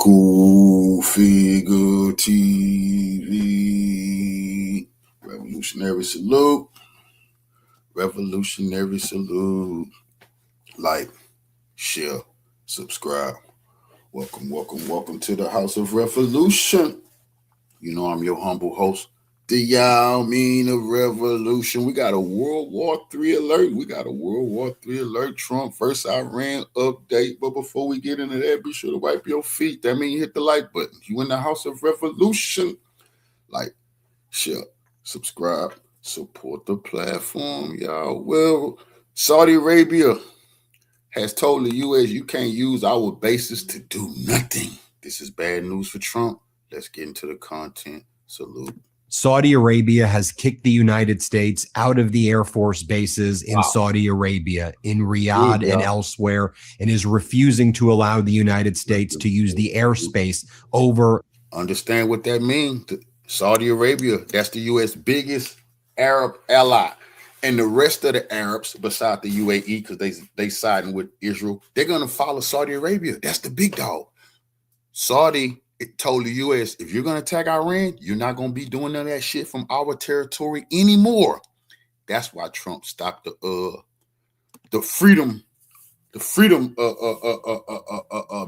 School Figure TV. Revolutionary salute. Revolutionary salute. Like, share, subscribe. Welcome to the House of Revolution. You know I'm your humble host, the Yao Mean of Revolution. We got a World War III alert. Trump versus Iran update. But before we get into that, be sure to wipe your feet. That means you hit the like button. You in the House of Revolution. Like, share, subscribe, support the platform, y'all. Well, Saudi Arabia has told the U.S. you can't use our bases to do nothing. This is bad news for Trump. Let's get into the content. Salute. Saudi Arabia has kicked the United States out of the Air Force bases in Saudi Arabia, in Riyadh and elsewhere, and is refusing to allow the United States to use the airspace over. Understand what that means? Saudi Arabia, that's the U.S. biggest Arab ally. And the rest of the Arabs, beside the UAE, because they siding with Israel, they're going to follow Saudi Arabia. That's the big dog. Saudi told the U.S., if you're going to attack Iran, you're not going to be doing none of that shit from our territory anymore. That's why Trump stopped the freedom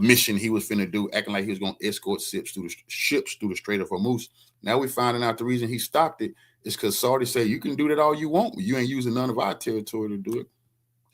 mission he was finna do, acting like he was going to escort ships through the Strait of Hormuz. Now we're finding out the reason he stopped it is because Saudi said you can do that all you want, but you ain't using none of our territory to do it.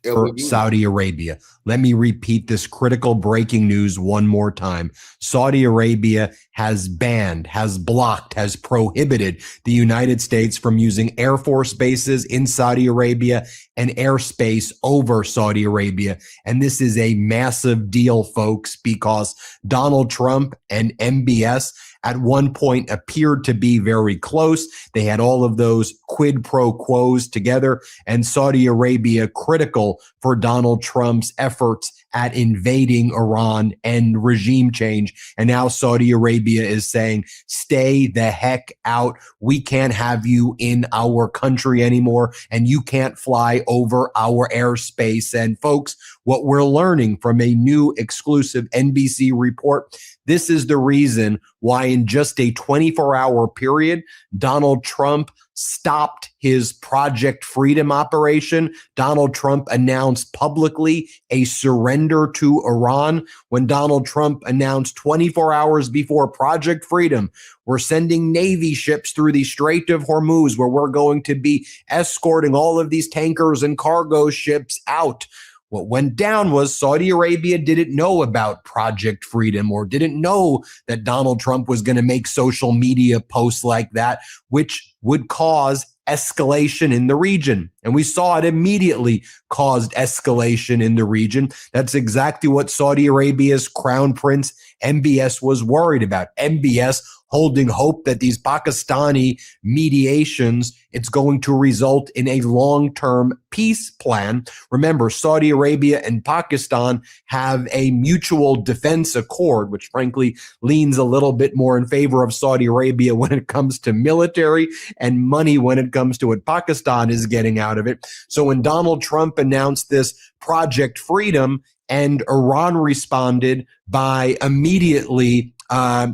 For Saudi Arabia. Let me repeat this critical breaking news one more time. Saudi Arabia has banned, has blocked, has prohibited the United States from using Air Force bases in Saudi Arabia and airspace over Saudi Arabia. And this is a massive deal, folks, because Donald Trump and MBS at one point appeared to be very close. They had all of those quid pro quos together, and Saudi Arabia critical for Donald Trump's efforts at invading Iran and regime change. And now Saudi Arabia is saying, stay the heck out. We can't have you in our country anymore, and you can't fly over our airspace. And folks, what we're learning from a new exclusive NBC report, this is the reason why in just a 24-hour period, Donald Trump stopped his Project Freedom operation. Donald Trump announced publicly a surrender to Iran. When Donald Trump announced 24 hours before Project Freedom, we're sending Navy ships through the Strait of Hormuz, where we're going to be escorting all of these tankers and cargo ships out. What went down was Saudi Arabia didn't know about Project Freedom or didn't know that Donald Trump was going to make social media posts like that, which would cause escalation in the region. And we saw it immediately caused escalation in the region. That's exactly what Saudi Arabia's Crown Prince MBS was worried about. MBS holding hope that these Pakistani mediations, it's going to result in a long-term peace plan. Remember, Saudi Arabia and Pakistan have a mutual defense accord, which frankly leans a little bit more in favor of Saudi Arabia when it comes to military and money when it comes to what Pakistan is getting out of it. So when Donald Trump announced this Project Freedom, and Iran responded by immediately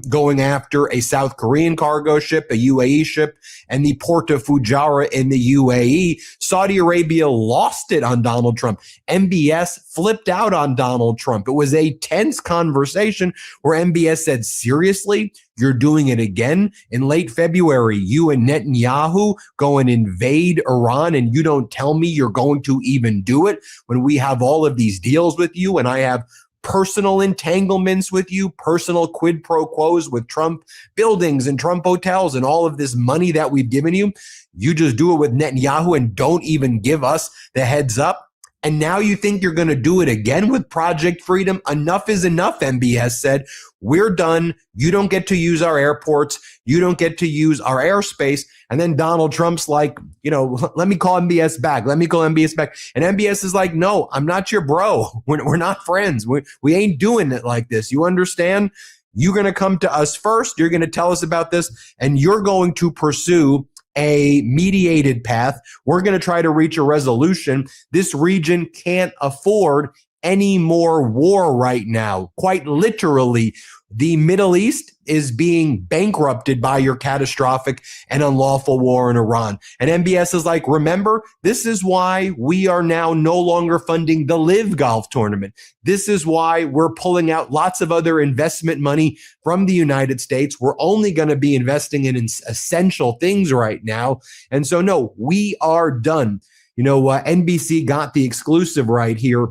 going after a South Korean cargo ship, a UAE ship, and the port of Fujairah in the UAE. Saudi Arabia lost it on Donald Trump. MBS flipped out on Donald Trump. It was a tense conversation where MBS said, seriously, you're doing it again? In late February, you and Netanyahu go and invade Iran, and you don't tell me you're going to even do it when we have all of these deals with you, and I have personal entanglements with you, personal quid pro quos with Trump buildings and Trump hotels and all of this money that we've given you. You just do it with Netanyahu and don't even give us the heads up. And now you think you're going to do it again with Project Freedom? Enough is enough, MBS said. We're done. You don't get to use our airports. You don't get to use our airspace. And then Donald Trump's like, let me call MBS back. Let me call MBS back. And MBS is like, no, I'm not your bro. We're not friends. We ain't doing it like this. You understand? You're going to come to us first. You're going to tell us about this, and you're going to pursue a mediated path. We're going to try to reach a resolution. This region can't afford any more war right now. Quite literally, the Middle East is being bankrupted by your catastrophic and unlawful war in Iran. And MBS is like, remember, this is why we are now no longer funding the Live Golf Tournament. This is why we're pulling out lots of other investment money from the United States. We're only going to be investing in essential things right now. And so, no, we are done. NBC got the exclusive right here.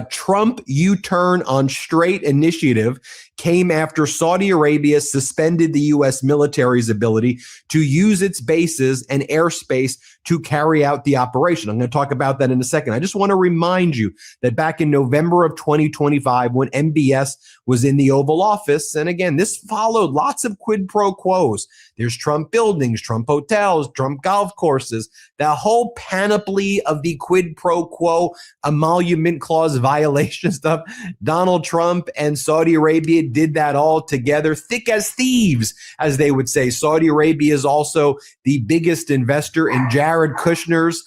Trump U-turn on Strait initiative came after Saudi Arabia suspended the U.S. military's ability to use its bases and airspace to carry out the operation. I'm going to talk about that in a second. I just want to remind you that back in November of 2025, when MBS was in the Oval Office, and again, this followed lots of quid pro quos. There's Trump buildings, Trump hotels, Trump golf courses, the whole panoply of the quid pro quo emolument clause violation stuff. Donald Trump and Saudi Arabia did that all together, thick as thieves, as they would say. Saudi Arabia is also the biggest investor in Jared Kushner's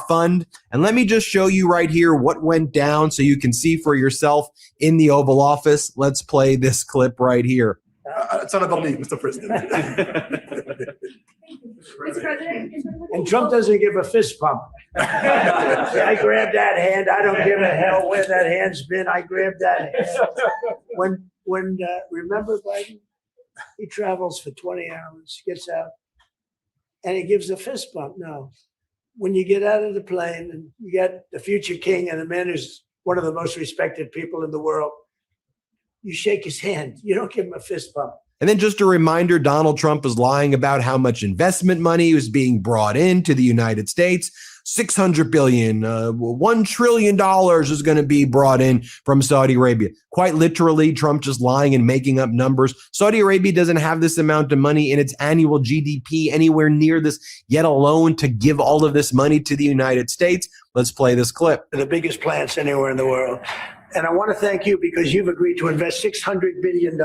fund. And let me just show you right here what went down so you can see for yourself in the Oval Office. Let's play this clip right here. It's not about me, Mr. President. Mr. President. And Trump doesn't give a fist pump. I grabbed that hand. I don't give a hell where that hand's been. I grabbed that hand. When remember Biden? He travels for 20 hours, gets out, and he gives a fist bump. No. When you get out of the plane and you get the future king and the man who's one of the most respected people in the world, you shake his hand. You don't give him a fist bump. And then just a reminder, Donald Trump is lying about how much investment money was being brought into the United States. $600 billion, $1 trillion is going to be brought in from Saudi Arabia. Quite literally, Trump just lying and making up numbers. Saudi Arabia doesn't have this amount of money in its annual GDP anywhere near this, yet alone to give all of this money to the United States. Let's play this clip. The biggest plants anywhere in the world. And I want to thank you because you've agreed to invest $600 billion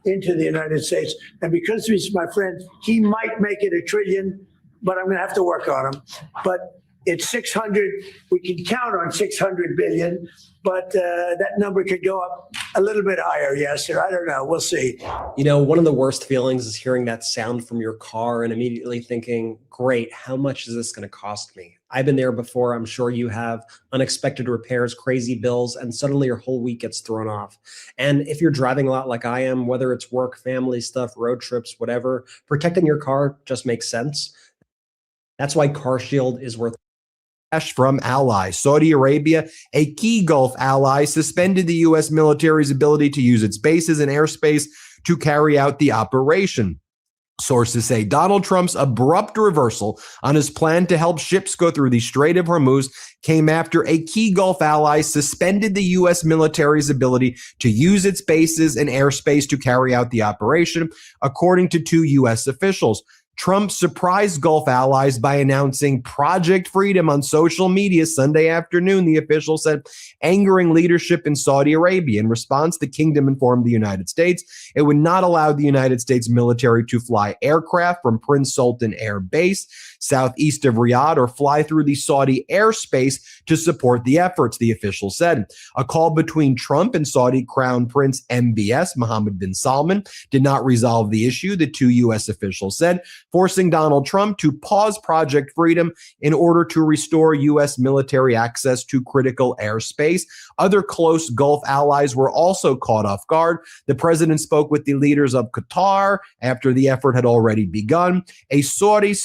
into the United States. And because he's my friend, he might make it $1 trillion, but I'm going to have to work on him. But it's 600. We can count on 600 billion, but that number could go up a little bit higher. Yes, or I don't know. We'll see. One of the worst feelings is hearing that sound from your car and immediately thinking, great, how much is this going to cost me? I've been there before. I'm sure you have. Unexpected repairs, crazy bills, and suddenly your whole week gets thrown off. And if you're driving a lot like I am, whether it's work, family stuff, road trips, whatever, protecting your car just makes sense. That's why CarShield is worth from allies. Saudi Arabia, a key Gulf ally, suspended the U.S. military's ability to use its bases and airspace to carry out the operation. Sources say Donald Trump's abrupt reversal on his plan to help ships go through the Strait of Hormuz came after a key Gulf ally suspended the U.S. military's ability to use its bases and airspace to carry out the operation, according to two U.S. officials. Trump surprised Gulf allies by announcing Project Freedom on social media Sunday afternoon, the official said, angering leadership in Saudi Arabia. In response, the kingdom informed the United States it would not allow the United States military to fly aircraft from Prince Sultan Air Base southeast of Riyadh or fly through the Saudi airspace to support the efforts, the official said. A call between Trump and Saudi Crown Prince MBS, Mohammed bin Salman, did not resolve the issue, the two U.S. officials said, forcing Donald Trump to pause Project Freedom in order to restore U.S. military access to critical airspace. Other close Gulf allies were also caught off guard. The president spoke with the leaders of Qatar after the effort had already begun. A Saudi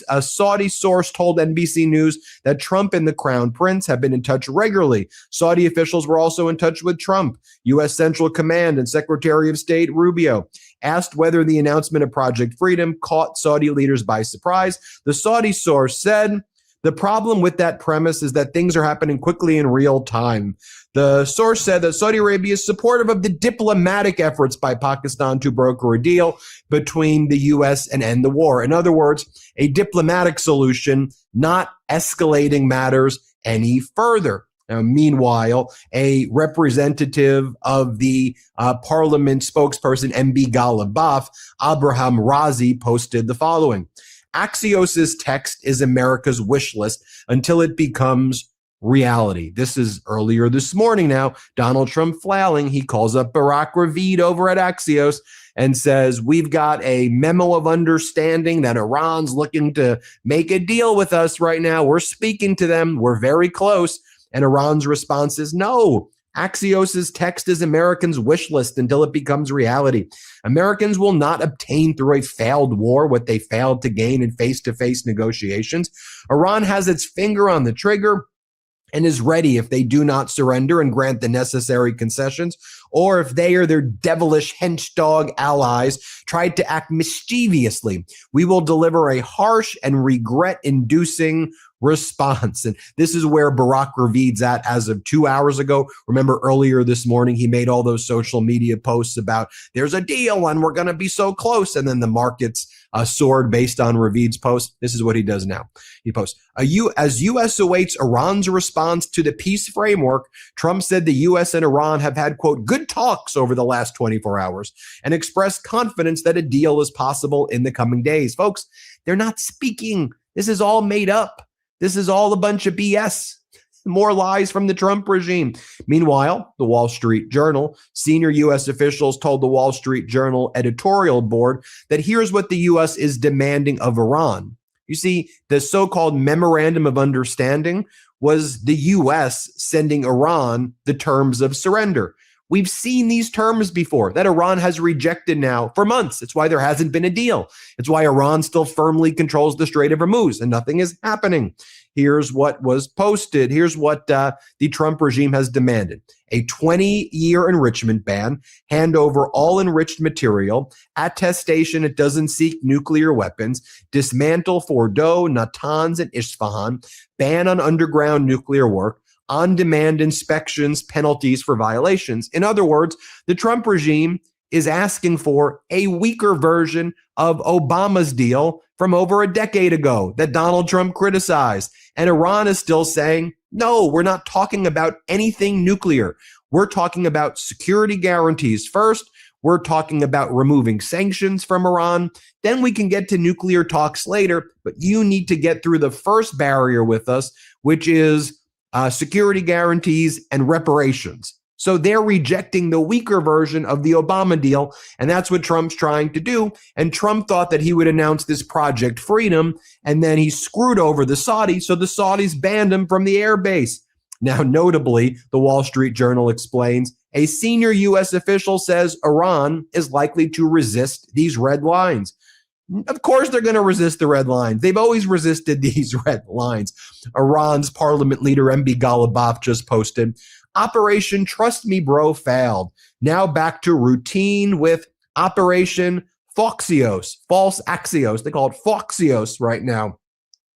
source told NBC News that Trump and the Crown Prince have been in touch regularly. Saudi officials were also in touch with Trump. U.S. Central Command and Secretary of State Rubio asked whether the announcement of Project Freedom caught Saudi leaders by surprise. The Saudi source said, the problem with that premise is that things are happening quickly in real time. The source said that Saudi Arabia is supportive of the diplomatic efforts by Pakistan to broker a deal between the U.S. and end the war. In other words, a diplomatic solution, not escalating matters any further. Now, meanwhile, a representative of the parliament spokesperson, MB Ghalibaf, Abraham Razi, posted the following. Axios's text is America's wish list until it becomes reality. This is earlier this morning now. Donald Trump flailing. He calls up Barack Ravid over at Axios and says, we've got a memo of understanding that Iran's looking to make a deal with us right now. We're speaking to them. We're very close. And Iran's response is no. Axios's text is Americans' wish list until it becomes reality. Americans will not obtain through a failed war what they failed to gain in face-to-face negotiations. Iran has its finger on the trigger and is ready if they do not surrender and grant the necessary concessions, or if they or their devilish hench-dog allies tried to act mischievously. We will deliver a harsh and regret-inducing response. And this is where Barack Ravid's at as of 2 hours ago. Remember earlier this morning, he made all those social media posts about there's a deal and we're going to be so close. And then the markets soared based on Ravid's post. This is what he does now. He posts, as U.S. awaits Iran's response to the peace framework, Trump said the U.S. and Iran have had, quote, good talks over the last 24 hours and expressed confidence that a deal is possible in the coming days. Folks, they're not speaking. This is all made up. This is all a bunch of BS. More lies from the Trump regime. Meanwhile, the Wall Street Journal, senior U.S. officials told the Wall Street Journal editorial board that here's what the U.S. is demanding of Iran. You see, the so-called Memorandum of Understanding was the U.S. sending Iran the terms of surrender. We've seen these terms before that Iran has rejected now for months. It's why there hasn't been a deal. It's why Iran still firmly controls the Strait of Hormuz and nothing is happening. Here's what was posted. Here's what the Trump regime has demanded. A 20-year enrichment ban, hand over all enriched material, attestation it doesn't seek nuclear weapons, dismantle Fordow, Natanz, and Isfahan, ban on underground nuclear work, on-demand inspections, penalties for violations. In other words, the Trump regime is asking for a weaker version of Obama's deal from over a decade ago that Donald Trump criticized. And Iran is still saying, no, we're not talking about anything nuclear. We're talking about security guarantees first. We're talking about removing sanctions from Iran. Then we can get to nuclear talks later. But you need to get through the first barrier with us, which is security guarantees and reparations. So they're rejecting the weaker version of the Obama deal, and that's what Trump's trying to do. And Trump thought that he would announce this Project Freedom, and then he screwed over the Saudis, so the Saudis banned him from the airbase. Now, notably, the Wall Street Journal explains, a senior U.S. official says Iran is likely to resist these red lines. Of course, they're going to resist the red lines. They've always resisted these red lines. Iran's parliament leader, MB Ghalibaf, just posted, Operation Trust Me Bro failed. Now back to routine with Operation Foxios, false Axios. They call it Foxios right now.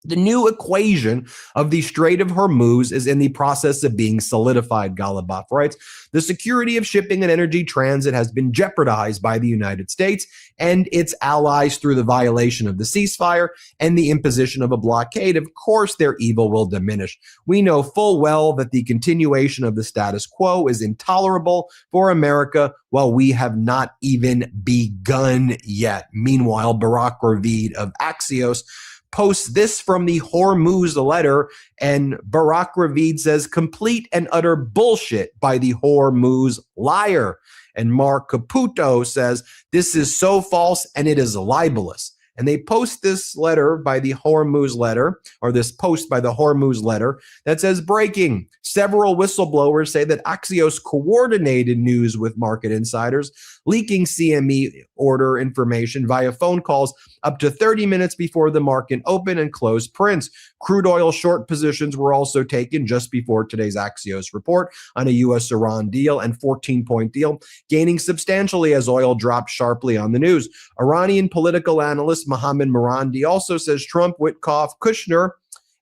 The new equation of the Strait of Hormuz is in the process of being solidified, Ghalibaf writes. The security of shipping and energy transit has been jeopardized by the United States and its allies through the violation of the ceasefire and the imposition of a blockade. Of course, their evil will diminish. We know full well that the continuation of the status quo is intolerable for America while we have not even begun yet. Meanwhile, Barack Ravid of Axios posts this from the Hormuz letter, and Barack Ravid says, complete and utter bullshit by the Hormuz liar. And Mark Caputo says, this is so false and it is libelous. And they post this letter by the Hormuz letter, or this post by the Hormuz letter that says, breaking. Several whistleblowers say that Axios coordinated news with market insiders, leaking CME order information via phone calls up to 30 minutes before the market opened and closed prints. Crude oil short positions were also taken just before today's Axios report on a U.S.-Iran deal and 14-point deal, gaining substantially as oil dropped sharply on the news. Iranian political analyst Mohammad Marandi also says Trump, Witkoff, Kushner,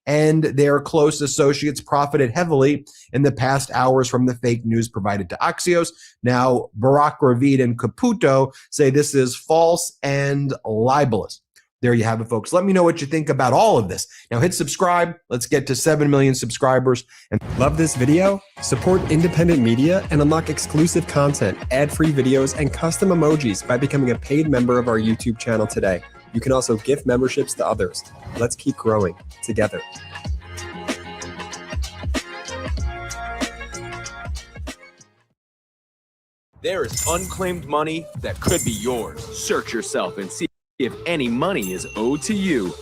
and their close associates profited heavily in the past hours from the fake news provided to Axios. Now, Barack Ravid and Caputo say this is false and libelous. There you have it, folks. Let me know what you think about all of this. Now hit subscribe. Let's get to 7 million subscribers. And love this video? Support independent media and unlock exclusive content, ad-free videos, and custom emojis by becoming a paid member of our YouTube channel today. You can also gift memberships to others. Let's keep growing together. There is unclaimed money that could be yours. Search yourself and see if any money is owed to you.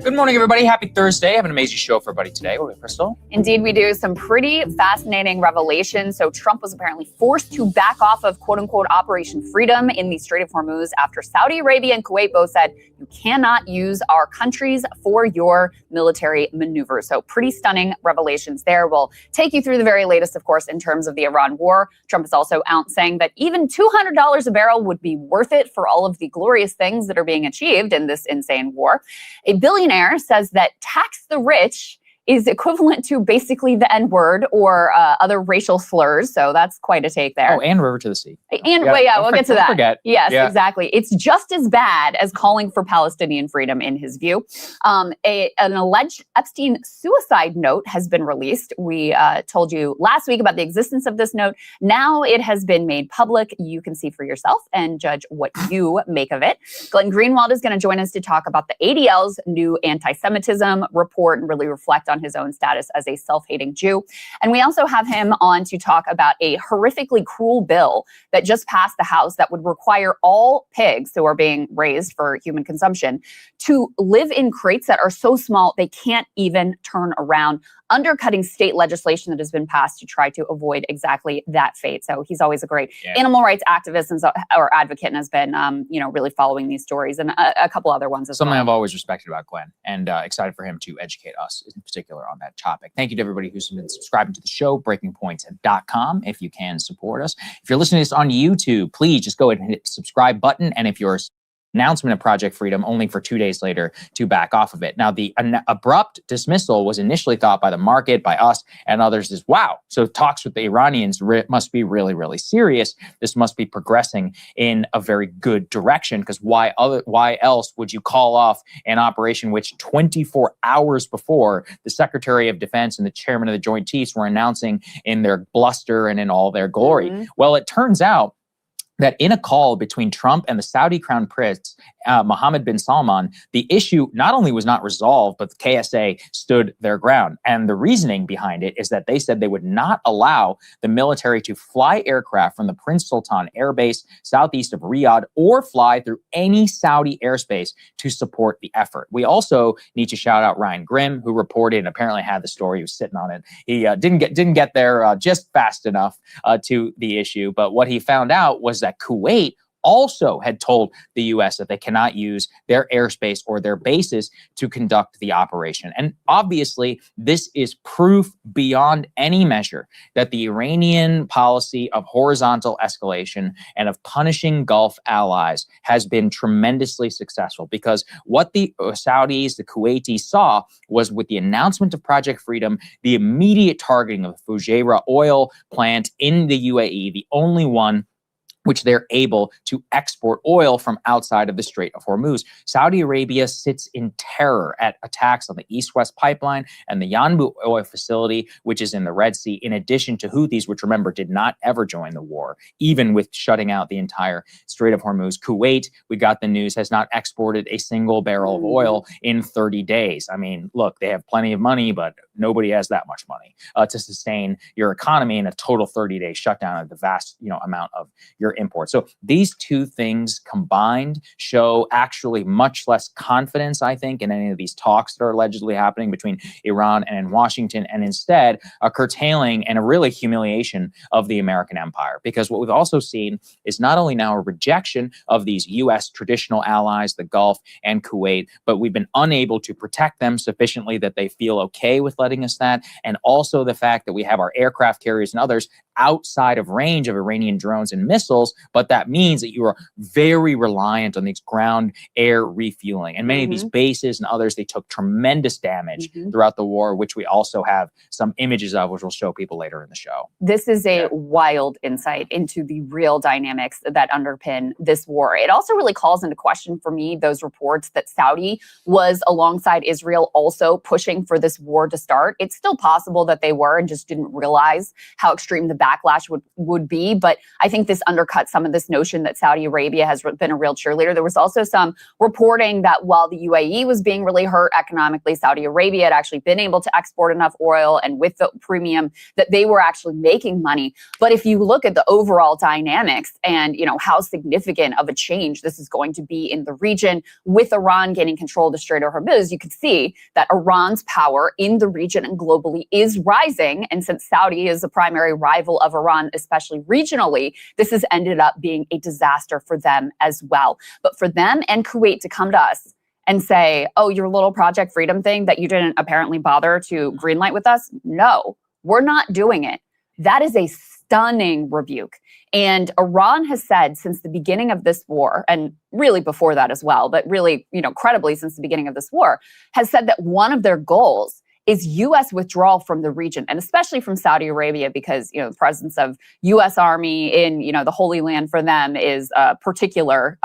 Good morning, everybody. Happy Thursday. I have an amazing show for everybody today. What Crystal? Indeed, we do. Some pretty fascinating revelations. So Trump was apparently forced to back off of quote-unquote Operation Freedom in the Strait of Hormuz after Saudi Arabia and Kuwait both said, you cannot use our countries for your military maneuvers. So pretty stunning revelations there. We'll take you through the very latest, of course, in terms of the Iran war. Trump is also out saying that even $200 a barrel would be worth it for all of the glorious things that are being achieved in this insane war. A billionaire says that tax the rich is equivalent to basically the N-word or other racial slurs. So that's quite a take there. Oh, and River to the Sea. And we'll get to that. Forget. Yes, exactly. It's just as bad as calling for Palestinian freedom in his view. An alleged Epstein suicide note has been released. We told you last week about the existence of this note. Now it has been made public. You can see for yourself and judge what you make of it. Glenn Greenwald is going to join us to talk about the ADL's new anti-Semitism report and really reflect on his own status as a self-hating Jew. And we also have him on to talk about a horrifically cruel bill that just passed the House that would require all pigs who are being raised for human consumption to live in crates that are so small they can't even turn around, undercutting state legislation that has been passed to try to avoid exactly that fate. So he's always a great animal rights activist and or advocate and has been, really following these stories and a couple other ones as well. Something I've always respected about Glenn and excited for him to educate us in particular on that topic. Thank you to everybody who's been subscribing to the show, breakingpoints.com, if you can support us. If you're listening to this on YouTube, please just go ahead and hit the subscribe button. And if you're announcement of Project Freedom only for 2 days later to back off of it. Now, the abrupt dismissal was initially thought by the market, by us, and others as, wow, so talks with the Iranians must be really, really serious. This must be progressing in a very good direction, because why else would you call off an operation which 24 hours before the Secretary of Defense and the Chairman of the Joint Chiefs were announcing in their bluster and in all their glory? Mm-hmm. Well, it turns out that in a call between Trump and the Saudi Crown Prince, Mohammed bin Salman, the issue not only was not resolved, but the KSA stood their ground. And the reasoning behind it is that they said they would not allow the military to fly aircraft from the Prince Sultan Air Base southeast of Riyadh or fly through any Saudi airspace to support the effort. We also need to shout out Ryan Grimm, who reported and apparently had the story. He was sitting on it. He didn't get there just fast enough to the issue. But what he found out was that Kuwait also had told the U.S. that they cannot use their airspace or their bases to conduct the operation. And obviously, this is proof beyond any measure that the Iranian policy of horizontal escalation and of punishing Gulf allies has been tremendously successful, because what the Saudis, the Kuwaitis saw was, with the announcement of Project Freedom, the immediate targeting of the Fujairah oil plant in the UAE, the only one which they're able to export oil from outside of the Strait of Hormuz. Saudi Arabia sits in terror at attacks on the East-West pipeline and the Yanbu oil facility, which is in the Red Sea, in addition to Houthis, which, remember, did not ever join the war, even with shutting out the entire Strait of Hormuz. Kuwait, we got the news, has not exported a single barrel of oil in 30 days. I mean, look, they have plenty of money, but nobody has that much money to sustain your economy in a total 30-day shutdown of the vast, amount of your imports. So these two things combined show actually much less confidence, I think, in any of these talks that are allegedly happening between Iran and in Washington, and instead a curtailing and a really humiliation of the American empire. Because what we've also seen is not only now a rejection of these U.S. traditional allies, the Gulf and Kuwait, but we've been unable to protect them sufficiently that they feel okay with letting us that. And also the fact that we have our aircraft carriers and others outside of range of Iranian drones and missiles, vessels, but that means that you are very reliant on these ground air refueling. And many of these bases and others, they took tremendous damage throughout the war, which we also have some images of, which we'll show people later in the show. This is a wild insight into the real dynamics that underpin this war. It also really calls into question for me those reports that Saudi was alongside Israel also pushing for this war to start. It's still possible that they were and just didn't realize how extreme the backlash would be. But I think this undercuts some of this notion that Saudi Arabia has been a real cheerleader. There was also some reporting that while the UAE was being really hurt economically, Saudi Arabia had actually been able to export enough oil, and with the premium that they were actually making money. But if you look at the overall dynamics and, how significant of a change this is going to be in the region with Iran gaining control of the Strait of Hormuz, you could see that Iran's power in the region and globally is rising. And since Saudi is the primary rival of Iran, especially regionally, this has ended up being a disaster for them as well. But for them and Kuwait to come to us and say, oh, your little Project Freedom thing that you didn't apparently bother to greenlight with us, no, we're not doing it. That is a stunning rebuke. And Iran has said since the beginning of this war, and really before that as well, but really, credibly since the beginning of this war, has said that one of their goals is U.S. withdrawal from the region, and especially from Saudi Arabia, because, the presence of U.S. Army in, the Holy Land for them is a particular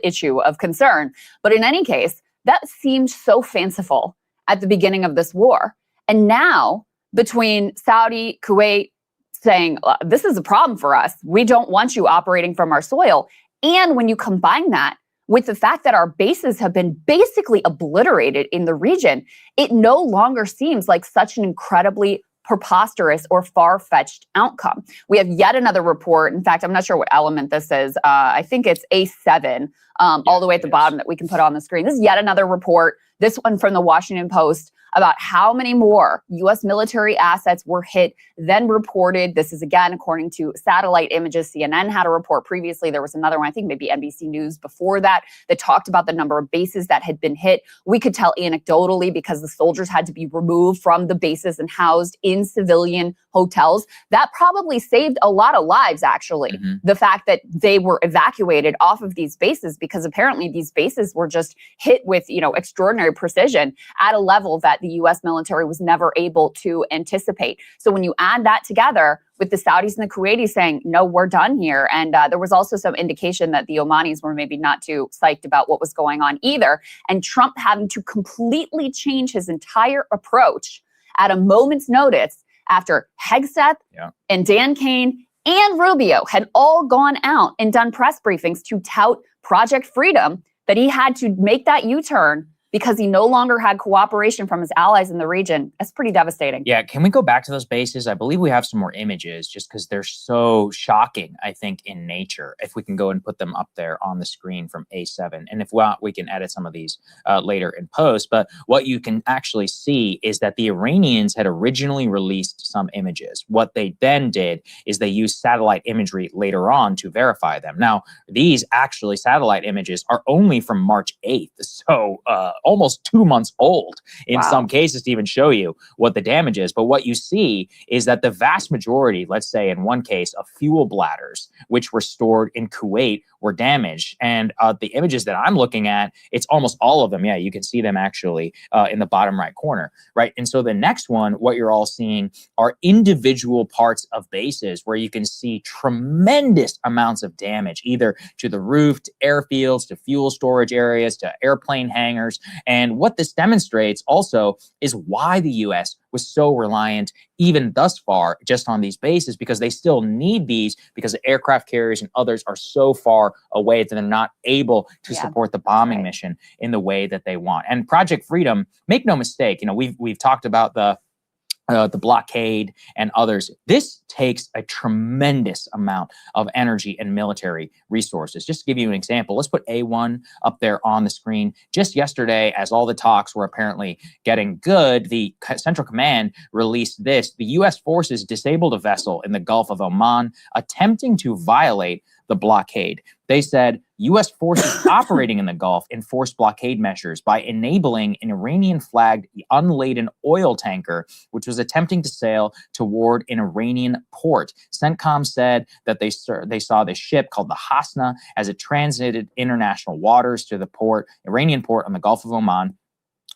issue of concern. But in any case, that seemed so fanciful at the beginning of this war. And now, between Saudi, Kuwait, saying, this is a problem for us, we don't want you operating from our soil. And when you combine that with the fact that our bases have been basically obliterated in the region, it no longer seems like such an incredibly preposterous or far-fetched outcome. We have yet another report. In fact, I'm not sure what element this is. I think it's A7, all the way at the bottom that we can put on the screen. This is yet another report, this one from the Washington Post, about how many more U.S. military assets were hit than reported. This is, again, according to satellite images. CNN had a report previously. There was another one, I think maybe NBC News before that talked about the number of bases that had been hit. We could tell anecdotally because the soldiers had to be removed from the bases and housed in civilian hotels. That probably saved a lot of lives, actually. The fact that they were evacuated off of these bases, because apparently these bases were just hit with, extraordinary precision at a level that the U.S. military was never able to anticipate. So when you add that together with the Saudis and the Kuwaitis saying, no, we're done here. And there was also some indication that the Omanis were maybe not too psyched about what was going on either. And Trump having to completely change his entire approach at a moment's notice after Hegseth and Dan Kane and Rubio had all gone out and done press briefings to tout Project Freedom, that he had to make that U-turn because he no longer had cooperation from his allies in the region. That's pretty devastating. Yeah, can we go back to those bases? I believe we have some more images just because they're so shocking, I think, in nature. If we can go and put them up there on the screen from A7. And if not, we can edit some of these later in post. But what you can actually see is that the Iranians had originally released some images. What they then did is they used satellite imagery later on to verify them. Now, these actually satellite images are only from March 8th. So, almost 2 months old in some cases to even show you what the damage is. But what you see is that the vast majority, let's say in one case, of fuel bladders, which were stored in Kuwait, were damaged. And the images that I'm looking at, it's almost all of them. Yeah, you can see them actually in the bottom right corner, right? And so the next one, what you're all seeing are individual parts of bases where you can see tremendous amounts of damage, either to the roof, to airfields, to fuel storage areas, to airplane hangars. And what this demonstrates also is why the U.S. was so reliant, even thus far, just on these bases, because they still need these because the aircraft carriers and others are so far away that they're not able to support the bombing mission in the way that they want. And Project Freedom, make no mistake, we've talked about the blockade and others. This takes a tremendous amount of energy and military resources. Just to give you an example, let's put A1 up there on the screen. Just yesterday, as all the talks were apparently getting good, the Central Command released this. The U.S. forces disabled a vessel in the Gulf of Oman attempting to violate the blockade. They said U.S. forces operating in the Gulf enforced blockade measures by enabling an Iranian-flagged unladen oil tanker, which was attempting to sail toward an Iranian port. CENTCOM said that they saw this ship called the Hasna as it transited international waters to the Iranian port on the Gulf of Oman.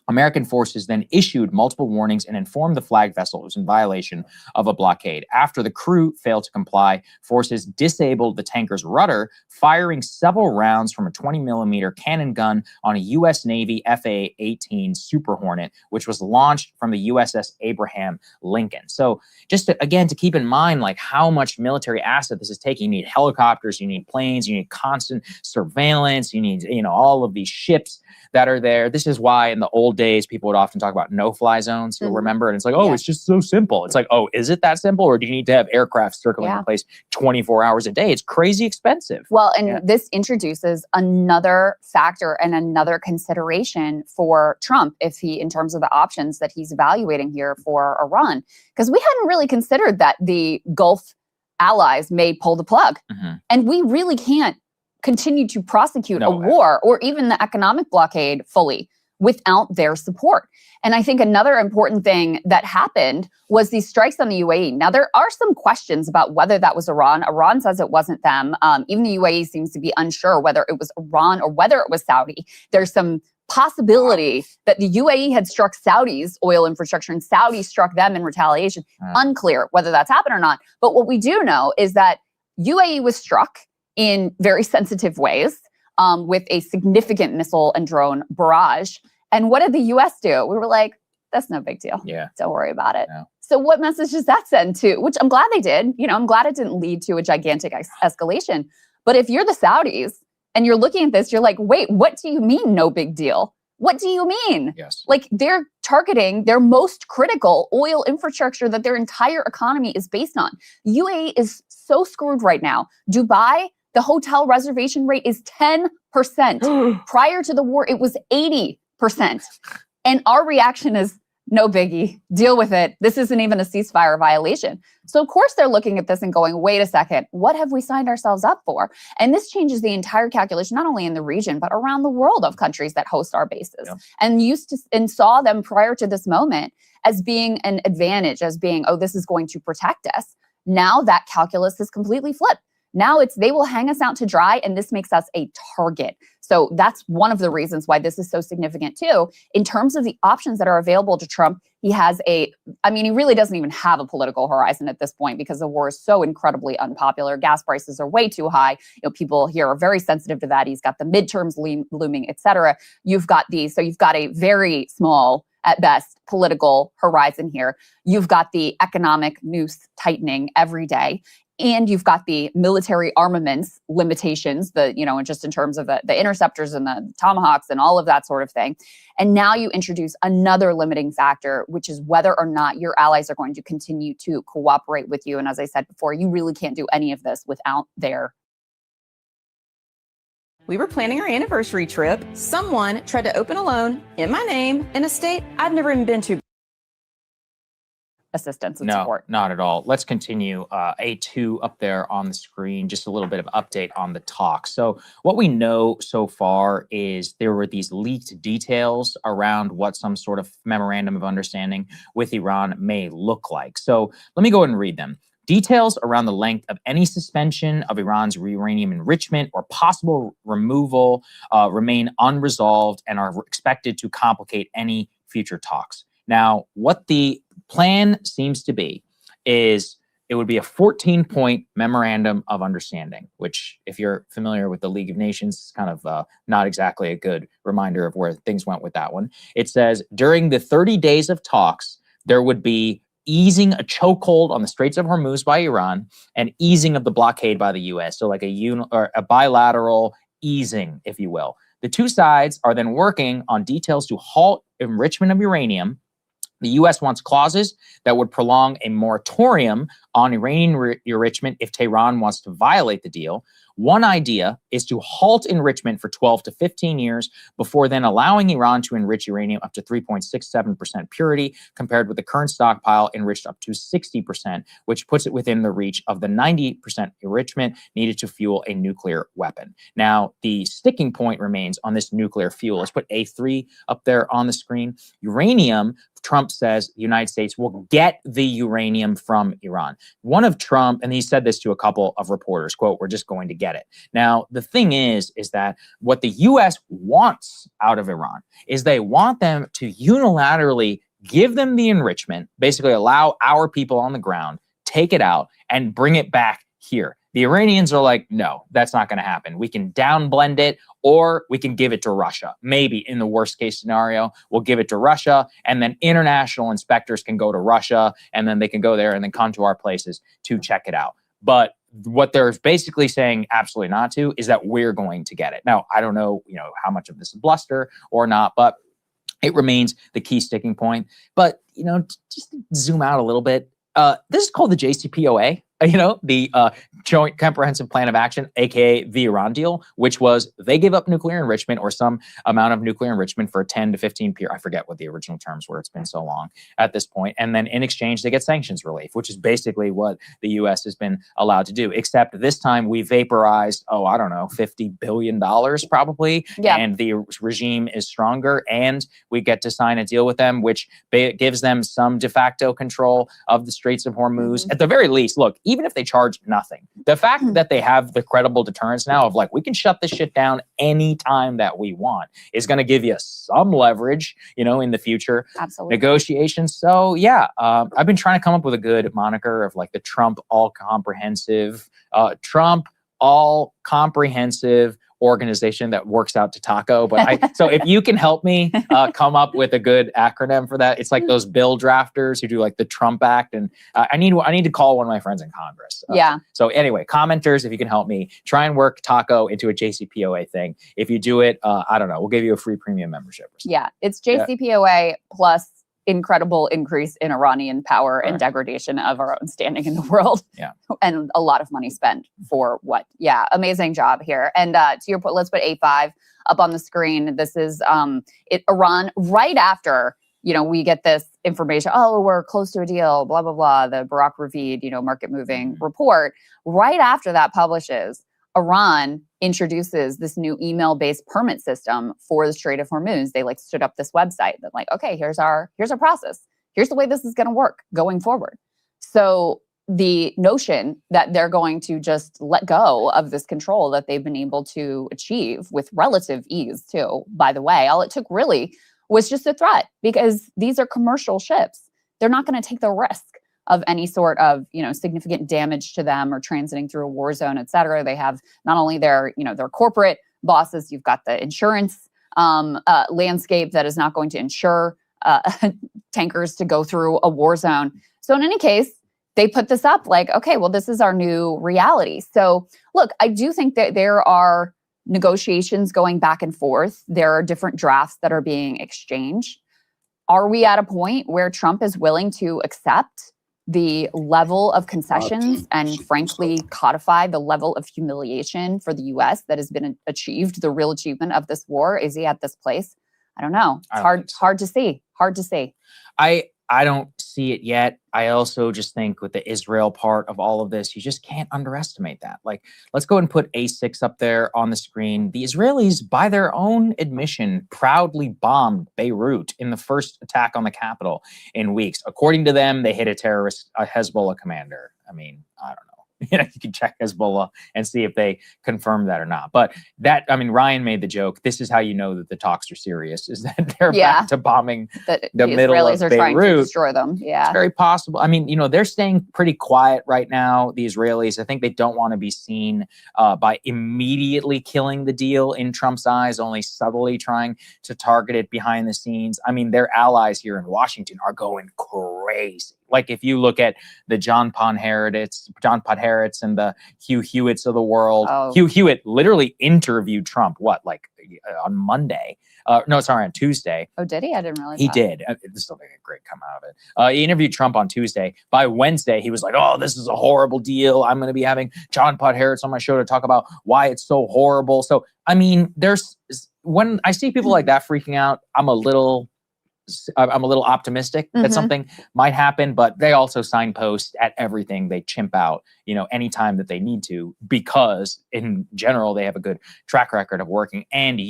American forces then issued multiple warnings and informed the flagged vessel it was in violation of a blockade. After the crew failed to comply, forces disabled the tanker's rudder, firing several rounds from a 20-millimeter cannon gun on a U.S. Navy FA-18 Super Hornet, which was launched from the USS Abraham Lincoln. So just to keep in mind like how much military asset this is taking. You need helicopters, you need planes, you need constant surveillance, you need all of these ships that are there. This is why in the old days, people would often talk about no-fly zones. You'll remember, and it's like, it's just so simple. It's like, is it that simple? Or do you need to have aircraft circling the place 24 hours a day? It's crazy expensive. Well, and this introduces another factor and another consideration for Trump in terms of the options that he's evaluating here for Iran. Because we hadn't really considered that the Gulf allies may pull the plug. And we really can't continue to prosecute a war or even the economic blockade fully without their support. And I think another important thing that happened was these strikes on the UAE. Now, there are some questions about whether that was Iran. Iran says it wasn't them. Even the UAE seems to be unsure whether it was Iran or whether it was Saudi. There's some possibility that the UAE had struck Saudi's oil infrastructure and Saudi struck them in retaliation. Unclear whether that's happened or not. But what we do know is that UAE was struck in very sensitive ways with a significant missile and drone barrage. And what did the U.S. do? We were like, that's no big deal. Yeah. Don't worry about it. Yeah. So what message does that send to, which I'm glad they did. I'm glad it didn't lead to a gigantic escalation. But if you're the Saudis and you're looking at this, you're like, wait, what do you mean no big deal? What do you mean? Yes. Like they're targeting their most critical oil infrastructure that their entire economy is based on. UAE is so screwed right now. Dubai, the hotel reservation rate is 10%. Prior to the war, it was 80%. And our reaction is, no biggie, deal with it. This isn't even a ceasefire violation. So of course they're looking at this and going, wait a second, what have we signed ourselves up for? And this changes the entire calculation, not only in the region, but around the world of countries that host our bases. And saw them prior to this moment as being an advantage, as being, this is going to protect us. Now that calculus is completely flipped. Now they will hang us out to dry, and this makes us a target. So that's one of the reasons why this is so significant too. In terms of the options that are available to Trump, he really doesn't even have a political horizon at this point because the war is so incredibly unpopular. Gas prices are way too high. People here are very sensitive to that. He's got the midterms looming, et cetera. You've got a very small, at best, political horizon here. You've got the economic noose tightening every day. And you've got the military armaments limitations, just in terms of the interceptors and the Tomahawks and all of that sort of thing. And now you introduce another limiting factor, which is whether or not your allies are going to continue to cooperate with you. And as I said before, you really can't do any of this without their. We were planning our anniversary trip. Someone tried to open a loan in my name in a state I've never even been to. Assistance and support. Not at all. Let's continue. A2 up there on the screen, just a little bit of update on the talk. So what we know so far is there were these leaked details around what some sort of memorandum of understanding with Iran may look like. So let me go ahead and read them. Details around the length of any suspension of Iran's uranium enrichment or possible removal remain unresolved and are expected to complicate any future talks. Now, what the plan seems to be is it would be a 14-point memorandum of understanding, which if you're familiar with the League of Nations, is kind of not exactly a good reminder of where things went with that one. It says during the 30 days of talks, there would be easing a chokehold on the Straits of Hormuz by Iran and easing of the blockade by the U.S. So like a bilateral easing, if you will. The two sides are then working on details to halt enrichment of uranium The U.S. wants clauses that would prolong a moratorium on uranium enrichment if Tehran wants to violate the deal. One idea is to halt enrichment for 12 to 15 years before then allowing Iran to enrich uranium up to 3.67% purity, compared with the current stockpile enriched up to 60%, which puts it within the reach of the 90% enrichment needed to fuel a nuclear weapon. Now, the sticking point remains on this nuclear fuel. Let's put A3 up there on the screen. Uranium, Trump says the United States will get the uranium from Iran. One of Trump, and he said this to a couple of reporters, quote, "We're just going to get it." Now, the thing is that what the U.S. wants out of Iran is they want them to unilaterally give them the enrichment, basically allow our people on the ground, take it out, and bring it back here. The Iranians are like, no, that's not going to happen. We can downblend it, or we can give it to Russia. Maybe in the worst case scenario, we'll give it to Russia, and then international inspectors can go to Russia, and then they can go there and then come to our places to check it out. But what they're basically saying absolutely not to is that we're going to get it. Now, I don't know, how much of this is bluster or not, but it remains the key sticking point. But, just to zoom out a little bit, this is called the JCPOA. The Joint Comprehensive Plan of Action, aka the Iran deal, which was they give up nuclear enrichment or some amount of nuclear enrichment for 10 to 15 period. I forget what the original terms were. It's been so long at this point. And then in exchange, they get sanctions relief, which is basically what the U.S. has been allowed to do. Except this time we vaporized, $50 billion probably. Yeah. And the regime is stronger, and we get to sign a deal with them, which gives them some de facto control of the Straits of Hormuz. Mm-hmm. At the very least, look, even if they charge nothing, the fact that they have the credible deterrence now of we can shut this shit down anytime that we want is going to give you some leverage, in the future. Absolutely. Negotiations. So yeah, I've been trying to come up with a good moniker of the Trump all-comprehensive organization that works out to taco. But so if you can help me come up with a good acronym for that, it's like those bill drafters who do the Trump Act, and I need to call one of my friends in Congress. Yeah. So anyway, commenters, if you can help me try and work taco into a JCPOA thing. If you do it, I don't know, we'll give you a free premium membership or something. Yeah, it's JCPOA plus incredible increase in Iranian power and degradation of our own standing in the world. Yeah. And a lot of money spent for what? Yeah, amazing job here. And to your point, let's put A5 up on the screen. This is Iran right after, we get this information. Oh, we're close to a deal, blah, blah, blah. The Barack Ravid, market moving report. Right after that publishes, Iran introduces this new email-based permit system for the Strait of Hormuz. They stood up this website that okay, here's our process. Here's the way this is going to work going forward. So the notion that they're going to just let go of this control that they've been able to achieve with relative ease too, by the way, all it took really was just a threat, because these are commercial ships. They're not going to take the risk of any sort of, significant damage to them or transiting through a war zone, et cetera. They have not only their corporate bosses, you've got the insurance landscape that is not going to insure tankers to go through a war zone. So in any case, they put this up okay, well, this is our new reality. So look, I do think that there are negotiations going back and forth. There are different drafts that are being exchanged. Are we at a point where Trump is willing to accept the level of concessions and frankly codify the level of humiliation for the U.S. that has been achieved, the real achievement of this war? Is he at this place? I don't know. It's hard to see. Hard to see. I don't see it yet. I also just think with the Israel part of all of this, you just can't underestimate that. Let's go and put A6 up there on the screen. The Israelis, by their own admission, proudly bombed Beirut in the first attack on the capital in weeks. According to them, they hit a Hezbollah commander. I mean, I don't know. You can check Hezbollah and see if they confirm that or not. But Ryan made the joke. This is how you know that the talks are serious, is that they're back to bombing the middle Israelis of are trying to Beirut. destroy them. Yeah. It's very possible. They're staying pretty quiet right now, the Israelis. I think they don't want to be seen by immediately killing the deal in Trump's eyes, only subtly trying to target it behind the scenes. Their allies here in Washington are going crazy. Like if you look at the John Podhoretz and the Hugh Hewitts of the world, Hugh Hewitt literally interviewed Trump, on Monday? No, sorry, on Tuesday. Oh, did he? I didn't realize He that. did. This will make a great come out of it. He interviewed Trump on Tuesday. By Wednesday, he was like, oh, this is a horrible deal. I'm going to be having John Podhoretz on my show to talk about why it's so horrible. So, I mean, when I see people like that freaking out, I'm a little optimistic that something might happen, but they also signpost at everything. They chimp out, anytime that they need to, because in general, they have a good track record of working. And,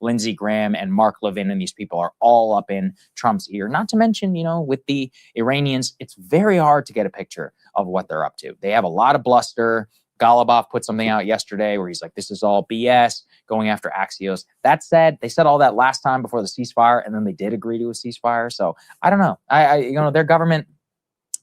Lindsey Graham and Mark Levin and these people are all up in Trump's ear. Not to mention, with the Iranians, it's very hard to get a picture of what they're up to. They have a lot of bluster. Golubov put something out yesterday where he's like, this is all BS, going after Axios. That said, they said all that last time before the ceasefire, and then they did agree to a ceasefire. So I don't know. Their government,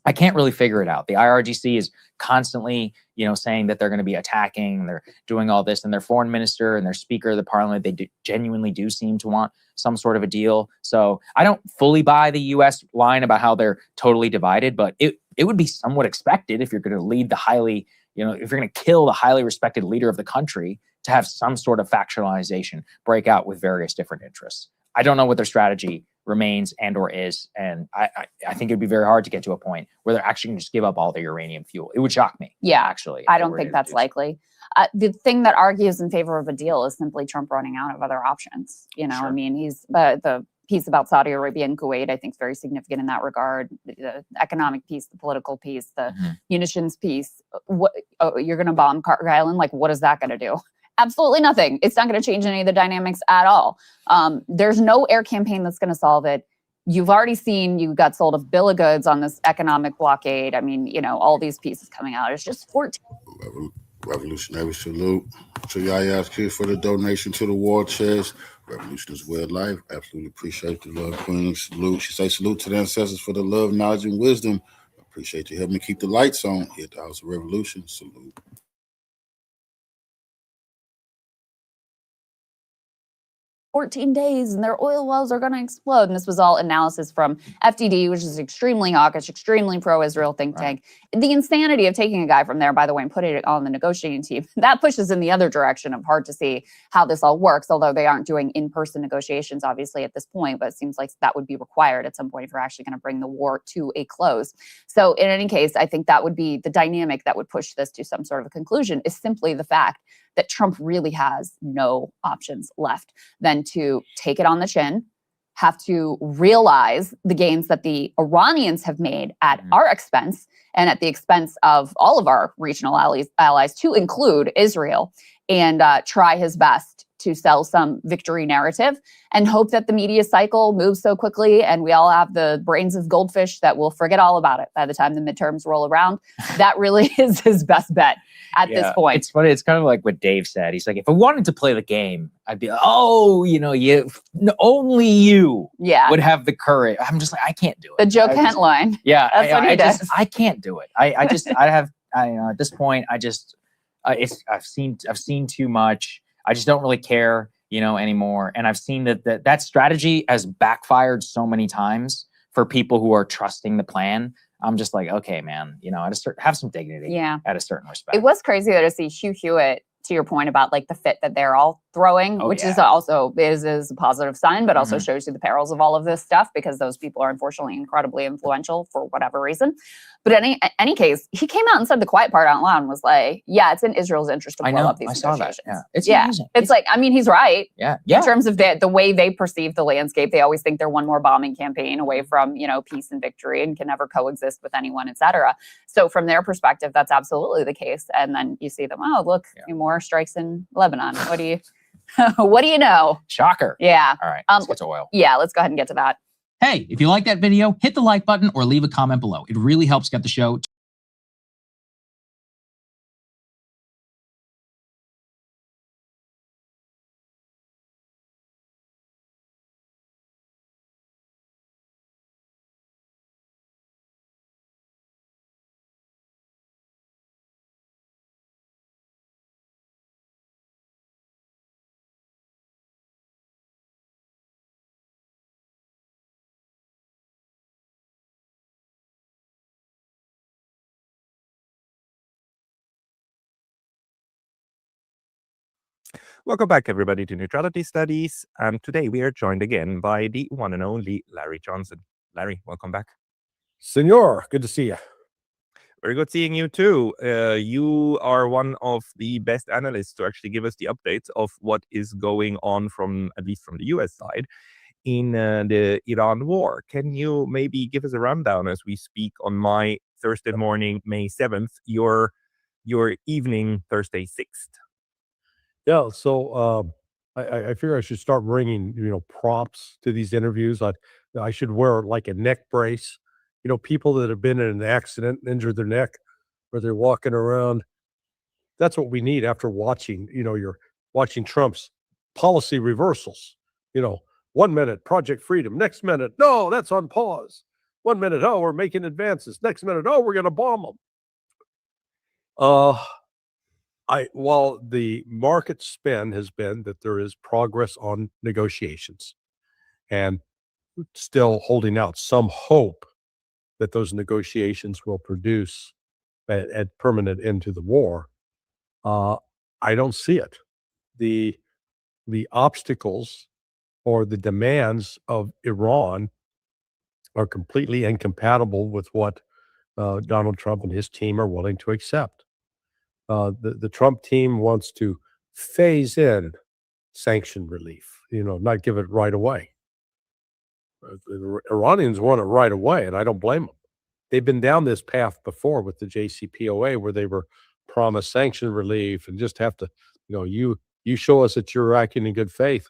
I can't really figure it out. The IRGC is constantly, saying that they're going to be attacking, they're doing all this, and their foreign minister and their speaker of the parliament, they genuinely do seem to want some sort of a deal. So I don't fully buy the U.S. line about how they're totally divided, but it would be somewhat expected if you're going to lead the highly, if you're going to kill the highly respected leader of the country, to have some sort of factionalization break out with various different interests. I don't know what their strategy remains and or is, and I think it'd be very hard to get to a point where they're actually going to just give up all their uranium fuel. It would shock me. Yeah, actually. I don't think that's likely. The thing that argues in favor of a deal is simply Trump running out of other options. Sure. I mean, he's the piece about Saudi Arabia and Kuwait, I think, is very significant in that regard. The economic piece, the political piece, the munitions piece. You're going to bomb Carter Island? Like, what is that going to do? Absolutely nothing. It's not going to change any of the dynamics at all. There's no air campaign that's going to solve it. You've already seen you got sold a bill of goods on this economic blockade. I mean, all these pieces coming out. It's just 14. Revolutionary salute to Yaya Kid for the donation to the war chest. Revolution is way of life. Absolutely appreciate the love, Queen. Salute. She say salute to the ancestors for the love, knowledge, and wisdom. Appreciate you helping me keep the lights on here at the House of Revolution. Salute. 14 days and their oil wells are going to explode. And this was all analysis from FDD, which is extremely hawkish, extremely pro-Israel think tank. The insanity of taking a guy from there, by the way, and putting it on the negotiating team, that pushes in the other direction of hard to see how this all works, although they aren't doing in-person negotiations, obviously, at this point. But it seems like that would be required at some point if we're actually going to bring the war to a close. So in any case, I think that would be the dynamic that would push this to some sort of a conclusion, is simply the fact that Trump really has no options left than to take it on the chin, have to realize the gains that the Iranians have made at our expense and at the expense of all of our regional allies to include Israel, and try his best to sell some victory narrative and hope that the media cycle moves so quickly and we all have the brains of goldfish that we'll forget all about it by the time the midterms roll around. That really is his best bet at this point. It's funny. It's kind of like what Dave said. He's like, if I wanted to play the game, I'd be like, only you would have the courage. I'm just like, I can't do it. The Joe Kent line. Yeah. That's what he does. I can't do it. At this point, I've seen too much. I just don't really care, anymore. And I've seen that strategy has backfired so many times for people who are trusting the plan. I'm just like, okay, man, have some dignity at a certain respect. It was crazy though to see Hugh Hewitt, to your point about like the fit that they're all throwing, which is also is a positive sign, but also shows you the perils of all of this stuff, because those people are unfortunately incredibly influential for whatever reason. But in any case, he came out and said the quiet part out loud and was like, yeah, it's in Israel's interest to blow up these negotiations. I saw that. It's amazing. It's like, I mean, he's right. Yeah. In terms of the way they perceive the landscape, they always think they're one more bombing campaign away from, peace and victory and can never coexist with anyone, et cetera. So from their perspective, that's absolutely the case. And then you see them, oh, look, more strikes in Lebanon. What do you know? Shocker. Yeah. All right. Let's get to oil. Yeah, let's go ahead and get to that. Hey, if you like that video, hit the like button or leave a comment below. It really helps get the show Welcome back, everybody, to Neutrality Studies. And today we are joined again by the one and only Larry Johnson. Larry, welcome back. Senor, good to see you. Very good seeing you too. You are one of the best analysts to actually give us the updates of what is going on from, at least from the US side, in the Iran war. Can you maybe give us a rundown as we speak on my Thursday morning, May 7th, your evening, Thursday 6th? Yeah, so I figure I should start bringing props to these interviews. I should wear like a neck brace. People that have been in an accident and injured their neck, or they're walking around. That's what we need after watching. You're watching Trump's policy reversals. 1 minute Project Freedom, next minute no, that's on pause. 1 minute, oh, we're making advances. Next minute, oh, we're going to bomb them. While the market spin has been that there is progress on negotiations and still holding out some hope that those negotiations will produce a permanent end to the war, I don't see it. The obstacles or the demands of Iran are completely incompatible with what Donald Trump and his team are willing to accept. The Trump team wants to phase in sanction relief, not give it right away. The Iranians want it right away, and I don't blame them. They've been down this path before with the JCPOA, where they were promised sanction relief and just have to, you show us that you're acting in good faith.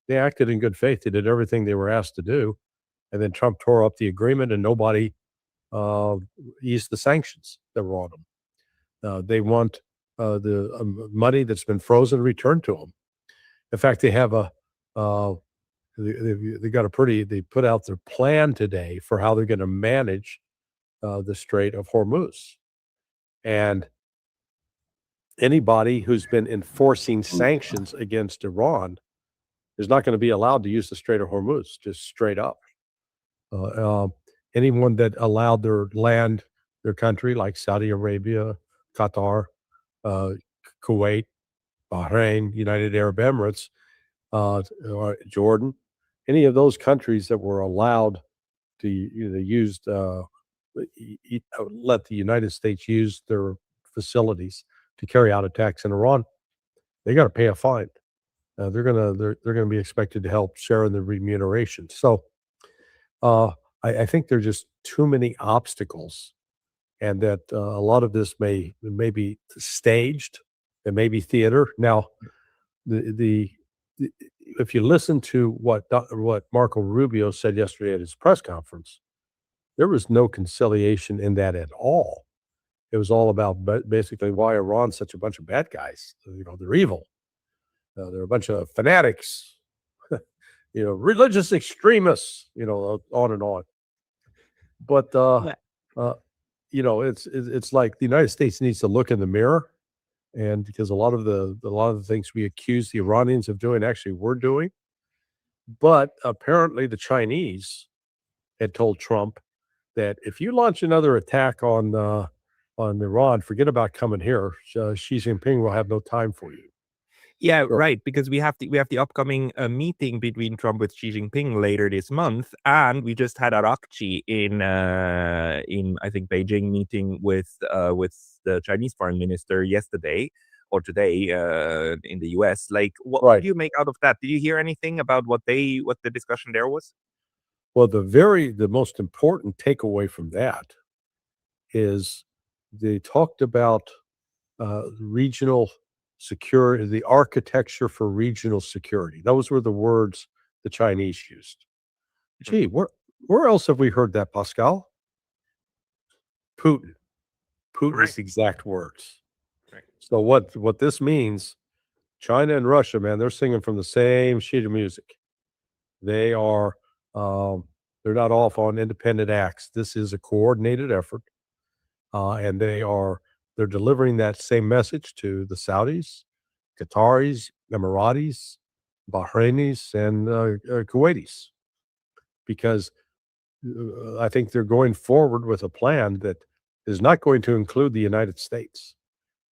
They acted in good faith. They did everything they were asked to do, and then Trump tore up the agreement, and nobody eased the sanctions that were on them. They want the money that's been frozen returned to them. In fact, they have they put out their plan today for how they're going to manage the Strait of Hormuz. And anybody who's been enforcing sanctions against Iran is not going to be allowed to use the Strait of Hormuz, just straight up. Anyone that allowed their land, their country, like Saudi Arabia, Qatar, Kuwait, Bahrain, United Arab Emirates, or Jordan, any of those countries that were allowed to let the United States use their facilities to carry out attacks in Iran, they got to pay a fine. They're gonna be expected to help share in the remuneration. So I think there are just too many obstacles, and that a lot of this may be staged. It may be theater. Now, if you listen to what Marco Rubio said yesterday at his press conference, there was no conciliation in that at all. It was all about basically why Iran's such a bunch of bad guys. They're evil. They're a bunch of fanatics, religious extremists, on and on. But it's like the United States needs to look in the mirror, and because a lot of the things we accuse the Iranians of doing, actually we're doing. But apparently the Chinese had told Trump that if you launch another attack on Iran, forget about coming here. Xi Jinping will have no time for you. Yeah, right. Because we have the upcoming meeting between Trump with Xi Jinping later this month, and we just had Arakchi in I think Beijing meeting with the Chinese foreign minister yesterday or today in the U.S. Like, what do you make out of that? Did you hear anything about what the discussion there was? Well, the most important takeaway from that is they talked about regional security, the architecture for regional security. Those were the words the Chinese used. Gee, where else have we heard that, Pascal? Putin's exact words. Right. So what this means, China and Russia, man, they're singing from the same sheet of music. They are they're not off on independent acts. This is a coordinated effort, and they're delivering that same message to the Saudis, Qataris, Emiratis, Bahrainis, and Kuwaitis, because I think they're going forward with a plan that is not going to include the United States.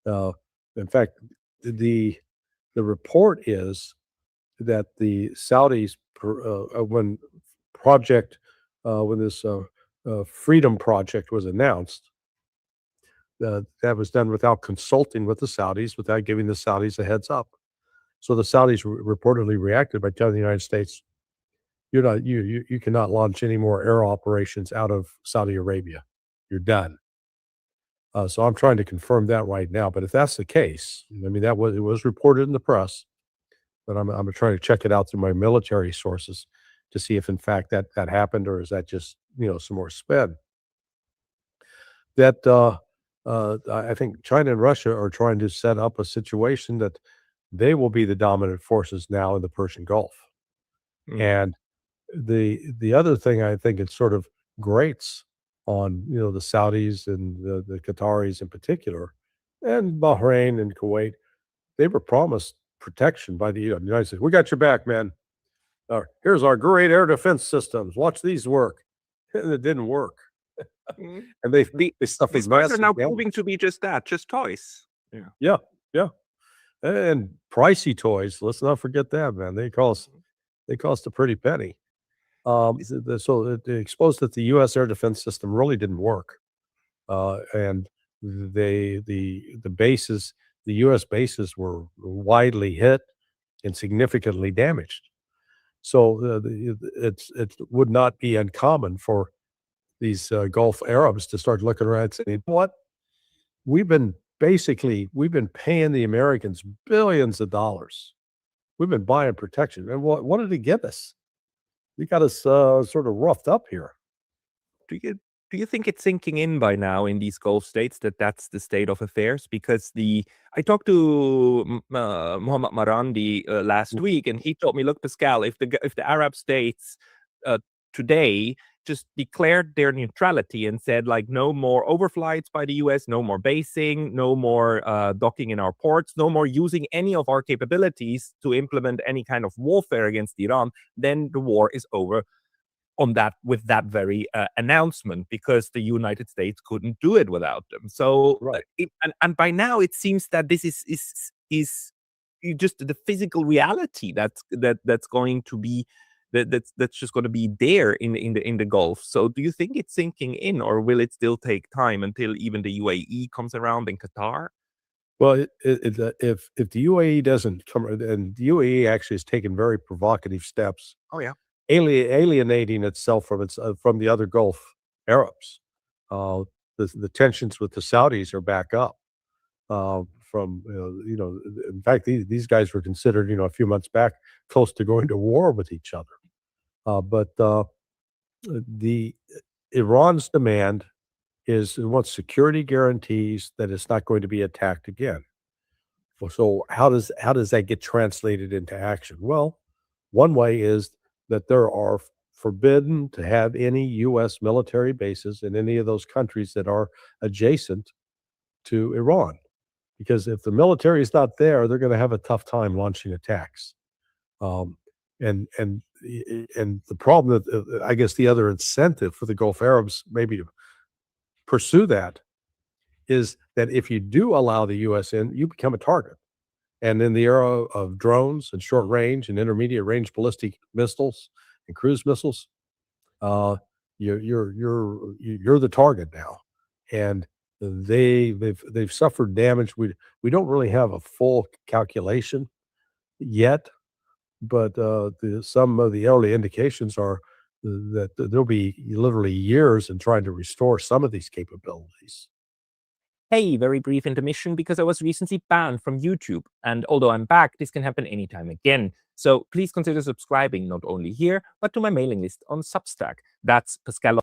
In fact, the The report is that the Saudis, when this Freedom Project was announced, that was done without consulting with the Saudis, without giving the Saudis a heads up. So the Saudis reportedly reacted by telling the United States, you cannot launch any more air operations out of Saudi Arabia. You're done. So I'm trying to confirm that right now. But if that's the case, I mean, it was reported in the press, but I'm trying to check it out through my military sources to see if in fact that happened, or is that just some more spin. That I think China and Russia are trying to set up a situation that they will be the dominant forces now in the Persian Gulf. And the other thing I think it sort of grates on the Saudis and the Qataris in particular, and Bahrain and Kuwait, they were promised protection by the United States. We got your back, man. Here's our great air defense systems. Watch these work. And it didn't work. And they suffered These guys are now massive proving to be just that, just toys. Yeah. And pricey toys. Let's not forget that, man. They cost a pretty penny. So it exposed that the U.S. air defense system really didn't work, and the bases, the U.S. bases, were widely hit and significantly damaged. So it would not be uncommon for these Gulf Arabs to start looking around and saying, "What? We've been paying the Americans billions of dollars. We've been buying protection, and what did it give us? You got us sort of roughed up here." Do you think it's sinking in by now in these Gulf states that that's the state of affairs? Because I talked to Mohammed Marandi last week, and he told me, look, Pascal, if the Arab states today just declared their neutrality and said, like, no more overflights by the US, no more basing, no more docking in our ports, no more using any of our capabilities to implement any kind of warfare against Iran, then the war is over with that very announcement, because the United States couldn't do it without them. So, right. And by now it seems that this is just the physical reality that's going to be that's just going to be there in the Gulf. So do you think it's sinking in, or will it still take time until even the UAE comes around in Qatar? Well, if the UAE doesn't come, and the UAE actually has taken very provocative steps. Oh yeah. Alienating itself from the other Gulf Arabs. The tensions with the Saudis are back up. In fact, these guys were considered, a few months back, close to going to war with each other. But the Iran's demand is it wants security guarantees that it's not going to be attacked again. So how does that get translated into action? Well, one way is that there are forbidden to have any U.S. military bases in any of those countries that are adjacent to Iran. Because if the military is not there, they're going to have a tough time launching attacks. And the problem that I guess the other incentive for the Gulf Arabs maybe to pursue that is that if you do allow the U.S. in, you become a target. And in the era of drones and short range and intermediate range ballistic missiles and cruise missiles, you're the target now. And they've suffered damage. We don't really have a full calculation yet, but some of the early indications are that there'll be literally years in trying to restore some of these capabilities. Hey, very brief intermission because I was recently banned from YouTube. And although I'm back, this can happen anytime again. So please consider subscribing not only here, but to my mailing list on Substack. That's Pascal,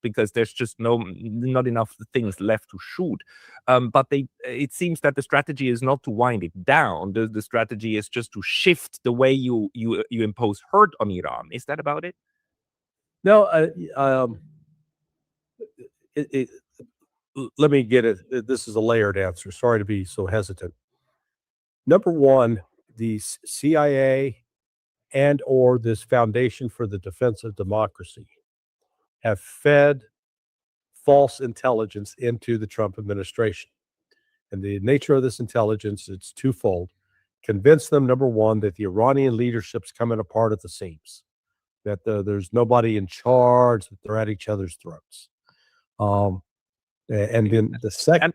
because there's just not enough things left to shoot. But it seems that the strategy is not to wind it down. The strategy is just to shift the way you impose hurt on Iran. Is that about it? No, let me get it. This is a layered answer. Sorry to be so hesitant. Number one, the CIA and or this Foundation for the Defense of Democracy have fed false intelligence into the Trump administration. And the nature of this intelligence, it's twofold. Convince them, number one, that the Iranian leadership's coming apart at the seams, that there's nobody in charge, that they're at each other's throats. And then the second...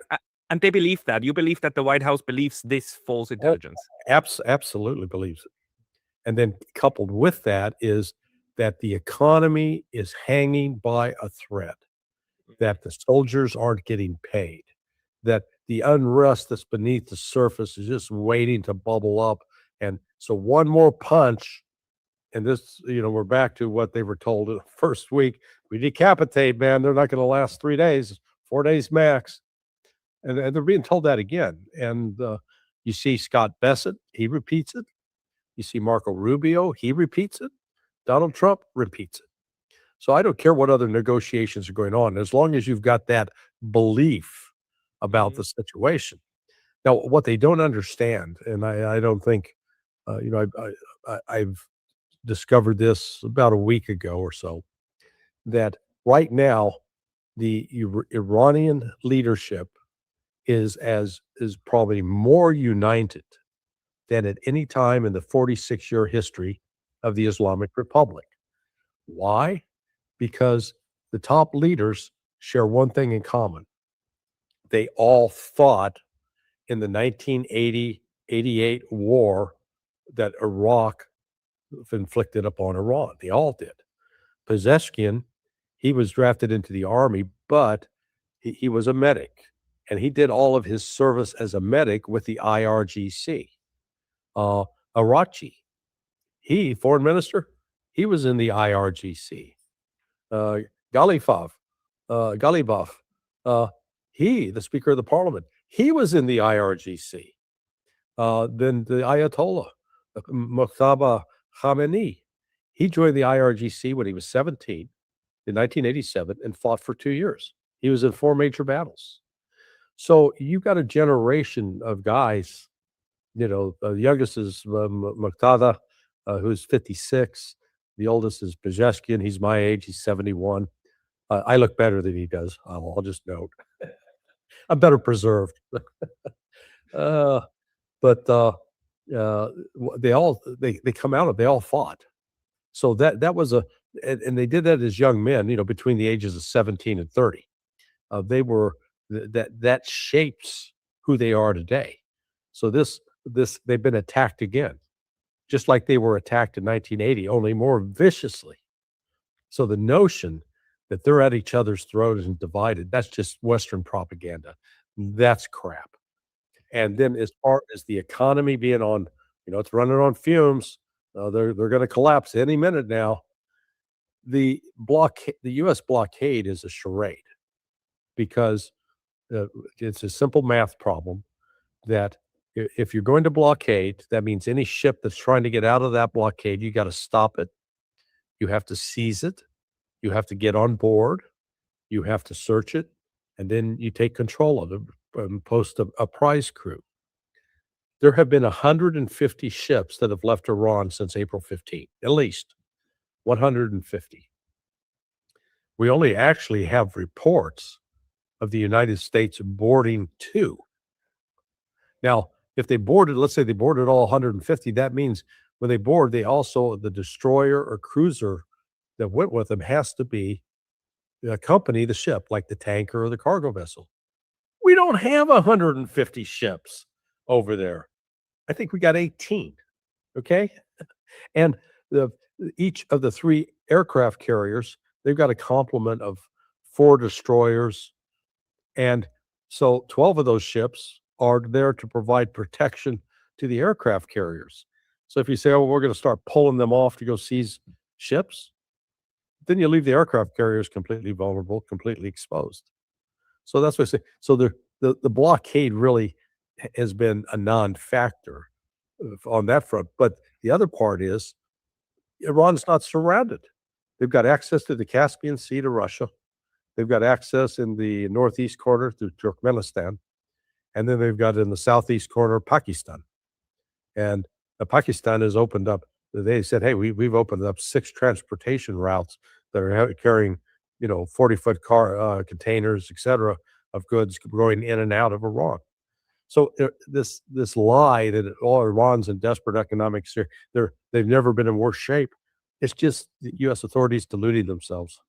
And they believe that. You believe that the White House believes this false intelligence? Absolutely believes it. And then coupled with that is that the economy is hanging by a thread, that the soldiers aren't getting paid, that the unrest that's beneath the surface is just waiting to bubble up. And so one more punch, and this, we're back to what they were told in the first week. We decapitate, man. They're not going to last 3 days, 4 days max. And they're being told that again. And you see Scott Bessent, he repeats it. You see Marco Rubio, he repeats it. Donald Trump repeats it. So I don't care what other negotiations are going on, as long as you've got that belief about the situation. Now, what they don't understand, and I don't think, I've discovered this about a week ago or so, that right now the Iranian leadership is probably more united than at any time in the 46-year history of the Islamic Republic. Why? Because the top leaders share one thing in common. They all fought in the 1980-88 war that Iraq inflicted upon Iran. They all did. Pezeshkian, he was drafted into the army, but he was a medic, and he did all of his service as a medic with the IRGC. Arachi, foreign minister, he was in the IRGC. Galibaf, the Speaker of the Parliament, he was in the IRGC. Then the Ayatollah, Muqtada Khamenei, he joined the IRGC when he was 17 in 1987 and fought for 2 years. He was in 4 major battles. So you've got a generation of guys, the youngest is Muqtada, who's 56. The oldest is Pezeshkian. He's my age. He's 71. I look better than he does. I'll just note. I'm better preserved. But they come out of, they all fought. So that was and they did that as young men, between the ages of 17 and 30. They were, that shapes who they are today. So they've been attacked again, just like they were attacked in 1980, only more viciously. So the notion that they're at each other's throats and divided, that's just Western propaganda. That's crap. And then as far as the economy being on, it's running on fumes, they're going to collapse any minute now. The U.S. blockade is a charade, because it's a simple math problem that if you're going to blockade, that means any ship that's trying to get out of that blockade, you got to stop it. You have to seize it. You have to get on board. You have to search it. And then you take control of it and post a prize crew. There have been 150 ships that have left Iran since April 15th, at least 150. We only actually have reports of the United States boarding 2. Now, if they boarded, let's say they boarded all 150, that means when they board, the destroyer or cruiser that went with them has to accompany the ship, like the tanker or the cargo vessel. We don't have 150 ships over there. I think we got 18. Okay. And each of the 3 aircraft carriers, they've got a complement of 4 destroyers. And so 12 of those ships are there to provide protection to the aircraft carriers. So if you say, we're going to start pulling them off to go seize ships, then you leave the aircraft carriers completely vulnerable, completely exposed. So that's what I say. So the blockade really has been a non-factor on that front. But the other part is Iran's not surrounded. They've got access to the Caspian Sea to Russia. They've got access in the northeast corner through Turkmenistan. And then they've got in the southeast corner Pakistan. And Pakistan has opened up. They said, hey, we've opened up 6 transportation routes that are carrying, 40-foot car containers, et cetera, of goods going in and out of Iran. So this lie that Iran's in desperate economics, they've never been in worse shape. It's just the U.S. authorities deluding themselves.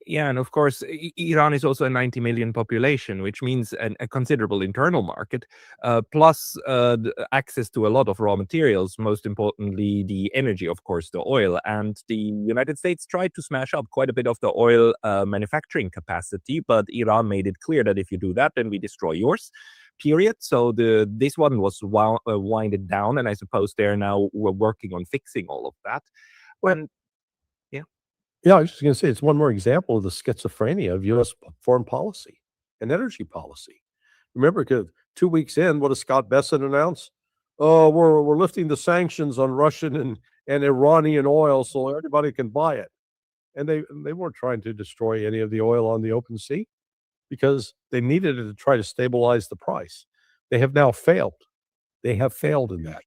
Yeah, and of course, Iran is also a 90 million population, which means a considerable internal market, plus access to a lot of raw materials, most importantly, the energy, of course, the oil. And the United States tried to smash up quite a bit of the oil manufacturing capacity, but Iran made it clear that if you do that, then we destroy yours. Period. So this one was winded down, and I suppose they're now working on fixing all of that. Yeah, I was just going to say it's one more example of the schizophrenia of U.S. foreign policy and energy policy. Remember, 2 weeks in, what does Scott Bessent announce? Oh, we're lifting the sanctions on Russian and Iranian oil so everybody can buy it. And they weren't trying to destroy any of the oil on the open sea because they needed it to try to stabilize the price. They have now failed. They have failed in that.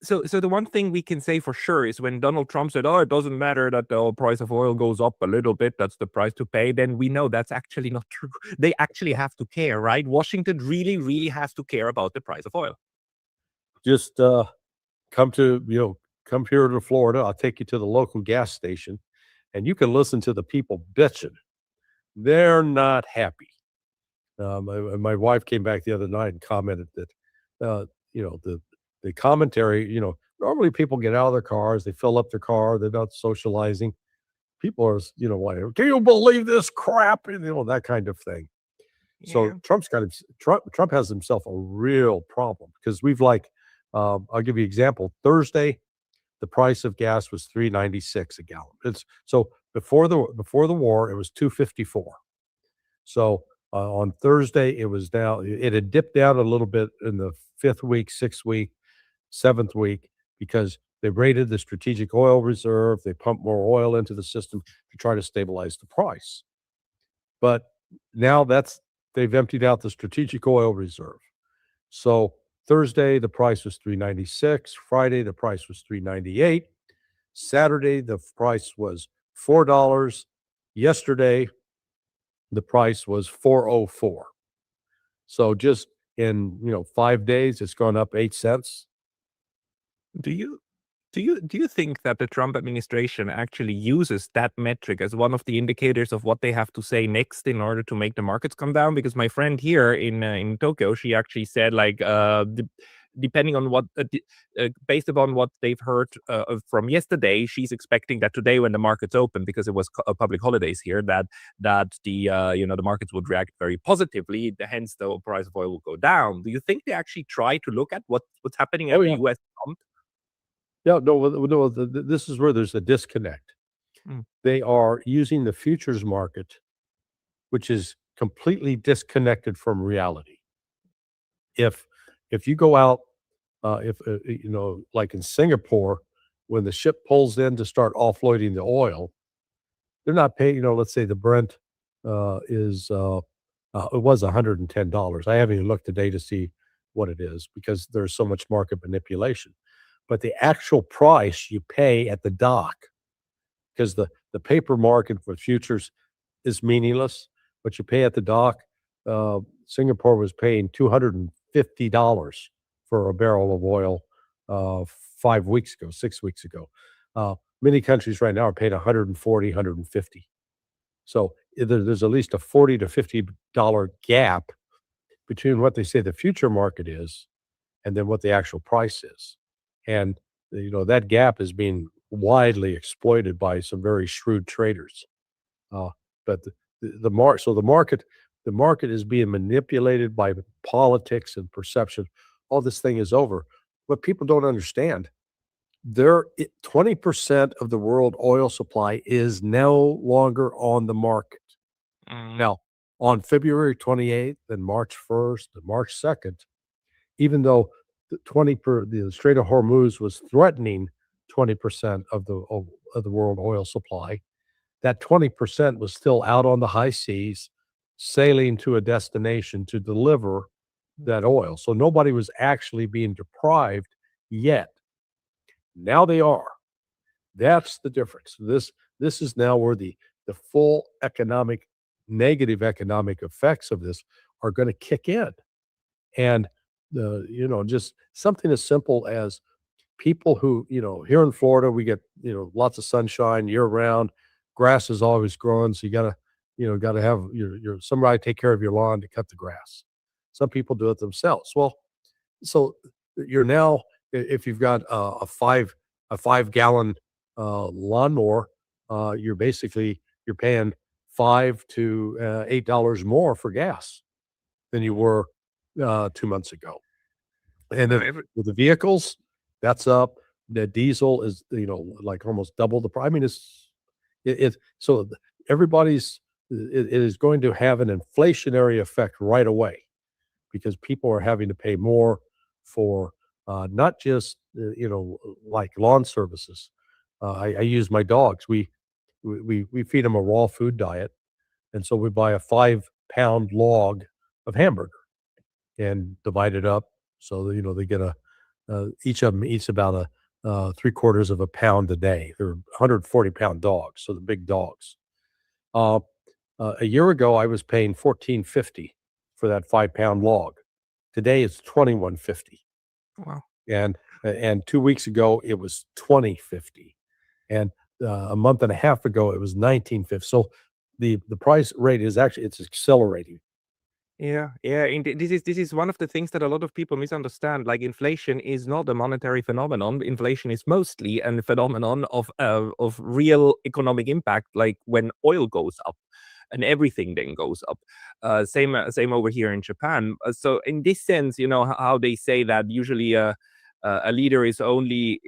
So the one thing we can say for sure is when Donald Trump said, "Oh, it doesn't matter that the price of oil goes up a little bit, that's the price to pay," then we know that's actually not true. They actually have to care, right? Washington really, really has to care about the price of oil. Just come here to Florida. I'll take you to the local gas station, and you can listen to the people bitching. They're not happy. My wife came back the other night and commented that, the commentary, normally people get out of their cars, they fill up their car, they're not socializing. People are, like, can you believe this crap? And, that kind of thing. Yeah. So Trump has himself a real problem because we've I'll give you an example. Thursday, the price of gas was $3.96 a gallon. So before the war, it was $2.54. So on Thursday, it had dipped down a little bit in the 5th week, 6th week, 7th week, because they raided the strategic oil reserve. They pumped more oil into the system to try to stabilize the price. But now they've emptied out the strategic oil reserve. So Thursday, the price was $3.96. Friday, the price was $3.98. Saturday, the price was $4. Yesterday, the price was $4.04. So just in 5 days, it's gone up 8 cents. Do you think that the Trump administration actually uses that metric as one of the indicators of what they have to say next in order to make the markets come down? Because my friend here in Tokyo, she actually said depending on what based upon what they've heard from yesterday, she's expecting that today when the markets open, because it was public holidays here, that the markets would react very positively, hence the price of oil will go down. Do you think they actually try to look at what's happening at the U.S. front? Yeah, no. This is where there's a disconnect. They are using the futures market, which is completely disconnected from reality. If you go out, like in Singapore, when the ship pulls in to start offloading the oil, they're not paying. Let's say the Brent it was $110. I haven't even looked today to see what it is because there's so much market manipulation. But the actual price you pay at the dock, because the paper market for futures is meaningless, but you pay at the dock. Singapore was paying $250 for a barrel of oil 5 weeks ago, 6 weeks ago. Many countries right now are paying $140, $150. So there's at least a $40 to $50 gap between what they say the future market is and then what the actual price is. And that gap is being widely exploited by some very shrewd traders. But the market is being manipulated by politics and perception. All this thing is over. What people don't understand, 20% of the world oil supply is no longer on the market. Now, on February 28th and March 1st and March 2nd, even though the Strait of Hormuz was threatening 20% of the world oil supply, that 20% was still out on the high seas, sailing to a destination to deliver that oil. So nobody was actually being deprived yet. Now they are. That's the difference. This is now where the full negative economic effects of this are going to kick in. And just something as simple as people who, here in Florida, we get, lots of sunshine year round. Grass is always growing. So you gotta have your somebody take care of your lawn to cut the grass. Some people do it themselves. Well, so you're now, if you've got a 5 gallon lawnmower, you're paying $5 to $8 more for gas than you were 2 months ago. And then with the vehicles, that's up. The diesel is, like almost double the price. I mean, so everybody's, it is going to have an inflationary effect right away because people are having to pay more for not just, like lawn services. I use my dogs. We feed them a raw food diet. And so we buy a 5-pound log of hamburger and divide it up. So, they get each of them eats about a 3/4 of a pound a day. They're 140-pound dogs, so the big dogs. A year ago, I was paying $14.50 for that 5-pound log. Today, it's $21.50. Wow. And 2 weeks ago, it was $20.50. And a month and a half ago, it was $19.50. So the price rate is actually, it's accelerating. Yeah. This is one of the things that a lot of people misunderstand. Like inflation is not a monetary phenomenon. Inflation is mostly a phenomenon of real economic impact, like when oil goes up, and everything then goes up. Same over here in Japan. So in this sense, how they say that usually a leader is only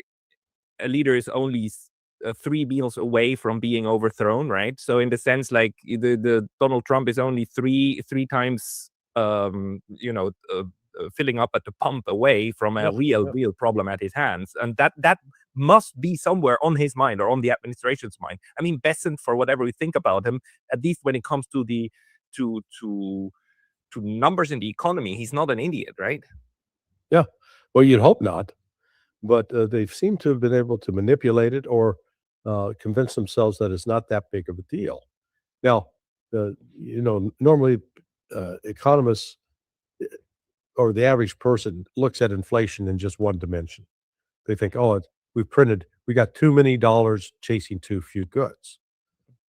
3 meals away from being overthrown, right? So in the sense, like the Donald Trump is only three times, filling up at the pump away from a real problem at his hands, and that must be somewhere on his mind or on the administration's mind. I mean, Besant, for whatever we think about him, at least when it comes to the to numbers in the economy, he's not an idiot, right? Yeah, well, you'd hope not, but they seem to have been able to manipulate it or convince themselves that it's not that big of a deal. Now, normally economists or the average person looks at inflation in just one dimension. They think, oh, we got too many dollars chasing too few goods.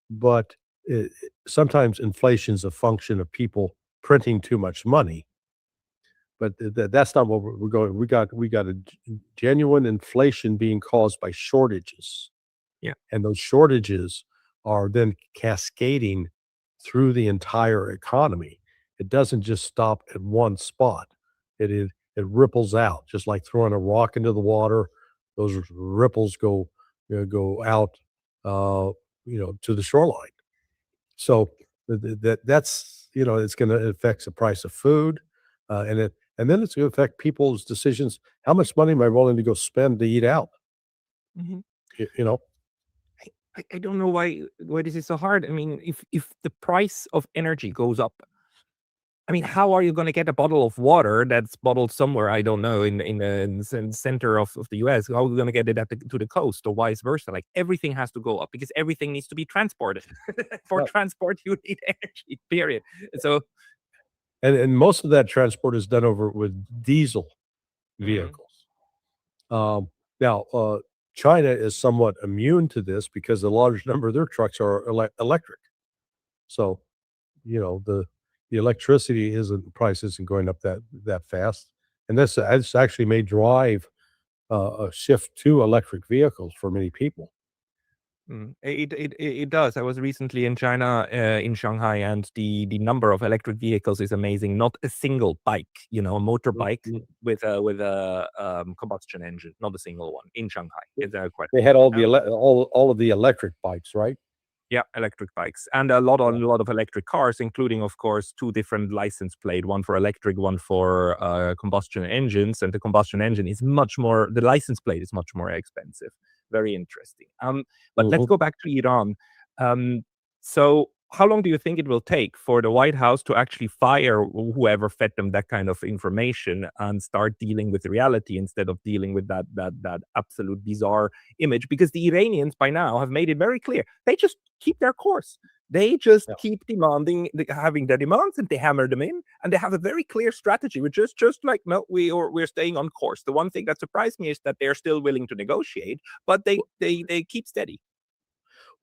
But sometimes inflation's a function of people printing too much money. But that's not what we're going. We got a genuine inflation being caused by shortages. Yeah. And those shortages are then cascading through the entire economy. It doesn't just stop at one spot. It ripples out, just like throwing a rock into the water. Those ripples go out, to the shoreline. So that's it's going to affect the price of food, and then it's going to affect people's decisions. How much money am I willing to go spend to eat out? Mm-hmm. I don't know why this is so hard. I mean, if the price of energy goes up, I mean, how are you going to get a bottle of water that's bottled somewhere, I don't know, in the center of the US? How are we going to get it to the coast or vice versa? Like everything has to go up because everything needs to be transported. For transport, you need energy, period. So, and most of that transport is done over with diesel vehicles. Now, China is somewhat immune to this because a large number of their trucks are electric. So, the electricity price isn't going up that fast, and this actually may drive a shift to electric vehicles for many people. It does. I was recently in China, in Shanghai, and the number of electric vehicles is amazing. Not a single bike, a motorbike with a combustion engine, not a single one in Shanghai. It's quite. They had all of the electric bikes, right? Yeah, electric bikes, and a lot of electric cars, including, of course, 2 different license plate, one for electric, one for combustion engines. And the combustion engine is the license plate is much more expensive. Very interesting. But let's go back to Iran. So how long do you think it will take for the White House to actually fire whoever fed them that kind of information and start dealing with reality instead of dealing with that absolute bizarre image? Because the Iranians by now have made it very clear they just keep their course. They just keep having their demands, and they hammer them in, and they have a very clear strategy, which is just like, no, we're staying on course. The one thing that surprised me is that they're still willing to negotiate, but they keep steady.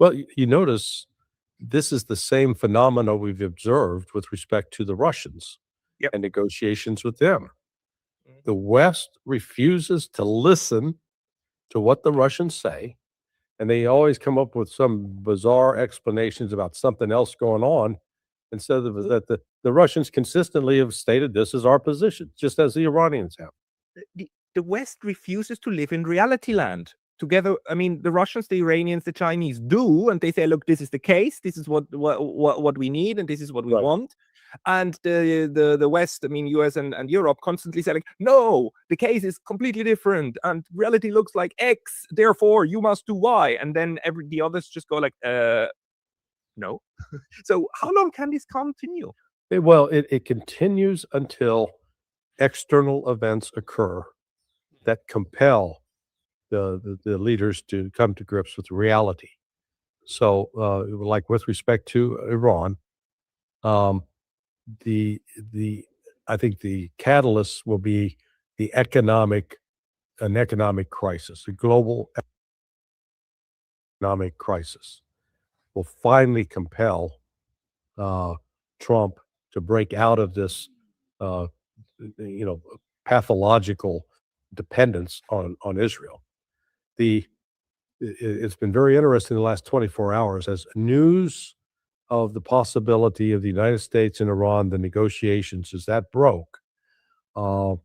Well, you notice this is the same phenomena we've observed with respect to the Russians and negotiations with them. The West refuses to listen to what the Russians say, and they always come up with some bizarre explanations about something else going on, instead of that the Russians consistently have stated this is our position, just as the Iranians have. The West refuses to live in reality land. Together, I mean, the Russians, the Iranians, the Chinese do, and they say, look, this is the case, this is what we need, and this is what we want. And the West, I mean, US and Europe constantly say, like, no, the case is completely different, and reality looks like X, therefore you must do Y. And then the others just go like, no. So how long can this continue? Well, it continues until external events occur that compel the leaders to come to grips with reality. So, like with respect to Iran, I think the catalyst will be an economic crisis, a global economic crisis will finally compel Trump to break out of this, pathological dependence on Israel. It's been very interesting in the last 24 hours as news of the possibility of the United States and Iran, the negotiations, as that broke. Hang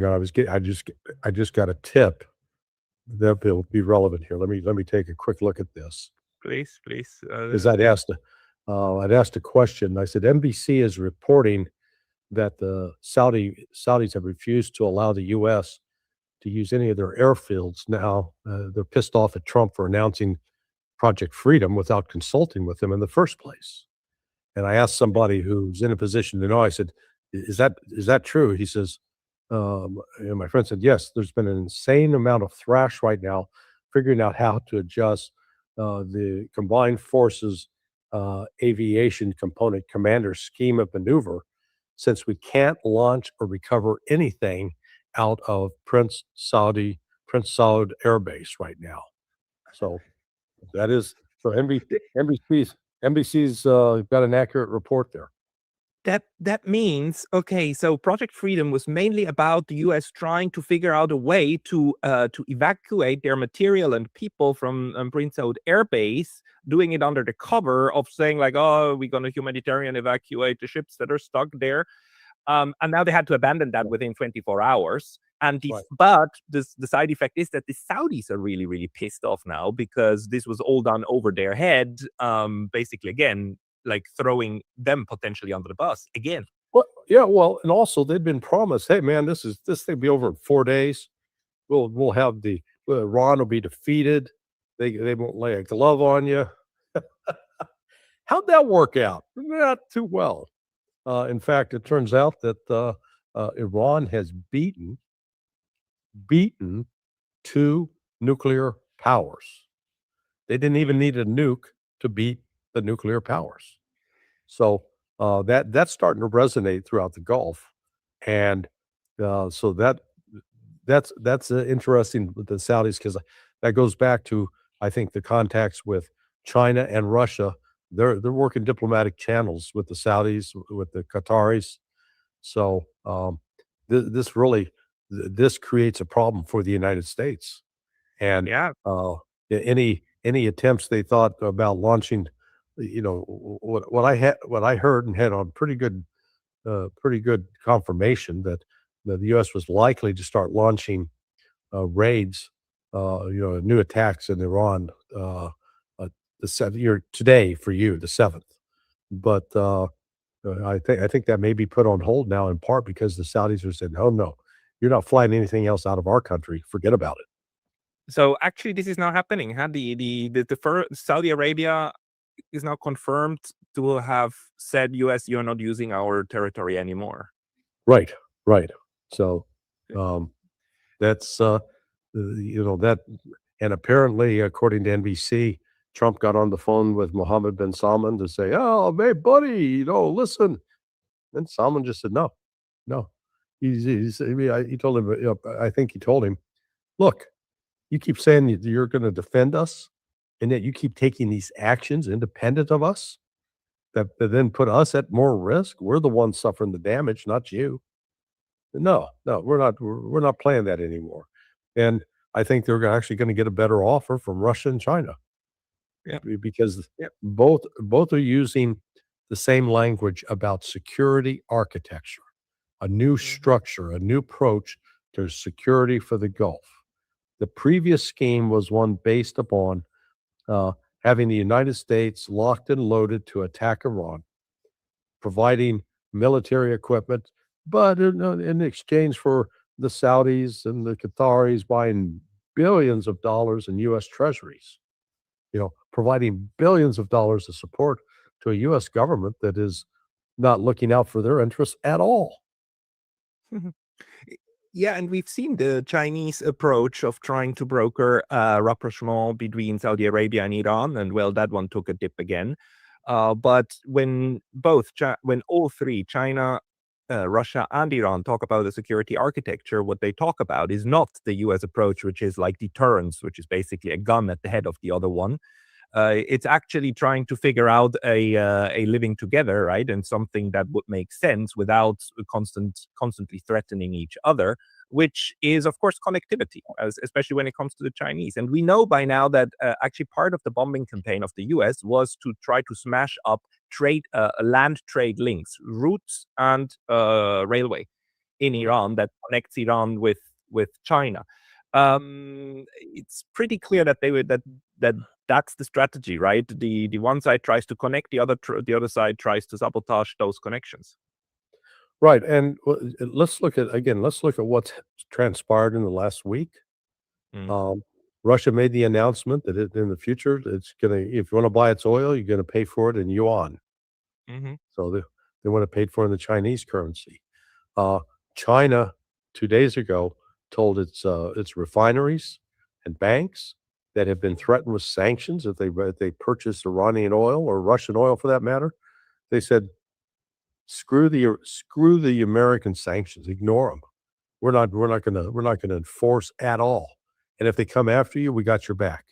on, I just got a tip that will be relevant here. Let me take a quick look at this. Please. Because I'd asked a question. I said NBC is reporting that the Saudis have refused to allow the U.S. to use any of their airfields now. They're pissed off at Trump for announcing Project Freedom without consulting with them in the first place. And I asked somebody who's in a position to know, I said, is that true? He says, and my friend said, yes, there's been an insane amount of thrash right now figuring out how to adjust the combined forces aviation component commander scheme of maneuver, since we can't launch or recover anything out of Prince Saud Air Base right now. So NBC's got an accurate report there. That means, okay, so Project Freedom was mainly about the U.S. trying to figure out a way to evacuate their material and people from Prince Saud Air Base, doing it under the cover of saying like, oh, we're going to humanitarian evacuate the ships that are stuck there. And now they had to abandon that within 24 hours. And but the side effect is that the Saudis are really, really pissed off now because this was all done over their head, basically, again, like throwing them potentially under the bus again. Well, yeah, and also they've been promised, hey man, this thing will be over in 4 days. We'll have Iran will be defeated. They won't lay a glove on you. How'd that work out? Not too well. In fact, it turns out that Iran has beaten 2 nuclear powers. They didn't even need a nuke to beat the nuclear powers. So that's starting to resonate throughout the Gulf, and so that's interesting with the Saudis, because that goes back to, I think, the contacts with China and Russia. They're working diplomatic channels with the Saudis, with the Qataris. So this creates a problem for the United States, and any attempts they thought about launching, what I heard and had on pretty good confirmation that the U.S. was likely to start launching raids, new attacks in Iran today for you, the 7th. But I think that may be put on hold now, in part because the Saudis are saying, oh no, you're not flying anything else out of our country. Forget about it. So actually, this is now happening. Huh? The first Saudi Arabia is now confirmed to have said, U.S., you're not using our territory anymore. Right, right. So that's that, and apparently, according to NBC, Trump got on the phone with Mohammed bin Salman to say, "Oh, hey, buddy, listen." And Salman just said, "No, no." He told him. I think he told him, "Look, you keep saying you're going to defend us, and yet you keep taking these actions independent of us that then put us at more risk. We're the ones suffering the damage, not you. No, we're not. We're not playing that anymore." And I think they're actually going to get a better offer from Russia and China. Yeah. Because both are using the same language about security architecture, a new structure, a new approach to security for the Gulf. The previous scheme was one based upon having the United States locked and loaded to attack Iran, providing military equipment, but in exchange for the Saudis and the Qataris buying billions of dollars in U.S. treasuries, providing billions of dollars of support to a U.S. government that is not looking out for their interests at all. Yeah, and we've seen the Chinese approach of trying to broker rapprochement between Saudi Arabia and Iran, and well, that one took a dip again. But when all three, China, Russia, and Iran, talk about the security architecture, what they talk about is not the U.S. approach, which is like deterrence, which is basically a gun at the head of the other one. It's actually trying to figure out a living together, right, and something that would make sense without constantly threatening each other, which is, of course, connectivity, especially when it comes to the Chinese. And we know by now that actually part of the bombing campaign of the U.S. was to try to smash up land trade links, routes, and railway in Iran that connects Iran with China. It's pretty clear that that's the strategy, right? The one side tries to connect, the other side tries to sabotage those connections. Right, and let's look at what's transpired in the last week. Russia made the announcement that in the future, it's if you want to buy its oil, you're going to pay for it in yuan. So they want to pay for it in the Chinese currency. China 2 days ago told its refineries and banks that have been threatened with sanctions if they purchase Iranian oil or Russian oil for that matter. They said, screw the American sanctions, ignore them. We're not going to enforce at all. And if they come after you, we got your back.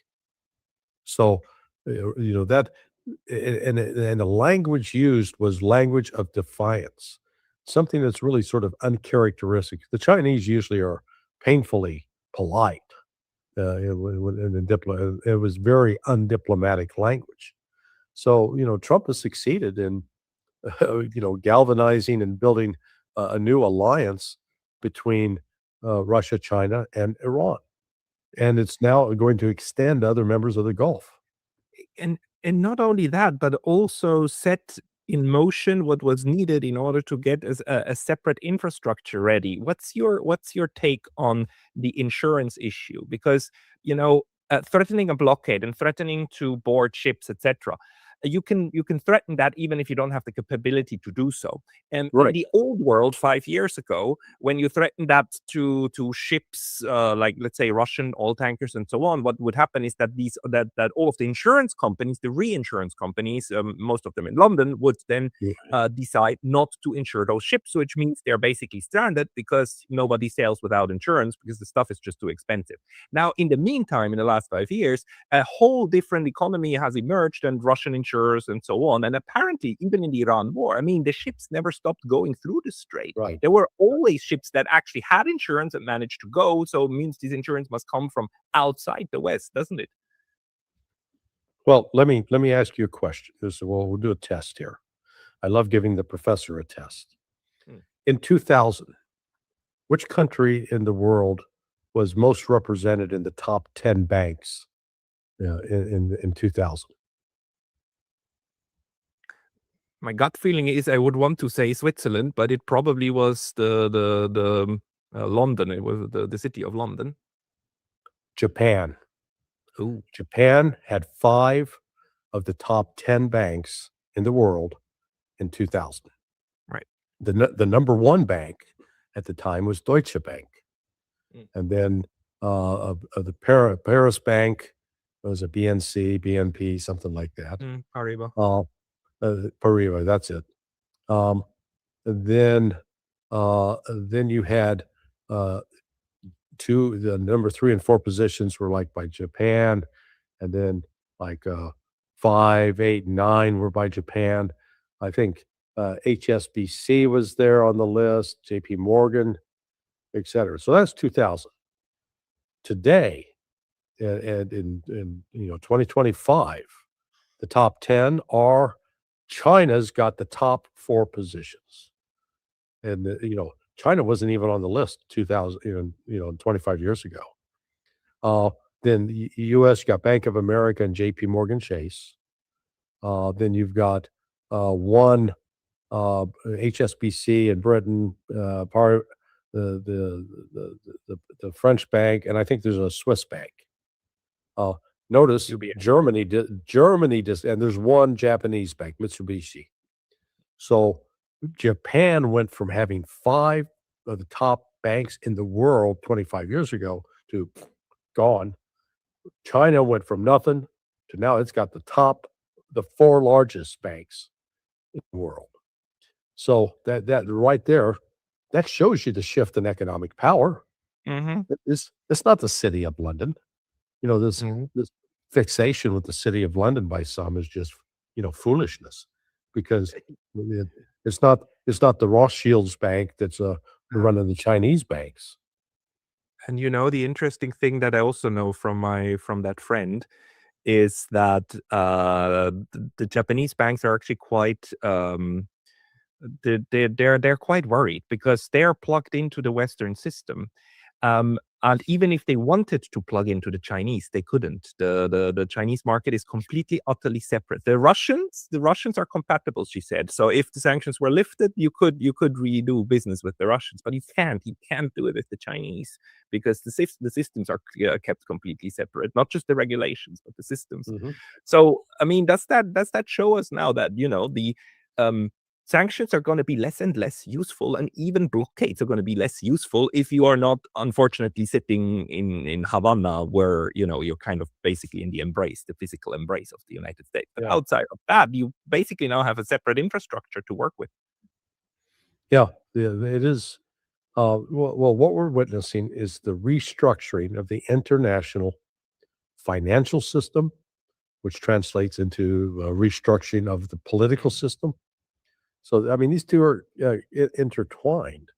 So that, and the language used was language of defiance, something that's really sort of uncharacteristic. The Chinese usually are painfully polite. It was very undiplomatic language. So, Trump has succeeded in, galvanizing and building a new alliance between Russia, China, and Iran. And it's now going to extend to other members of the Gulf. And not only that, but also set in motion what was needed in order to get a separate infrastructure ready. What's your take on the insurance issue? Because threatening a blockade and threatening to board ships, etc., you can threaten that even if you don't have the capability to do so. And in the old world 5 years ago, when you threatened that to ships like, let's say, Russian oil tankers and so on, what would happen is that that all of the insurance companies, the reinsurance companies, most of them in London, would then decide not to insure those ships, which means they're basically stranded because nobody sails without insurance because the stuff is just too expensive. Now, in the meantime, in the last 5 years, a whole different economy has emerged, and Russian insurers and so on. And apparently, even in the Iran war, the ships never stopped going through the strait. Right. There were always ships that actually had insurance and managed to go. So it means this insurance must come from outside the West, doesn't it? Well, let me ask you a question. We'll do a test here. I love giving the professor a test. In 2000, which country in the world was most represented in the top 10 banks in 2000? My gut feeling is I would want to say Switzerland, but it probably was the London. It was the city of London. Japan. Ooh. Japan had 5 of the top 10 banks in the world in 2000. Right. The number one bank at the time was Deutsche Bank. And then of the Paris Bank was a BNC, BNP, something like that. Paribas. Paribas, that's it. Then you had the number 3 and 4 positions were like by Japan, and then like 5, 8, 9 were by Japan. I think HSBC was there on the list, JP Morgan, etc. So that's 2000. Today, and in 2025, the top 10 are China's got the top 4 positions, and China wasn't even on the list 2000 25 years ago. Then the U.S. got Bank of America and J.P. Morgan Chase. Then you've got one HSBC in Britain, part the French bank, and I think there's a Swiss bank. Notice Germany does, and there's one Japanese bank, Mitsubishi. So Japan went from having 5 of the top banks in the world 25 years ago to gone. China went from nothing to now it's got the 4 largest banks in the world. So that right there, that shows you the shift in economic power. It's not the city of London. This fixation with the city of London by some is just foolishness, because it's not the Rothschilds bank that's running the Chinese banks. And the interesting thing that I also know from that friend is that the Japanese banks are actually quite they're quite worried, because they're plugged into the Western system. And even if they wanted to plug into the Chinese, they couldn't. The Chinese market is completely, utterly separate. The Russians are compatible, she said. So if the sanctions were lifted, you could redo business with the Russians, but you can't do it with the Chinese, because the systems are kept completely separate. Not just the regulations, but the systems. So I mean, does that show us now that the sanctions are going to be less and less useful, and even blockades are going to be less useful if you are not, unfortunately, sitting in Havana, where you're kind of basically in the physical embrace of the United States. But outside of that, you basically now have a separate infrastructure to work with. Yeah, it is. Well, what we're witnessing is the restructuring of the international financial system, which translates into restructuring of the political system. So, I mean, these two are intertwined.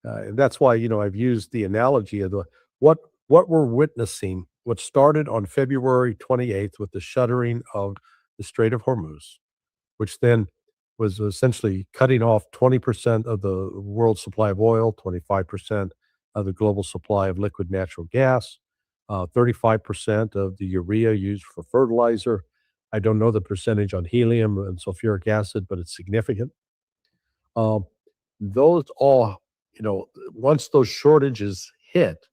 And that's why, I've used the analogy of what we're witnessing, what started on February 28th with the shuttering of the Strait of Hormuz, which then was essentially cutting off 20% of the world supply of oil, 25% of the global supply of liquid natural gas, 35% of the urea used for fertilizer. I don't know the percentage on helium and sulfuric acid, but it's significant. Those all, once those shortages hit,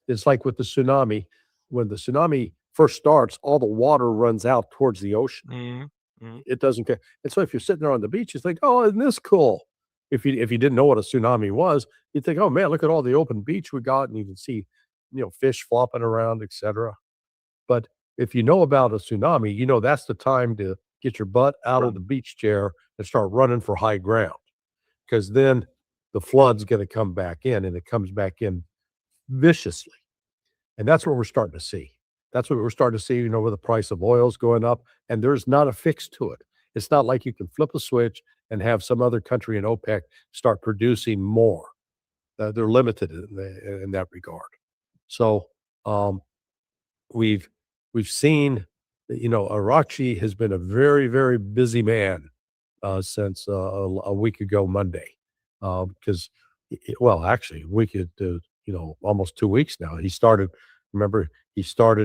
it's like with the tsunami. When the tsunami first starts, all the water runs out towards the ocean. It doesn't care. And so if you're sitting there on the beach, you think, oh, isn't this cool? If you didn't know what a tsunami was, you'd think, oh man, look at all the open beach we got, and you can see, fish flopping around, etc. But if you know about a tsunami, that's the time to get your butt out of the beach chair and start running for high ground, because then the flood's going to come back in, and it comes back in viciously. And that's what we're starting to see. That's what we're starting to see, with the price of oil's going up, and there's not a fix to it. It's not like you can flip a switch and have some other country in OPEC start producing more. They're limited in that regard. So we've seen, Arachi has been a very, very busy man since a week ago Monday, because, actually a week to almost 2 weeks now. He started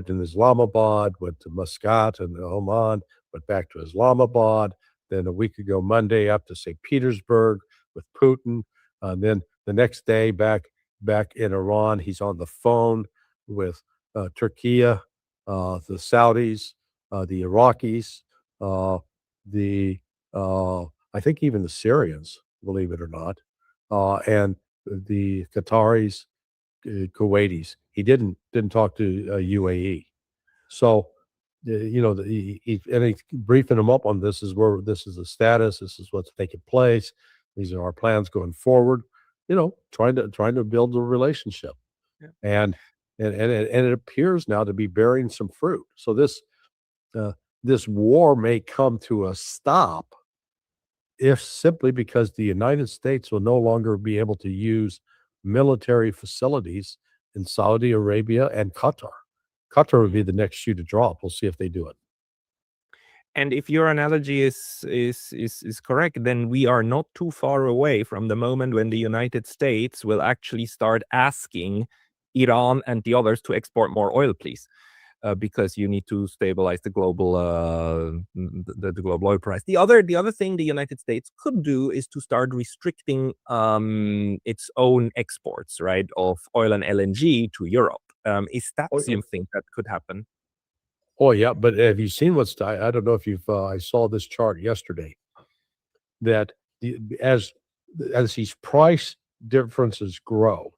in Islamabad, went to Muscat and Oman, went back to Islamabad. Then a week ago Monday up to St. Petersburg with Putin. Then the next day back in Iran, he's on the phone with Turkey, the Saudis, the Iraqis, the I think even the Syrians, believe it or not, and the Qataris, Kuwaitis. He didn't talk to UAE. So, he's briefing them up on this is where this is the status. This is what's taking place. These are our plans going forward. Trying to build a relationship, and it appears now to be bearing some fruit. So this war may come to a stop if simply because the United States will no longer be able to use military facilities in Saudi Arabia and Qatar. Qatar would be the next shoe to drop. We'll see if they do it. And if your analogy is correct, then we are not too far away from the moment when the United States will actually start asking Iran and the others to export more oil, please. Because you need to stabilize the global the global oil price. The other thing the United States could do is to start restricting its own exports, right, of oil and LNG to Europe. Is that something that could happen? Oh yeah, but have you seen I don't know if you've I saw this chart yesterday that as these price differences grow,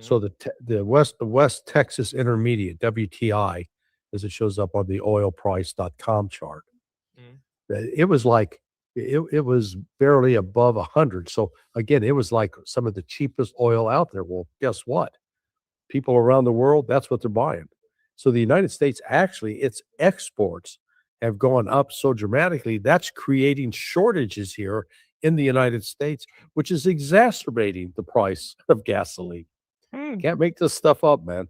so the West Texas Intermediate, WTI, as it shows up on the oilprice.com chart, it was like it was barely above 100. So again, it was like some of the cheapest oil out there. Well, guess what? People around the world, that's what they're buying. So the United States, actually, its exports have gone up so dramatically, that's creating shortages here in the United States, which is exacerbating the price of gasoline. Can't make this stuff up, man.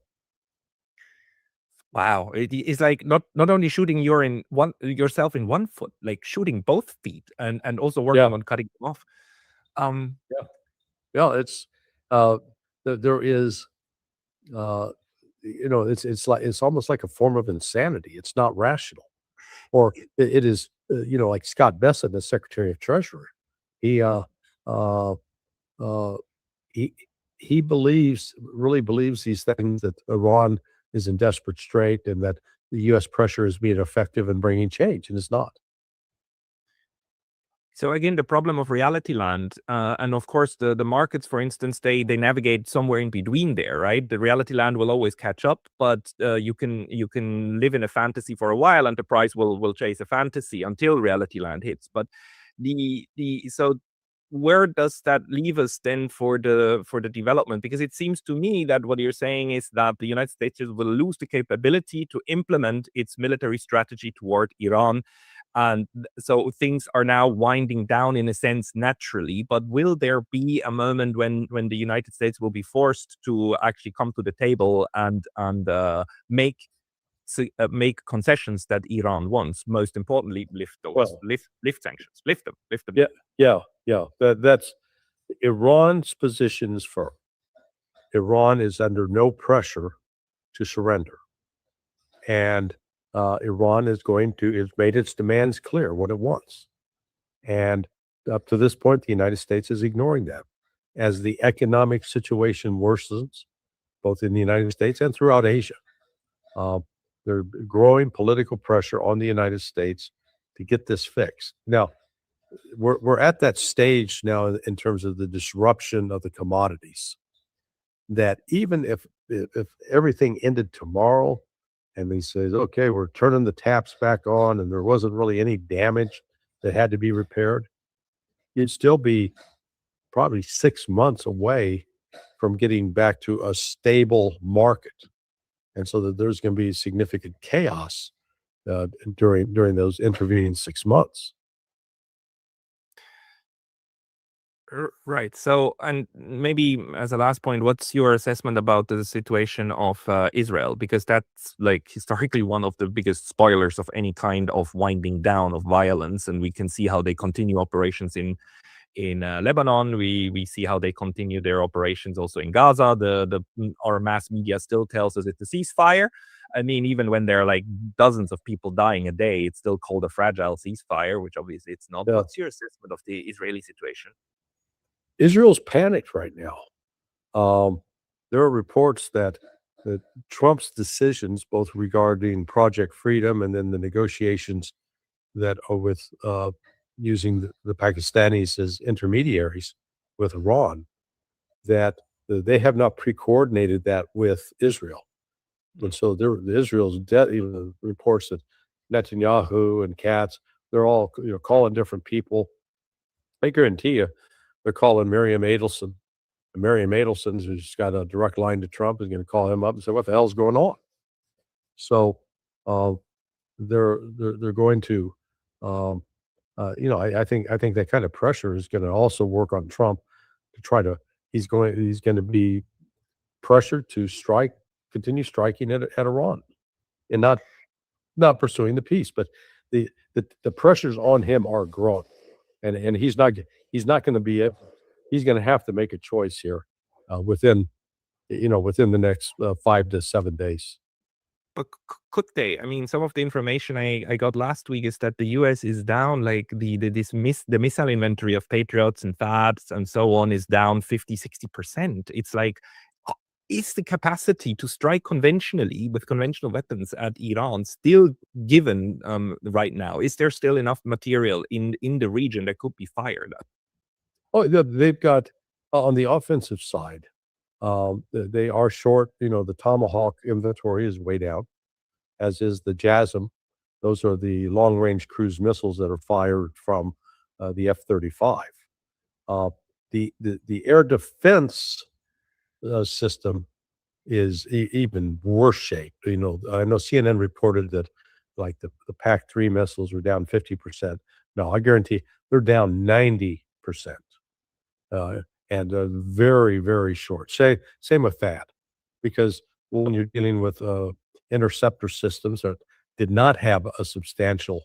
Wow, it's like not only shooting yourself in one foot, like shooting both feet, and also working on cutting them off. It's there is it's almost like a form of insanity. It's not rational, or it is like Scott Bessent, the Secretary of Treasury. He really believes these things, that Iran is in desperate strait and that the U.S. pressure is being effective in bringing change, and it's not. So again, the problem of reality land, and of course the markets, for instance, they navigate somewhere in between there, right? The reality land will always catch up, but you can live in a fantasy for a while, and the price will chase a fantasy until reality land hits. But so where does that leave us then for the development? Because it seems to me that what you're saying is that the United States will lose the capability to implement its military strategy toward Iran. And so things are now winding down in a sense naturally, but will there be a moment when the United States will be forced to actually come to the table and make concessions that Iran wants? Most importantly, lift sanctions, lift them. Yeah. That's Iran's position is firm. Iran is under no pressure to surrender, and Iran has made its demands clear, what it wants. And up to this point, the United States is ignoring that. As the economic situation worsens, both in the United States and throughout Asia, there's growing political pressure on the United States to get this fixed. Now, we're at that stage now in terms of the disruption of the commodities, that even if everything ended tomorrow, and he says, okay, we're turning the taps back on, and there wasn't really any damage that had to be repaired, you'd still be probably 6 months away from getting back to a stable market. And so that there's going to be significant chaos during those intervening 6 months. Right. So, and maybe as a last point, what's your assessment about the situation of Israel? Because that's like historically one of the biggest spoilers of any kind of winding down of violence, and we can see how they continue operations in Lebanon. We see how they continue their operations also in Gaza. Our mass media still tells us it's a ceasefire. I mean, even when there are like dozens of people dying a day, it's still called a fragile ceasefire, which obviously it's not. Yeah. What's your assessment of the Israeli situation? Israel's panicked right now. There are reports that Trump's decisions, both regarding Project Freedom and then the negotiations that are with using the Pakistanis as intermediaries with Iran, that they have not pre-coordinated that with Israel. And so Israel's even the reports that Netanyahu and Katz, they're all calling different people. I guarantee you, they're calling Miriam Adelson. And Miriam Adelson, who's got a direct line to Trump, is going to call him up and say, "What the hell's going on?" So they're going to, I think that kind of pressure is going to also work on Trump to try to. He's going to be pressured to continue striking at Iran, and not pursuing the peace. But the pressures on him are growing, and he's not going to be he's going to have to make a choice here within the next 5 to 7 days. But could they? I mean, some of the information I got last week is that the U.S. is down, like the missile inventory of Patriots and Fabs and so on is down 50-60%. It's like, is the capacity to strike conventionally with conventional weapons at Iran still given right now? Is there still enough material in the region that could be fired? Oh, they've got on the offensive side. They are short. The Tomahawk inventory is way down, as is the JASSM. Those are the long-range cruise missiles that are fired from the F-35. The air defense system is even worse shape. I know CNN reported that like the PAC-3 missiles were down 50%. No, I guarantee they're down 90%. And very, very short. Same with that, because when you're dealing with interceptor systems that did not have a substantial,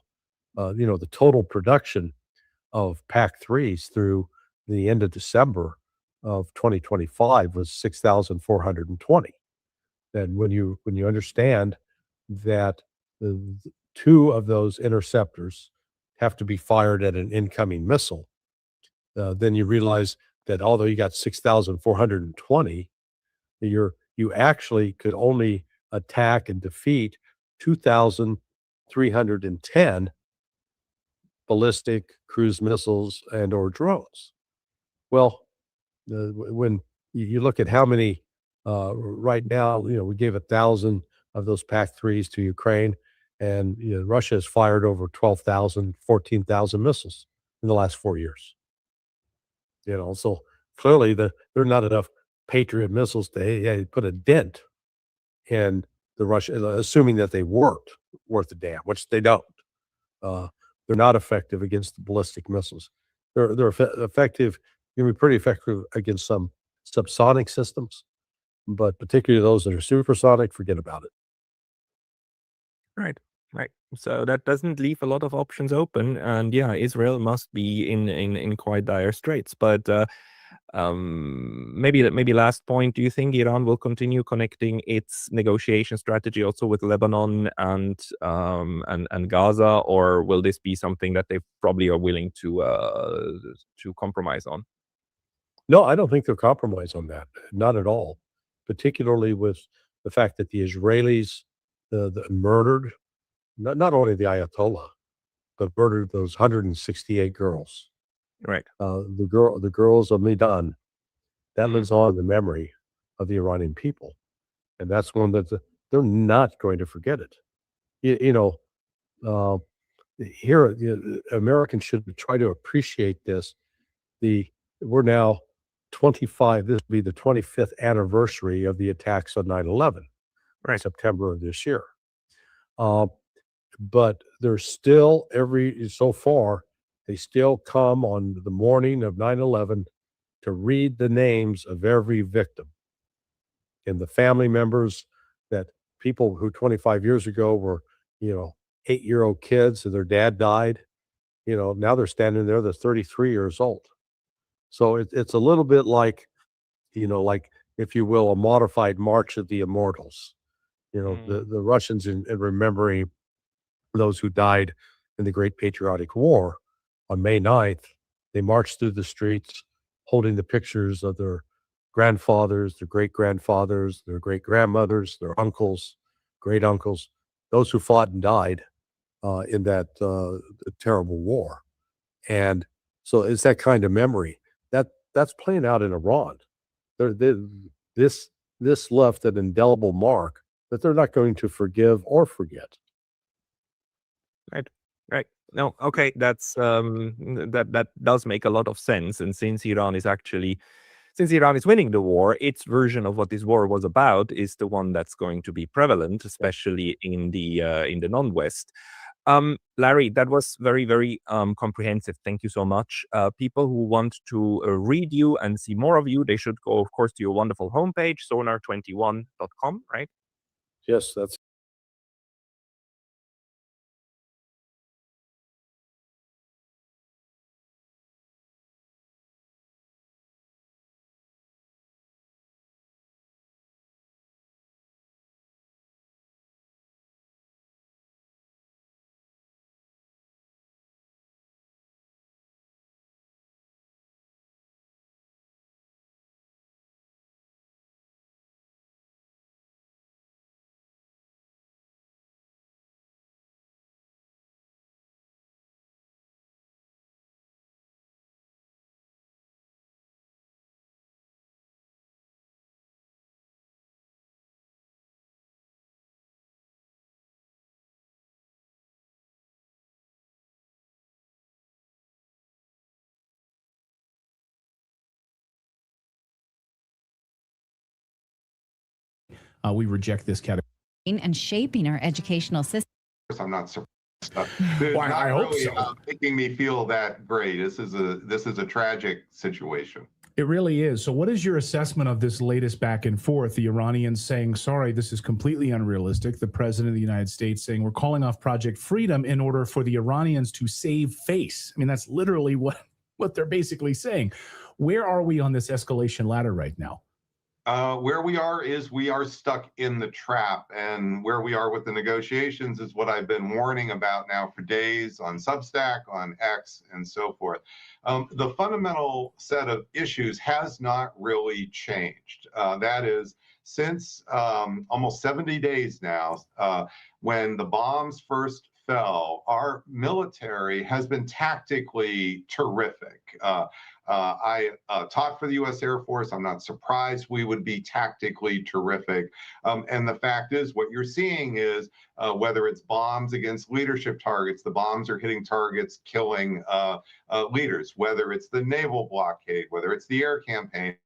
the total production of PAC-3s through the end of December of 2025 was 6,420. And when you understand that two of those interceptors have to be fired at an incoming missile, then you realize that although you got 6,420, you actually could only attack and defeat 2,310 ballistic cruise missiles and or drones. Well, when you look at how many right now, we gave 1,000 of those PAC-3s to Ukraine, and Russia has fired over 12,000, 14,000 missiles in the last 4 years. So clearly there are not enough Patriot missiles to put a dent in the Russia, assuming that they worked worth a damn, which they don't. They're not effective against the ballistic missiles. They're effective. Can be pretty effective against some subsonic systems, but particularly those that are supersonic, forget about it. Right. So that doesn't leave a lot of options open, and Israel must be in quite dire straits. But maybe last point: do you think Iran will continue connecting its negotiation strategy also with Lebanon and Gaza, or will this be something that they probably are willing to compromise on? No, I don't think they'll compromise on that. Not at all. Particularly with the fact that the Israelis murdered not only the Ayatollah, but murdered those 168 girls. Right. The girls of Medan, that lives on in the memory of the Iranian people, and that's one that they're not going to forget it. Here, Americans should try to appreciate this. We're now 25. This will be the 25th anniversary of the attacks on 9/11, right? September of this year. But there's still so far, they still come on the morning of 9/11 to read the names of every victim and the family members, that people who 25 years ago were, 8-year-old kids and their dad died, now they're standing there, they're 33 years old. So it's a little bit like, like, if you will, a modified March of the Immortals. The Russians in remembering those who died in the Great Patriotic War on May 9th, they marched through the streets holding the pictures of their grandfathers, their great-grandfathers, their great-grandmothers, their uncles, great-uncles, those who fought and died in that terrible war. And so it's that kind of memory that's playing out in Iran. This left an indelible mark that they're not going to forgive or forget. Right. No, okay, that's that does make a lot of sense. And since Iran is winning the war, its version of what this war was about is the one that's going to be prevalent, especially in the non-West. Larry, that was very, very comprehensive. Thank you so much. People who want to read you and see more of you, they should go, of course, to your wonderful homepage, sonar21.com, right? Yes, that's we reject this category. And shaping our educational system. I'm not surprised. Well, I hope really, so. Making me feel that great. This is a tragic situation. It really is. So what is your assessment of this latest back and forth? The Iranians saying, sorry, this is completely unrealistic. The president of the United States saying, we're calling off Project Freedom in order for the Iranians to save face. I mean, that's literally what they're basically saying. Where are we on this escalation ladder right now? Where we are is we are stuck in the trap, and where we are with the negotiations is what I've been warning about now for days on Substack, on X, and so forth. The fundamental set of issues has not really changed. That is, since almost 70 days now, when the bombs first fell, our military has been tactically terrific. I taught for the U.S. Air Force. I'm not surprised we would be tactically terrific. And the fact is, what you're seeing is whether it's bombs against leadership targets, the bombs are hitting targets, killing leaders, whether it's the naval blockade, whether it's the air campaign,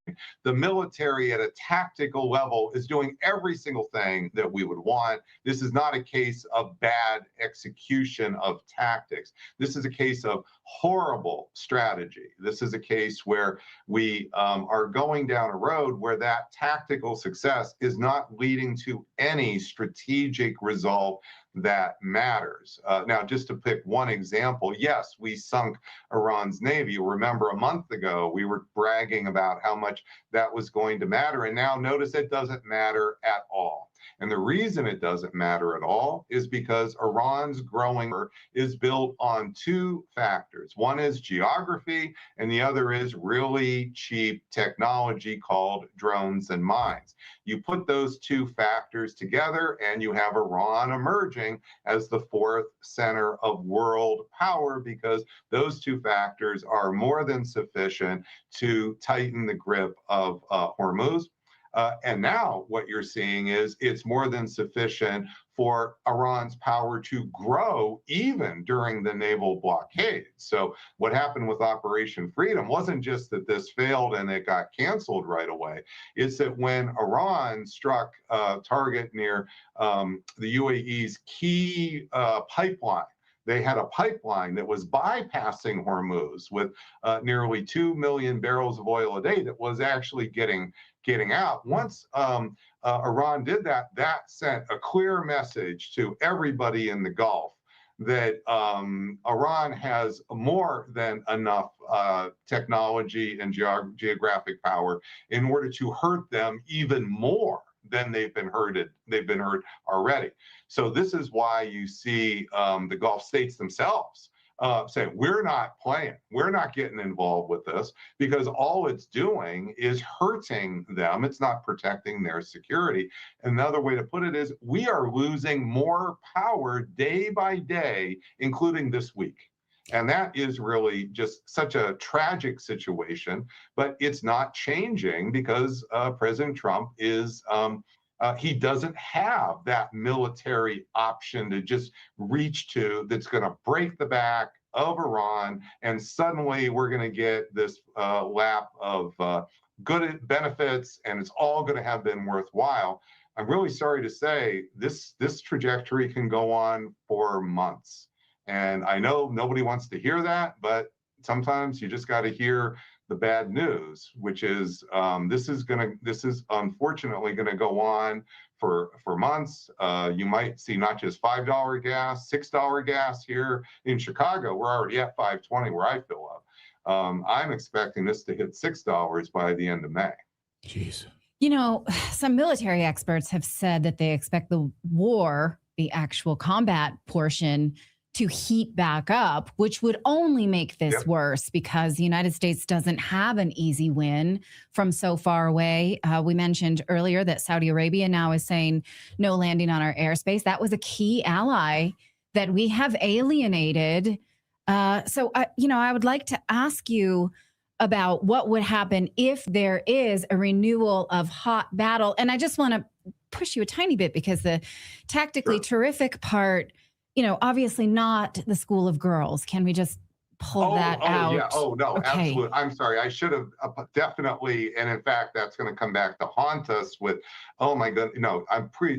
the military at a tactical level is doing every single thing that we would want. This is not a case of bad execution of tactics. This is a case of horrible strategy. This is a case where we are going down a road where that tactical success is not leading to any strategic result that matters. Now, just to pick one example, yes, we sunk Iran's navy. You remember a month ago, we were bragging about how much that was going to matter. And now notice it doesn't matter at all. And the reason it doesn't matter at all is because Iran's growing is built on two factors. One is geography, and the other is really cheap technology called drones and mines. You put those two factors together, and you have Iran emerging as the fourth center of world power, because those two factors are more than sufficient to tighten the grip of Hormuz. And now what you're seeing is it's more than sufficient for Iran's power to grow even during the naval blockade. So what happened with Operation Freedom wasn't just that this failed and it got canceled right away. It's that when Iran struck a target near the UAE's key pipeline, they had a pipeline that was bypassing Hormuz with nearly 2 million barrels of oil a day that was actually getting out. Once Iran did that, that sent a clear message to everybody in the Gulf that Iran has more than enough technology and geographic power in order to hurt them even more than they've been hurt already. So this is why you see the Gulf states themselves saying we're not playing, we're not getting involved with this, because all it's doing is hurting them. It's not protecting their security. Another way to put it is we are losing more power day by day, including this week. And that is really just such a tragic situation, but it's not changing because President Trump is he doesn't have that military option to just reach to that's going to break the back of Iran, and suddenly we're going to get this lap of good benefits, and it's all going to have been worthwhile. I'm really sorry to say this trajectory can go on for months. And I know nobody wants to hear that, but sometimes you just got to hear the bad news, which is this is unfortunately going to go on for months. You might see not just $5 gas, $6 gas here in Chicago. We're already at $5.20 where I fill up. I'm expecting this to hit $6 by the end of May. Jeez. You know, some military experts have said that they expect the war, the actual combat portion, to heat back up, which would only make this worse because the United States doesn't have an easy win from so far away. We mentioned earlier that Saudi Arabia now is saying no landing on our airspace. That was a key ally that we have alienated. So, I would like to ask you about what would happen if there is a renewal of hot battle. And I just want to push you a tiny bit because the tactically terrific part, obviously not the school of girls. Can we just pull that out? Yeah. Oh, no, Okay. absolutely. I'm sorry. I should have definitely. And in fact, that's going to come back to haunt us with, oh my God.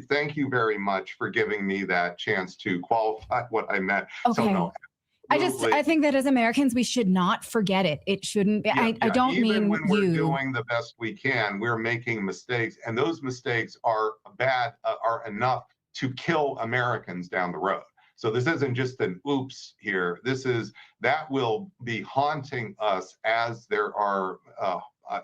Thank you very much for giving me that chance to qualify what I meant. Okay. So, no, I think that as Americans, we should not forget it. It shouldn't be. I don't even mean when we're doing the best we can, we're making mistakes. And those mistakes are bad, are enough to kill Americans down the road. So this isn't just an oops here. That will be haunting us as there are,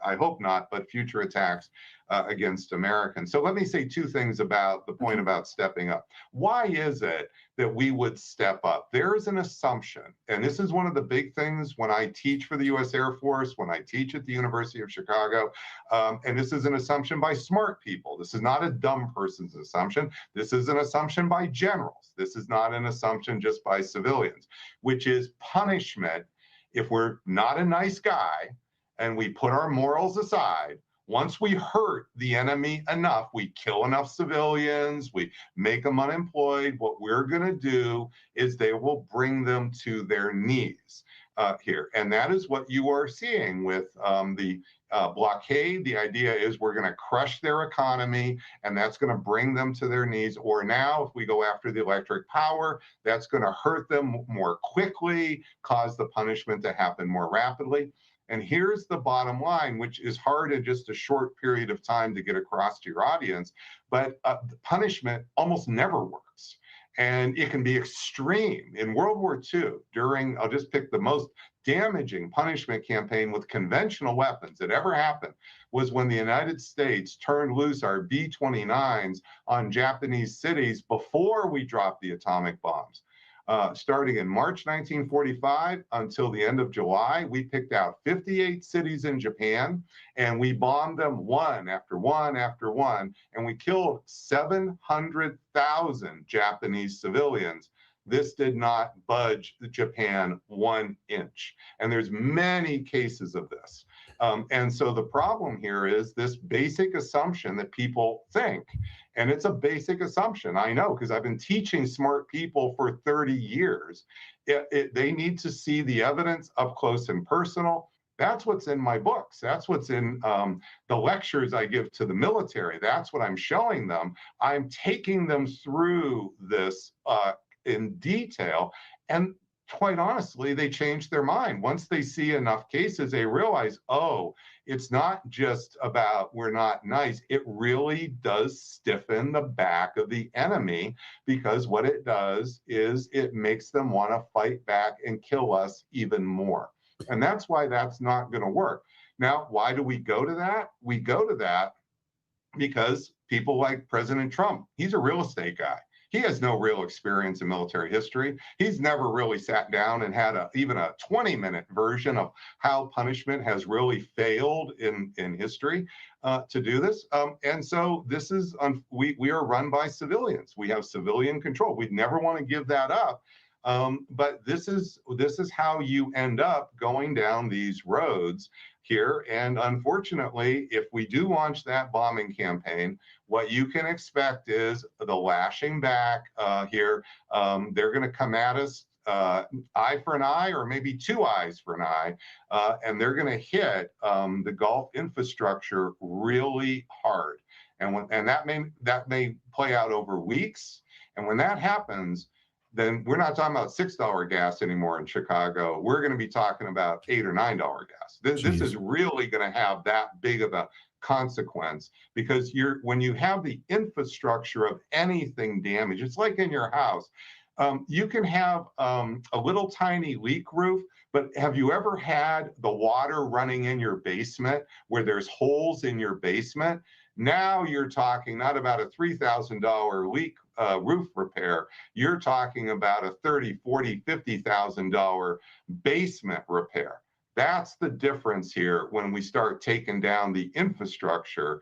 I hope not, but future attacks against Americans. So let me say two things about the point about stepping up. Why is it that we would step up? There is an assumption, and this is one of the big things when I teach for the U.S. Air Force, when I teach at the University of Chicago, and this is an assumption by smart people. This is not a dumb person's assumption. This is an assumption by generals. This is not an assumption just by civilians, which is punishment. If we're not a nice guy and we put our morals aside, once we hurt the enemy enough, we kill enough civilians, we make them unemployed, what we're going to do is they will bring them to their knees here. And that is what you are seeing with the blockade. The idea is we're going to crush their economy, and that's going to bring them to their knees. Or now, if we go after the electric power, that's going to hurt them more quickly, cause the punishment to happen more rapidly. And here's the bottom line, which is hard in just a short period of time to get across to your audience, but punishment almost never works. And it can be extreme. In World War II, I'll just pick the most damaging punishment campaign with conventional weapons that ever happened, was when the United States turned loose our B-29s on Japanese cities before we dropped the atomic bombs. Starting in March 1945 until the end of July, we picked out 58 cities in Japan, and we bombed them one after one after one, and we killed 700,000 Japanese civilians. This did not budge Japan 1 inch. And there's many cases of this. And so the problem here is this basic assumption that people think, and it's a basic assumption, I know, because I've been teaching smart people for 30 years. They need to see the evidence up close and personal. That's what's in my books. That's what's in the lectures I give to the military. That's what I'm showing them. I'm taking them through this in detail. And quite honestly, they change their mind. Once they see enough cases, they realize, oh, it's not just about we're not nice. It really does stiffen the back of the enemy, because what it does is it makes them want to fight back and kill us even more. And that's why that's not going to work. Now, why do we go to that? We go to that because people like President Trump, he's a real estate guy. He has no real experience in military history. He's never really sat down and had even a 20-minute version of how punishment has really failed in history to do this. And so this is, we are run by civilians. We have civilian control. We'd never want to give that up. But this is how you end up going down these roads here. And unfortunately, if we do launch that bombing campaign, what you can expect is the lashing back here. They're going to come at us eye for an eye, or maybe two eyes for an eye, and they're going to hit the Gulf infrastructure really hard. And that may play out over weeks. And when that happens, then we're not talking about $6 gas anymore in Chicago. We're going to be talking about $8 or $9 gas. This is really going to have that big of a consequence, because when you have the infrastructure of anything damaged, it's like in your house. You can have a little tiny leak roof, but have you ever had the water running in your basement where there's holes in your basement? Now you're talking not about a $3,000 leak roof repair. You're talking about a $30,000, $40,000, $50,000 basement repair. That's the difference here when we start taking down the infrastructure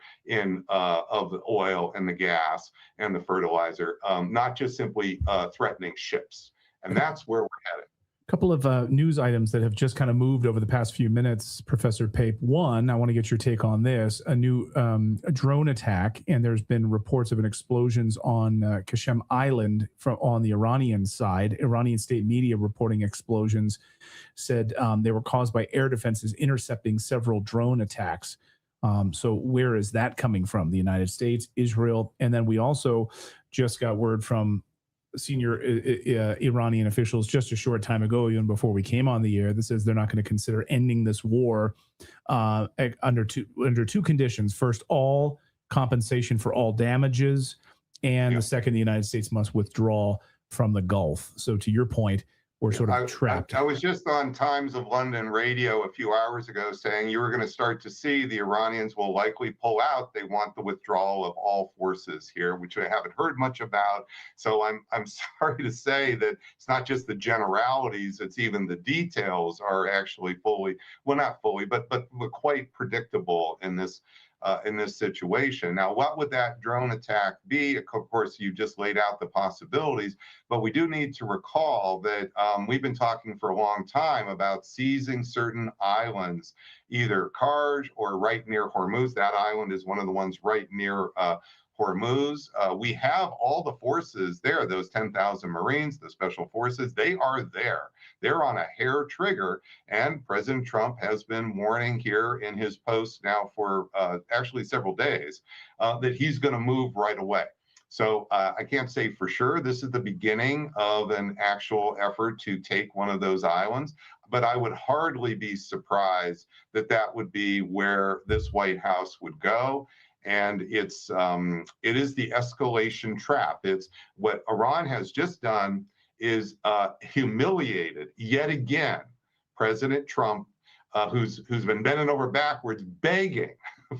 of the oil and the gas and the fertilizer, not just simply threatening ships. And that's where we're headed. Couple of news items that have just kind of moved over the past few minutes, Professor Pape. One, I want to get your take on this, a new drone attack, and there's been reports of an explosions on Qasem Island on the Iranian side. Iranian state media reporting explosions said they were caused by air defenses intercepting several drone attacks. So where is that coming from? The United States, Israel, and then we also just got word from senior Iranian officials just a short time ago, even before we came on the air, that says they're not going to consider ending this war under two conditions. First, all compensation for all damages, and the second, the United States must withdraw from the Gulf. So to your point, we're sort of trapped. I was just on Times of London radio a few hours ago saying you were going to start to see the Iranians will likely pull out. They want the withdrawal of all forces here, which I haven't heard much about. So I'm sorry to say that it's not just the generalities, it's even the details are actually fully, well, not fully, but quite predictable in this situation. Now, what would that drone attack be? Of course, you just laid out the possibilities, but we do need to recall that we've been talking for a long time about seizing certain islands, either Karj or right near Hormuz. That island is one of the ones right near Hormuz. We have all the forces there, those 10,000 Marines, the special forces, they are there. They're on a hair trigger, and President Trump has been warning here in his post now for actually several days that he's going to move right away. So I can't say for sure this is the beginning of an actual effort to take one of those islands, but I would hardly be surprised that that would be where this White House would go. And it is the escalation trap. It's what Iran has just done is humiliated yet again President Trump, who's been bending over backwards begging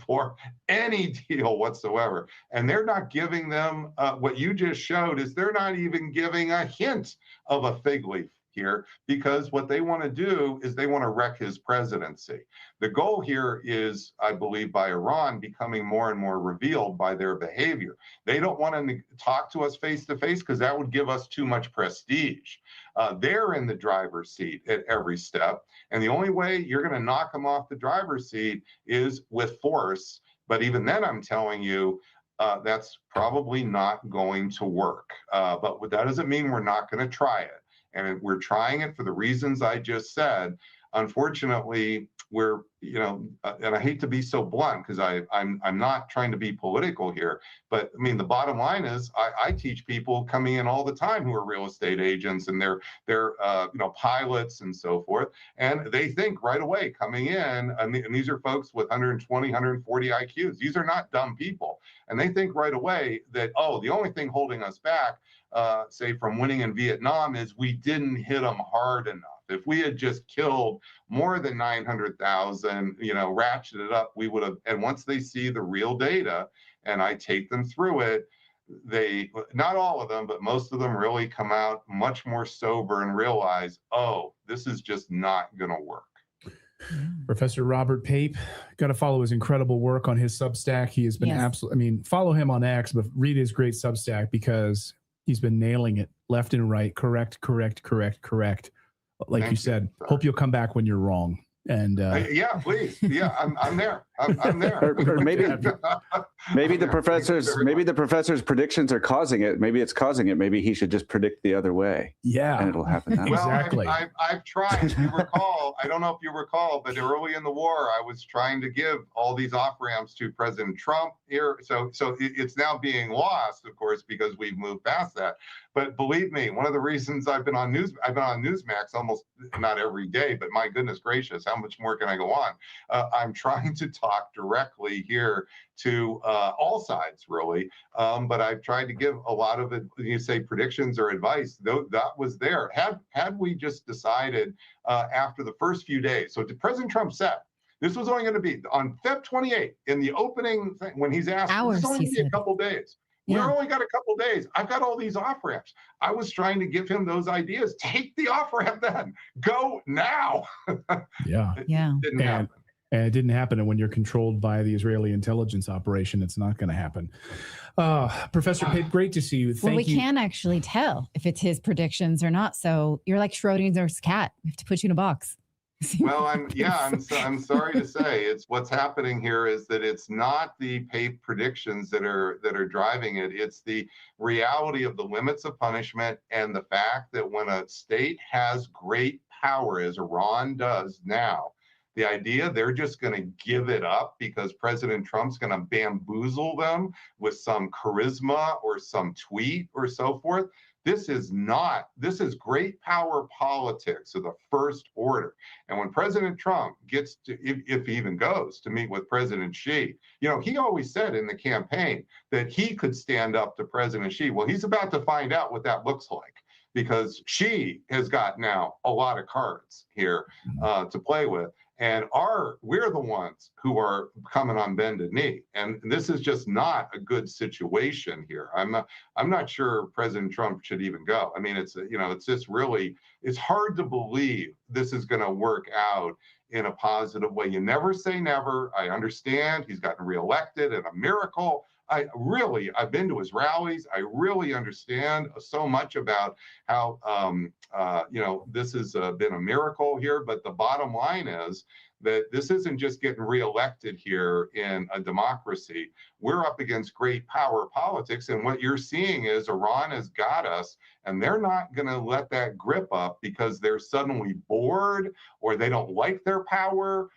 for any deal whatsoever. And they're not giving them what you just showed is they're not even giving a hint of a fig leaf here, because what they want to do is they want to wreck his presidency. The goal here is, I believe, by Iran becoming more and more revealed by their behavior. They don't want to talk to us face to face because that would give us too much prestige. They're in the driver's seat at every step. And the only way you're going to knock them off the driver's seat is with force. But even then, I'm telling you, that's probably not going to work. But that doesn't mean we're not going to try it. And we're trying it for the reasons I just said. Unfortunately, we're, and I hate to be so blunt because I'm not trying to be political here, but I mean, the bottom line is I teach people coming in all the time who are real estate agents and they're pilots and so forth. And they think right away coming in, and these are folks with 120, 140 IQs. These are not dumb people. And they think right away that, oh, the only thing holding us back, say from winning in Vietnam, is we didn't hit them hard enough. If we had just killed more than 900,000, ratcheted it up, we would have. And once they see the real data and I take them through it, not all of them, but most of them really come out much more sober and realize, oh, this is just not going to work. Professor Robert Pape, got to follow his incredible work on his Substack. He has been absolutely, I mean, follow him on X, but read his great Substack because he's been nailing it left and right. Correct. Like you said, hope you'll come back when you're wrong. And yeah, please. Yeah, I'm there. I'm there. Or maybe the professor's predictions are causing it. Maybe it's causing it. Maybe he should just predict the other way. Yeah, and it'll happen that way. Exactly. I've tried. If you recall, I don't know if you recall, but early in the war, I was trying to give all these off ramps to President Trump here. So it's now being lost, of course, because we've moved past that. But believe me, one of the reasons I've been on Newsmax almost not every day, but my goodness gracious, how much more can I go on? I'm trying to talk directly here to all sides, really. But I've tried to give a lot of it, you say predictions or advice, though that was there. Had we just decided after the first few days, so President Trump said, this was only going to be on Feb 28th in the opening thing when he's asked, it's only going to be a couple days. Yeah. We've only got a couple days. I've got all these off ramps. I was trying to give him those ideas. Take the off ramp then. Go now. Yeah. It didn't happen. And it didn't happen. And when you're controlled by the Israeli intelligence operation, it's not going to happen. Professor Pape, great to see you. Well, we can actually tell if it's his predictions or not. So you're like Schrodinger's cat. We have to put you in a box. Well, I'm sorry to say, it's what's happening here is that it's not the Pape predictions that are driving it. It's the reality of the limits of punishment and the fact that when a state has great power, as Iran does now, the idea they're just going to give it up because President Trump's going to bamboozle them with some charisma or some tweet or so forth. This is great power politics of the first order. And when President Trump gets to, if he even goes to meet with President Xi, he always said in the campaign that he could stand up to President Xi. Well, he's about to find out what that looks like because Xi has got now a lot of cards here to play with. And we're the ones who are coming on bended knee, and this is just not a good situation here. I'm not sure President Trump should even go. I mean, it's just really, it's hard to believe this is going to work out in a positive way. You never say never. I understand he's gotten reelected and a miracle. I've been to his rallies. I really understand so much about how, this has been a miracle here. But the bottom line is that this isn't just getting reelected here in a democracy. We're up against great power politics. And what you're seeing is Iran has got us, and they're not going to let that grip up because they're suddenly bored or they don't like their power.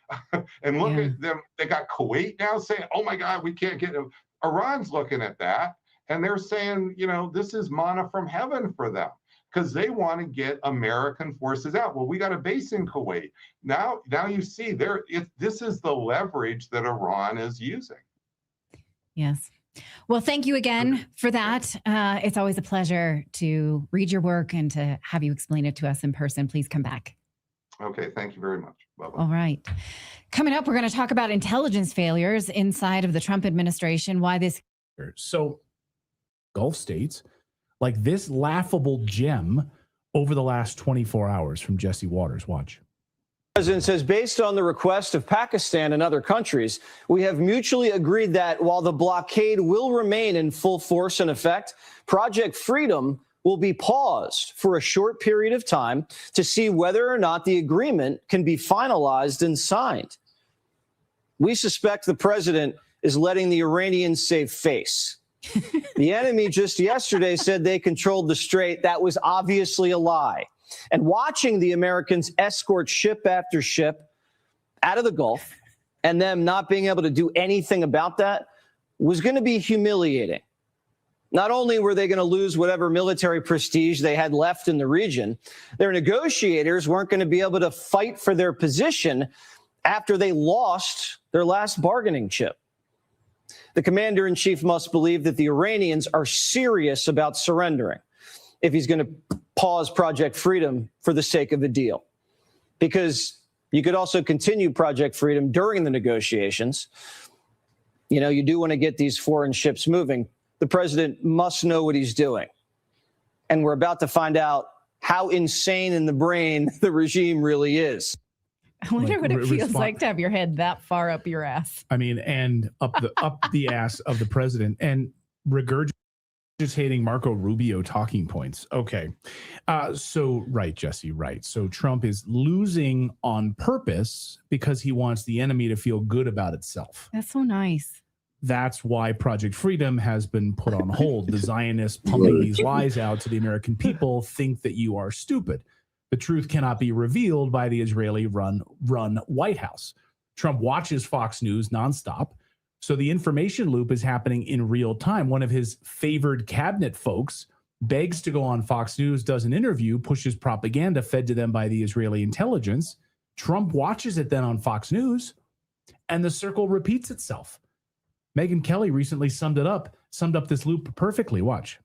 And look at them. They got Kuwait now saying, oh, my God, we can't get them. Iran's looking at that, and they're saying, this is manna from heaven for them because they want to get American forces out. Well, we got a base in Kuwait. Now you see this is the leverage that Iran is using. Yes. Well, thank you again for that. It's always a pleasure to read your work and to have you explain it to us in person. Please come back. Okay, thank you very much. Bye-bye. All right. Coming up, we're going to talk about intelligence failures inside of the Trump administration, why this. So Gulf states, like this laughable gem over the last 24 hours from Jesse Waters. Watch. The president says, based on the request of Pakistan and other countries, we have mutually agreed that while the blockade will remain in full force and effect, Project Freedom will be paused for a short period of time to see whether or not the agreement can be finalized and signed. We suspect the president is letting the Iranians save face. The enemy just yesterday said they controlled the strait. That was obviously a lie. And watching the Americans escort ship after ship out of the Gulf and them not being able to do anything about that was going to be humiliating. Not only were they going to lose whatever military prestige they had left in the region, their negotiators weren't going to be able to fight for their position after they lost their last bargaining chip. The commander-in-chief must believe that the Iranians are serious about surrendering if he's going to pause Project Freedom for the sake of the deal. Because you could also continue Project Freedom during the negotiations. You do want to get these foreign ships moving. the president must know what he's doing. And we're about to find out how insane in the brain the regime really is. I wonder what it feels respond- like to have your head that far up your ass. I mean, and up the ass of the president and regurgitating Marco Rubio talking points. Okay. So right, Jesse, right. So Trump is losing on purpose because he wants the enemy to feel good about itself. That's so nice. That's why Project Freedom has been put on hold. The Zionists pumping these lies out to the American people think that you are stupid. The truth cannot be revealed by the Israeli-run White House. Trump watches Fox News nonstop, so the information loop is happening in real time. One of his favored cabinet folks begs to go on Fox News, does an interview, pushes propaganda fed to them by the Israeli intelligence. Trump watches it then on Fox News, and the circle repeats itself. Megyn Kelly recently summed up this loop perfectly. Watch.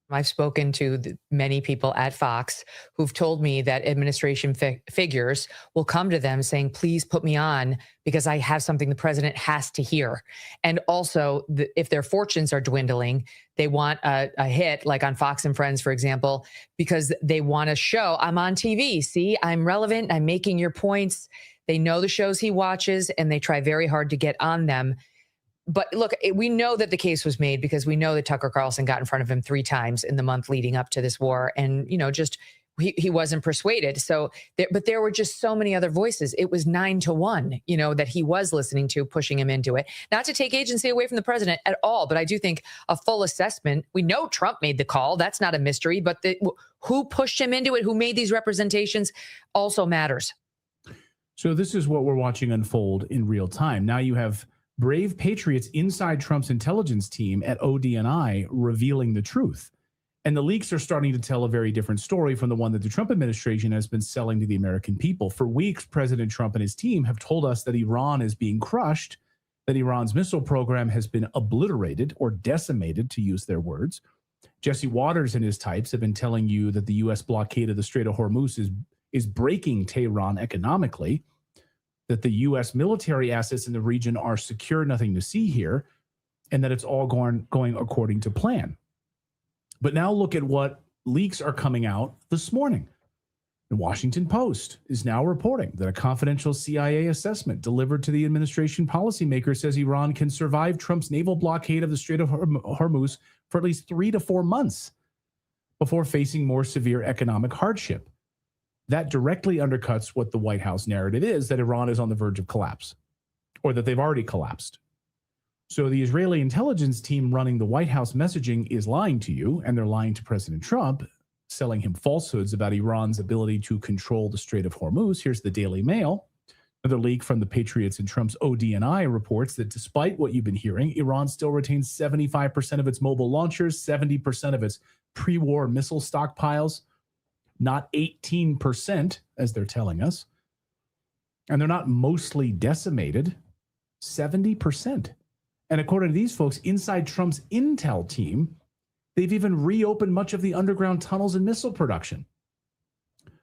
I've spoken to many people at Fox who've told me that administration figures will come to them saying, please put me on because I have something the president has to hear. And also, if their fortunes are dwindling, they want a hit, like on Fox and Friends, for example, because they want to show, I'm on TV. See, I'm relevant. I'm making your points. They know the shows he watches, and they try very hard to get on them. But look, we know that the case was made because we know that Tucker Carlson got in front of him 3 times in the month leading up to this war. And, just he wasn't persuaded. So, but there were just so many other voices. It was 9-1, that he was listening to, pushing him into it. Not to take agency away from the president at all. But I do think a full assessment. We know Trump made the call. That's not a mystery. But who pushed him into it, who made these representations also matters. So this is what we're watching unfold in real time. Now you have brave patriots inside Trump's intelligence team at ODNI revealing the truth. And the leaks are starting to tell a very different story from the one that the Trump administration has been selling to the American people. For weeks, President Trump and his team have told us that Iran is being crushed, that Iran's missile program has been obliterated or decimated, to use their words. Jesse Waters and his types have been telling you that the U.S. blockade of the Strait of Hormuz is breaking Tehran economically, that the U.S. military assets in the region are secure, nothing to see here, and that it's all going according to plan. But now look at what leaks are coming out this morning. The Washington Post is now reporting that a confidential CIA assessment delivered to the administration policymakers says Iran can survive Trump's naval blockade of the Strait of Hormuz for at least 3 to 4 months before facing more severe economic hardship. That directly undercuts what the White House narrative is, that Iran is on the verge of collapse, or that they've already collapsed. So the Israeli intelligence team running the White House messaging is lying to you, and they're lying to President Trump, selling him falsehoods about Iran's ability to control the Strait of Hormuz. Here's the Daily Mail. Another leak from the Patriots and Trump's ODNI reports that despite what you've been hearing, Iran still retains 75% of its mobile launchers, 70% of its pre-war missile stockpiles, not 18%, as they're telling us. And they're not mostly decimated, 70%. And according to these folks, inside Trump's intel team, they've even reopened much of the underground tunnels and missile production.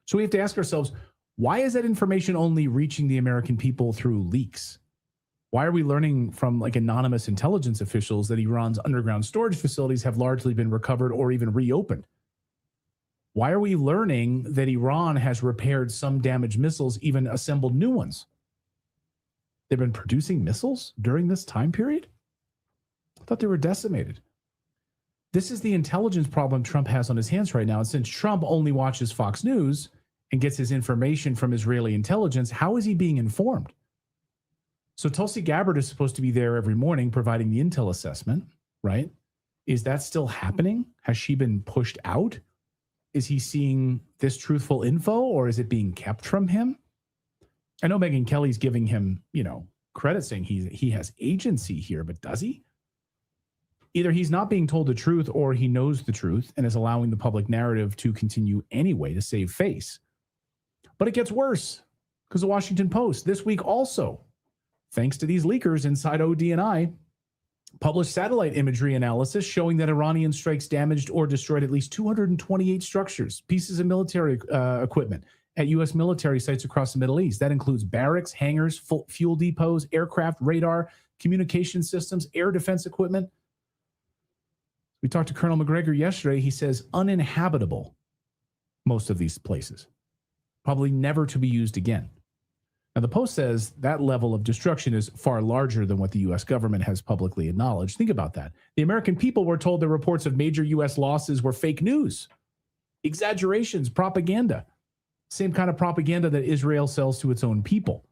So we have to ask ourselves, why is that information only reaching the American people through leaks? Why are we learning from anonymous intelligence officials that Iran's underground storage facilities have largely been recovered or even reopened? Why are we learning that Iran has repaired some damaged missiles, even assembled new ones? They've been producing missiles during this time period? I thought they were decimated. This is the intelligence problem Trump has on his hands right now. And since Trump only watches Fox News and gets his information from Israeli intelligence, how is he being informed? So Tulsi Gabbard is supposed to be there every morning providing the intel assessment, right? Is that still happening? Has she been pushed out? Is he seeing this truthful info, or is it being kept from him? I know Megyn Kelly's giving him, credit, saying he has agency here, but does he? Either he's not being told the truth, or he knows the truth and is allowing the public narrative to continue anyway to save face. But it gets worse, because the Washington Post this week also, thanks to these leakers inside ODNI, published satellite imagery analysis showing that Iranian strikes damaged or destroyed at least 228 structures, pieces of military equipment at U.S. military sites across the Middle East. That includes barracks, hangars, fuel depots, aircraft, radar, communication systems, air defense equipment. We talked to Colonel McGregor yesterday. He says uninhabitable, most of these places, probably never to be used again. Now, the Post says that level of destruction is far larger than what the U.S. government has publicly acknowledged. Think about that. The American people were told the reports of major U.S. losses were fake news, exaggerations, propaganda. Same kind of propaganda that Israel sells to its own people.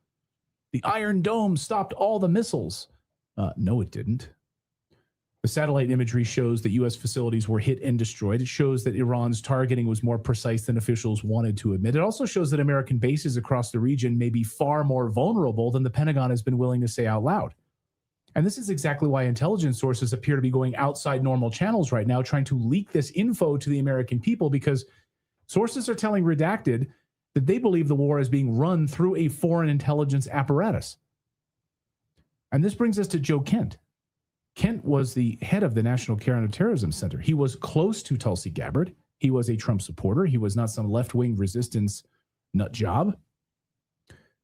The Iron Dome stopped all the missiles. No, it didn't. The satellite imagery shows that U.S. facilities were hit and destroyed. It shows that Iran's targeting was more precise than officials wanted to admit. It also shows that American bases across the region may be far more vulnerable than the Pentagon has been willing to say out loud. And this is exactly why intelligence sources appear to be going outside normal channels right now, trying to leak this info to the American people, because sources are telling Redacted that they believe the war is being run through a foreign intelligence apparatus. And this brings us to Joe Kent. Kent was the head of the National Counterterrorism Center. He was close to Tulsi Gabbard. He was a Trump supporter. He was not some left-wing resistance nut job.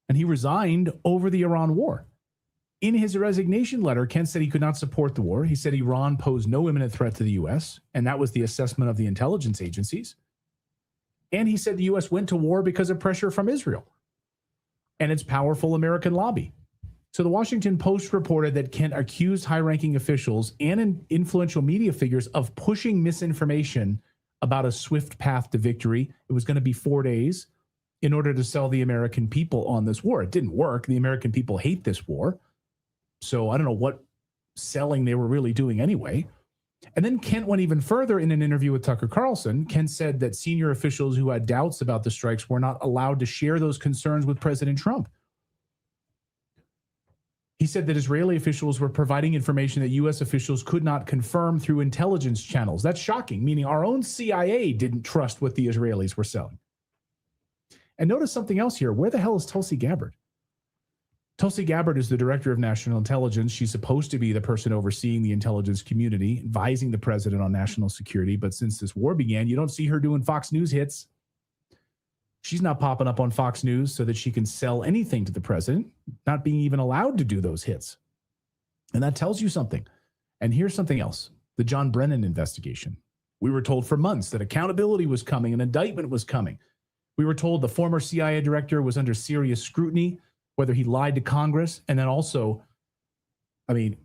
And he resigned over the Iran war. In his resignation letter, Kent said he could not support the war. He said Iran posed no imminent threat to the U.S., and that was the assessment of the intelligence agencies. And he said the U.S. went to war because of pressure from Israel and its powerful American lobby. So the Washington Post reported that Kent accused high-ranking officials and influential media figures of pushing misinformation about a swift path to victory. It was going to be 4 days in order to sell the American people on this war. It didn't work. The American people hate this war. So I don't know what selling they were really doing anyway. And then Kent went even further in an interview with Tucker Carlson. Kent said that senior officials who had doubts about the strikes were not allowed to share those concerns with President Trump. He said that Israeli officials were providing information that U.S. officials could not confirm through intelligence channels. That's shocking, meaning our own CIA didn't trust what the Israelis were selling. And notice something else here. Where the hell is Tulsi Gabbard? Tulsi Gabbard is the director of national intelligence. She's supposed to be the person overseeing the intelligence community, advising the president on national security. But since this war began, you don't see her doing Fox News hits. She's not popping up on Fox News so that she can sell anything to the president, not being even allowed to do those hits. And that tells you something. And here's something else. The John Brennan investigation. We were told for months that accountability was coming, an indictment was coming. We were told the former CIA director was under serious scrutiny, whether he lied to Congress, and then also,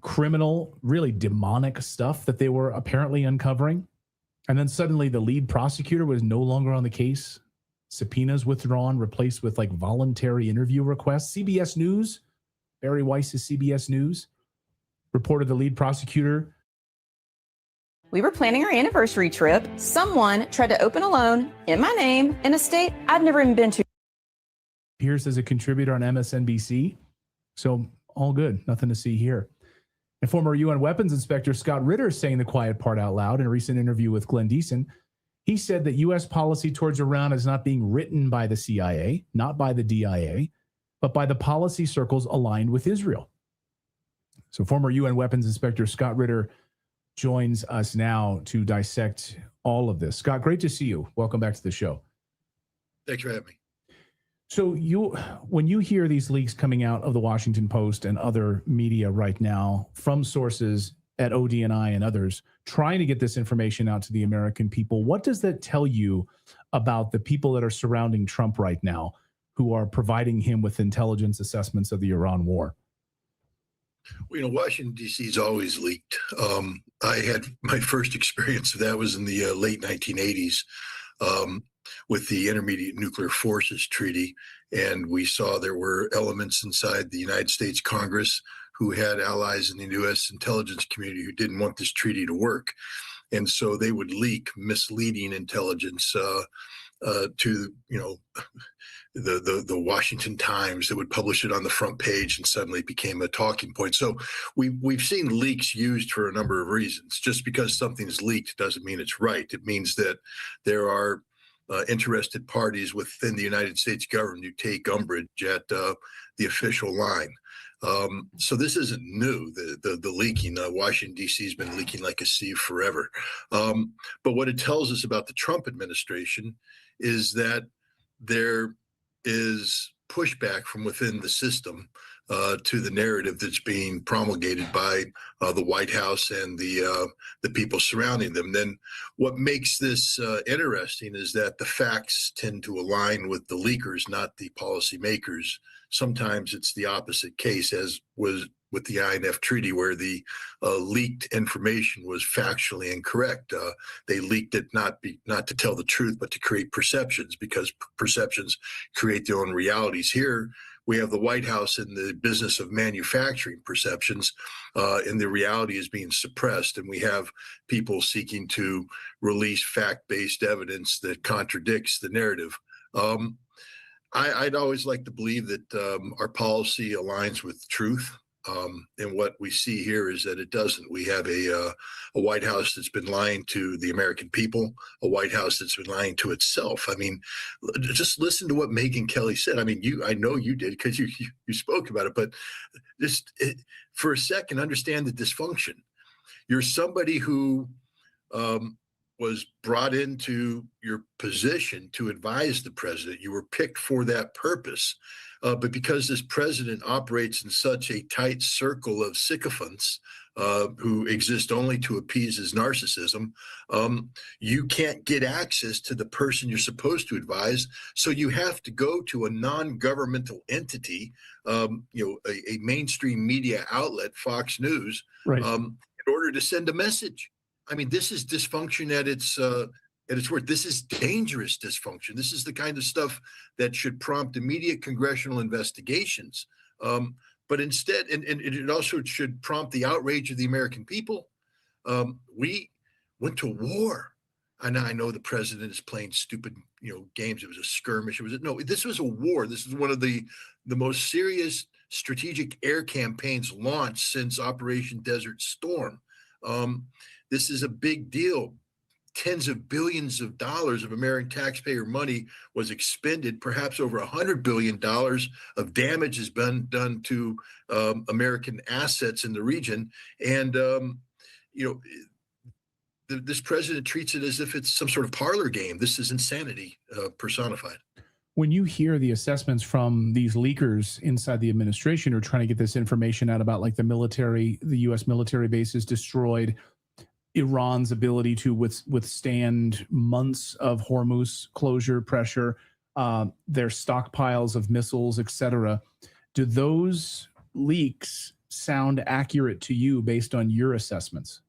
criminal, really demonic stuff that they were apparently uncovering. And then suddenly the lead prosecutor was no longer on the case. Subpoenas withdrawn, replaced with voluntary interview requests. CBS News, Barry Weiss's CBS News, reported the lead prosecutor. We were planning our anniversary trip. Someone tried to open a loan in my name in a state I've never even been to. Appears as a contributor on MSNBC. So all good, nothing to see here. And former UN weapons inspector Scott Ritter saying the quiet part out loud in a recent interview with Glenn Deason. He said that U.S. policy towards Iran is not being written by the CIA, not by the DIA, but by the policy circles aligned with Israel. So former UN weapons inspector Scott Ritter joins us now to dissect all of this. Scott, great to see you. Welcome back to the show. Thanks for having me. So when you hear these leaks coming out of the Washington Post and other media right now from sources at ODNI and others trying to get this information out to the American people, what does that tell you about the people that are surrounding Trump right now who are providing him with intelligence assessments of the Iran war? Well, Washington, D.C. is always leaked. I had my first experience of that was in the late 1980s with the Intermediate Nuclear Forces Treaty. And we saw there were elements inside the United States Congress who had allies in the U.S. intelligence community who didn't want this treaty to work. And so they would leak misleading intelligence to, the Washington Times that would publish it on the front page, and suddenly it became a talking point. So we've seen leaks used for a number of reasons. Just because something's leaked doesn't mean it's right. It means that there are interested parties within the United States government who take umbrage at the official line. So this isn't new, the leaking. Washington, D.C. has been leaking like a sieve forever. But what it tells us about the Trump administration is that there is pushback from within the system to the narrative that's being promulgated by the White House and the people surrounding them. Then what makes this interesting is that the facts tend to align with the leakers, not the policymakers. Sometimes it's the opposite case, as was with the INF Treaty, where the leaked information was factually incorrect. They leaked it not to tell the truth, but to create perceptions, because perceptions create their own realities. Here, we have the White House in the business of manufacturing perceptions, and the reality is being suppressed. And we have people seeking to release fact-based evidence that contradicts the narrative. I'd always like to believe that our policy aligns with truth. And what we see here is that it doesn't. We have a White House that's been lying to the American people, a White House that's been lying to itself. I mean, just listen to what Megyn Kelly said. I mean, I know you did because you spoke about it, but just for a second, understand the dysfunction. You're somebody who was brought into your position to advise the president. You were picked for that purpose. But because this president operates in such a tight circle of sycophants who exist only to appease his narcissism, you can't get access to the person you're supposed to advise. So you have to go to a non-governmental entity, a mainstream media outlet, Fox News, right. In order to send a message. I mean, this is dysfunction at its worst. This is dangerous dysfunction. This is the kind of stuff that should prompt immediate congressional investigations. But instead, and it also should prompt the outrage of the American people. We went to war. And I know the president is playing stupid, games. It was a skirmish. This was a war. This is one of the most serious strategic air campaigns launched since Operation Desert Storm. This is a big deal. Tens of billions of dollars of American taxpayer money was expended. Perhaps over $100 billion of damage has been done to American assets in the region. And, this president treats it as if it's some sort of parlor game. This is insanity personified. When you hear the assessments from these leakers inside the administration who are trying to get this information out about like the U.S. military bases destroyed, Iran's ability to withstand months of Hormuz closure pressure, their stockpiles of missiles, etc. Do those leaks sound accurate to you based on your assessments?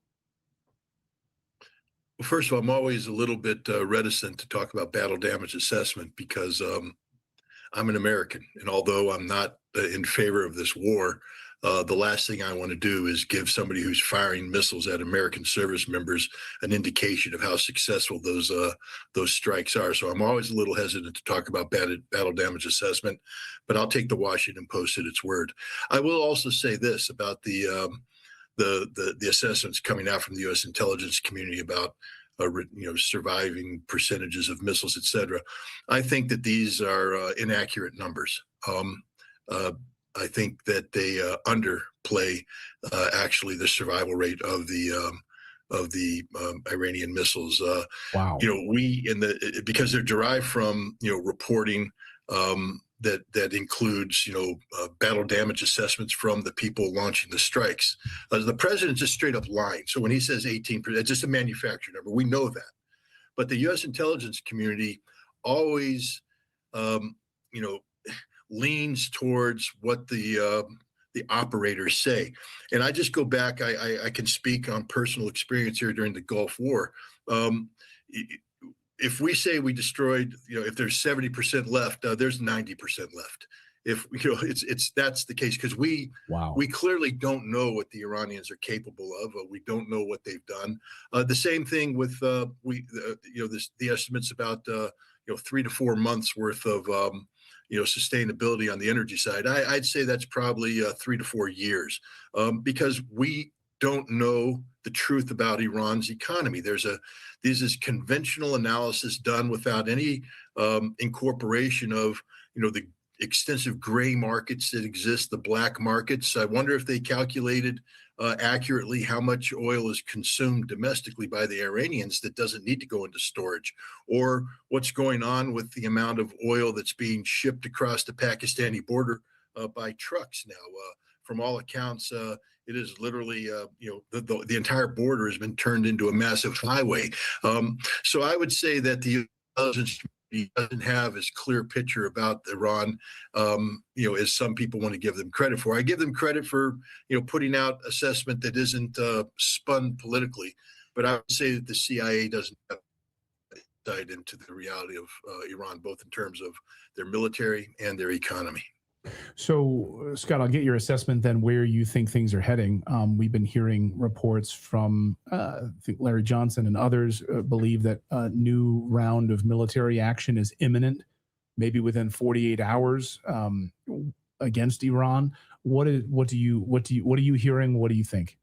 Well, first of all, I'm always a little bit reticent to talk about battle damage assessment because I'm an American. And although I'm not in favor of this war, the last thing I want to do is give somebody who's firing missiles at American service members an indication of how successful those strikes are. So I'm always a little hesitant to talk about battle damage assessment, but I'll take the Washington Post at its word. I will also say this about the assessments coming out from the U.S. intelligence community about surviving percentages of missiles, et cetera. I think that these are inaccurate numbers. I think that they underplay actually the survival rate of the Iranian missiles. Wow. Because they're derived from reporting that includes battle damage assessments from the people launching the strikes. The president just straight up lying. So when he says 18%, it's just a manufactured number. We know that, but the U.S. intelligence community always leans towards what the operators say. And I just go back, I can speak on personal experience here during the Gulf War. If we say we destroyed, if there's 70% left, there's 90% left. If that's the case, because we clearly don't know what the Iranians are capable of. We don't know what they've done. The same thing with the estimates about 3 to 4 months worth of sustainability on the energy side. I'd say that's probably 3 to 4 years, because we don't know the truth about Iran's economy. There's this conventional analysis done without any incorporation of the extensive gray markets that exist, the black markets. I wonder if they calculated accurately how much oil is consumed domestically by the Iranians that doesn't need to go into storage, or what's going on with the amount of oil that's being shipped across the Pakistani border by trucks now. From all accounts, it is literally, the entire border has been turned into a massive highway. So I would say that the intelligence doesn't have as clear a picture about Iran, as some people want to give them credit for. I give them credit for, putting out assessment that isn't spun politically, but I would say that the CIA doesn't have insight into the reality of Iran, both in terms of their military and their economy. So, Scott, I'll get your assessment then where you think things are heading. We've been hearing reports from, I think Larry Johnson and others believe that a new round of military action is imminent, maybe within 48 hours against Iran. What are you hearing? What do you think?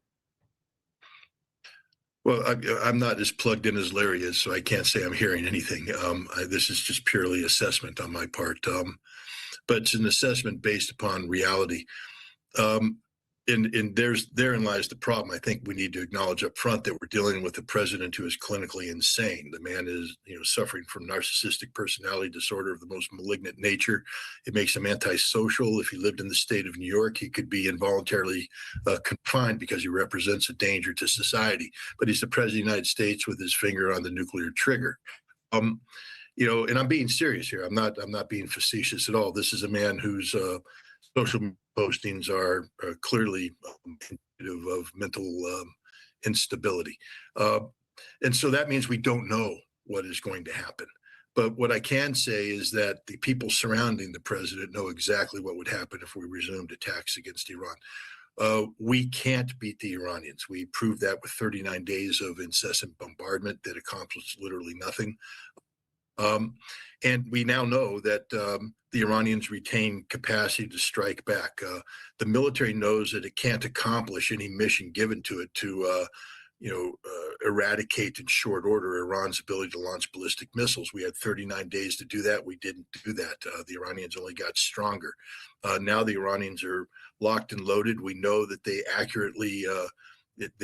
Well, I'm not as plugged in as Larry is, so I can't say I'm hearing anything. This is just purely assessment on my part. But it's an assessment based upon reality. And therein lies the problem. I think we need to acknowledge up front that we're dealing with a president who is clinically insane. The man is, suffering from narcissistic personality disorder of the most malignant nature. It makes him antisocial. If he lived in the state of New York, he could be involuntarily confined because he represents a danger to society. But he's the president of the United States with his finger on the nuclear trigger. And I'm being serious here. I'm not being facetious at all. This is a man whose social postings are clearly indicative of mental instability. And so that means we don't know what is going to happen. But what I can say is that the people surrounding the president know exactly what would happen if we resumed attacks against Iran. We can't beat the Iranians. We proved that with 39 days of incessant bombardment that accomplished literally nothing. And we now know that the Iranians retain capacity to strike back. The military knows that it can't accomplish any mission given to it to, eradicate in short order Iran's ability to launch ballistic missiles. We had 39 days to do that. We didn't do that. The Iranians only got stronger. Now the Iranians are locked and loaded. We know that they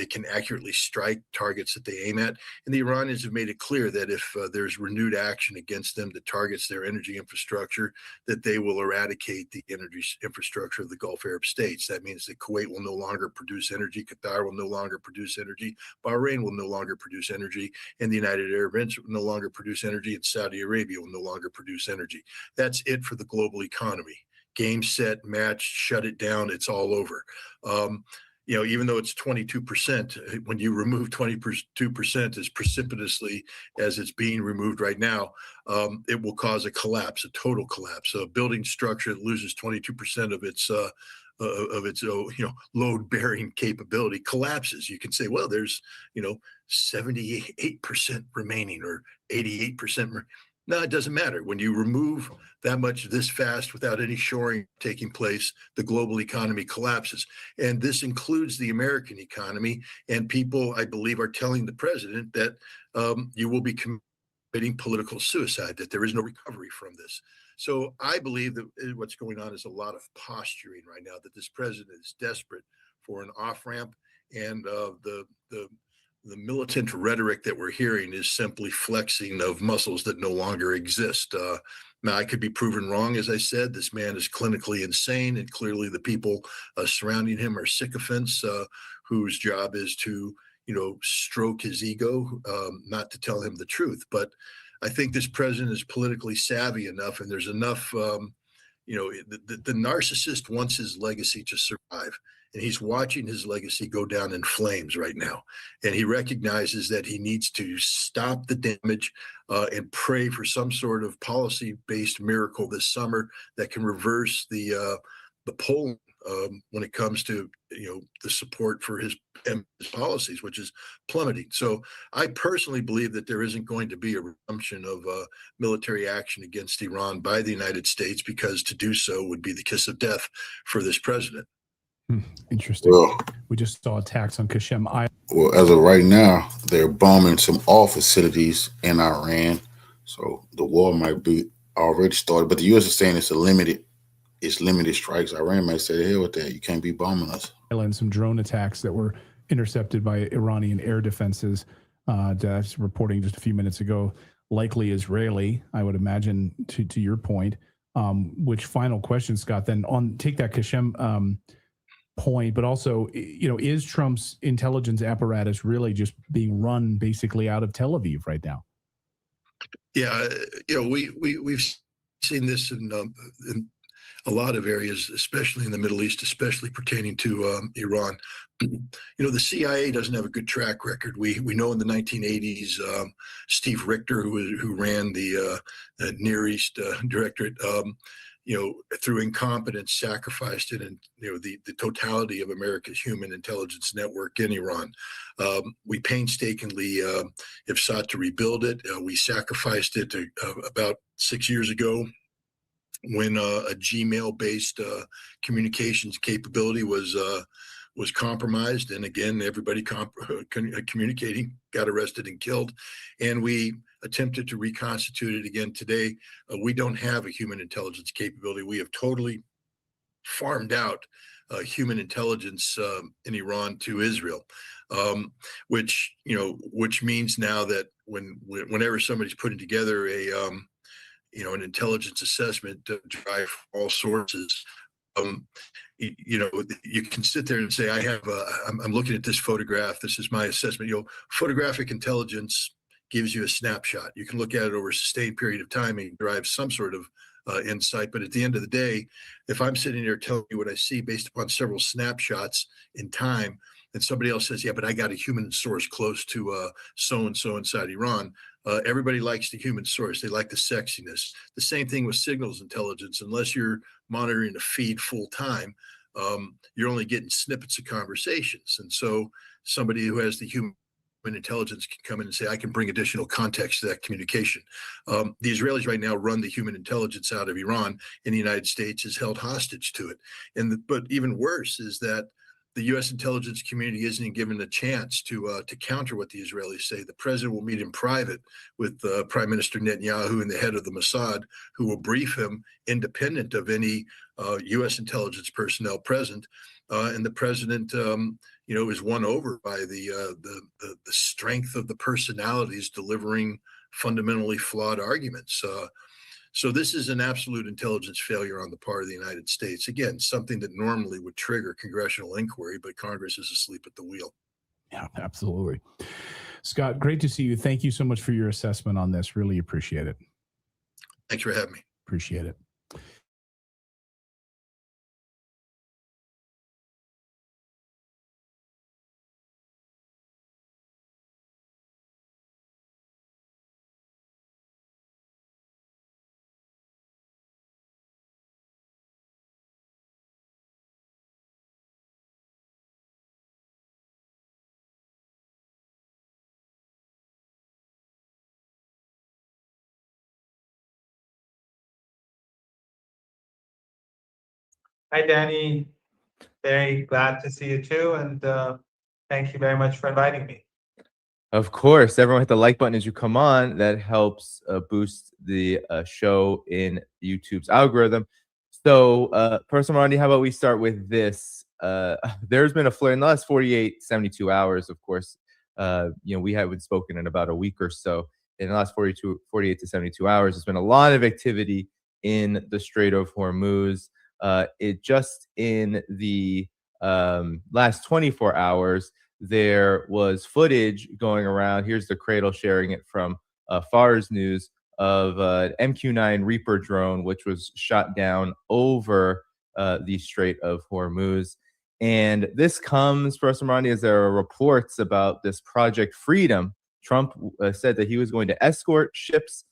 can accurately strike targets that they aim at. And the Iranians have made it clear that if there's renewed action against them that targets their energy infrastructure, that they will eradicate the energy infrastructure of the Gulf Arab states. That means that Kuwait will no longer produce energy, Qatar will no longer produce energy, Bahrain will no longer produce energy, and the United Arab Emirates will no longer produce energy, and Saudi Arabia will no longer produce energy. That's it for the global economy. Game, set, match, shut it down, it's all over. Even though it's 22%, when you remove 22% as precipitously as it's being removed right now, it will cause a collapse, a total collapse. A building structure that loses 22% of its load-bearing capability collapses. You can say, well, there's 78% remaining or 88%. No, it doesn't matter. When you remove that much this fast without any shoring taking place, the global economy collapses. And this includes the American economy. And people, I believe, are telling the president that you will be committing political suicide, that there is no recovery from this. So I believe that what's going on is a lot of posturing right now, that this president is desperate for an off-ramp, and the militant rhetoric that we're hearing is simply flexing of muscles that no longer exist. Now, I could be proven wrong. As I said, this man is clinically insane, and clearly the people surrounding him are sycophants whose job is to, stroke his ego, not to tell him the truth. But I think this president is politically savvy enough, and there's enough, the narcissist wants his legacy to survive. And he's watching his legacy go down in flames right now. And he recognizes that he needs to stop the damage and pray for some sort of policy-based miracle this summer that can reverse the polling when it comes to the support for his policies, which is plummeting. So I personally believe that there isn't going to be a resumption of military action against Iran by the United States, because to do so would be the kiss of death for this president. Interesting. Well, we just saw attacks on Qasem Island. Well, as of right now, they're bombing some oil facilities in Iran. So the war might be already started. But the U.S. is saying it's a limited it's limited strikes. Iran may say, the hell with that. You can't be bombing us. And some drone attacks that were intercepted by Iranian air defenses. That's reporting just a few minutes ago, likely Israeli, I would imagine, to your point. Which final question, Scott, then take that Kashem point, but also, is Trump's intelligence apparatus really just being run basically out of Tel Aviv right now? Yeah, we've seen this in a lot of areas, especially in the Middle East, especially pertaining to Iran. The CIA doesn't have a good track record. We know in the 1980s, Steve Richter, who ran the Near East Directorate, through incompetence, sacrificed it, and the totality of America's human intelligence network in Iran. We painstakingly have sought to rebuild it. We sacrificed it about 6 years ago, when a Gmail-based communications capability was compromised, and again, everybody communicating got arrested and killed, and we attempted to reconstitute it again today. We don't have a human intelligence capability. We have totally farmed out human intelligence in Iran to Israel, which means now that whenever somebody's putting together an intelligence assessment to drive all sources, you can sit there and say, I'm looking at this photograph. This is my assessment. Photographic intelligence gives you a snapshot. You can look at it over a sustained period of time and drive some sort of insight. But at the end of the day, if I'm sitting there telling you what I see based upon several snapshots in time, and somebody else says, yeah, but I got a human source close to so-and-so inside Iran, everybody likes the human source. They like the sexiness. The same thing with signals intelligence. Unless you're monitoring a feed full time, you're only getting snippets of conversations. And so somebody who has the human intelligence can come in and say, I can bring additional context to that communication. The Israelis right now run the human intelligence out of Iran, and the United States is held hostage to it. But even worse is that the U.S. intelligence community isn't even given a chance to counter what the Israelis say. The president will meet in private with Prime Minister Netanyahu and the head of the Mossad, who will brief him independent of any U.S. intelligence personnel present. And the president, is won over by the strength of the personalities delivering fundamentally flawed arguments. So this is an absolute intelligence failure on the part of the United States. Again, something that normally would trigger congressional inquiry, but Congress is asleep at the wheel. Yeah, absolutely. Scott, great to see you. Thank you so much for your assessment on this. Really appreciate it. Thanks for having me. Appreciate it. Hi, Danny. Very glad to see you too. And thank you very much for inviting me. Of course, everyone hit the like button as you come on. That helps boost the show in YouTube's algorithm. So, Person Randy, how about we start with this? There's been a flare in the last 48, 72 hours, of course. We haven't spoken in about a week or so. In the last 48 to 72 hours, there's been a lot of activity in the Strait of Hormuz. It just in the last 24 hours, there was footage going around. Here's the Cradle sharing it from Fars News of an MQ-9 Reaper drone, which was shot down over the Strait of Hormuz. And this comes, Professor Marani, as there are reports about this Project Freedom. Trump said that he was going to escort ships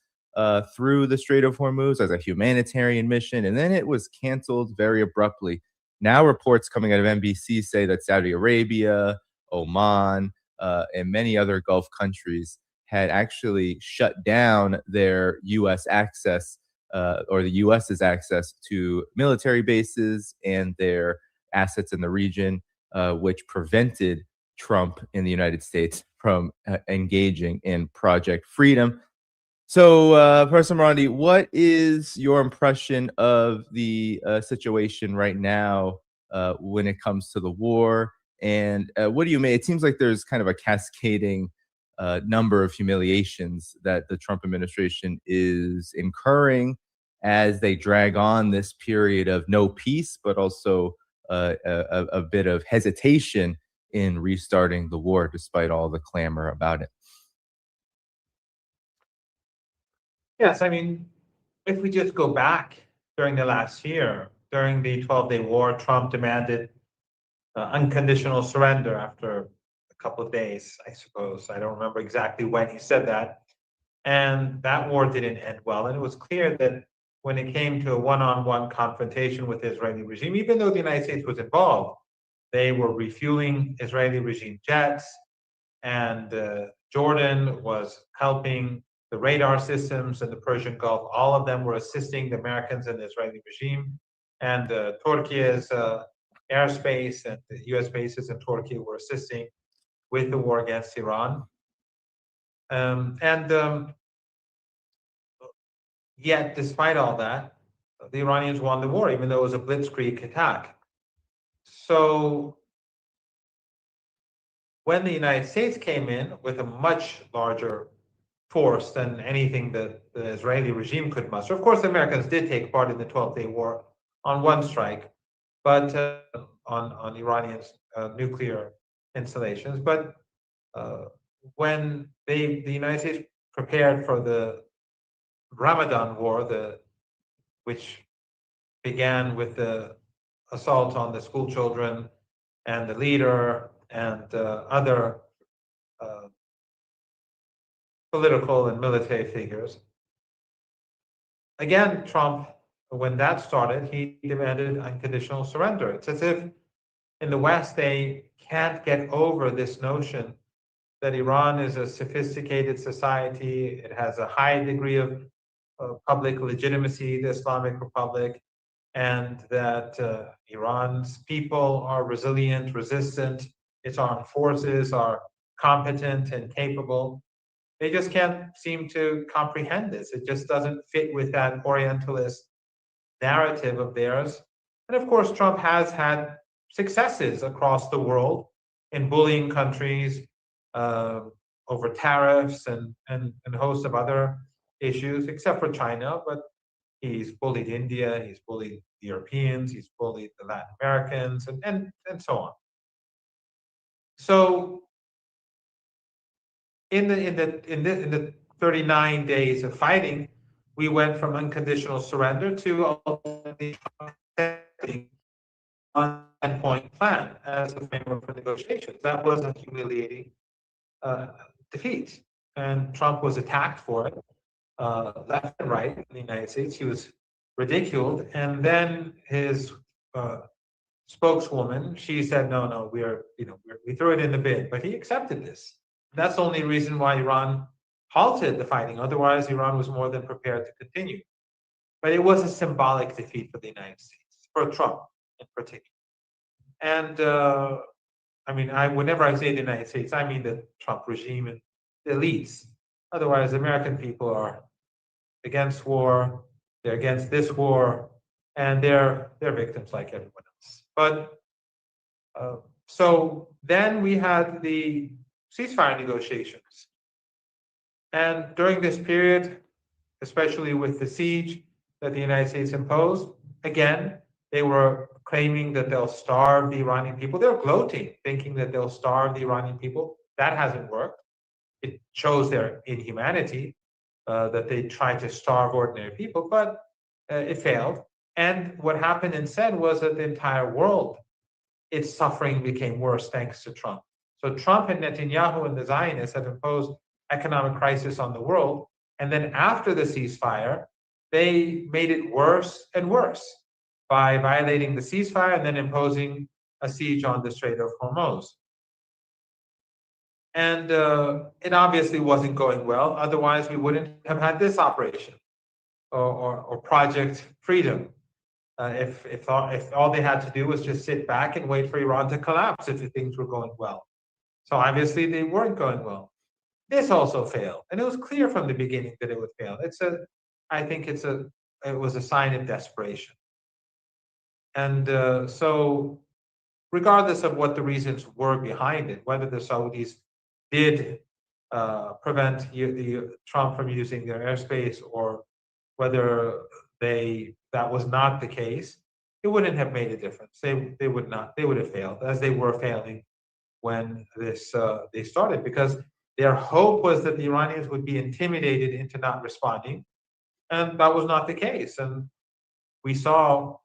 through the Strait of Hormuz as a humanitarian mission, and then it was canceled very abruptly. Now reports coming out of NBC say that Saudi Arabia, Oman, and many other Gulf countries had actually shut down their U.S. access or the U.S.'s access to military bases and their assets in the region, which prevented Trump in the United States from engaging in Project Freedom. So, Professor Morandi, what is your impression of the situation right now when it comes to the war? And what do you make? It seems like there's kind of a cascading number of humiliations that the Trump administration is incurring as they drag on this period of no peace, but also a bit of hesitation in restarting the war, despite all the clamor about it. Yes, I mean, if we just go back during the last year, during the 12-day war, Trump demanded unconditional surrender after a couple of days, I suppose. I don't remember exactly when he said that. And that war didn't end well. And it was clear that when it came to a one-on-one confrontation with the Israeli regime, even though the United States was involved, they were refueling Israeli regime jets, and Jordan was helping the radar systems in the Persian Gulf. All of them were assisting the Americans and the Israeli regime. And Turkey's airspace and the US bases in Turkey were assisting with the war against Iran. Yet, despite all that, the Iranians won the war, even though it was a blitzkrieg attack. So when the United States came in with a much larger force than anything that the Israeli regime could muster. Of course, the Americans did take part in the 12-day war on one strike, but on Iranian nuclear installations. But when the United States prepared for the Ramadan war, which began with the assault on the school children and the leader and other political and military figures. Again, Trump, when that started, he demanded unconditional surrender. It's as if in the West, they can't get over this notion that Iran is a sophisticated society. It has a high degree of public legitimacy, the Islamic Republic, and that Iran's people are resilient, resistant. Its armed forces are competent and capable. They just can't seem to comprehend this. It just doesn't fit with that Orientalist narrative of theirs. And of course, Trump has had successes across the world in bullying countries over tariffs and a host of other issues, except for China. But he's bullied India, he's bullied the Europeans, he's bullied the Latin Americans, and so on. So in the 39 days of fighting, we went from unconditional surrender to ultimately on 10-point plan as the framework for negotiations. That was a humiliating defeat, and Trump was attacked for it, left and right in the United States. He was ridiculed, and then his spokeswoman, she said, "No, we threw it in the bin," but he accepted this. That's the only reason why Iran halted the fighting. Otherwise, Iran was more than prepared to continue. But it was a symbolic defeat for the United States, for Trump in particular. And whenever I say the United States, I mean the Trump regime and the elites. Otherwise, the American people are against war. They're against this war, and they're victims like everyone else. But so then we had the ceasefire negotiations. And during this period, especially with the siege that the United States imposed, again, they were claiming that they'll starve the Iranian people. They're gloating, thinking that they'll starve the Iranian people. That hasn't worked. It shows their inhumanity that they tried to starve ordinary people, but it failed. And what happened instead was that the entire world, its suffering became worse thanks to Trump. So Trump and Netanyahu and the Zionists have imposed economic crisis on the world. And then after the ceasefire, they made it worse and worse by violating the ceasefire and then imposing a siege on the Strait of Hormuz. And it obviously wasn't going well. Otherwise, we wouldn't have had this operation or Project Freedom. If all they had to do was just sit back and wait for Iran to collapse if things were going well. So obviously they weren't going well. This also failed, and it was clear from the beginning that it would fail. I think it was a sign of desperation. And so, regardless of what the reasons were behind it, whether the Saudis did prevent Trump from using their airspace, or whether that was not the case, it wouldn't have made a difference. They would not. They would have failed, as they were failing when they started, because their hope was that the Iranians would be intimidated into not responding, and that was not the case. And we saw,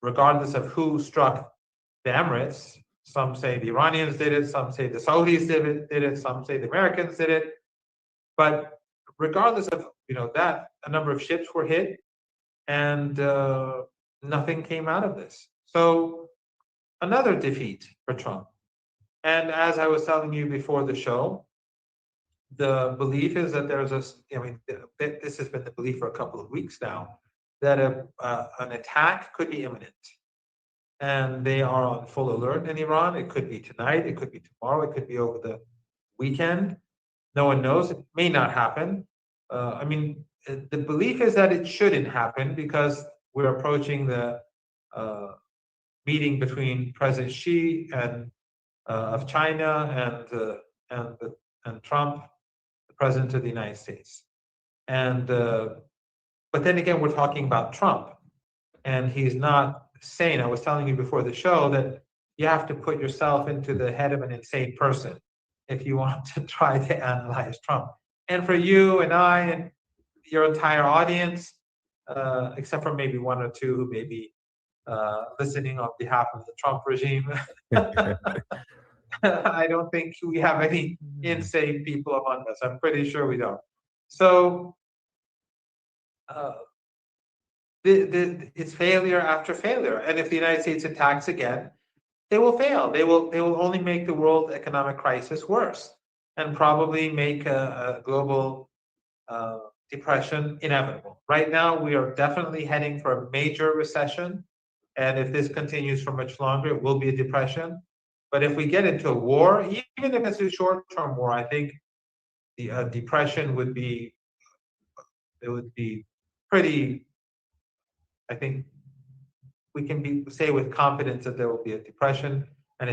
regardless of who struck the Emirates, some say the Iranians did it, some say the Saudis did it, some say the Americans did it. But regardless of that, a number of ships were hit, and nothing came out of this. So another defeat for Trump. And as I was telling you before the show, the belief is that this has been the belief for a couple of weeks now, that an attack could be imminent. And they are on full alert in Iran. It could be tonight, it could be tomorrow, it could be over the weekend. No one knows. It may not happen. The belief is that it shouldn't happen, because we're approaching the meeting between President Xi of China and Trump, the President of the United States. And but then again, we're talking about Trump, and he's not sane. I was telling you before the show that you have to put yourself into the head of an insane person if you want to try to analyze Trump. And for you and I and your entire audience, except for maybe one or two who may be listening on behalf of the Trump regime, I don't think we have any insane people among us. I'm pretty sure we don't. So it's failure after failure. And if the United States attacks again, they will fail. They will only make the world economic crisis worse, and probably make a global depression inevitable. Right now, we are definitely heading for a major recession. And if this continues for much longer, it will be a depression. But if we get into a war, even if it's a short-term war, I think the depression would be pretty. I think we can say with confidence that there will be a depression, and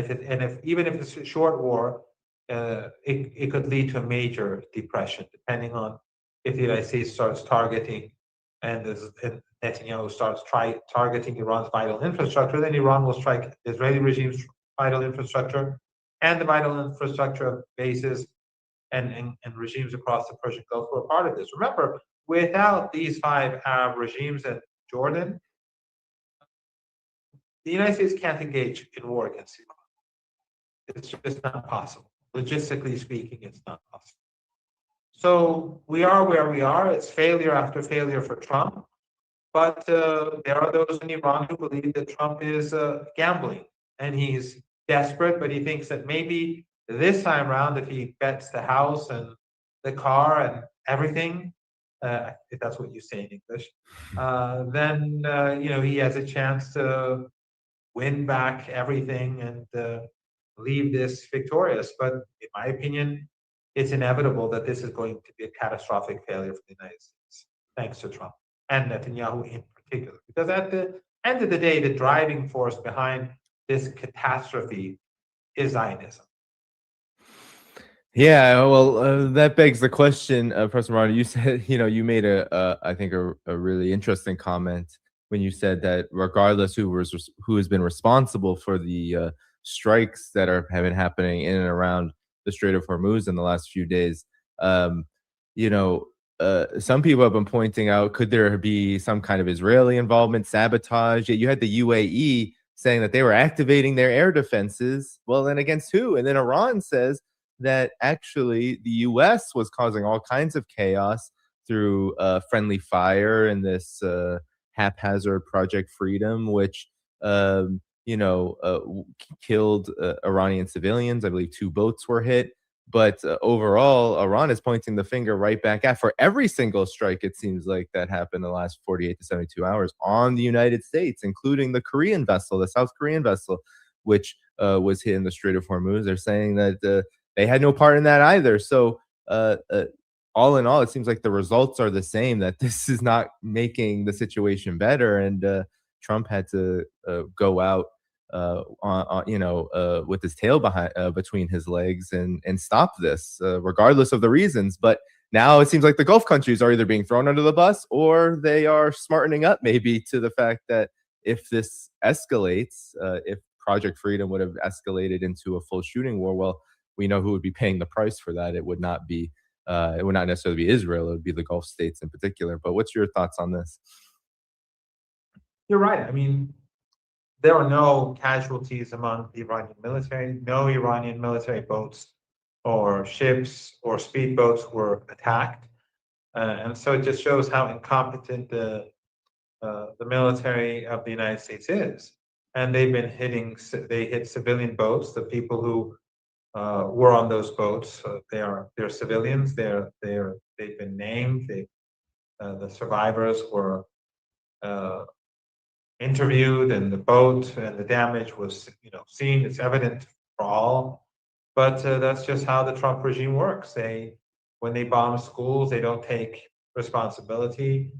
even if it's a short war, it could lead to a major depression, depending on if the United States starts targeting and Netanyahu starts targeting Iran's vital infrastructure. Then Iran will strike the Israeli regime's vital infrastructure and the vital infrastructure of bases and regimes across the Persian Gulf who are part of this. Remember, without these 5 Arab regimes and Jordan, the United States can't engage in war against Iran. It's just not possible. Logistically speaking, it's not possible. So we are where we are. It's failure after failure for Trump. But there are those in Iran who believe that Trump is gambling, and he's desperate, but he thinks that maybe this time around, if he bets the house and the car and everything, if that's what you say in English, then he has a chance to win back everything and leave this victorious. But in my opinion, it's inevitable that this is going to be a catastrophic failure for the United States, thanks to Trump and Netanyahu in particular. Because at the end of the day, the driving force behind this catastrophe is Zionism. Yeah, well, that begs the question, Professor Marano. You said, you made I think a really interesting comment when you said that regardless who has been responsible for the strikes that have been happening in and around the Strait of Hormuz in the last few days, some people have been pointing out, could there be some kind of Israeli involvement, sabotage? Yet you had the UAE saying that they were activating their air defenses. Well, then against who? And then Iran says that actually the U.S. was causing all kinds of chaos through friendly fire and this haphazard Project Freedom, which killed Iranian civilians. I believe 2 boats were hit. But overall, Iran is pointing the finger right back at, for every single strike, it seems like, that happened in the last 48 to 72 hours on the United States, including the Korean vessel, the South Korean vessel, which was hit in the Strait of Hormuz. They're saying that they had no part in that either. So all in all, it seems like the results are the same, that this is not making the situation better. And Trump had to go out with his tail between his legs and stop this, regardless of the reasons. But now it seems like the Gulf countries are either being thrown under the bus or they are smartening up maybe to the fact that if this escalates, if Project Freedom would have escalated into a full shooting war, well, we know who would be paying the price for that. It would not necessarily be Israel. It would be the Gulf states in particular. But what's your thoughts on this? You're right. I mean, there are no casualties among the Iranian military. No Iranian military boats or ships or speedboats were attacked. And so it just shows how incompetent the military of the United States is. And they've been they hit civilian boats. The people who were on those boats, they're civilians. They've been named. The survivors were interviewed, and the boat and the damage was seen. It's evident for all. But that's just how the Trump regime works. When they bomb schools, they don't take responsibility.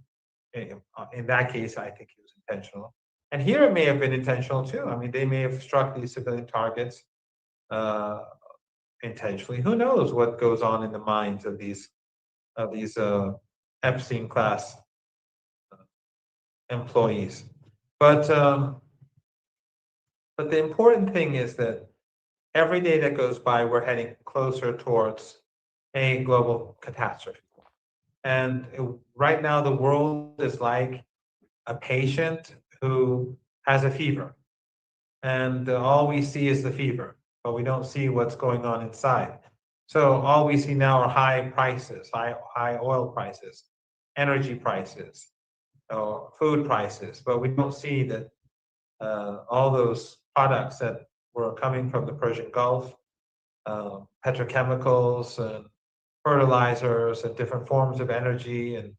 In that case, I think it was intentional. And here it may have been intentional too. I mean, they may have struck these civilian targets intentionally. Who knows what goes on in the minds of these Epstein class employees? But the important thing is that every day that goes by, we're heading closer towards a global catastrophe. And right now, the world is like a patient who has a fever. And all we see is the fever, but we don't see what's going on inside. So all we see now are high prices, high oil prices, energy prices, food prices, but we don't see that all those products that were coming from the Persian Gulf, petrochemicals and fertilizers and different forms of energy and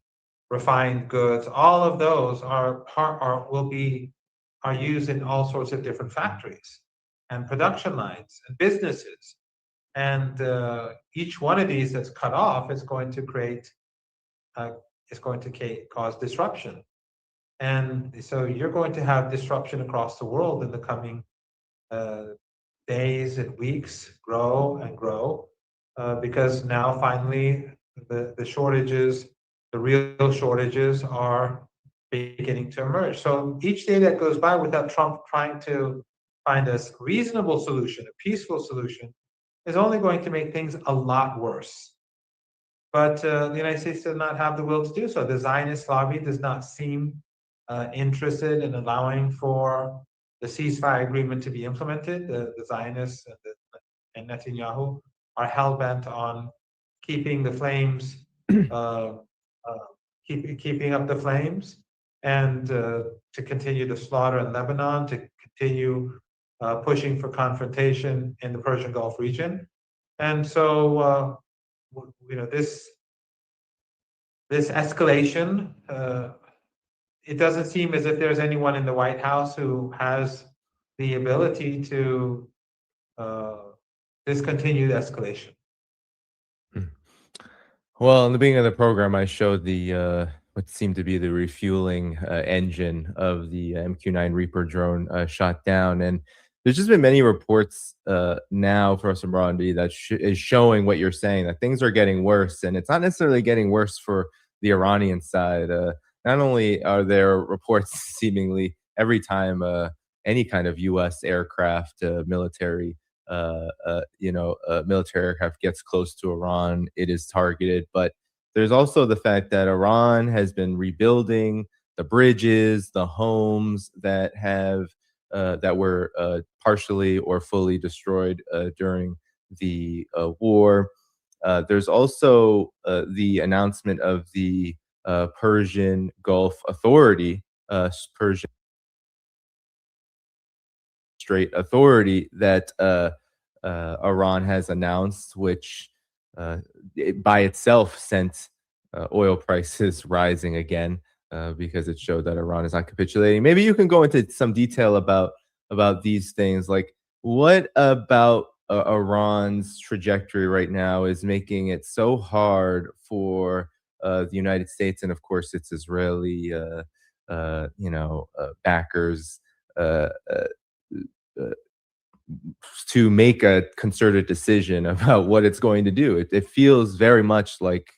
refined goods, all of those are used in all sorts of different factories and production lines and businesses. And each one of these that's cut off is going to cause disruption. And so you're going to have disruption across the world in the coming days and weeks, grow and grow, because now finally the shortages, the real shortages are beginning to emerge. So each day that goes by without Trump trying to find a reasonable solution, a peaceful solution, is only going to make things a lot worse. But the United States does not have the will to do so. The Zionist lobby does not seem interested in allowing for the ceasefire agreement to be implemented. The Zionists and Netanyahu are hell-bent on keeping the flames, keeping up the flames, and to continue the slaughter in Lebanon, to continue pushing for confrontation in the Persian Gulf region. And so, this escalation, it doesn't seem as if there's anyone in the White House who has the ability to discontinue the escalation. Well, in the beginning of the program, I showed the what seemed to be the refueling engine of the MQ-9 Reaper drone shot down, and there's just been many reports now, Professor Brandi, that is showing what you're saying, that things are getting worse, and it's not necessarily getting worse for the Iranian side. Not only are there reports seemingly every time any kind of U.S. aircraft, military aircraft gets close to Iran, it is targeted. But there's also the fact that Iran has been rebuilding the bridges, the homes that were partially or fully destroyed during the war. There's also the announcement of the Persian Gulf Authority, Persian Strait Authority, that Iran has announced, which by itself sent oil prices rising again because it showed that Iran is not capitulating. Maybe you can go into some detail about these things. Like, what about Iran's trajectory right now is making it so hard for the United States and, of course, its Israeli, backers to make a concerted decision about what it's going to do. It feels very much like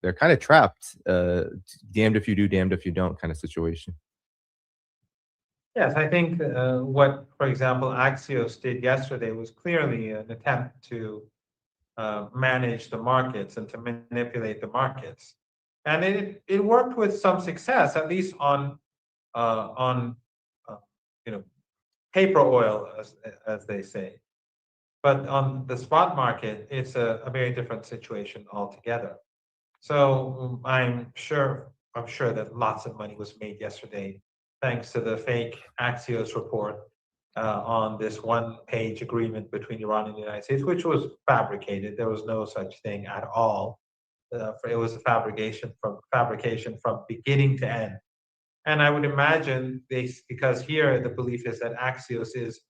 they're kind of trapped, damned if you do, damned if you don't kind of situation. Yes, I think what, for example, Axios did yesterday was clearly an attempt to manage the markets and to manipulate the markets, and it worked with some success, at least on paper oil, as they say. But on the spot market, it's a very different situation altogether. So I'm sure that lots of money was made yesterday, thanks to the fake Axios report on this one-page agreement between Iran and the United States, which was fabricated. There was no such thing at all. It was a fabrication from beginning to end. And I would imagine because here the belief is that Axios is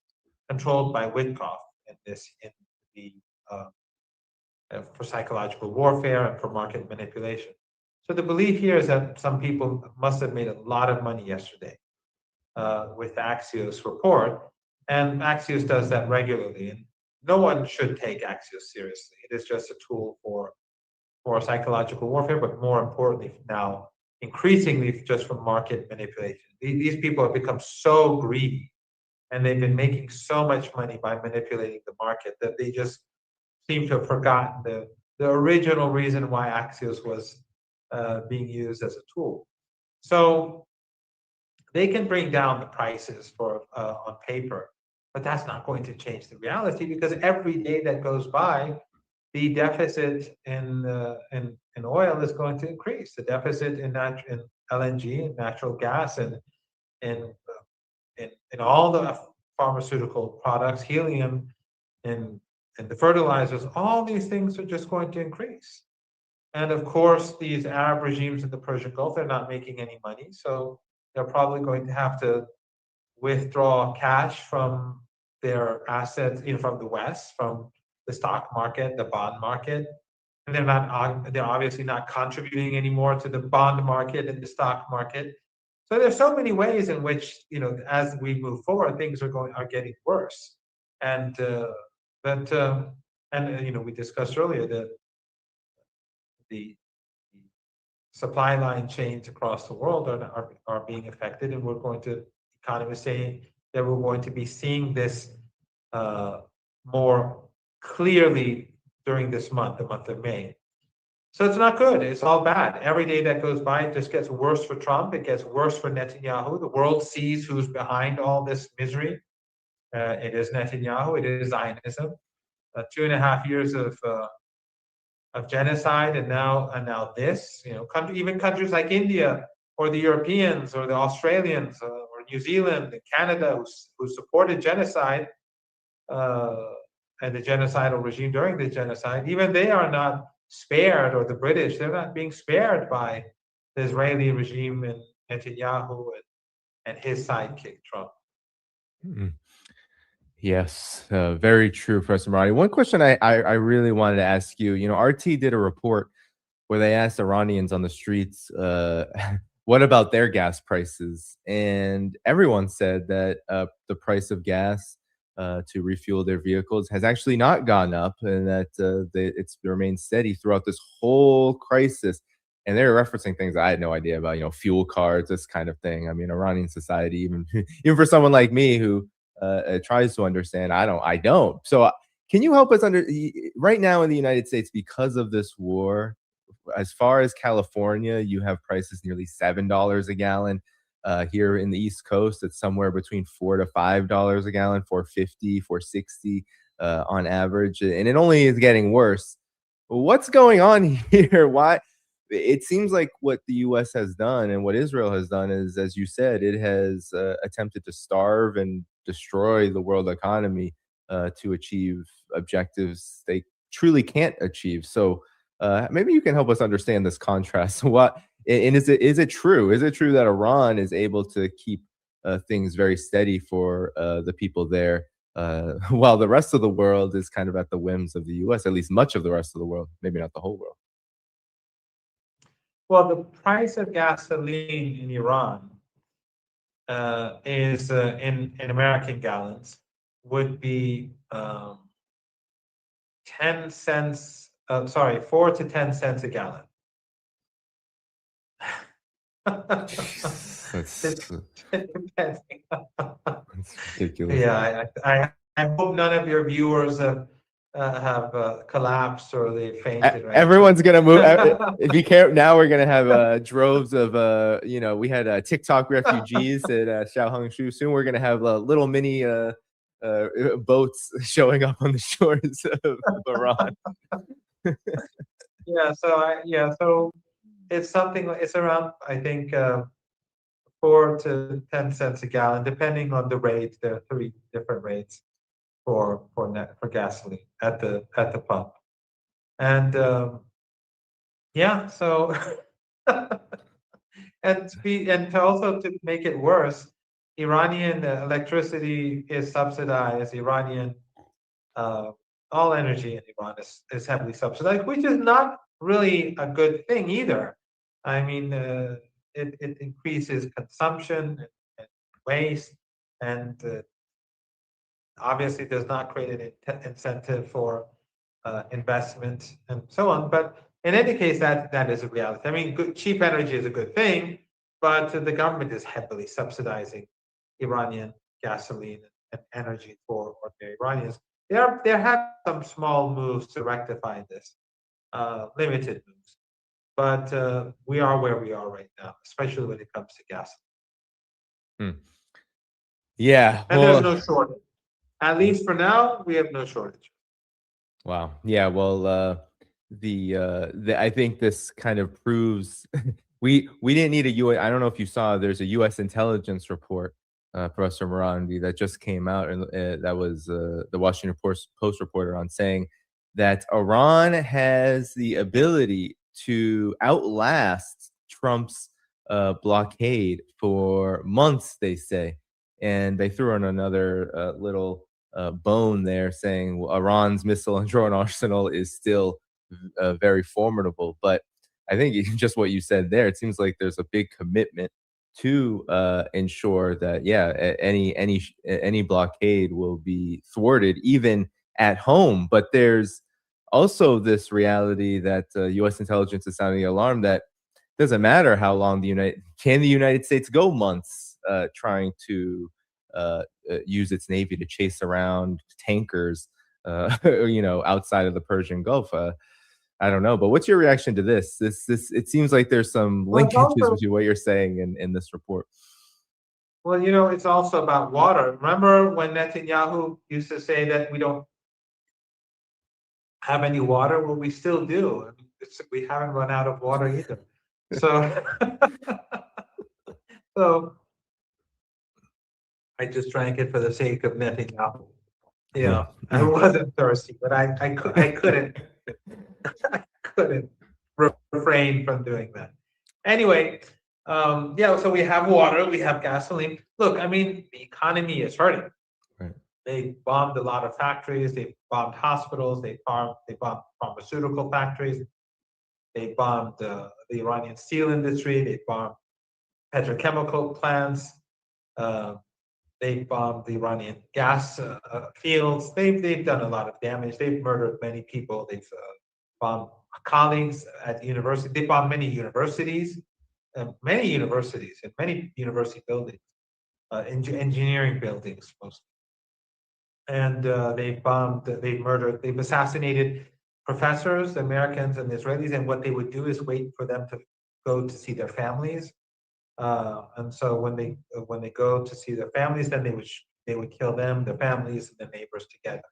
controlled by Witkoff for psychological warfare and for market manipulation. So the belief here is that some people must have made a lot of money yesterday with the Axios report, and Axios does that regularly. And no one should take Axios seriously. It is just a tool for psychological warfare, but more importantly now, increasingly just for market manipulation. These people have become so greedy, and they've been making so much money by manipulating the market that they just seem to have forgotten the original reason why Axios was being used as a tool. So they can bring down the prices on paper, but that's not going to change the reality, because every day that goes by, the deficit in oil is going to increase. The deficit in LNG and natural gas and in all the pharmaceutical products, helium, and the fertilizers, all these things are just going to increase. And of course, these Arab regimes in the Persian Gulf, they're not making any money, so they're probably going to have to withdraw cash from their assets, from the West, from the stock market, the bond market, and they're obviously not contributing anymore to the bond market and the stock market. So there's so many ways in which, as we move forward, things are getting worse. And we discussed earlier that the supply line chains across the world are being affected, and economists say that we're going to be seeing this more clearly during this month, the month of May. So it's not good. It's all bad. Every day that goes by, it just gets worse for Trump. It gets worse for Netanyahu. The world sees who's behind all this misery. It is Netanyahu. It is Zionism. 2.5 years of genocide, and now this. Even countries like India or the Europeans or the Australians or New Zealand and Canada who supported genocide and the genocidal regime during the genocide, even they are not spared, or the British, they're not being spared by the Israeli regime and Netanyahu and his sidekick, Trump. Yes, very true, Professor Marty. One question I really wanted to ask you, RT did a report where they asked Iranians on the streets, what about their gas prices? And everyone said that the price of gas to refuel their vehicles has actually not gone up, and that it's remained steady throughout this whole crisis. And they're referencing things I had no idea about, fuel cards, this kind of thing. I mean, Iranian society, even for someone like me who tries to understand, I don't. So can you help us right now in the United States, because of this war, as far as California, you have prices nearly $7 a gallon. Here in the East Coast, it's somewhere between $4 to $5 a gallon, $4.50, $4.60 on average, and it only is getting worse. What's going on here? Why? It seems like what the U.S. has done and what Israel has done is, as you said, it has attempted to starve and destroy the world economy to achieve objectives they truly can't achieve. So maybe you can help us understand this contrast. And is it true? Is it true that Iran is able to keep things very steady for the people there, while the rest of the world is kind of at the whims of the U.S., at least much of the rest of the world, maybe not the whole world. Well, the price of gasoline in Iran is in American gallons would be 10 cents. 4 to 10 cents a gallon. That's ridiculous. Yeah, I hope none of your viewers have collapsed or they fainted. Right? Everyone's gonna move. If you care, now we're gonna have droves of we had TikTok refugees at Xiaohongshu. Soon we're gonna have little mini boats showing up on the shores of Iran. So it's something. It's around, I think, 4 to 10 cents a gallon, depending on the rate. There are 3 different rates for gasoline at the pump, and so and to also to make it worse, Iranian electricity is subsidized. Iranian all energy in Iran is heavily subsidized, which is not really a good thing either. I mean, it increases consumption and waste, and obviously does not create an incentive for investment and so on. But in any case, that is a reality. I mean, cheap energy is a good thing, but the government is heavily subsidizing Iranian gasoline and energy for ordinary Iranians. There have some small moves to rectify this, limited moves, but we are where we are right now, especially when it comes to gas. Yeah, and there's no shortage. At least for now, we have no shortage. Wow. Yeah. Well, I think this kind of proves we didn't need a U.S. I don't know if you saw. There's a U.S. intelligence report, Professor Morandi, that just came out, and that was the Washington Post reporter on saying that Iran has the ability to outlast Trump's blockade for months. They say, and they threw in another little bone there, saying Iran's missile and drone arsenal is still very formidable. But I think just what you said there, it seems like there's a big commitment to ensure that any blockade will be thwarted, even at home. But there's also this reality that U.S. intelligence is sounding the alarm that doesn't matter how long the United States go months trying to use its navy to chase around tankers, outside of the Persian Gulf. I don't know, but what's your reaction to this? It seems like there's some linkages between what you're saying in this report. Well, it's also about water. Remember when Netanyahu used to say that we don't have any water? Well, we still do. I mean, we haven't run out of water either. So, so I just drank it for the sake of Netanyahu. I wasn't thirsty, but I couldn't. I couldn't refrain from doing that. Anyway, so we have water, we have gasoline. Look, I mean, the economy is hurting. Right. They bombed a lot of factories. They bombed hospitals. They bombed pharmaceutical factories. They bombed the Iranian steel industry. They bombed petrochemical plants. They bombed the Iranian gas fields. They've done a lot of damage. They've murdered many people. They've bombed colleagues at the university. They bombed many universities and many university buildings, engineering buildings mostly. And they've murdered, they've assassinated professors, Americans and Israelis. And what they would do is wait for them to go to see their families. And so when they go to see their families, then they would kill them, their families, and the neighbors together.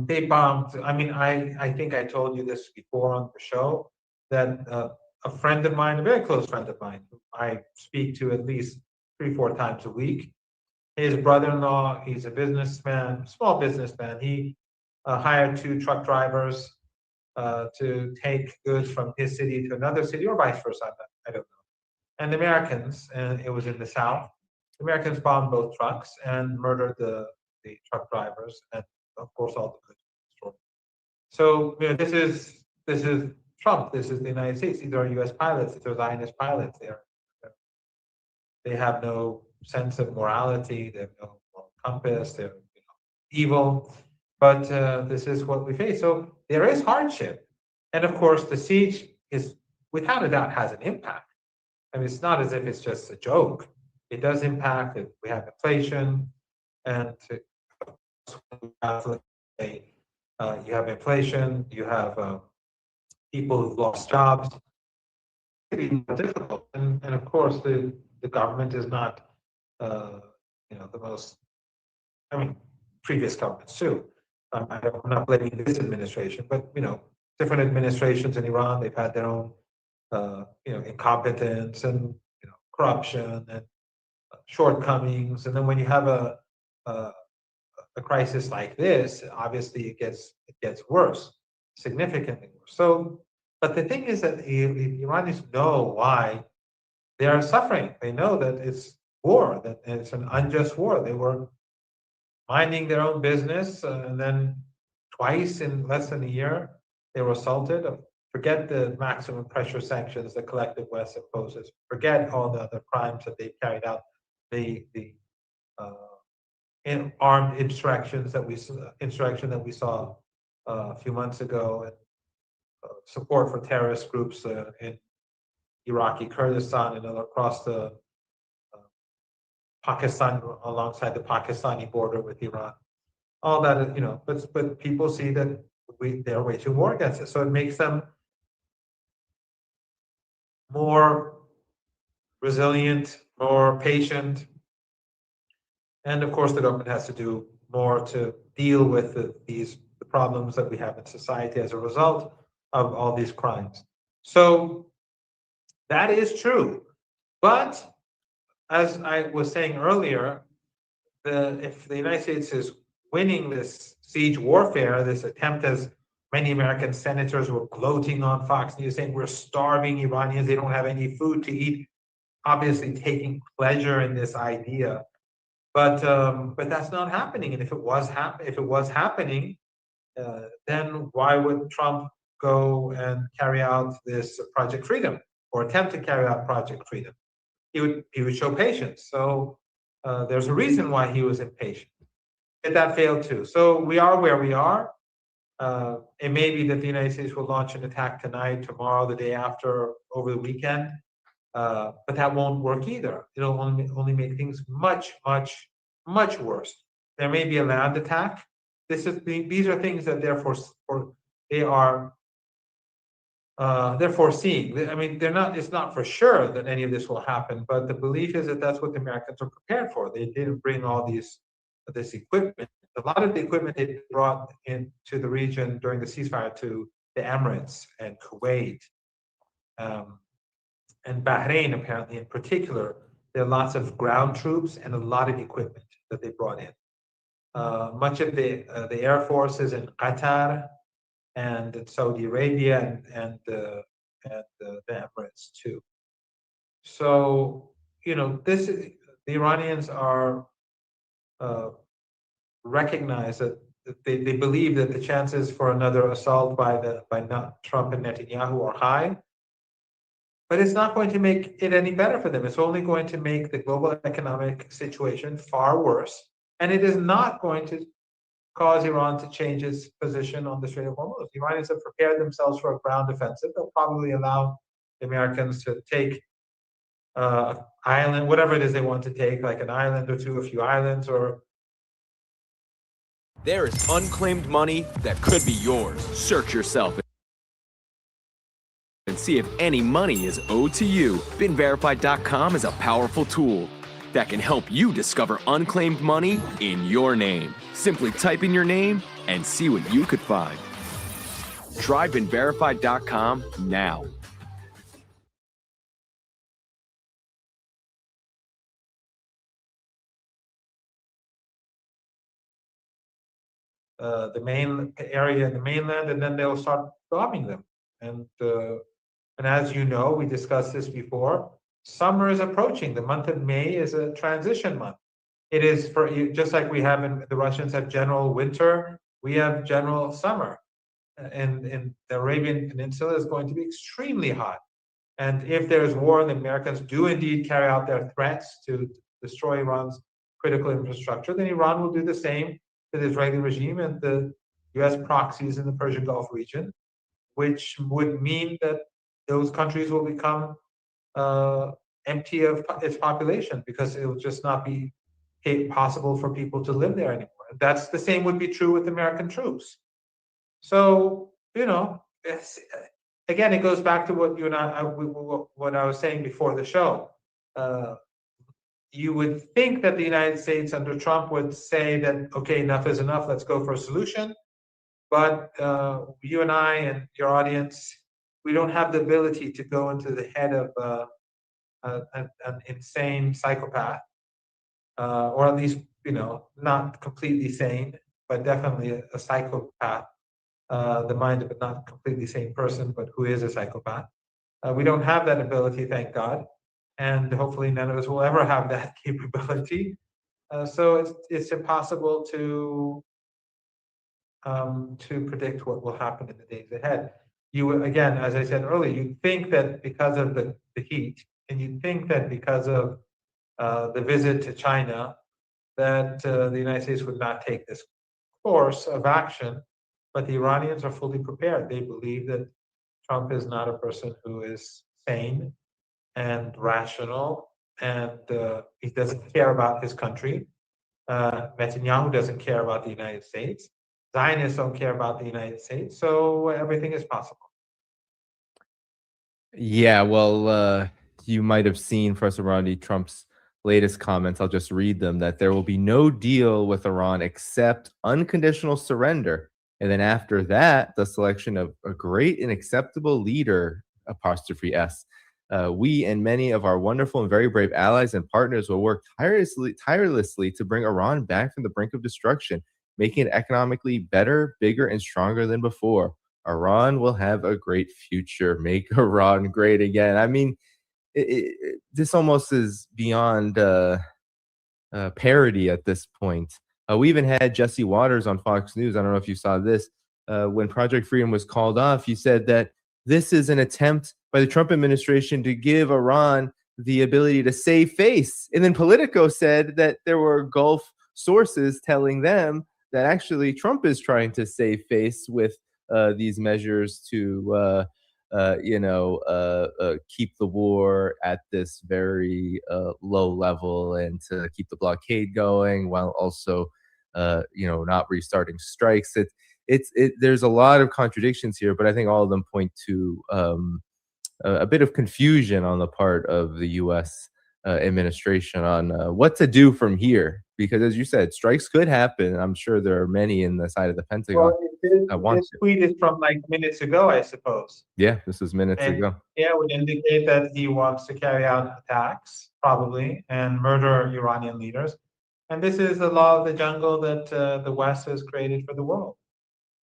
They bombed. I mean, I think I told you this before on the show that a friend of mine, a very close friend of mine, who I speak to at least 3-4 times a week, his brother-in-law, he's a businessman, small businessman. He hired 2 truck drivers to take goods from his city to another city, or vice versa. I don't know. And the Americans, and it was in the South, the Americans bombed both trucks and murdered the the truck drivers, and of course all the goods destroyed. So this is Trump. This is the United States. These are U.S. pilots. These are Zionist pilots. They have no sense of morality. They have no moral compass. They're evil. But this is what we face. So there is hardship, and of course the siege is without a doubt has an impact. I mean, it's not as if it's just a joke. It does impact. We have inflation, and you have inflation. You have people who've lost jobs. It's more difficult, and of course the government is not the most. I mean, previous governments too. I'm not blaming this administration, but different administrations in Iran, they've had their own incompetence and corruption and shortcomings. And then when you have a crisis like this, obviously it gets worse, significantly worse. So, but the thing is that the Iranians know why they are suffering. They know that it's war, that it's an unjust war. They were minding their own business, and then twice in less than a year, they were assaulted. Forget the maximum pressure sanctions the collective West imposes. Forget all the other crimes that they carried out. The armed insurrection that we saw a few months ago, and support for terrorist groups in Iraqi Kurdistan and across the Pakistan, alongside the Pakistani border with Iran. All that, but people see that they're waging war against it. So it makes them more resilient, more patient. And of course, the government has to do more to deal with the problems that we have in society as a result of all these crimes. So that is true. But as I was saying earlier, if the United States is winning this siege warfare, this attempt, as many American senators were gloating on Fox News, saying we're starving Iranians, they don't have any food to eat, obviously taking pleasure in this idea. But that's not happening. And if it was happening, then why would Trump go and carry out this Project Freedom, or attempt to carry out Project Freedom? He would show patience. So there's a reason why he was impatient. And that failed too. So we are where we are. It may be that the United States will launch an attack tonight, tomorrow, the day after, over the weekend. But that won't work either. It'll only make things much, much, much worse. There may be a land attack. These are things that they're foreseeing. I mean, it's not for sure that any of this will happen, but the belief is that that's what the Americans are prepared for. They didn't bring all this equipment. A lot of the equipment they brought into the region during the ceasefire to the Emirates and Kuwait and Bahrain, apparently in particular, there are lots of ground troops and a lot of equipment that they brought in. Much of the Air Force is in Qatar and in Saudi Arabia and the Emirates too. So the Iranians are recognize that they believe that the chances for another assault by Trump and Netanyahu are high, but it's not going to make it any better for them. It's only going to make the global economic situation far worse, and it is not going to cause Iran to change its position on the Strait of Hormuz. The Iranians have prepared themselves for a ground offensive. They'll probably allow the Americans to take island, whatever it is they want to take, like an island or two, a few islands, or There is unclaimed money that could be yours. Search yourself and see if any money is owed to you. BeenVerified.com is a powerful tool that can help you discover unclaimed money in your name. Simply type in your name and see what you could find. Try BeenVerified.com now. the main area in the mainland, and then they'll start bombing them. And as you know, we discussed this before, summer is approaching. The month of May is a transition month. It is for just like we have the Russians have general winter, we have general summer. And the Arabian Peninsula is going to be extremely hot. And if there's war and the Americans do indeed carry out their threats to destroy Iran's critical infrastructure, then Iran will do the same to the Israeli regime and the US proxies in the Persian Gulf region, which would mean that those countries will become empty of its population because it will just not be possible for people to live there anymore. That's the same would be true with American troops. So, again, it goes back to what you and what I was saying before the show. You would think that the United States under Trump would say that, okay, enough is enough, let's go for a solution. But you and I and your audience, we don't have the ability to go into the head of an insane psychopath, or at least, not completely sane, but definitely a psychopath. The mind of a not completely sane person, but who is a psychopath. We don't have that ability, thank God, and hopefully none of us will ever have that capability. So it's impossible to predict what will happen in the days ahead. You again, as I said earlier, you think that because of the heat, and you think that because of the visit to China, that the United States would not take this course of action. But the Iranians are fully prepared. They believe that Trump is not a person who is sane and rational, and he doesn't care about his country. Netanyahu doesn't care about the United States. Zionists don't care about the United States. So everything is possible. Yeah, well, you might have seen, Professor Rondi, Trump's latest comments. I'll just read them, that there will be no deal with Iran except unconditional surrender. And then after that, the selection of a great and acceptable leader, apostrophe S. We and many of our wonderful and very brave allies and partners will work tirelessly to bring Iran back from the brink of destruction, making it economically better, bigger, and stronger than before. Iran will have a great future. Make Iran great again. I mean, this almost is beyond parody at this point. We even had Jesse Waters on Fox News. I don't know if you saw this. When Project Freedom was called off, he said that this is an attempt by the Trump administration to give Iran the ability to save face. And then Politico said that there were Gulf sources telling them that actually Trump is trying to save face with these measures to, keep the war at this very low level and to keep the blockade going while also, not restarting strikes. There's a lot of contradictions here, but I think all of them point to a bit of confusion on the part of the U.S. Administration on what to do from here. Because as you said, strikes could happen. I'm sure there are many in the side of the Pentagon that want This tweet is from like minutes ago, I suppose. Yeah, this was minutes ago. Yeah, would indicate that he wants to carry out attacks, probably, and murder Iranian leaders. And this is the law of the jungle that the West has created for the world.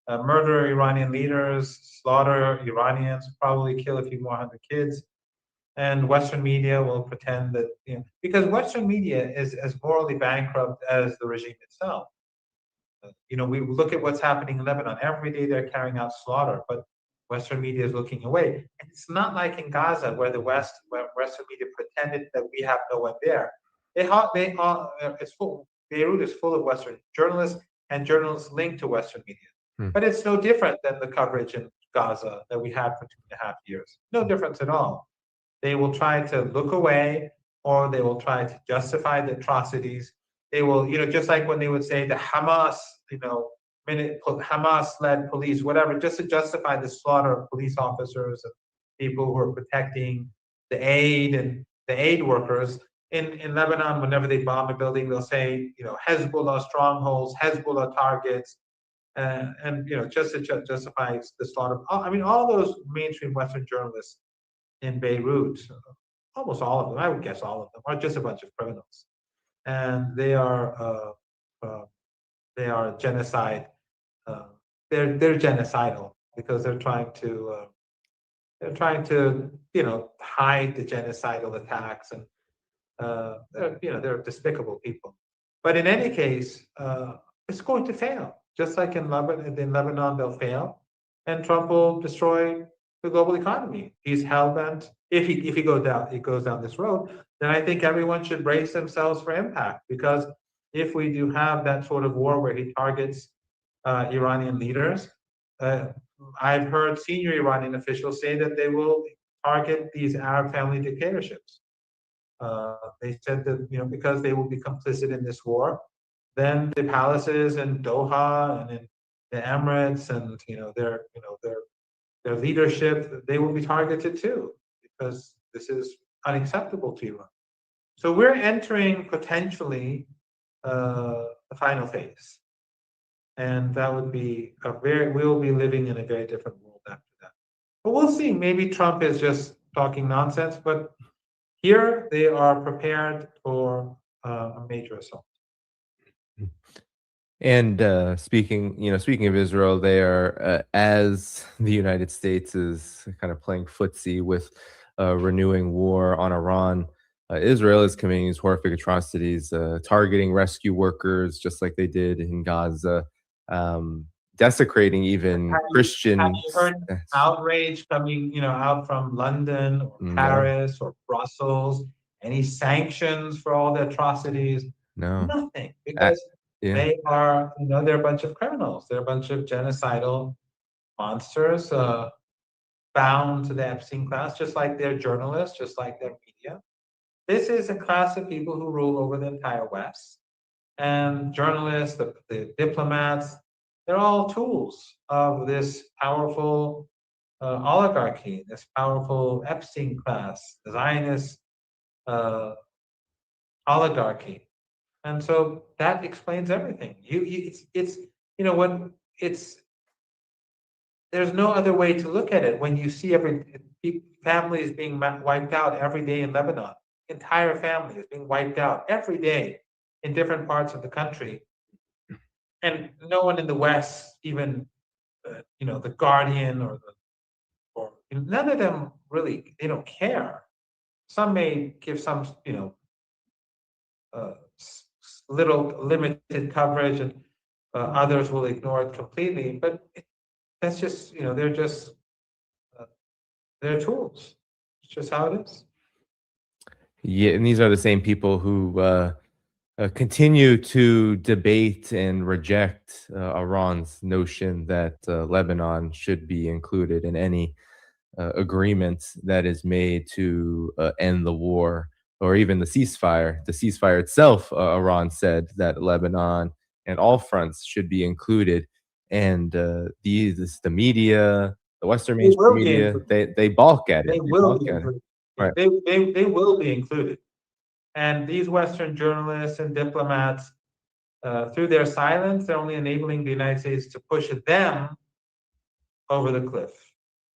Murder Iranian leaders, slaughter Iranians, probably kill a few more hundred kids. And Western media will pretend that, because Western media is as morally bankrupt as the regime itself. We look at what's happening in Lebanon. Every day they're carrying out slaughter, but Western media is looking away. And it's not like in Gaza where Western media pretended that we have no one there. It's full. Beirut is full of Western journalists and journalists linked to Western media. But it's no different than the coverage in Gaza that we had for 2.5 years. No difference at all. They will try to look away, or they will try to justify the atrocities. They will, just like when they would say the Hamas, Hamas-led police, whatever, just to justify the slaughter of police officers and people who are protecting the aid and the aid workers. In Lebanon, whenever they bomb a building, they'll say, Hezbollah strongholds, Hezbollah targets, and just to justify the slaughter. All those mainstream Western journalists in Beirut, almost all of them, I would guess all of them, are just a bunch of criminals, and they are genocide. They're genocidal because they're trying to hide the genocidal attacks, and they're despicable people. But in any case, it's going to fail. Just like in Lebanon, they'll fail, and Trump will destroy the global economy. He's hell-bent. If he goes down this road, then I think everyone should brace themselves for impact, because if we do have that sort of war where he targets Iranian leaders, I've heard senior Iranian officials say that they will target these Arab family dictatorships. They said that, because they will be complicit in this war, then the palaces in Doha and in the Emirates and their leadership, they will be targeted too, because this is unacceptable to Iran. So we're entering potentially the final phase, and that would be we'll be living in a very different world after that. But we'll see. Maybe Trump is just talking nonsense, but here they are prepared for a major assault. And speaking of Israel, they are, as the United States is kind of playing footsie with renewing war on Iran, Israel is committing these horrific atrocities, targeting rescue workers, just like they did in Gaza, desecrating even Christians. Have you heard outrage coming, out from London or Paris or Brussels? Any sanctions for all the atrocities? No. Nothing, because they are, they're a bunch of criminals. They're a bunch of genocidal monsters bound to the Epstein class, just like they're journalists, just like their media. This is a class of people who rule over the entire West. And journalists, the diplomats, they're all tools of this powerful oligarchy, this powerful Epstein class, the Zionist oligarchy. And so that explains everything. There's no other way to look at it when you see families being wiped out every day in Lebanon. Entire families being wiped out every day in different parts of the country. And no one in the West, even the Guardian or none of them really, they don't care. Some may give some, little limited coverage, and others will ignore it completely. But that's just, they're tools. It's just how it is. Yeah, and these are the same people who continue to debate and reject Iran's notion that Lebanon should be included in any agreement that is made to end the war, or even the ceasefire. The ceasefire itself, Iran said that Lebanon and all fronts should be included. And the media, the Western mainstream media, they balk at it. They will be included. Right. They will be included. And these Western journalists and diplomats, through their silence, they're only enabling the United States to push them over the cliff.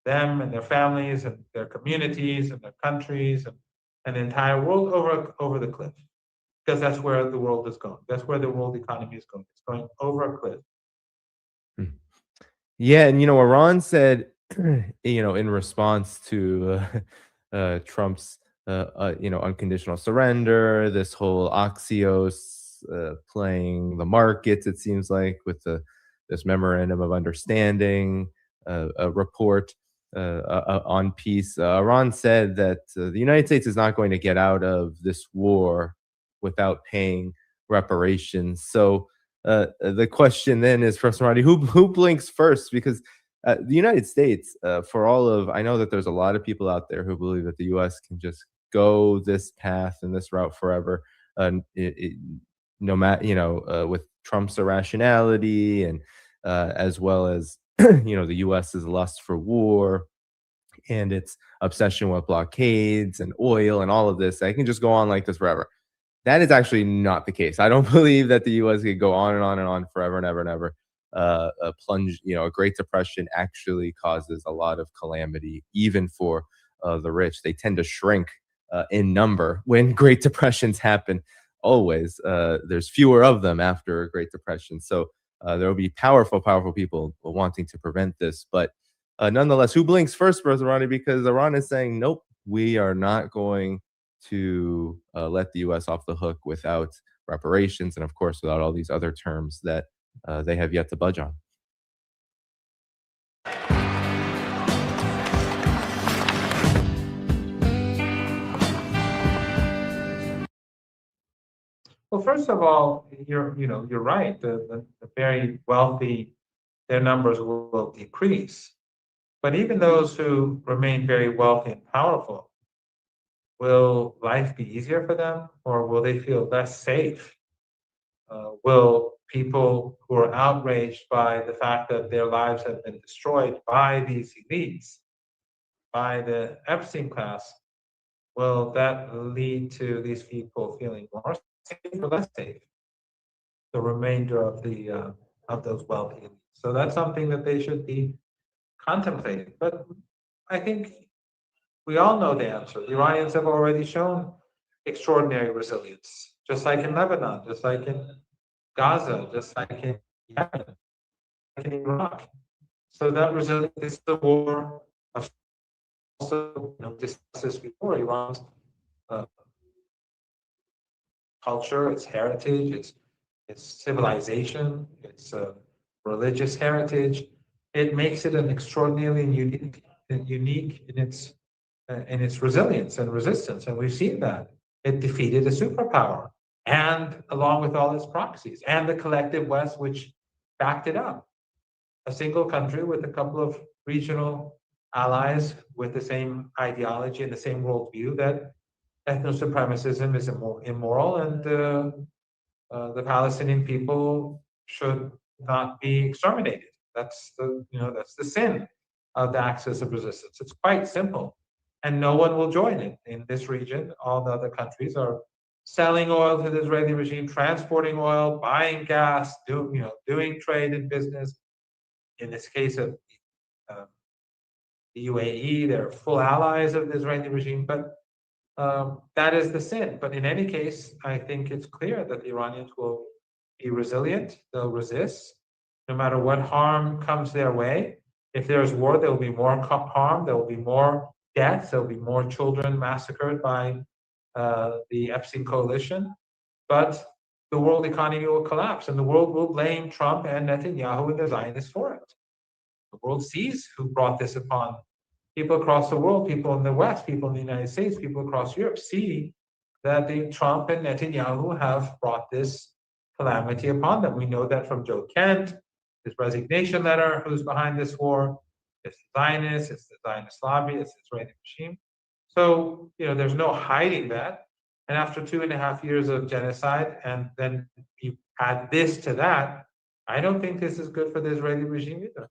Them and their families and their communities and their countries and the entire world over the cliff. Because that's where the world is going. That's where the world economy is going. It's going over a cliff. Yeah, and Iran said, in response to Trump's unconditional surrender, this whole Axios playing the markets, it seems like, with this memorandum of understanding a report on peace. Iran said that the United States is not going to get out of this war without paying reparations. So the question then is, Professor Marty, who blinks first? Because the United States, I know that there's a lot of people out there who believe that the U.S. can just go this path and this route forever, no matter, with Trump's irrationality and as well as the U.S.'s lust for war and its obsession with blockades and oil and all of this. I can just go on like this forever. That is actually not the case. I don't believe that the U.S. could go on and on and on forever and ever and ever. A plunge, a Great Depression actually causes a lot of calamity, even for the rich. They tend to shrink in number when Great Depressions happen. Always, there's fewer of them after a Great Depression. So there will be powerful people wanting to prevent this. But nonetheless, who blinks first, Brother Ronnie? Because Iran is saying, nope, we are not going to let the U.S. off the hook without reparations, and of course, without all these other terms that they have yet to budge on. Well, first of all, you're right. The very wealthy, their numbers will decrease. But even those who remain very wealthy and powerful, will life be easier for them, or will they feel less safe? Will people who are outraged by the fact that their lives have been destroyed by these elites, by the Epstein class, will that lead to these people feeling more safe or less safe? The remainder of those wealthy elites. So that's something that they should be contemplating. But I think we all know the answer. The Iranians have already shown extraordinary resilience, just like in Lebanon, just like in Gaza, just like in Yemen, like in Iraq. So that resilience is the war of, also, discussed this before, Iran's culture, its heritage, its civilization, its religious heritage. It makes it an extraordinarily unique in its resilience and resistance, and we've seen that. It defeated a superpower, and along with all its proxies, and the collective West, which backed it up. A single country with a couple of regional allies with the same ideology and the same worldview that ethno-supremacism is immoral, and the Palestinian people should not be exterminated. That's the sin of the axis of resistance. It's quite simple, and no one will join it in this region. All the other countries are selling oil to the Israeli regime, transporting oil, buying gas, doing trade and business. In this case of the UAE, they're full allies of the Israeli regime, but that is the sin. But in any case, I think it's clear that the Iranians will be resilient. They'll resist, no matter what harm comes their way. If there's war, there will be more harm. There will be more deaths. There will be more children massacred by the Epstein coalition. But the world economy will collapse, and the world will blame Trump and Netanyahu and the Zionists for it. The world sees who brought this upon. People across the world, people in the West, people in the United States, people across Europe see that Trump and Netanyahu have brought this calamity upon them. We know that from Joe Kent, his resignation letter, who's behind this war. It's the Zionists, it's the Zionist lobby, it's the Israeli regime. So, there's no hiding that. And after 2.5 years of genocide, and then you add this to that, I don't think this is good for the Israeli regime either.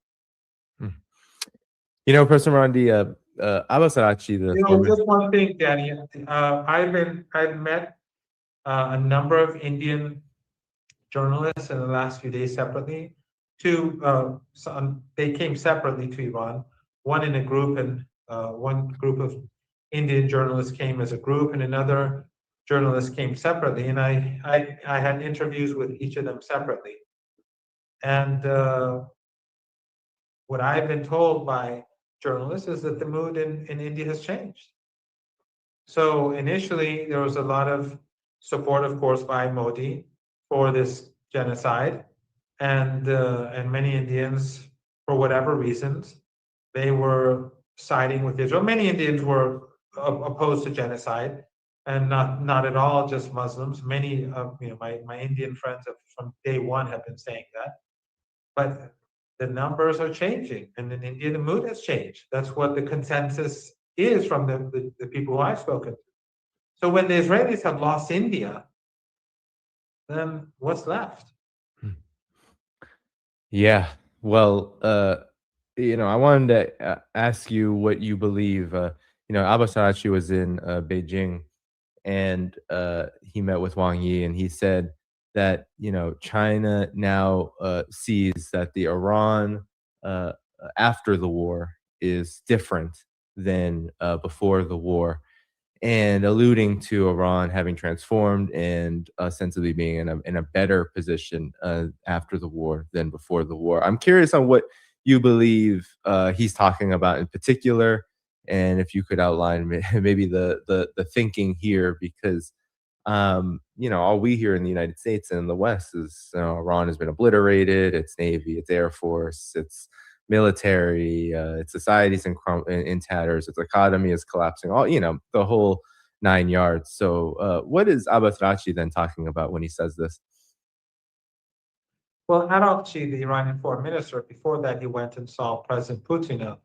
Professor Marandi, Abbas Araghchi, just one thing, Danny. I've met a number of Indian journalists in the last few days separately. They came separately to Iran. One in a group, and one group of Indian journalists came as a group, and another journalist came separately. And I had interviews with each of them separately. And what I've been told by journalists is that the mood in India has changed. So initially, there was a lot of support, of course, by Modi for this genocide, and many Indians, for whatever reasons, they were siding with Israel. Many Indians were opposed to genocide, and not at all just Muslims. Many of my Indian friends from day one have been saying that, but the numbers are changing, and in India, the mood has changed. That's what the consensus is from the people who I've spoken to. So when the Israelis have lost India, then what's left? Yeah. Well, I wanted to ask you what you believe. Abbas Araghchi was in Beijing, and he met with Wang Yi, and he said that China now sees that the Iran after the war is different than before the war, and alluding to Iran having transformed and ostensibly being in a better position after the war than before the war. I'm curious on what you believe he's talking about in particular, and if you could outline maybe the thinking here, because All we hear in the United States and in the West is Iran has been obliterated, its navy, its air force, its military, its society's in tatters, its economy is collapsing, all, the whole 9 yards. So what is Abbas Araghchi then talking about when he says this? Well, Araghchi, the Iranian foreign minister, before that he went and saw President Putin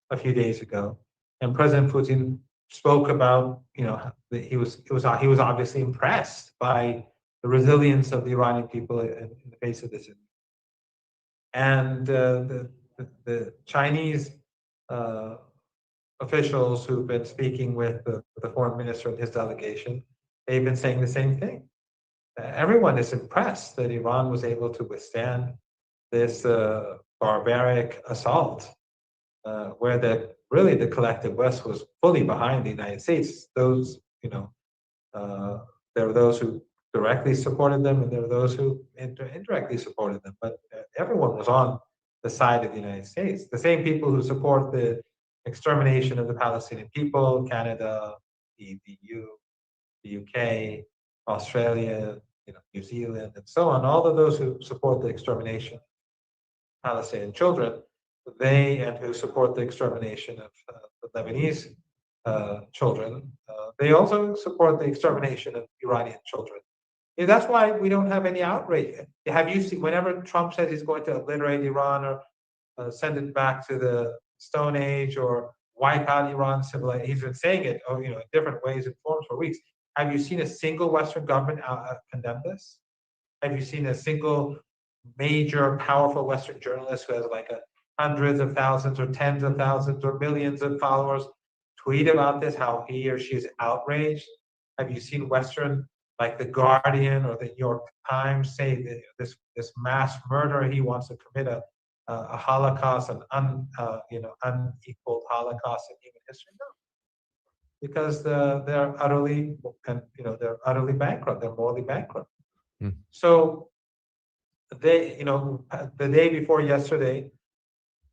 a few days ago, and President Putin spoke about, that he was obviously impressed by the resilience of the Iranian people in the face of this. And the Chinese officials who've been speaking with the foreign minister and his delegation, they've been saying the same thing. Everyone is impressed that Iran was able to withstand this barbaric assault, where the collective West was fully behind the United States. Those, there were those who directly supported them, and there were those who indirectly supported them. But everyone was on the side of the United States. The same people who support the extermination of the Palestinian people, Canada, the EU, the UK, Australia, New Zealand, and so on, all of those who support the extermination of Palestinian children, and who support the extermination of the Lebanese children, they also support the extermination of Iranian children. That's why we don't have any outrage. Have you seen, whenever Trump says he's going to obliterate Iran or send it back to the Stone Age or wipe out Iran's civilization, he's been saying it in different ways and forms for weeks. Have you seen a single Western government condemn this? Have you seen a single major, powerful Western journalist who has hundreds of thousands or tens of thousands or millions of followers tweet about this, how he or she is outraged? Have you seen Western, like The Guardian or the New York Times, say that this mass murder, he wants to commit a Holocaust, an unequaled Holocaust in human history? No. Because they're utterly bankrupt. They're morally bankrupt. So they, the day before yesterday,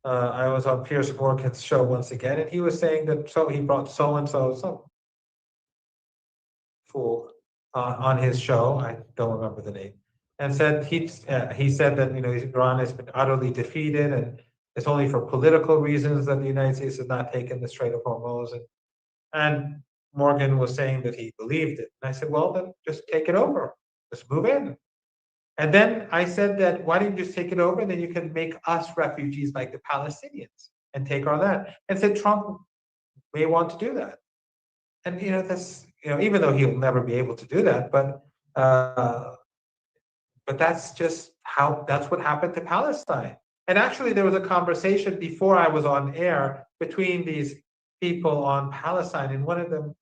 I was on Piers Morgan's show once again, and he was saying that he brought so and so fool on his show. I don't remember the name, and said he said that Iran has been utterly defeated, and it's only for political reasons that the United States has not taken the Strait of Hormuz. And Morgan was saying that he believed it. And I said, well, then just take it over. Just move in. And then I said that, why don't you just take it over? And then you can make us refugees like the Palestinians and take our land. And said Trump may want to do that. And, that's, even though he'll never be able to do that, but that's just that's what happened to Palestine. And actually there was a conversation before I was on air between these people on Palestine, and one of them,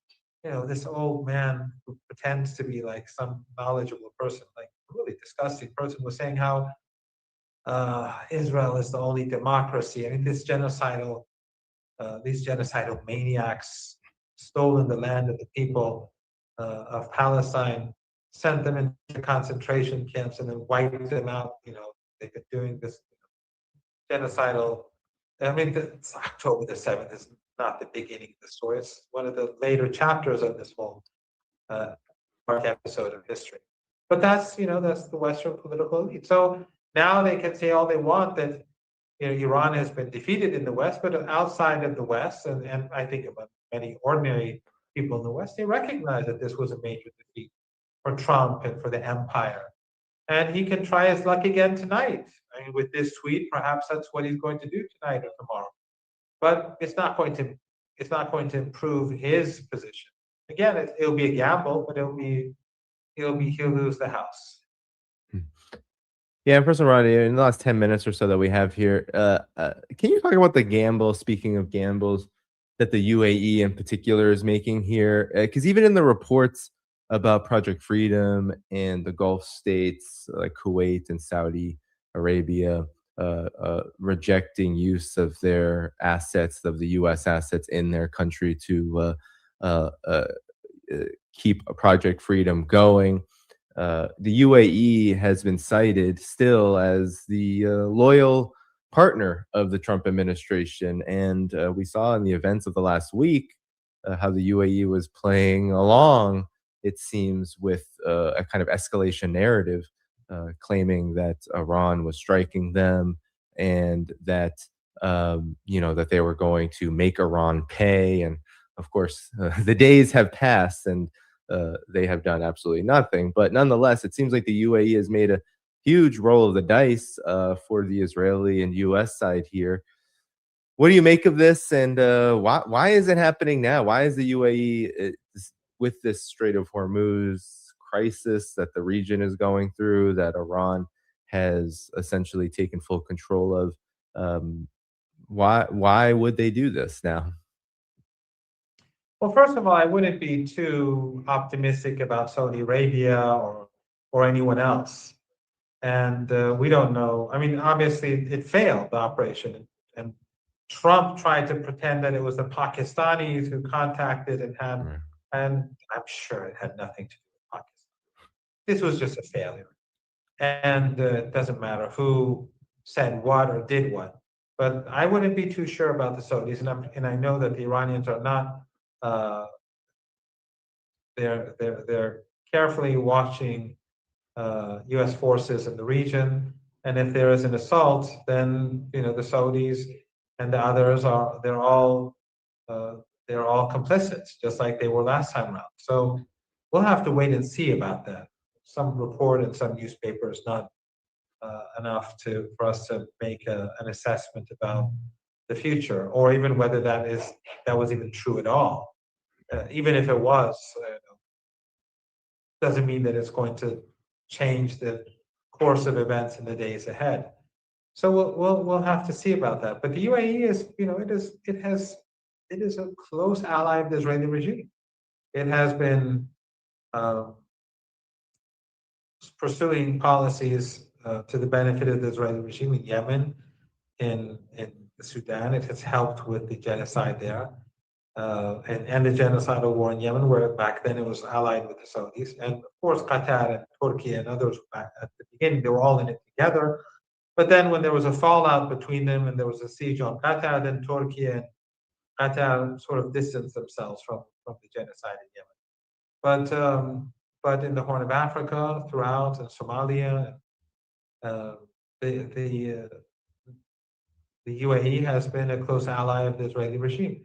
this old man who pretends to be like some knowledgeable person, like a really disgusting person, was saying how Israel is the only democracy. I mean, these genocidal maniacs stolen the land of the people of Palestine, sent them into concentration camps, and then wiped them out. They've been doing this genocidal. I mean, it's October the 7th is not the beginning of the story. It's one of the later chapters of this whole episode of history. But that's the Western political elite. So now they can say all they want that Iran has been defeated in the West, but outside of the West, and I think about many ordinary people in the West, they recognize that this was a major defeat for Trump and for the empire. And he can try his luck again tonight. I mean, with this tweet, perhaps that's what he's going to do tonight or tomorrow. But it's not going to improve his position. Again, it'll be a gamble, but he'll lose the House. Yeah, Professor Ronnie, in the last 10 minutes or so that we have here, can you talk about the gamble, speaking of gambles, that the UAE in particular is making here? Because even in the reports about Project Freedom and the Gulf states like Kuwait and Saudi Arabia rejecting use of their assets, of the U.S. assets in their country to keep Project Freedom going. The UAE has been cited still as the loyal partner of the Trump administration. And we saw in the events of the last week how the UAE was playing along it seems, with a kind of escalation narrative, claiming that Iran was striking them and that that they were going to make Iran pay. And of course, the days have passed and they have done absolutely nothing. But nonetheless, it seems like the UAE has made a huge roll of the dice for the Israeli and U.S. side here. What do you make of this, and why is it happening now? Why is the UAE with this Strait of Hormuz crisis that the region is going through, that Iran has essentially taken full control of? Why would they do this now? Well, first of all, I wouldn't be too optimistic about Saudi Arabia or anyone else. And we don't know. I mean, obviously, it failed, the operation. And Trump tried to pretend that it was the Pakistanis who contacted and had, and I'm sure it had nothing to do with Pakistan. This was just a failure. And it doesn't matter who said what or did what. But I wouldn't be too sure about the Saudis. And I know that the Iranians are not, they're carefully watching U.S. forces in the region, and if there is an assault, then the Saudis and the others they're all complicit, just like they were last time around. So we'll have to wait and see about that. Some report in some newspaper is not enough for us to make an assessment about the future, or even whether that was even true at all. Even if it was, doesn't mean that it's going to change the course of events in the days ahead. So we'll have to see about that. But the UAE is a close ally of the Israeli regime. It has been pursuing policies to the benefit of the Israeli regime in Yemen, in Sudan. It has helped with the genocide there. And the genocidal war in Yemen, where back then it was allied with the Saudis. And of course, Qatar and Turkey and others back at the beginning, they were all in it together. But then when there was a fallout between them and there was a siege on Qatar, then Turkey and Qatar sort of distanced themselves from the genocide in Yemen. But in the Horn of Africa, throughout, and Somalia, the UAE has been a close ally of the Israeli regime.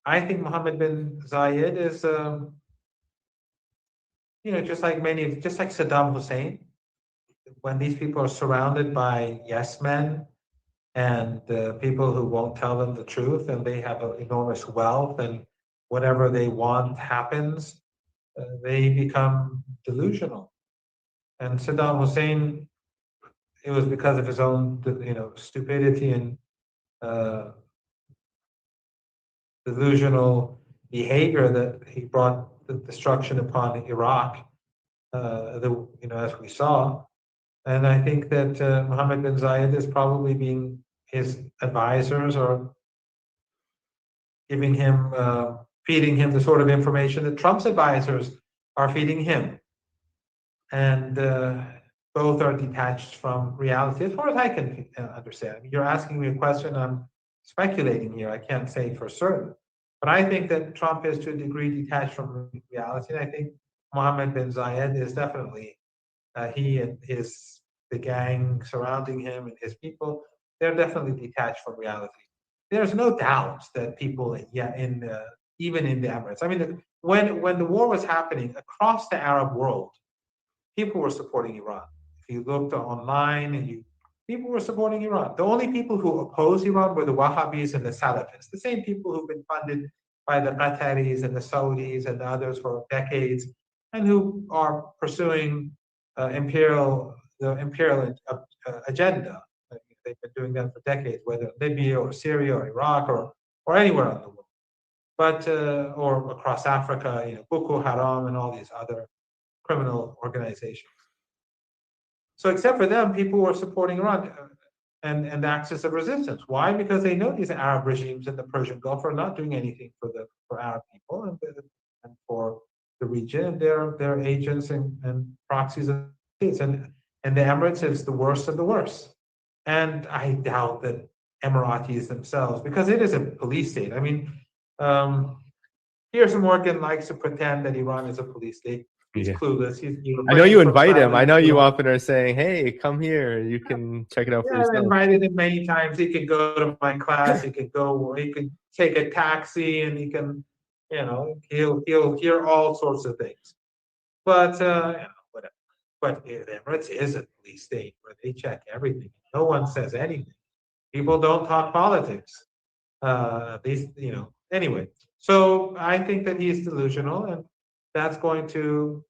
I think Mohammed bin Zayed is, just like Saddam Hussein, when these people are surrounded by yes men and people who won't tell them the truth, and they have enormous wealth, and whatever they want happens, they become delusional. And Saddam Hussein, it was because of his own, stupidity and delusional behavior that he brought the destruction upon Iraq, as we saw. And I think that Mohammed bin Zayed is probably being, his advisors are giving him, feeding him the sort of information that Trump's advisors are feeding him. And both are detached from reality, as far as I can understand. I mean, you're asking me a question, I'm speculating here. I can't say for certain. But I think that Trump is to a degree detached from reality. And I think Mohammed bin Zayed is definitely, he and the gang surrounding him and his people, they're definitely detached from reality. There's no doubt that people, even in the Emirates, I mean, when the war was happening across the Arab world, people were supporting Iran. If you looked online and people were supporting Iran. The only people who opposed Iran were the Wahhabis and the Salafists, the same people who've been funded by the Qataris and the Saudis and the others for decades, and who are pursuing the imperial agenda. They've been doing that for decades, whether Libya or Syria or Iraq or anywhere in the world, but or across Africa, Boko Haram and all these other criminal organizations. So except for them, people were supporting Iran and the axis of resistance. Why? Because they know these Arab regimes in the Persian Gulf are not doing anything for Arab people and for the region. They're agents and proxies of states. And the Emirates is the worst of the worst. And I doubt that Emiratis themselves, because it is a police state. I mean, Piers Morgan likes to pretend that Iran is a police state. He's clueless. He's I know you refraining from invite him. I silence, know you you know. often are saying, "Hey, come here. You can check it out for Yeah, I've yourself." invited him many times. He can go to my class. He can go. He can take a taxi, and he can, he'll hear all sorts of things. But whatever. But the Emirates is a police state where they check everything. No one says anything. People don't talk politics. Anyway. So I think that he's delusional, and that's going to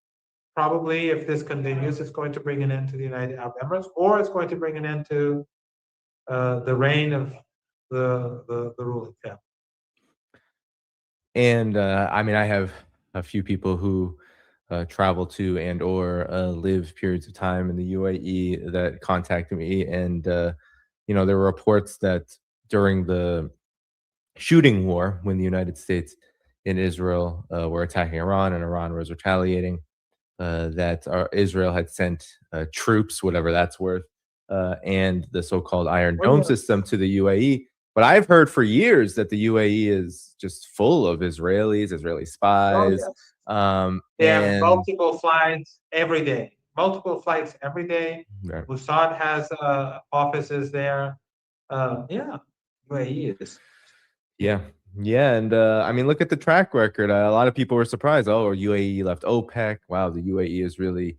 probably, if this continues, it's going to bring an end to the United Arab Emirates, or it's going to bring an end to the reign of the ruling family. And I mean, I have a few people who travel to and or live periods of time in the UAE that contact me, and there were reports that during the shooting war, when the United States and Israel were attacking Iran and Iran was retaliating, that Israel had sent troops, whatever that's worth, and the so-called Iron Dome system to the UAE. But I've heard for years that the UAE is just full of Israelis, Israeli spies. They have And multiple flights every day. Right. Mossad has offices there. UAE is. Yeah. And I mean, look at the track record. A lot of people were surprised. Oh, UAE left OPEC. Wow, the UAE is really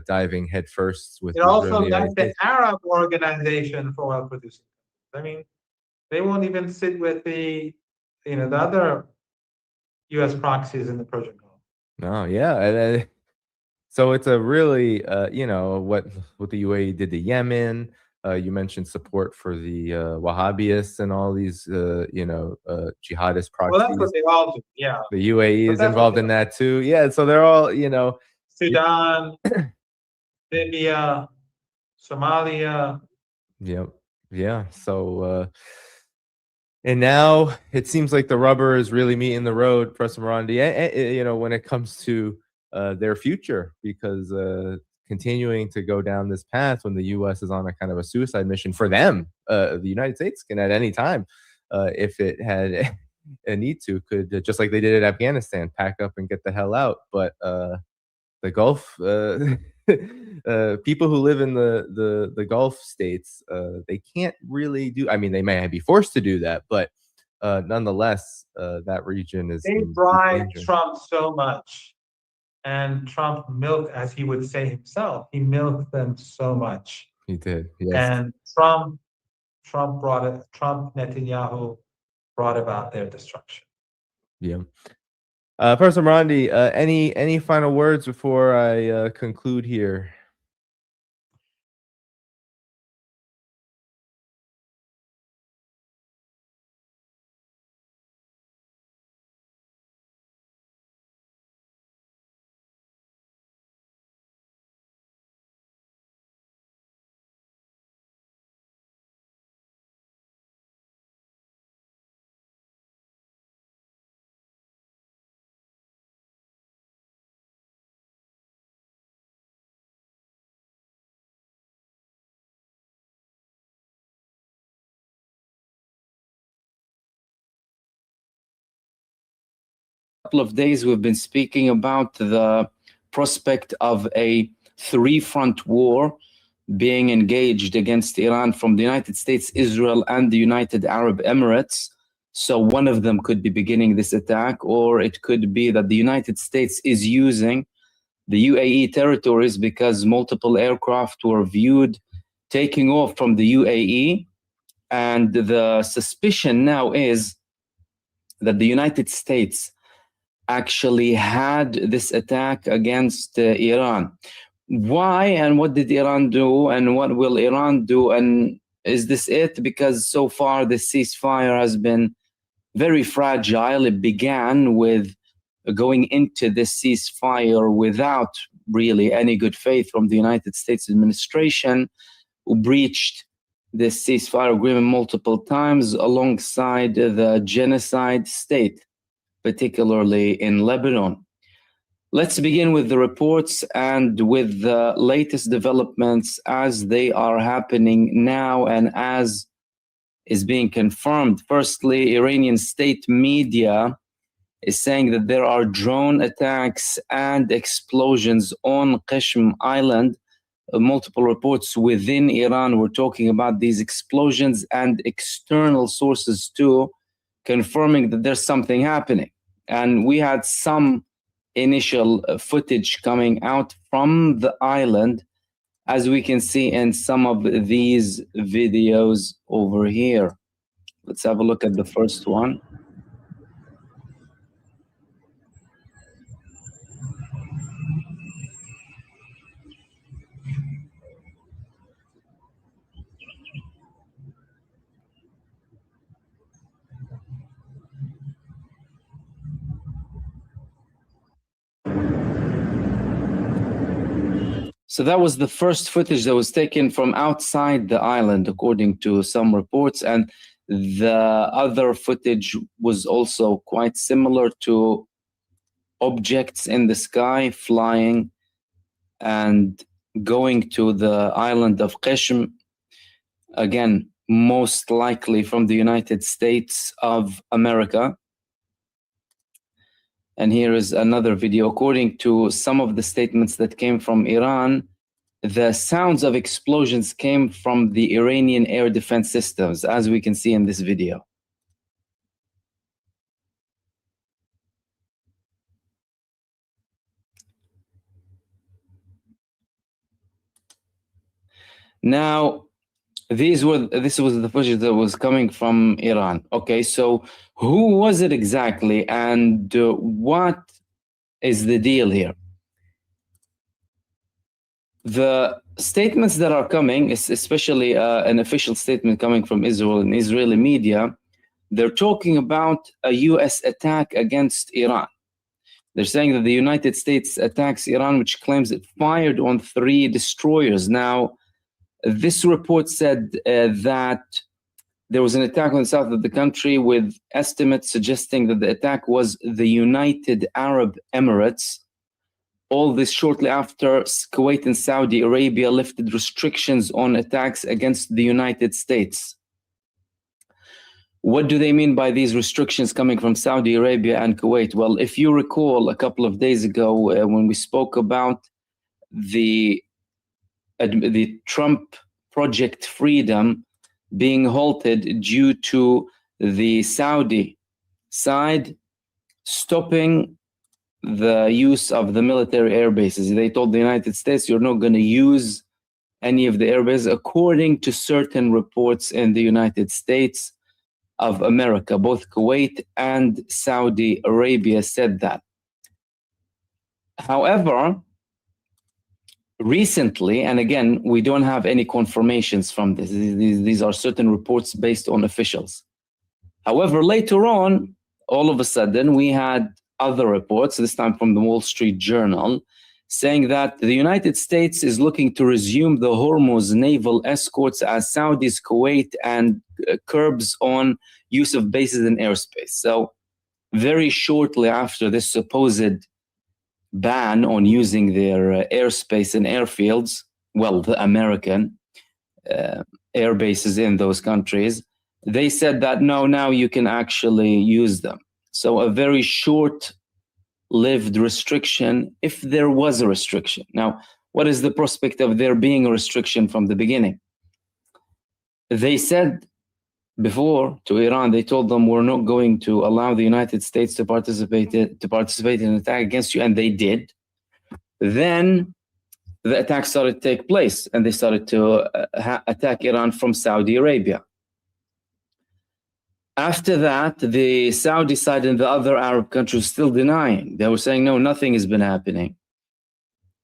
diving headfirst with It Israel also and the United left the States. Arab Organization for oil producing. I mean, they won't even sit with the other U.S. proxies in the Persian Gulf. No, yeah. And, so it's a really, what the UAE did to Yemen. You mentioned support for the Wahhabis and all these, jihadist proxies. Well, that's what they all do. Yeah. The UAE But is that's involved in that too. Yeah, so they're all, Sudan, Libya, Somalia. Yep. Yeah. So, and now it seems like the rubber is really meeting the road, Professor Morandi, when it comes to their future, because continuing to go down this path when the U.S. is on a kind of a suicide mission for them, the United States can at any time, if it had a need to, could, just like they did at Afghanistan, pack up and get the hell out. But the Gulf, people who live in the Gulf states, they can't really do. I mean, they may be forced to do that, but nonetheless, that region is. They bribed Trump so much, and Trump milked, as he would say himself, he milked them so much. He did, yes. And Trump Netanyahu brought about their destruction. Yeah. Professor Morandi, any final words before I conclude here? Couple of days we've been speaking about the prospect of a three-front war being engaged against Iran from the United States, Israel, and the United Arab Emirates. So one of them could be beginning this attack, or it could be that the United States is using the UAE territories because multiple aircraft were viewed taking off from the UAE. And the suspicion now is that the United States actually had this attack against Iran. Why and what did Iran do and what will Iran do? And is this it? Because so far the ceasefire has been very fragile. It began with going into this ceasefire without really any good faith from the United States administration, who breached this ceasefire agreement multiple times alongside the genocide state, particularly in Lebanon. Let's begin with the reports and with the latest developments as they are happening now and as is being confirmed. Firstly, Iranian state media is saying that there are drone attacks and explosions on Qashm Island. Multiple reports within Iran were talking about these explosions, and external sources too, confirming that there's something happening. And we had some initial footage coming out from the island, as we can see in some of these videos over here. Let's have a look at the first one. So that was the first footage that was taken from outside the island, according to some reports. And the other footage was also quite similar to objects in the sky flying and going to the island of Qashm. Again, most likely from the United States of America. And here is another video. According to some of the statements that came from Iran, the sounds of explosions came from the Iranian air defense systems, as we can see in this video. Now, this was the footage that was coming from Iran. Okay, so who was it exactly, and what is the deal here? The statements that are coming, especially an official statement coming from Israel and Israeli media, they're talking about a U.S. attack against Iran. They're saying that the United States attacks Iran, which claims it fired on 3 destroyers. Now, this report said that there was an attack on the south of the country, with estimates suggesting that the attack was the United Arab Emirates. All this shortly after Kuwait and Saudi Arabia lifted restrictions on attacks against the United States. What do they mean by these restrictions coming from Saudi Arabia and Kuwait? Well, if you recall a couple of days ago when we spoke about the Trump Project Freedom being halted due to the Saudi side stopping the use of the military air bases. They told the United States, you're not going to use any of the air bases, according to certain reports in the United States of America. Both Kuwait and Saudi Arabia said that. However, recently, and again, we don't have any confirmations from this. These are certain reports based on officials. However, later on, all of a sudden, we had other reports, this time from the Wall Street Journal, saying that the United States is looking to resume the Hormuz naval escorts as Saudis, Kuwait, and curbs on use of bases in airspace. So very shortly after this supposed ban on using their airspace and airfields, well, the American air bases in those countries, they said that no, now you can actually use them. So a very short-lived restriction, if there was a restriction. Now, what is the prospect of there being a restriction from the beginning? They said before to Iran, they told them, we're not going to allow the United States to participate in an attack against you, and they did. Then the attack started to take place, and they started to attack Iran from Saudi Arabia. After that, the Saudi side and the other Arab countries still denying. They were saying, no, nothing has been happening.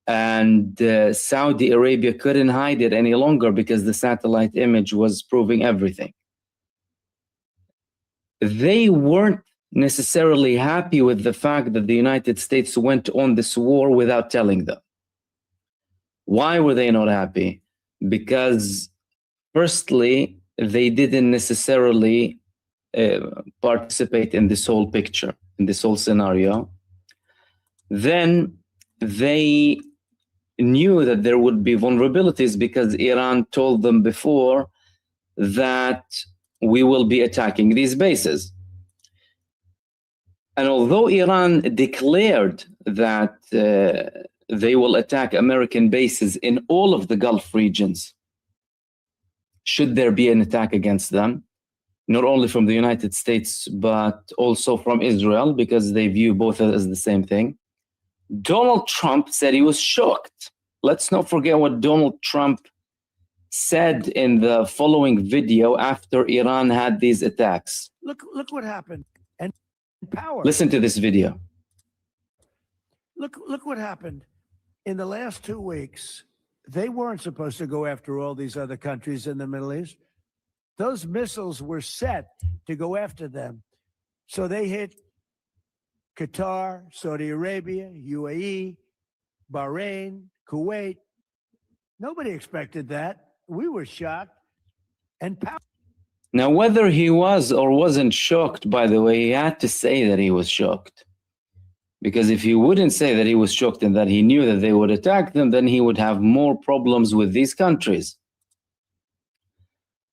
And Saudi Arabia couldn't hide it any longer because the satellite image was proving everything. They weren't necessarily happy with the fact that the United States went on this war without telling them. Why were they not happy? Because, firstly, they didn't necessarily participate in this whole picture, in this whole scenario. Then they knew that there would be vulnerabilities because Iran told them before that we will be attacking these bases. And although Iran declared that they will attack American bases in all of the Gulf regions, should there be an attack against them, not only from the United States, but also from Israel, because they view both as the same thing, Donald Trump said he was shocked. Let's not forget what Donald Trump said in the following video after Iran had these attacks. Look what happened. And power. Listen to this video. Look what happened. In the last 2 weeks, they weren't supposed to go after all these other countries in the Middle East. Those missiles were set to go after them. So they hit Qatar, Saudi Arabia, UAE, Bahrain, Kuwait. Nobody expected that. We were shocked. And power. Now, whether he was or wasn't shocked, by the way, he had to say that he was shocked. Because if he wouldn't say that he was shocked and that he knew that they would attack them, then he would have more problems with these countries.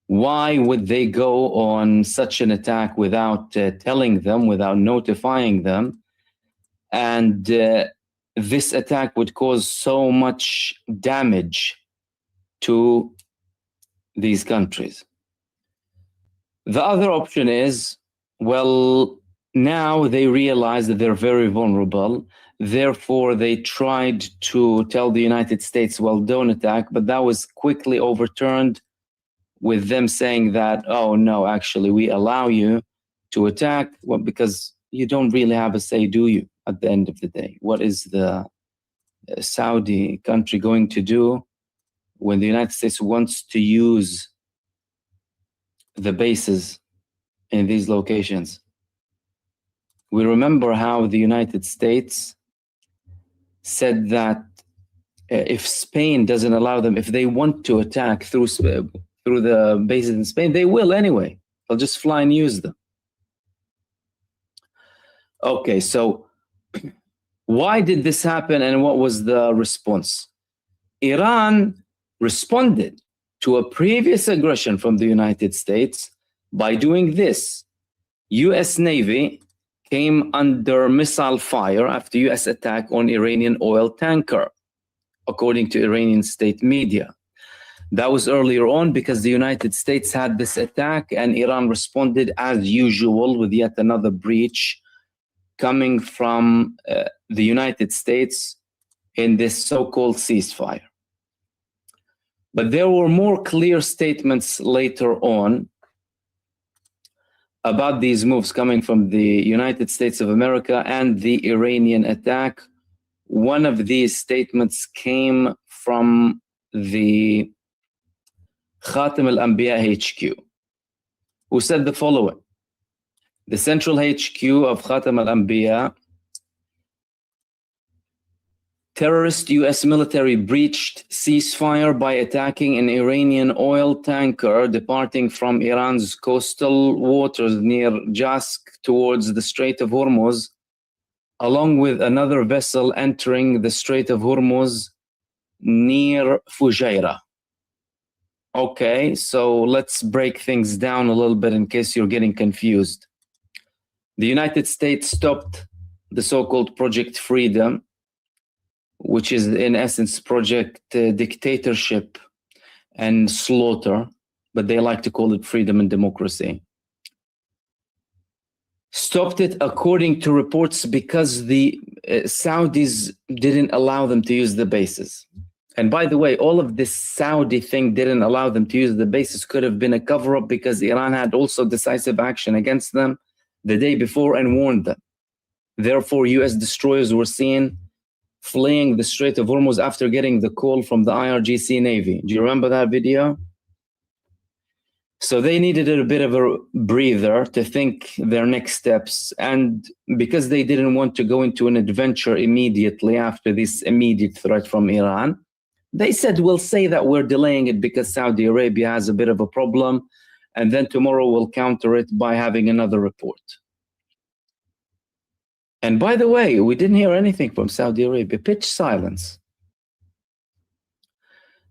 Why would they go on such an attack without telling them, without notifying them? And this attack would cause so much damage to these countries. The other option is, well, now they realize that they're very vulnerable. Therefore, they tried to tell the United States, well, don't attack, but that was quickly overturned with them saying that, oh, no, actually, we allow you to attack, well, because you don't really have a say, do you, at the end of the day? What is the Saudi country going to do when the United States wants to use the bases in these locations? We remember how the United States said that if Spain doesn't allow them, if they want to attack through the bases in Spain, they will anyway. They'll just fly and use them. Okay, so why did this happen and what was the response? Iran responded to a previous aggression from the United States by doing this. US Navy came under missile fire after US attack on Iranian oil tanker, according to Iranian state media. That was earlier on because the United States had this attack and Iran responded as usual with yet another breach coming from the United States in this so-called ceasefire. But there were more clear statements later on about these moves coming from the United States of America and the Iranian attack. One of these statements came from the Khatam al-Anbiya HQ, who said the following: the central HQ of Khatam al-Anbiya, terrorist US military breached ceasefire by attacking an Iranian oil tanker departing from Iran's coastal waters near Jask towards the Strait of Hormuz, along with another vessel entering the Strait of Hormuz near Fujairah. Okay, so let's break things down a little bit in case you're getting confused. The United States stopped the so-called Project Freedom, which is in essence Project Dictatorship and Slaughter, but they like to call it Freedom and Democracy. Stopped it according to reports because the Saudis didn't allow them to use the bases. And by the way, all of this Saudi thing didn't allow them to use the bases could have been a cover-up because Iran had also decisive action against them the day before and warned them. Therefore, US destroyers were seen fleeing the Strait of Hormuz after getting the call from the IRGC Navy. Do you remember that video? So they needed a bit of a breather to think their next steps. And because they didn't want to go into an adventure immediately after this immediate threat from Iran, they said, we'll say that we're delaying it because Saudi Arabia has a bit of a problem. And then tomorrow we'll counter it by having another report. And by the way, we didn't hear anything from Saudi Arabia. Pitch silence.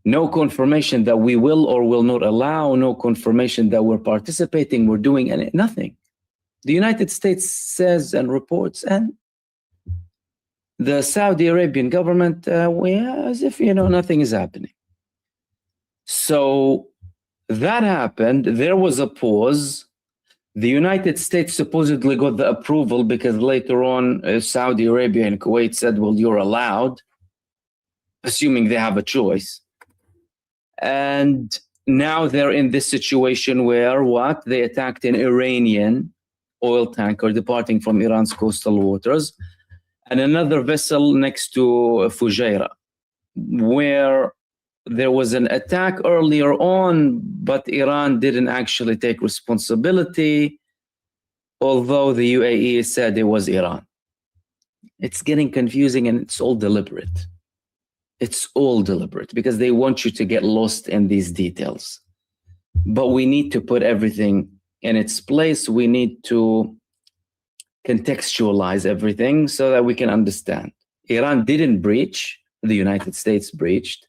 No confirmation that we will or will not allow. No confirmation that we're participating, we're doing nothing. The United States says and reports, and the Saudi Arabian government, as if, nothing is happening. So that happened. There was a pause. The United States supposedly got the approval because later on, Saudi Arabia and Kuwait said, well, you're allowed, assuming they have a choice. And now they're in this situation where they attacked an Iranian oil tanker departing from Iran's coastal waters and another vessel next to Fujairah, where there was an attack earlier on, but Iran didn't actually take responsibility, although the UAE said it was Iran. It's getting confusing, and it's all deliberate. It's all deliberate because they want you to get lost in these details. But we need to put everything in its place. We need to contextualize everything so that we can understand. Iran didn't breach. The United States breached.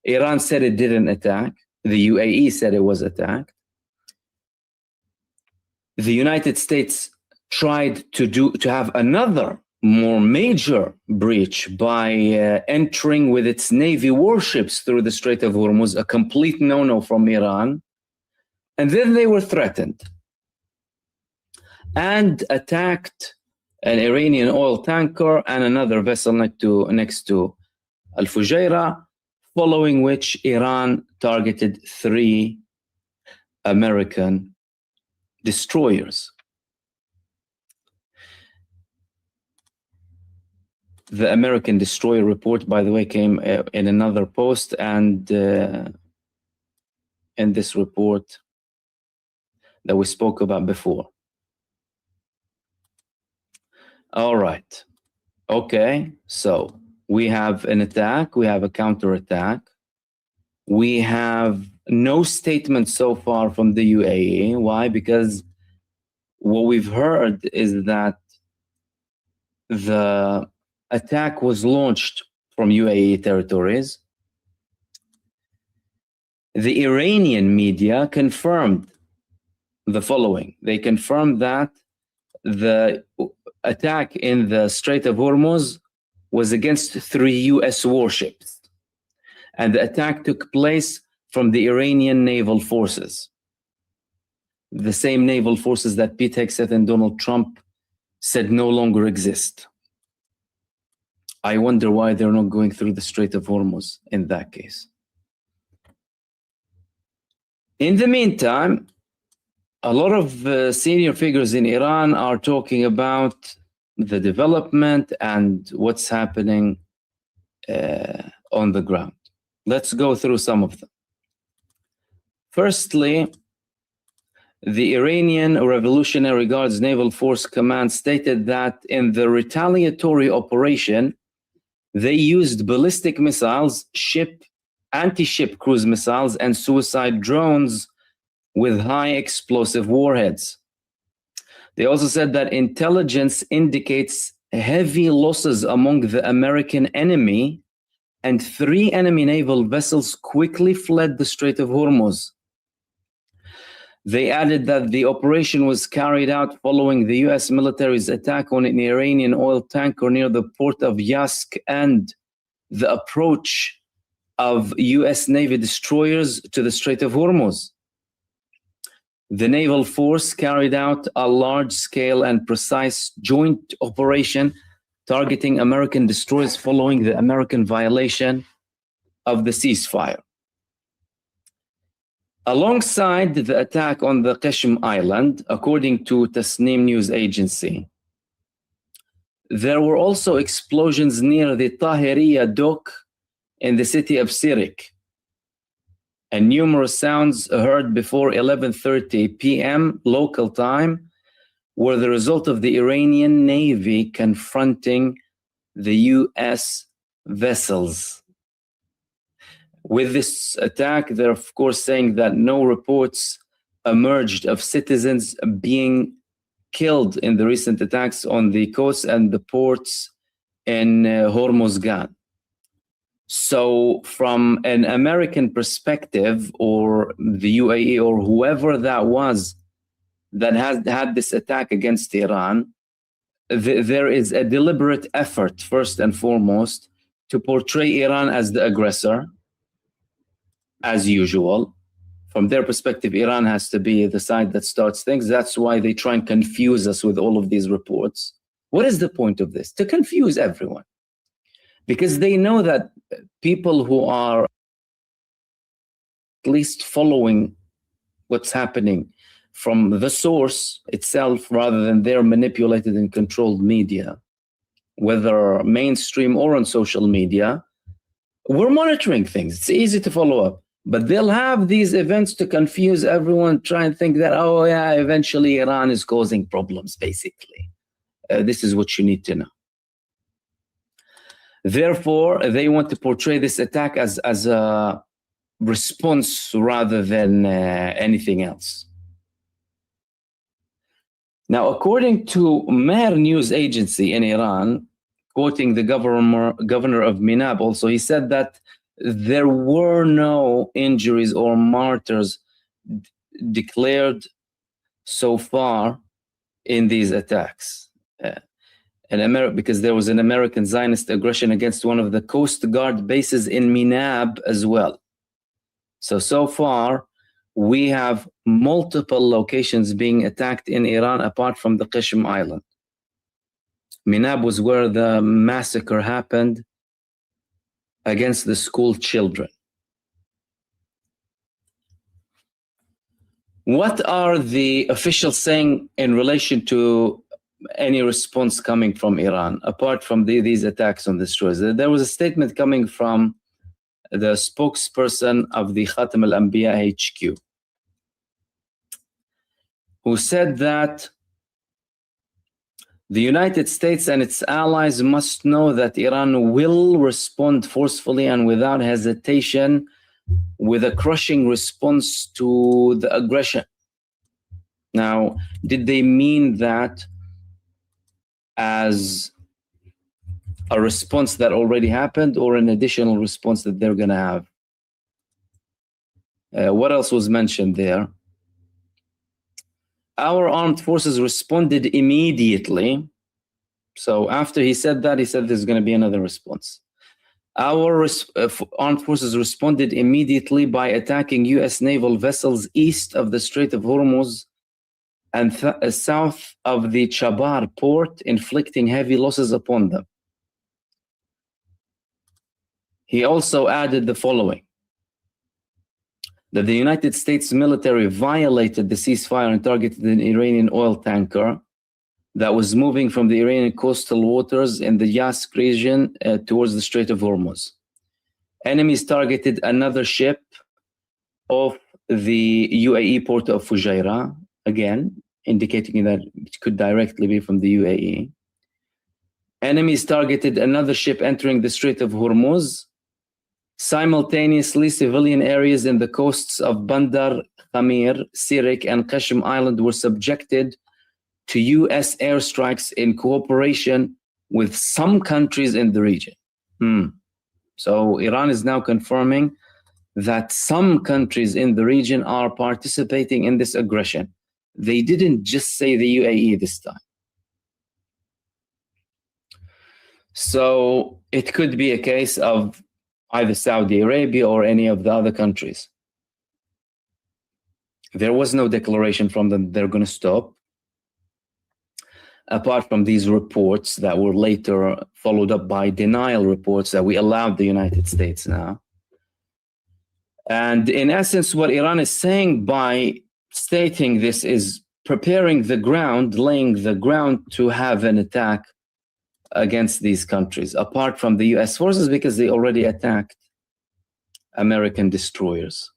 Iran said it didn't attack. The UAE said it was attacked. The United States tried to have another more major breach by entering with its Navy warships through the Strait of Hormuz, a complete no-no from Iran. And then they were threatened and attacked an Iranian oil tanker and another vessel next to Al-Fujairah, following which Iran targeted 3 American destroyers. The American destroyer report, by the way, came in another post, and in this report that we spoke about before. All right. Okay. So we have an attack. We have a counterattack. We have no statement so far from the UAE. Why? Because what we've heard is that the attack was launched from UAE territories. The Iranian media confirmed the following. They confirmed that the attack in the Strait of Hormuz was against 3 US warships, and the attack took place from the Iranian naval forces, the same naval forces that Pete Hegseth and Donald Trump said no longer exist. I wonder why they're not going through the Strait of Hormuz in that case. In the meantime, a lot of senior figures in Iran are talking about the development and what's happening on the ground. Let's go through some of them. Firstly, the Iranian Revolutionary Guards Naval Force Command stated that in the retaliatory operation, they used ballistic missiles, anti-ship cruise missiles, and suicide drones with high explosive warheads. They also said that intelligence indicates heavy losses among the American enemy, and 3 enemy naval vessels quickly fled the Strait of Hormuz. They added that the operation was carried out following the US military's attack on an Iranian oil tanker near the port of Yask and the approach of US Navy destroyers to the Strait of Hormuz. The naval force carried out a large-scale and precise joint operation targeting American destroyers following the American violation of the ceasefire. Alongside the attack on the Qashm Island, according to Tasnim news agency, there were also explosions near the Tahiriya dock in the city of Sirik, and numerous sounds heard before 11:30 p.m. local time were the result of the Iranian Navy confronting the US vessels. With this attack, they're of course saying that no reports emerged of citizens being killed in the recent attacks on the coast and the ports in Hormuzgan. So from an American perspective, or the UAE or whoever that was that has had this attack against Iran, there is a deliberate effort, first and foremost, to portray Iran as the aggressor, as usual. From their perspective, Iran has to be the side that starts things. That's why they try and confuse us with all of these reports. What is the point of this? To confuse everyone. Because they know that people who are at least following what's happening from the source itself, rather than their manipulated and controlled media, whether mainstream or on social media, we're monitoring things. It's easy to follow up. But they'll have these events to confuse everyone, try and think that, oh yeah, eventually Iran is causing problems, basically. This is what you need to know. Therefore, they want to portray this attack as a response rather than anything else. Now, according to Mehr news agency in Iran, quoting the governor of Minab also, he said that there were no injuries or martyrs declared so far in these attacks. Because there was an American Zionist aggression against one of the Coast Guard bases in Minab as well. So far, we have multiple locations being attacked in Iran apart from the Qishm Island. Minab was where the massacre happened against the school children. What are the officials saying in relation to any response coming from Iran, apart from these attacks on the destroyers? There was a statement coming from the spokesperson of the Khatam al-Anbiya HQ, who said that the United States and its allies must know that Iran will respond forcefully and without hesitation with a crushing response to the aggression. Now, did they mean that as a response that already happened, or an additional response that they're going to have? What else was mentioned there? Our armed forces responded immediately. So after he said that, he said there's going to be another response. Our armed forces responded immediately by attacking U.S. naval vessels east of the Strait of Hormuz and south of the Chabar port, inflicting heavy losses upon them. He also added the following: that the United States military violated the ceasefire and targeted an Iranian oil tanker that was moving from the Iranian coastal waters in the Yask region towards the Strait of Hormuz. Enemies targeted another ship off the UAE port of Fujairah, again, indicating that it could directly be from the UAE. Enemies targeted another ship entering the Strait of Hormuz. Simultaneously, civilian areas in the coasts of Bandar, Khamir, Sirik, and Qashm Island were subjected to U.S. airstrikes in cooperation with some countries in the region. So Iran is now confirming that some countries in the region are participating in this aggression. They didn't just say the UAE this time. So it could be a case of either Saudi Arabia or any of the other countries. There was no declaration from them they're going to stop, apart from these reports that were later followed up by denial reports that we allowed the United States now. And in essence, what Iran is saying by stating this is preparing the ground, laying the ground to have an attack against these countries, apart from the US forces, because they already attacked American destroyers.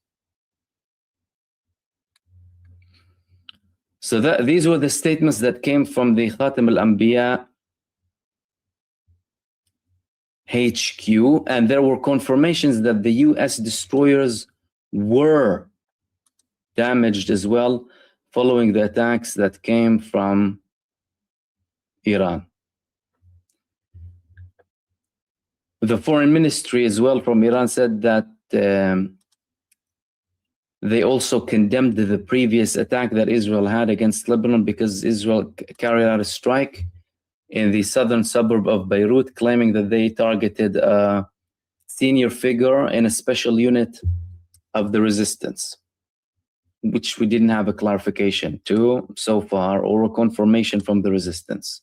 So these were the statements that came from the Khatam al-Anbiya HQ, and there were confirmations that the US destroyers were damaged as well following the attacks that came from Iran. The foreign ministry as well from Iran said that They also condemned the previous attack that Israel had against Lebanon, because Israel carried out a strike in the southern suburb of Beirut, claiming that they targeted a senior figure in a special unit of the resistance, which we didn't have a clarification to so far, or a confirmation from the resistance.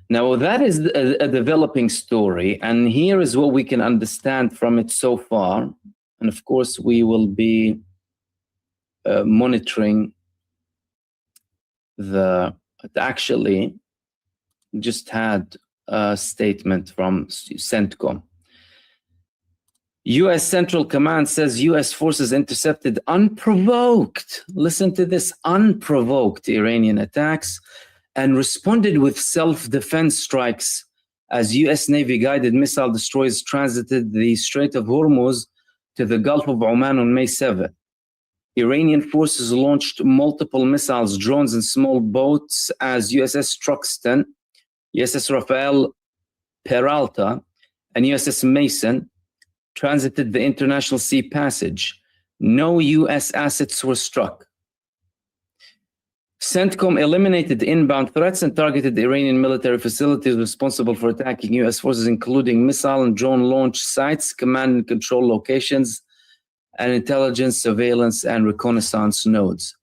Now, that is a developing story, and here is what we can understand from it so far. And of course, we will be monitoring actually just had a statement from CENTCOM. U.S. Central Command says U.S. forces intercepted unprovoked, listen to this, unprovoked Iranian attacks and responded with self-defense strikes as U.S. Navy-guided missile destroyers transited the Strait of Hormuz to the Gulf of Oman on May 7. Iranian forces launched multiple missiles, drones, and small boats as USS Truxtun, USS Rafael Peralta, and USS Mason transited the International Sea Passage. No U.S. assets were struck. CENTCOM eliminated inbound threats and targeted Iranian military facilities responsible for attacking U.S. forces, including missile and drone launch sites, command and control locations, and intelligence, surveillance, and reconnaissance nodes.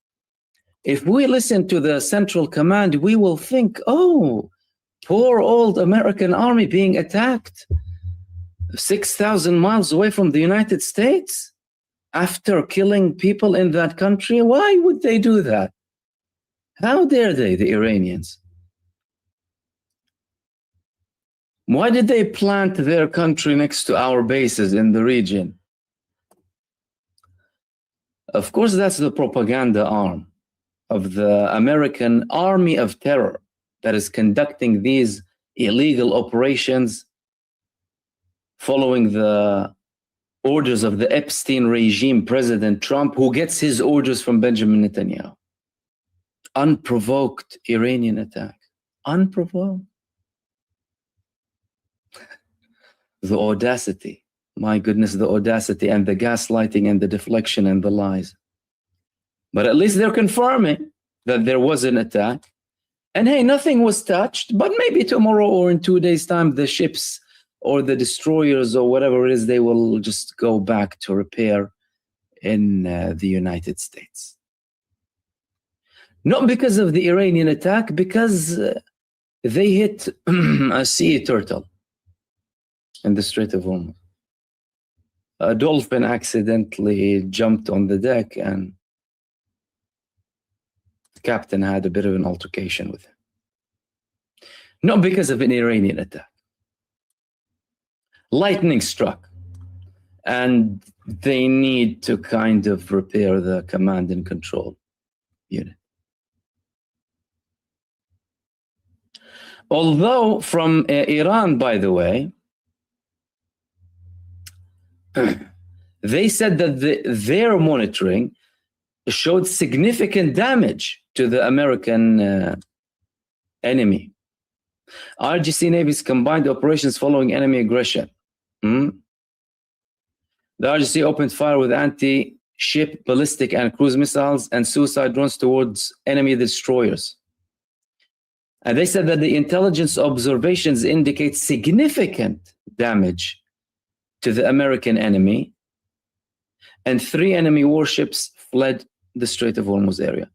If we listen to the Central Command, we will think, oh, poor old American army being attacked 6,000 miles away from the United States after killing people in that country. Why would they do that? How dare they, the Iranians? Why did they plant their country next to our bases in the region? Of course, that's the propaganda arm of the American army of terror that is conducting these illegal operations following the orders of the Epstein regime, President Trump, who gets his orders from Benjamin Netanyahu. Unprovoked Iranian attack. Unprovoked. The audacity. My goodness, the audacity and the gaslighting and the deflection and the lies. But at least they're confirming that there was an attack. And hey, nothing was touched, but maybe tomorrow or in 2 days' time, the ships or the destroyers or whatever it is, they will just go back to repair in the United States. Not because of the Iranian attack, because they hit a sea turtle in the Strait of Hormuz. A dolphin accidentally jumped on the deck and the captain had a bit of an altercation with him. Not because of an Iranian attack. Lightning struck, and they need to kind of repair the command and control unit. Although from Iran, by the way, they said that their monitoring showed significant damage to the American enemy. RGC Navy's combined operations following enemy aggression. The RGC opened fire with anti-ship, ballistic, and cruise missiles and suicide drones towards enemy destroyers. And they said that the intelligence observations indicate significant damage to the American enemy, and 3 enemy warships fled the Strait of Hormuz area.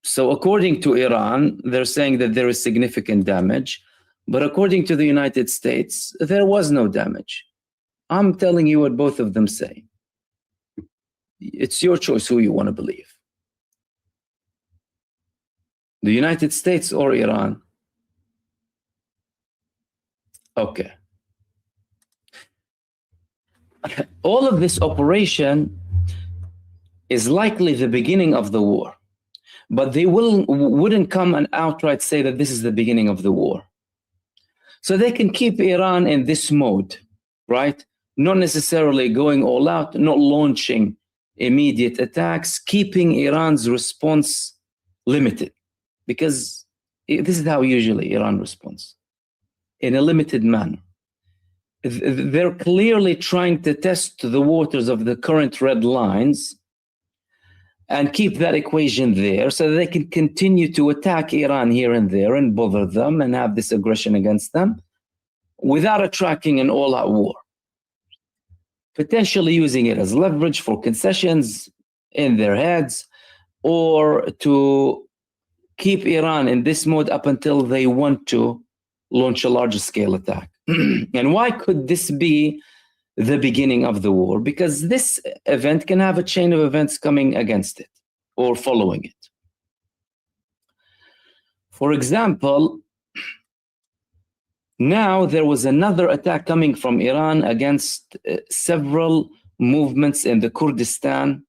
So according to Iran, they're saying that there is significant damage, but according to the United States, there was no damage. I'm telling you what both of them say. It's your choice who you want to believe. The United States or Iran? Okay. All of this operation is likely the beginning of the war, but they wouldn't come and outright say that this is the beginning of the war. So they can keep Iran in this mode, right? Not necessarily going all out, not launching immediate attacks, keeping Iran's response limited, because this is how usually Iran responds, in a limited manner. they're clearly trying to test the waters of the current red lines and keep that equation there so that they can continue to attack Iran here and there and bother them and have this aggression against them without attracting an all-out war. Potentially using it as leverage for concessions in their heads, or to keep Iran in this mode up until they want to launch a larger scale attack. And why could this be the beginning of the war? Because this event can have a chain of events coming against it or following it. For example, now there was another attack coming from Iran against several movements in the Kurdistan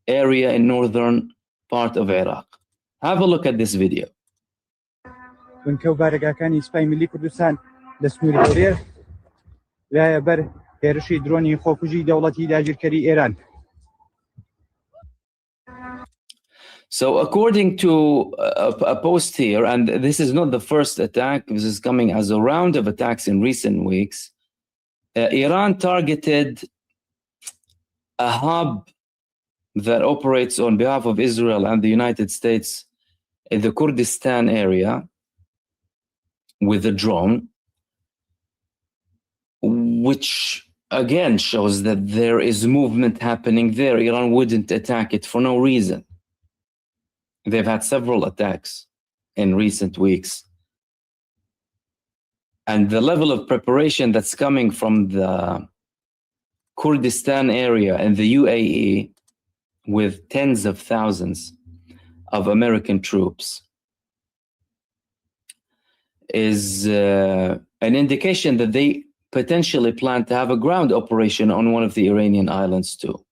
area in northern part of Iraq. Have a look at this video. بارگاکانی سپای ملی کوردستان لە سنووری هەولێر لایە بەر هێرشی درۆنی خۆکوژی دەوڵەتی داگیرکەری ئێران. So according to a post here, and this is not the first attack, this is coming as a round of attacks in recent weeks, Iran targeted a hub that operates on behalf of Israel and the United States in the Kurdistan area with a drone, which again shows that there is movement happening there. Iran wouldn't attack it for no reason. They've had several attacks in recent weeks. And the level of preparation that's coming from the Kurdistan area and the UAE with tens of thousands of American troops is an indication that they potentially plan to have a ground operation on one of the Iranian islands too,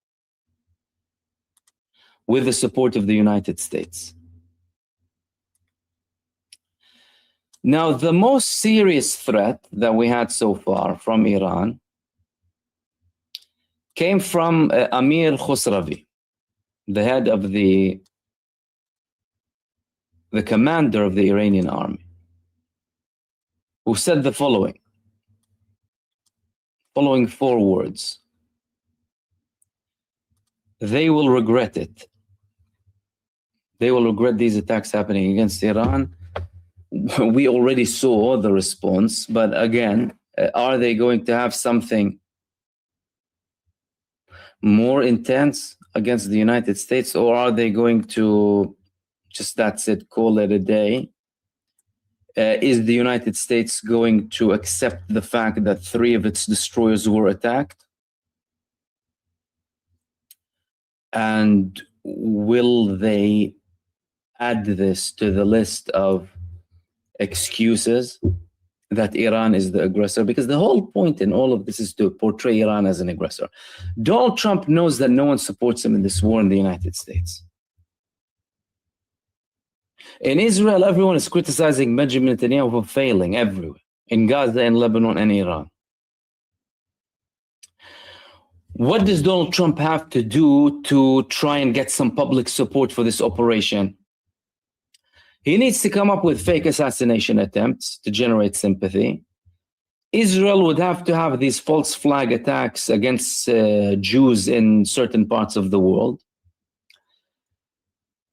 with the support of the United States. Now, the most serious threat that we had so far from Iran came from Amir Khosravi, the head of the commander of the Iranian army, who said the following four words: they will regret it. They will regret these attacks happening against Iran. We already saw the response, but again, are they going to have something more intense against the United States, or are they going to just, that's it, call it a day? Is the United States going to accept the fact that 3 of its destroyers were attacked? And will they add this to the list of excuses that Iran is the aggressor? Because the whole point in all of this is to portray Iran as an aggressor. Donald Trump knows that no one supports him in this war in the United States. In Israel, everyone is criticizing Benjamin Netanyahu for failing everywhere, in Gaza, in Lebanon, and Iran. What does Donald Trump have to do to try and get some public support for this operation? He needs to come up with fake assassination attempts to generate sympathy. Israel would have to have these false flag attacks against Jews in certain parts of the world.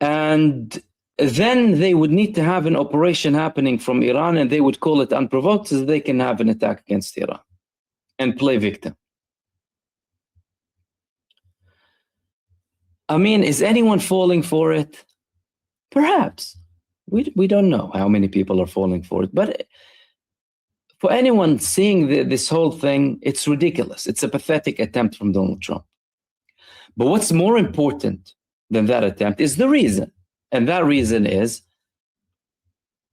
And then they would need to have an operation happening from Iran, and they would call it unprovoked, so they can have an attack against Iran and play victim. I mean, is anyone falling for it? Perhaps. We don't know how many people are falling for it, but for anyone seeing this whole thing, it's ridiculous. It's a pathetic attempt from Donald Trump. But what's more important than that attempt is the reason. And that reason is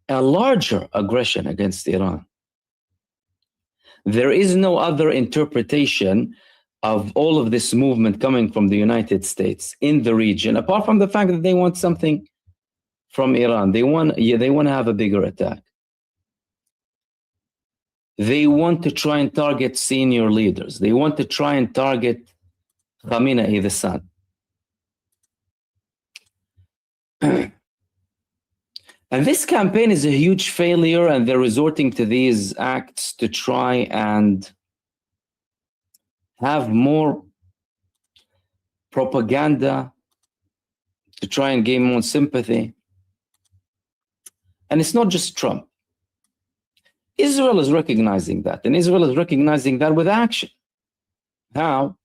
a larger aggression against Iran. There is no other interpretation of all of this movement coming from the United States in the region, apart from the fact that they want something from Iran. They want to have a bigger attack. They want to try and target senior leaders. They want to try and target Khamenei, the son. And this campaign is a huge failure, and they're resorting to these acts to try and have more propaganda to try and gain more sympathy. And it's not just Trump. Israel is recognizing that, and Israel is recognizing that with action. How?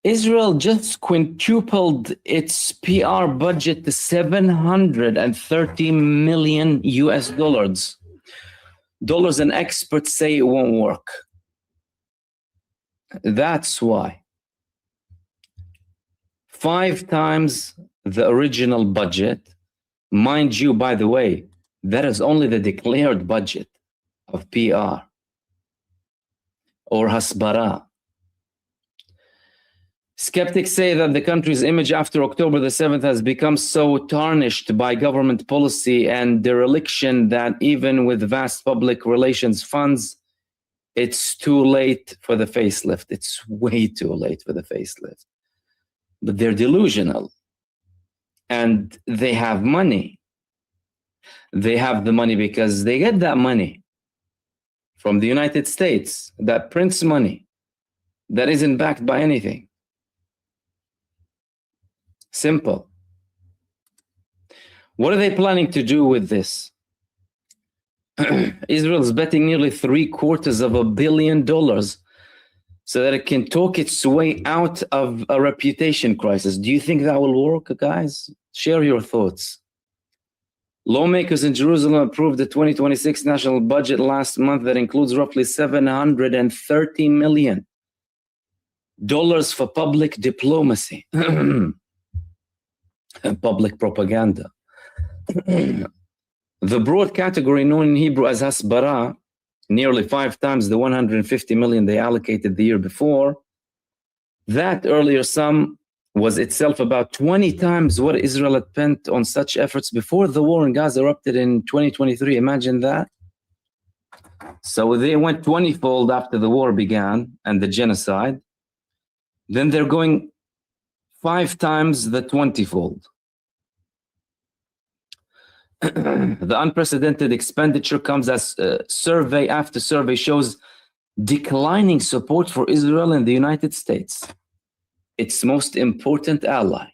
Israel just quintupled its PR budget to $730 million US dollars. And experts say it won't work. That's why. 5 times the original budget. Mind you, by the way, that is only the declared budget of PR or hasbara. Skeptics say that the country's image after October the 7th has become so tarnished by government policy and dereliction that even with vast public relations funds, it's too late for the facelift. It's way too late for the facelift. But they're delusional. And they have money. They have the money because they get that money from the United States, that prints money that isn't backed by anything. Simple. What are they planning to do with this? Israel's betting nearly $750 million so that it can talk its way out of a reputation crisis. Do you think that will work, guys? Share your thoughts. Lawmakers in Jerusalem approved the 2026 national budget last month that includes roughly $730 million for public diplomacy and public propaganda. The broad category known in Hebrew as hasbara, nearly 5 times the $150 million they allocated the year before. That earlier sum was itself about 20 times what Israel had spent on such efforts before the war in Gaza erupted in 2023. Imagine that. So they went 20-fold after the war began and the genocide. Then they're going 5 times the 20-fold. The unprecedented expenditure comes as survey after survey shows declining support for Israel in the United States, its most important ally.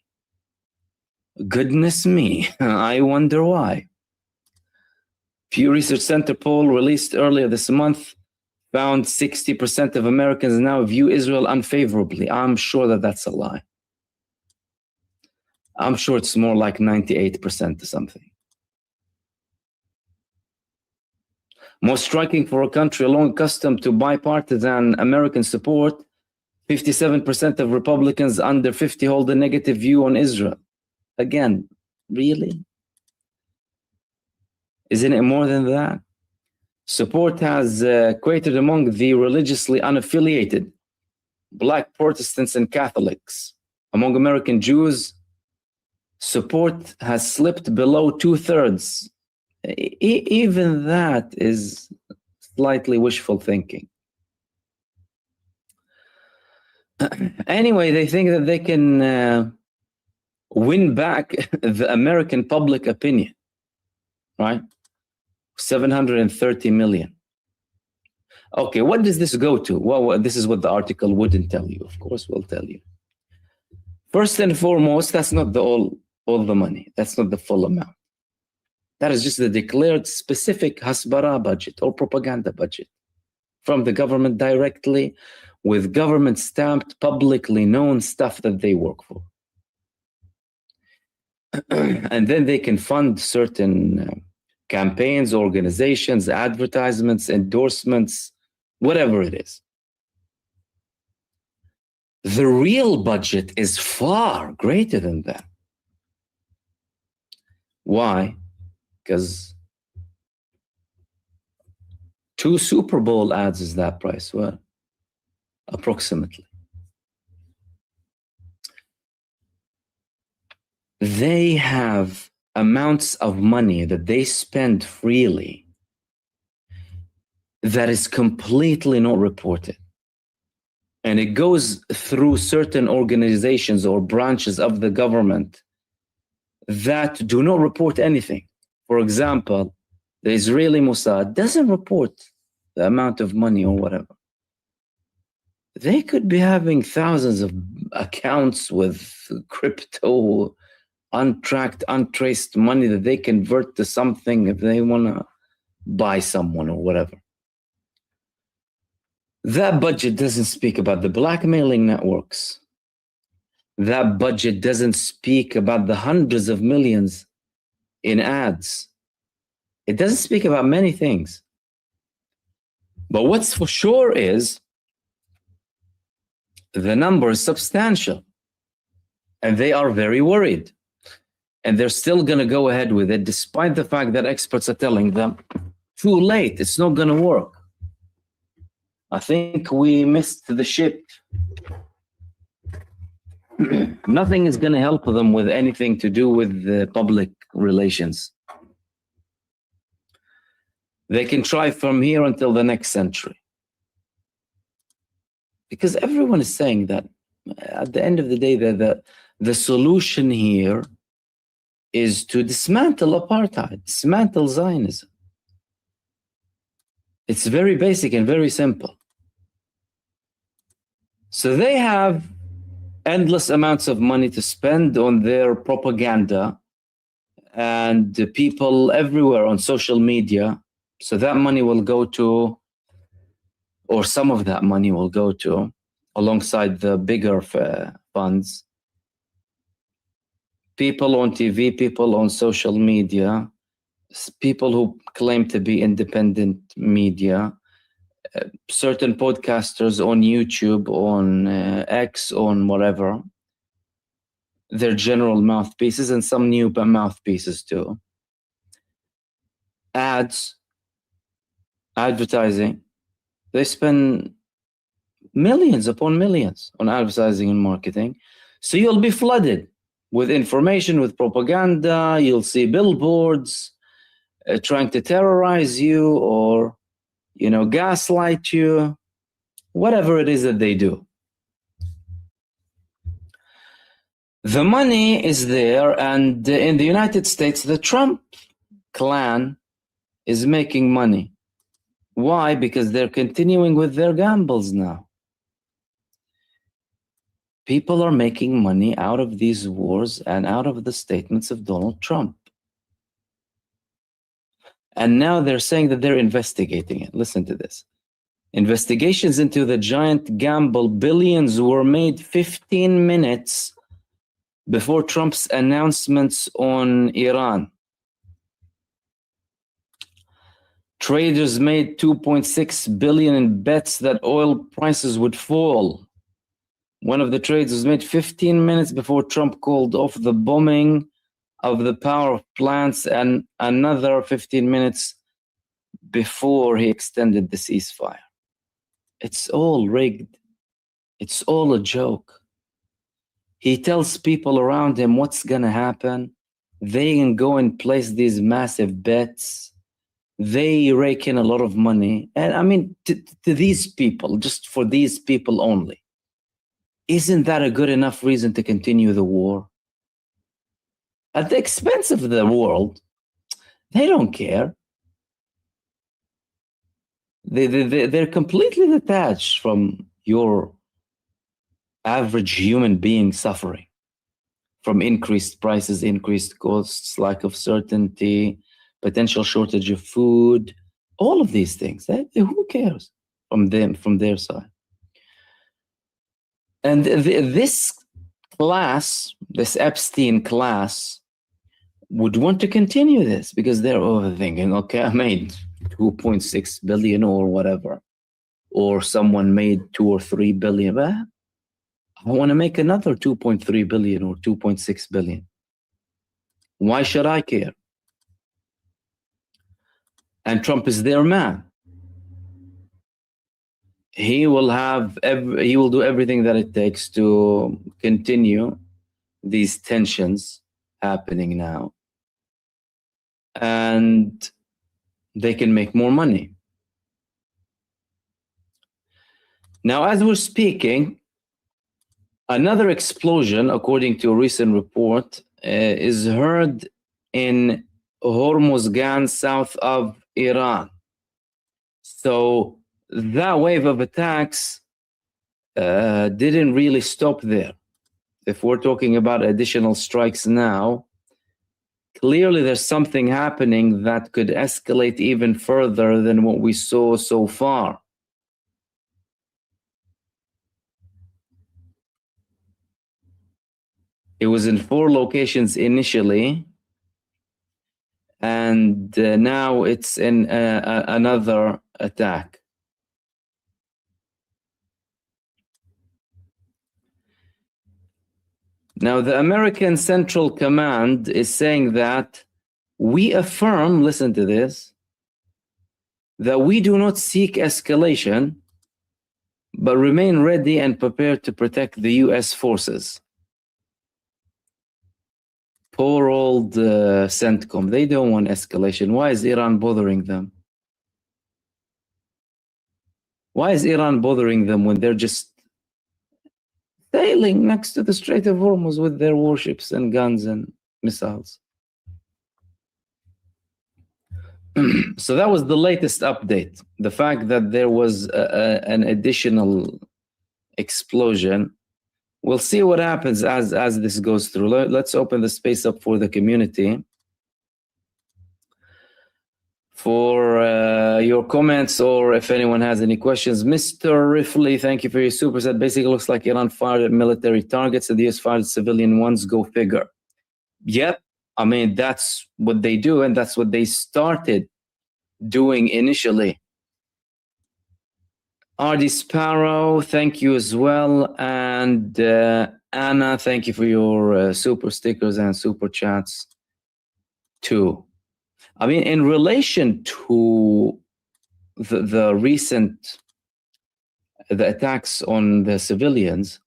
Goodness me, I wonder why. Pew Research Center poll released earlier this month found 60% of Americans now view Israel unfavorably. I'm sure that that's a lie. I'm sure it's more like 98% or something. Most striking for a country long accustomed to bipartisan American support, 57% of Republicans under 50 hold a negative view on Israel. Again, really? Isn't it more than that? Support has cratered among the religiously unaffiliated, Black Protestants and Catholics. Among American Jews, support has slipped below 2/3. Even that is slightly wishful thinking. Anyway, they think that they can win back the American public opinion, right? 730 million. Okay, what does this go to? Well, this is what the article wouldn't tell you. Of course, we'll tell you. First and foremost, that's not all the money. That's not the full amount. That is just the declared specific hasbara budget or propaganda budget from the government directly with government stamped, publicly known stuff that they work for. And then they can fund certain campaigns, organizations, advertisements, endorsements, whatever it is. The real budget is far greater than that. Why? Because 2 Super Bowl ads is that price. Well, approximately. They have amounts of money that they spend freely that is completely not reported. And it goes through certain organizations or branches of the government that do not report anything. For example, the Israeli Mossad doesn't report the amount of money or whatever. They could be having thousands of accounts with crypto, untracked, untraced money that they convert to something if they want to buy someone or whatever. That budget doesn't speak about the blackmailing networks. That budget doesn't speak about the hundreds of millions in ads. It doesn't speak about many things. But what's for sure is the number is substantial. And they are very worried. And they're still going to go ahead with it, despite the fact that experts are telling them, too late, it's not going to work. I think we missed the ship. Nothing is going to help them with anything to do with the public relations. They can try from here until the next century. Because everyone is saying that at the end of the day, the solution here is to dismantle apartheid, dismantle Zionism. It's very basic and very simple. So they have endless amounts of money to spend on their propaganda and the people everywhere on social media. So that money will go to, or some of that money will go to, alongside the bigger funds, people on TV, people on social media, people who claim to be independent media, certain podcasters on YouTube, on X, on whatever, their general mouthpieces, and some new mouthpieces too. Ads, advertising, they spend millions upon millions on advertising and marketing. So you'll be flooded with information, with propaganda. You'll see billboards trying to terrorize you or, gaslight you, whatever it is that they do. The money is there, and in the United States, the Trump clan is making money. Why? Because they're continuing with their gambles now. People are making money out of these wars and out of the statements of Donald Trump. And now they're saying that they're investigating it. Listen to this. Investigations into the giant gamble billions were made 15 minutes before Trump's announcements on Iran. Traders made $2.6 billion in bets that oil prices would fall. One of the trades was made 15 minutes before Trump called off the bombing of the power plants, and another 15 minutes before he extended the ceasefire. It's all rigged. It's all a joke. He tells people around him what's going to happen. They can go and place these massive bets. They rake in a lot of money. And I mean, to these people, just for these people only, isn't that a good enough reason to continue the war? At the expense of the world, they don't care. They're completely detached from your average human being suffering from increased prices, increased costs, lack of certainty, potential shortage of food, all of these things. Who cares from them, from their side? And this class, this Epstein class, would want to continue this because they're overthinking, okay, I made 2.6 billion or whatever, or someone made 2 or 3 billion. But I want to make another 2.3 billion or 2.6 billion. Why should I care? And Trump is their man. He will do everything that it takes to continue these tensions happening now. And they can make more money. Now, as we're speaking, another explosion, according to a recent report, is heard in Hormuz, south of Iran. So that wave of attacks didn't really stop there. If we're talking about additional strikes now, clearly there's something happening that could escalate even further than what we saw so far. It was in 4 locations initially, and now it's in another attack. Now, the American Central Command is saying that we affirm, listen to this, that we do not seek escalation, but remain ready and prepared to protect the U.S. forces. Poor old CENTCOM, they don't want escalation. Why is Iran bothering them? Why is Iran bothering them when they're just sailing next to the Strait of Hormuz with their warships and guns and missiles? So that was the latest update. The fact that there was an additional explosion. We'll see what happens as this goes through. Let's open the space up for the community for your comments, or if anyone has any questions. Mr. Rifley, thank you for your super set. Basically looks like Iran fired at military targets and the US fired civilian ones. Go figure. Yep. I mean, that's what they do, and that's what they started doing initially. RD Sparrow, thank you as well. And Anna, thank you for your super stickers and super chats too. I mean, in relation to the recent attacks on the civilians,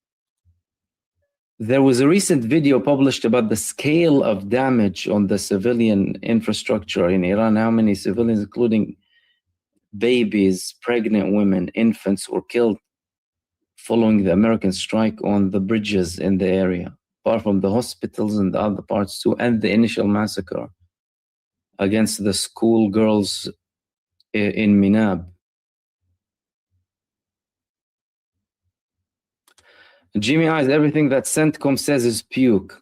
there was a recent video published about the scale of damage on the civilian infrastructure in Iran. How many civilians, including babies, pregnant women, infants, were killed following the American strike on the bridges in the area, apart from the hospitals and the other parts too, and the initial massacre against the school girls in Minab. Jimmy Eyes, everything that CENTCOM says is puke.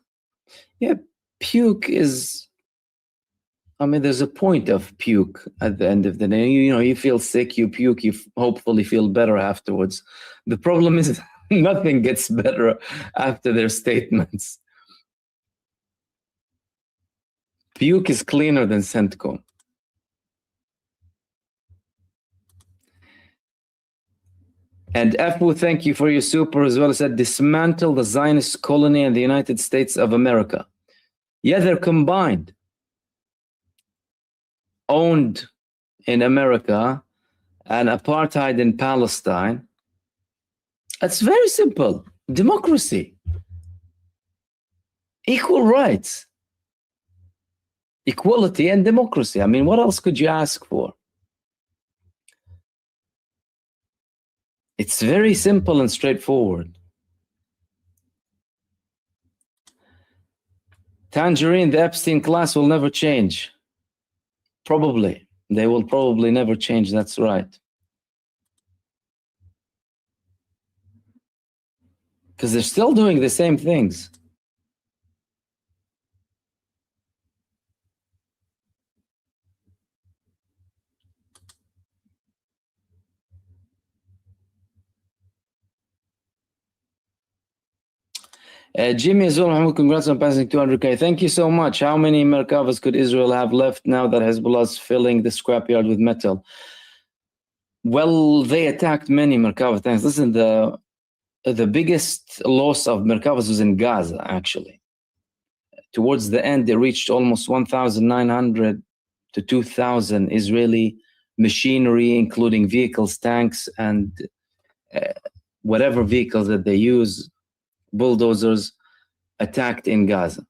Yeah, puke is, I mean, there's a point of puke at the end of the day. You know, you feel sick, you puke, you hopefully feel better afterwards. The problem is nothing gets better after their statements. Puke is cleaner than CENTCOM. And Afu, thank you for your super as well. It said, dismantle the Zionist colony in the United States of America. Yeah, they're combined. Owned in America and apartheid in Palestine. It's very simple. Democracy. Equal rights. Equality and democracy. I mean, what else could you ask for? It's very simple and straightforward. Tangerine, the Epstein class will never change. Probably. They will probably never change. That's right. Because they're still doing the same things. Jimmy Azul Mahmoud, congrats on passing 200K. Thank you so much. How many Merkavas could Israel have left now that Hezbollah is filling the scrapyard with metal? Well, they attacked many Merkava tanks. Listen, the biggest loss of Merkavas was in Gaza, actually. Towards the end, they reached almost 1,900 to 2,000 Israeli machinery, including vehicles, tanks, and whatever vehicles that they use, bulldozers, attacked in Gaza.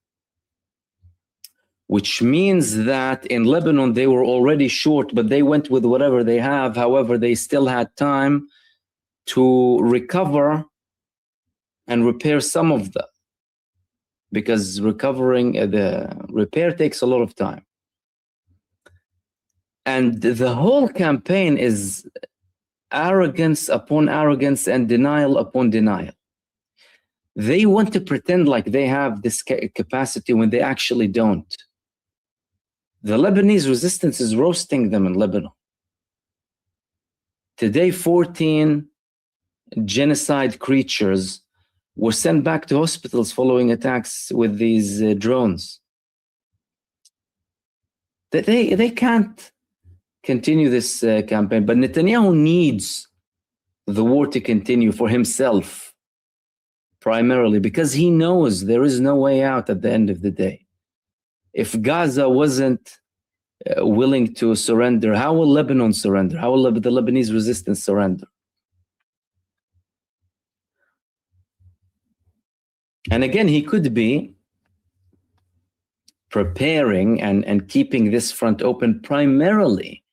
Which means that in Lebanon, they were already short, but they went with whatever they have. However, they still had time to recover and repair some of them, because recovering the repair takes a lot of time. And the whole campaign is arrogance upon arrogance and denial upon denial. They want to pretend like they have this capacity when they actually don't. The Lebanese resistance is roasting them in Lebanon. Today, 14 genocide creatures were sent back to hospitals following attacks with these drones. They can't continue this campaign, but Netanyahu needs the war to continue for himself, primarily, because he knows there is no way out at the end of the day. If Gaza wasn't willing to surrender, how will Lebanon surrender? How will the Lebanese resistance surrender? And again, he could be preparing and keeping this front open primarily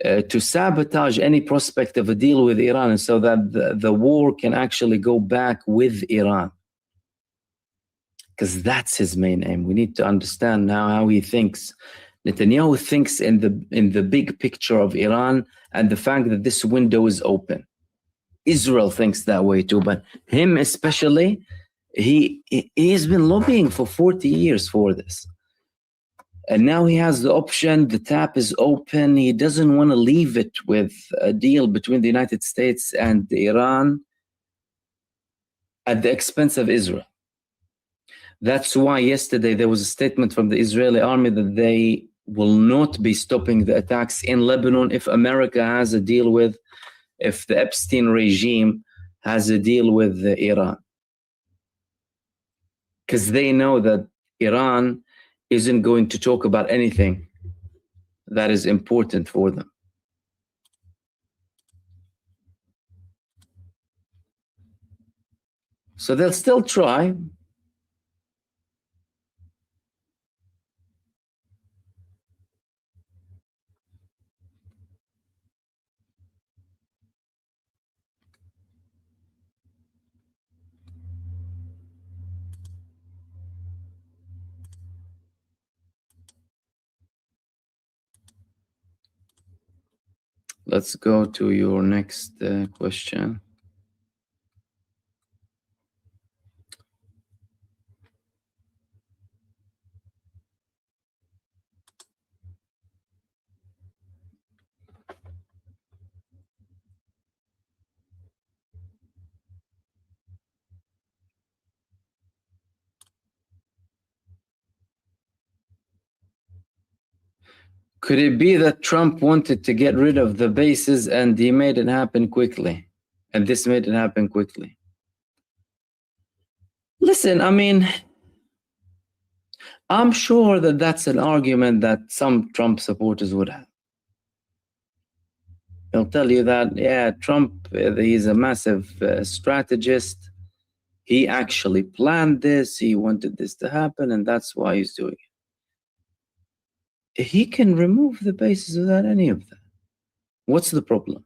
to sabotage any prospect of a deal with Iran, and so that the war can actually go back with Iran. Because that's his main aim. We need to understand now how he thinks. Netanyahu thinks in the big picture of Iran and the fact that this window is open. Israel thinks that way too, but him especially, he has been lobbying for 40 years for this. And now he has the option, the tap is open. He doesn't want to leave it with a deal between the United States and Iran at the expense of Israel. That's why yesterday there was a statement from the Israeli army that they will not be stopping the attacks in Lebanon if America has a deal with, if the Epstein regime has a deal with Iran. Because they know that Iran isn't going to talk about anything that is important for them. So they'll still try. Let's go to your next question. Could it be that Trump wanted to get rid of the bases and he made it happen quickly? And this made it happen quickly? Listen, I mean, I'm sure that that's an argument that some Trump supporters would have. They'll tell you that, yeah, Trump, he's a massive strategist. He actually planned this. He wanted this to happen, and that's why he's doing it. He can remove the bases without any of that. What's the problem?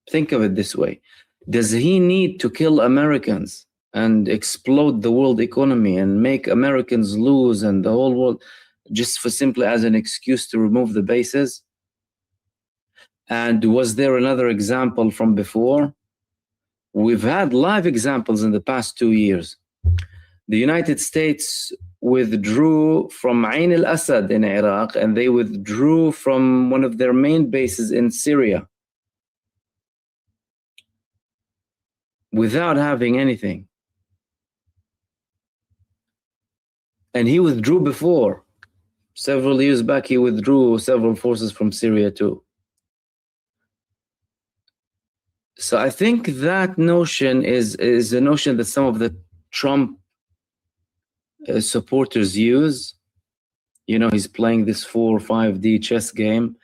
Think of it this way. Does he need to kill Americans and explode the world economy and make Americans lose and the whole world just for simply as an excuse to remove the bases? And was there another example from before? We've had live examples in the past 2 years. The United States withdrew from Ain al-Assad in Iraq, and they withdrew from one of their main bases in Syria without having anything. And he withdrew before. Several years back, he withdrew several forces from Syria too. So I think that notion is a notion that some of the Trump supporters use. You know, he's playing this 4 or 5D chess game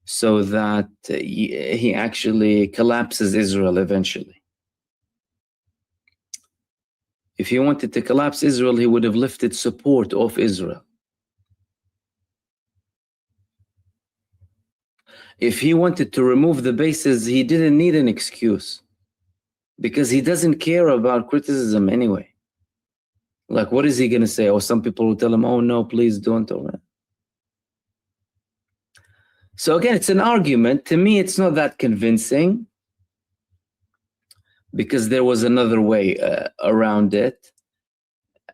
so that he actually collapses Israel eventually. If he wanted to collapse Israel, he would have lifted support of Israel. If he wanted to remove the bases, he didn't need an excuse because he doesn't care about criticism anyway. Like, what is he going to say? Or some people will tell him, oh, no, please don't. So again, it's an argument. To me, it's not that convincing because there was another way around it.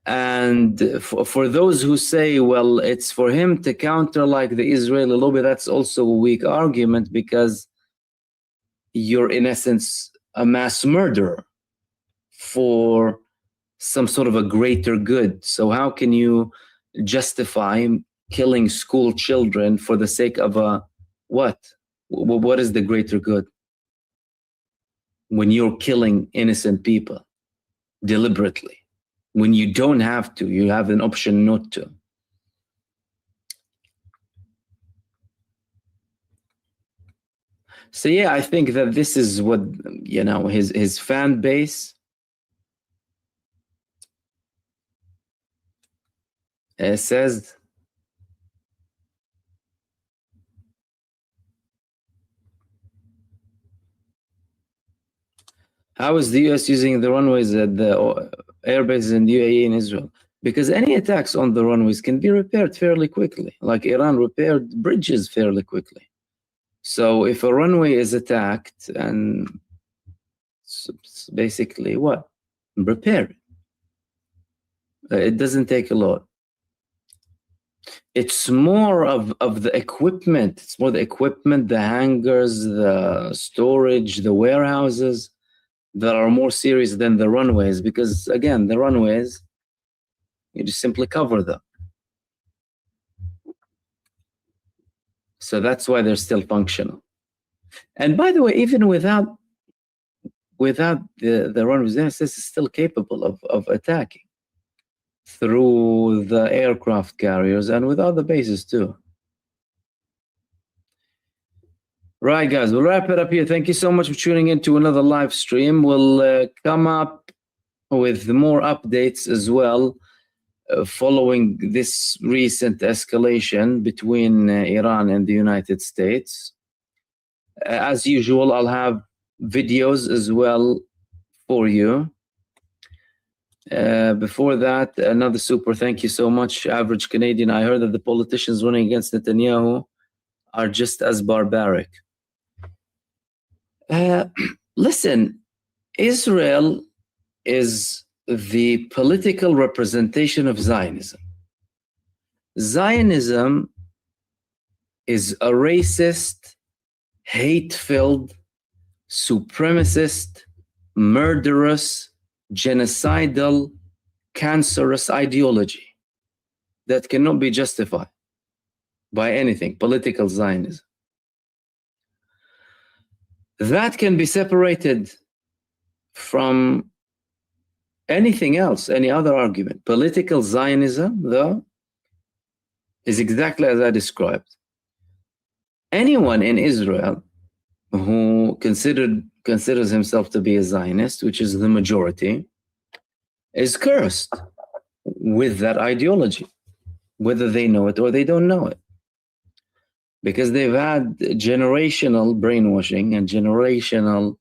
And for those who say, well, it's for him to counter like the Israeli lobby, that's also a weak argument because you're in essence a mass murderer for some sort of a greater good. So how can you justify killing school children for the sake of a what? What is the greater good? When you're killing innocent people deliberately, when you don't have to, you have an option not to. So yeah, I think that this is what, you know, his fan base says. How is the US using the runways at the airbases in the UAE and Israel? Because any attacks on the runways can be repaired fairly quickly, like Iran repaired bridges fairly quickly. So if a runway is attacked, and basically what? Repair it. It doesn't take a lot. It's more of the equipment. It's more the equipment, the hangars, the storage, the warehouses that are more serious than the runways, because again, the runways, you just simply cover them. So that's why they're still functional. And by the way, even without the runways, this is still capable of attacking through the aircraft carriers and with other bases too. Right, guys, we'll wrap it up here. Thank you so much for tuning in to another live stream. We'll come up with more updates as well following this recent escalation between Iran and the United States. As usual, I'll have videos as well for you. Before that, another super thank you so much, Average Canadian. I heard that the politicians running against Netanyahu are just as barbaric. Listen, Israel is the political representation of Zionism. Zionism is a racist, hate-filled, supremacist, murderous, genocidal, cancerous ideology that cannot be justified by anything, political Zionism. That can be separated from anything else, any other argument. Political Zionism, though, is exactly as I described. Anyone in Israel who considers himself to be a Zionist, which is the majority, is cursed with that ideology, whether they know it or they don't know it. Because they've had generational brainwashing and generational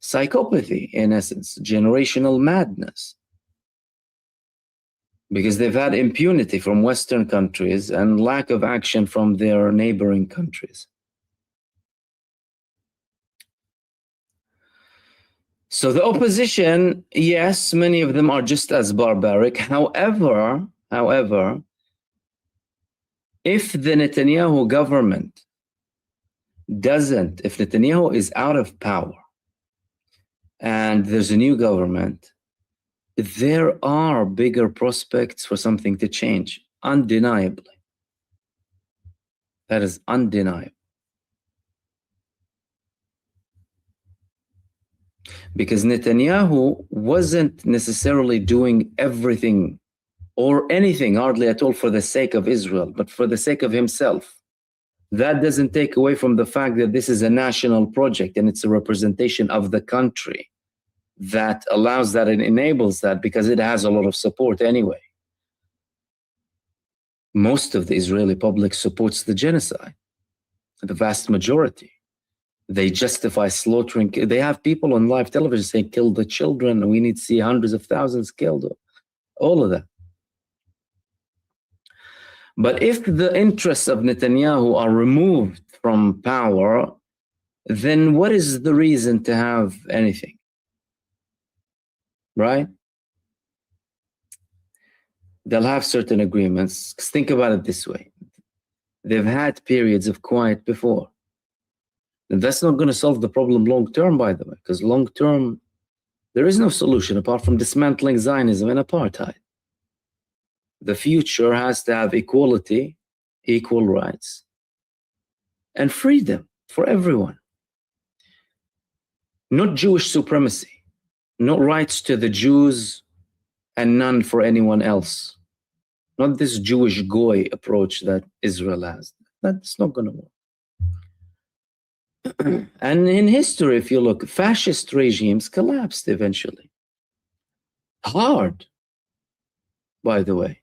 psychopathy, in essence, generational madness. Because they've had impunity from Western countries and lack of action from their neighboring countries. So the opposition, yes, many of them are just as barbaric. However, if the Netanyahu government if Netanyahu is out of power and there's a new government, there are bigger prospects for something to change, undeniably. That is undeniable. Because Netanyahu wasn't necessarily doing everything or anything hardly at all for the sake of Israel, but for the sake of himself. That doesn't take away from the fact that this is a national project and it's a representation of the country that allows that and enables that, because it has a lot of support anyway. Most of the Israeli public supports the genocide, the vast majority. They justify slaughtering. They have people on live television saying, kill the children, we need to see hundreds of thousands killed, all of that. But if the interests of Netanyahu are removed from power, then what is the reason to have anything? Right? They'll have certain agreements. 'Cause think about it this way. They've had periods of quiet before. And that's not going to solve the problem long term, by the way, because long term, there is no solution apart from dismantling Zionism and apartheid. The future has to have equality, equal rights, and freedom for everyone. Not Jewish supremacy, not rights to the Jews and none for anyone else. Not this Jewish goy approach that Israel has. That's not going to work. And in history, if you look, fascist regimes collapsed eventually. Hard, by the way.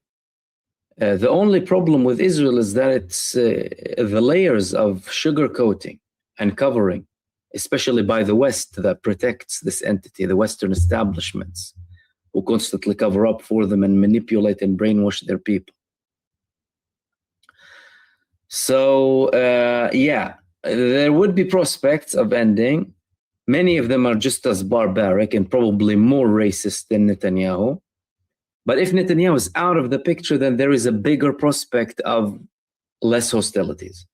The only problem with Israel is that it's the layers of sugarcoating and covering, especially by the West, that protects this entity, the Western establishments, who constantly cover up for them and manipulate and brainwash their people. So, yeah, there would be prospects of ending. Many of them are just as barbaric and probably more racist than Netanyahu. But if Netanyahu is out of the picture, then there is a bigger prospect of less hostilities.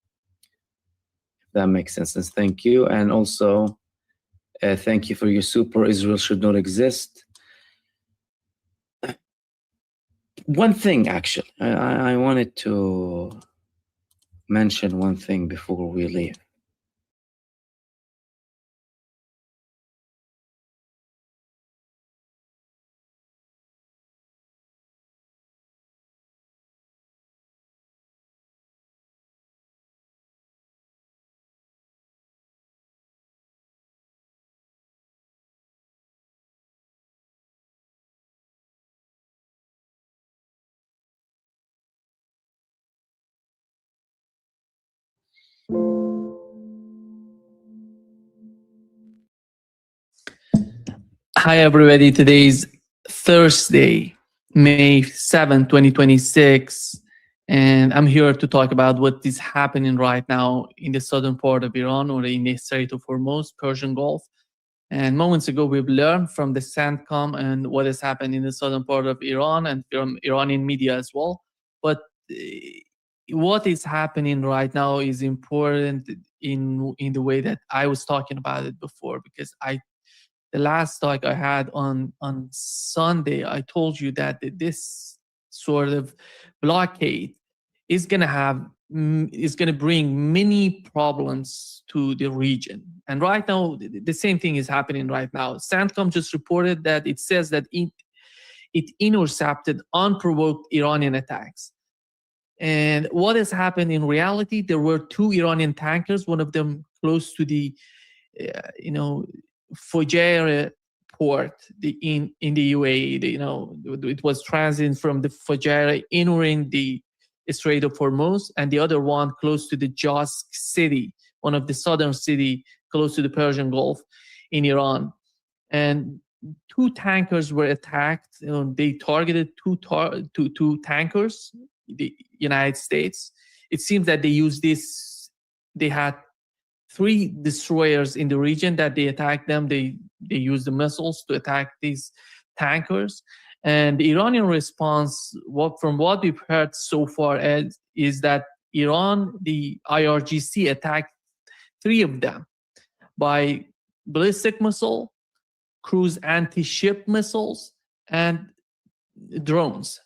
If that makes sense. And thank you. And also, thank you for your super. Israel should not exist. One thing, actually, I wanted to mention one thing before we leave. Hi, everybody. Today's Thursday, May 7, 2026. And I'm here to talk about what is happening right now in the southern part of Iran or in the Strait of Hormuz, Persian Gulf. And moments ago, we've learned from the CENTCOM and what has happened in the southern part of Iran and from Iranian media as well. But what is happening right now is important in the way that I was talking about it before, because the last talk I had on Sunday, I told you that this sort of blockade is going to bring many problems to the region. And right now, the same thing is happening right now. CENTCOM just reported that it says that it intercepted unprovoked Iranian attacks. And what has happened in reality, there were 2 Iranian tankers, one of them close to the, Fujairah port in the UAE. It was transiting from the Fujairah entering the Strait of Hormuz, and the other one close to the Jask city, one of the southern city close to the Persian Gulf in Iran. And 2 tankers were attacked. They targeted two tankers, the United States. It seems that they used this. They had 3 destroyers in the region that they attacked them. They used the missiles to attack these tankers. And the Iranian response, from what we've heard so far, is that Iran, the IRGC, attacked 3 of them by ballistic missile, cruise anti-ship missiles, and drones.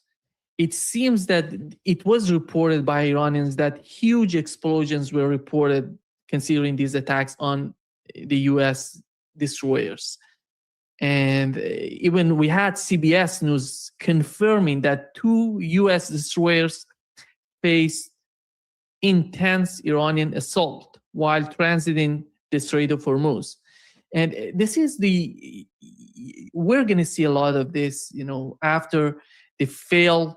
It seems that it was reported by Iranians that huge explosions were reported considering these attacks on the U.S. destroyers. And even we had CBS News confirming that 2 U.S. destroyers faced intense Iranian assault while transiting the Strait of Hormuz. And this is we're going to see a lot of this, after the failed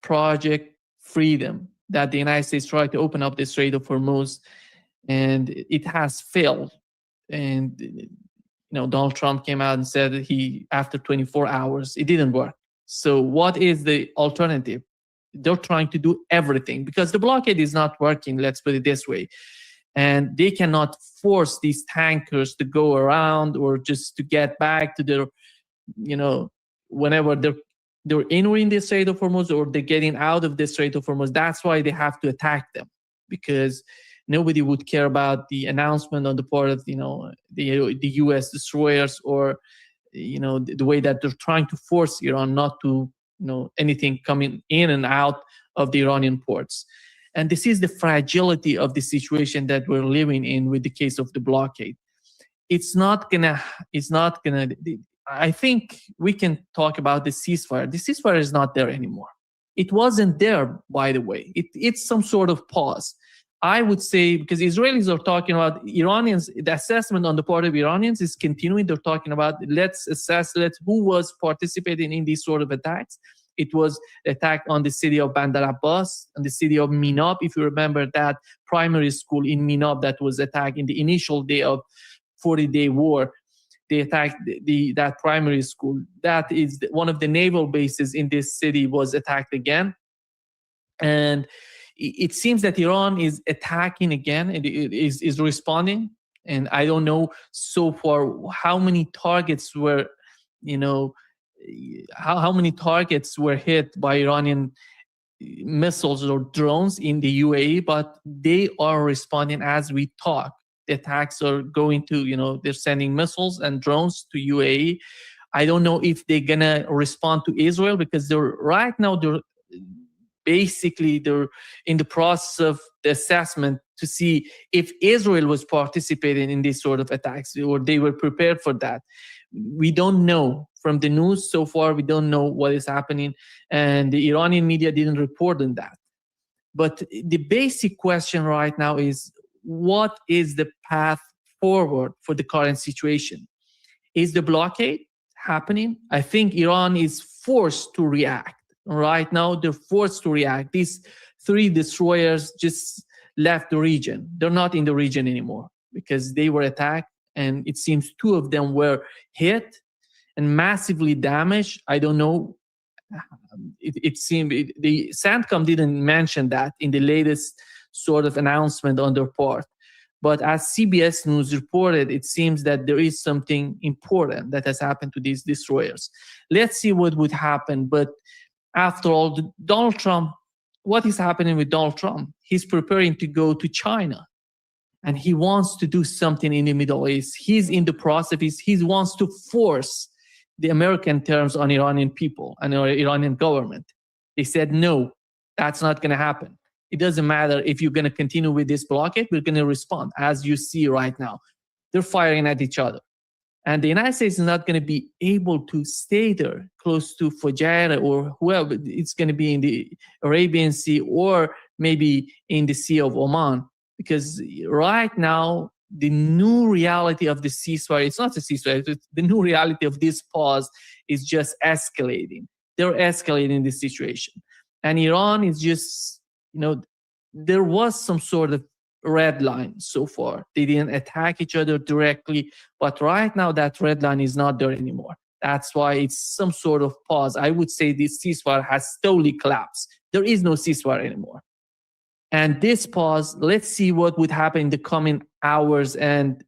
Project Freedom that the United States tried to open up the Strait of Hormuz. And it has failed. And Donald Trump came out and said that after 24 hours, it didn't work. So what is the alternative? They're trying to do everything because the blockade is not working, let's put it this way. and they cannot force these tankers to go around or just to get back to their, whenever they're entering the Strait of Hormuz or they're getting out of the Strait of Hormuz. That's why they have to attack them, because nobody would care about the announcement on the part of the U.S. destroyers, or the way that they're trying to force Iran not to anything coming in and out of the Iranian ports. And this is the fragility of the situation that we're living in with the case of the blockade. It's not gonna. I think we can talk about the ceasefire. The ceasefire is not there anymore. It wasn't there, by the way. It's some sort of pause. I would say, because Israelis are talking about Iranians, the assessment on the part of Iranians is continuing. They're talking about, let's assess who was participating in these sort of attacks. It was attack on the city of Bandar Abbas and the city of Minab. If you remember that primary school in Minab that was attacked in the initial day of 40-day war, they attacked that primary school. That is one of the naval bases in this city was attacked again. And it seems that Iran is attacking again and is responding. And I don't know so far how many targets were, how many targets were hit by Iranian missiles or drones in the UAE, but they are responding as we talk. The attacks are going to, they're sending missiles and drones to UAE. I don't know if they're gonna respond to Israel, because they're in the process of the assessment to see if Israel was participating in these sort of attacks or they were prepared for that. We don't know. From the news so far, we don't know what is happening, and the Iranian media didn't report on that. But the basic question right now is, what is the path forward for the current situation? Is the blockade happening? I think Iran is forced to react. Right now, they're forced to react. These 3 destroyers just left the region. They're not in the region anymore because they were attacked, and it seems 2 of them were hit and massively damaged. I don't know. It seemed the CENTCOM didn't mention that in the latest sort of announcement on their part. But as CBS News reported, it seems that there is something important that has happened to these destroyers. Let's see what would happen. But after all, Donald Trump, what is happening with Donald Trump? He's preparing to go to China, and he wants to do something in the Middle East. He's in the process. He wants to force the American terms on Iranian people and the Iranian government. They said, no, that's not going to happen. It doesn't matter if you're going to continue with this blockade, we're going to respond, as you see right now. They're firing at each other. And the United States is not going to be able to stay there close to Fujairah or whoever. It's going to be in the Arabian Sea or maybe in the Sea of Oman. Because right now, the new reality of the ceasefire, it's not a ceasefire, the new reality of this pause is just escalating. They're escalating the situation. And Iran is just, there was some sort of red line so far. They didn't attack each other directly, but right now that red line is not there anymore. That's why it's some sort of pause. I would say this ceasefire has totally collapsed. There is no ceasefire anymore. And this pause, let's see what would happen in the coming hours and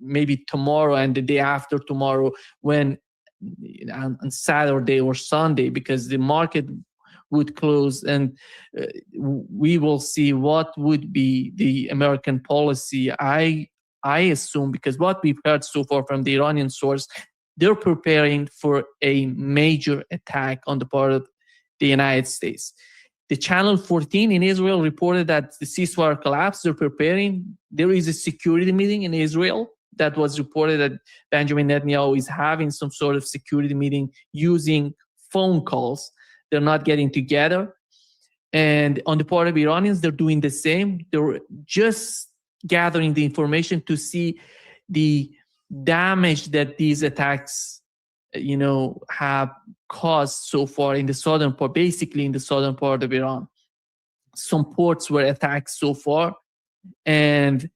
maybe tomorrow and the day after tomorrow, when on Saturday or Sunday, because the market would close, and we will see what would be the American policy. I assume, because what we've heard so far from the Iranian source, they're preparing for a major attack on the part of the United States. The Channel 14 in Israel reported that the ceasefire collapsed. They're preparing. There is a security meeting in Israel that was reported that Benjamin Netanyahu is having some sort of security meeting using phone calls. They're not getting together. And on the part of Iranians, they're doing the same. They're just gathering the information to see the damage that these attacks, have caused so far in the southern part, basically in the southern part of Iran. Some ports were attacked so far, and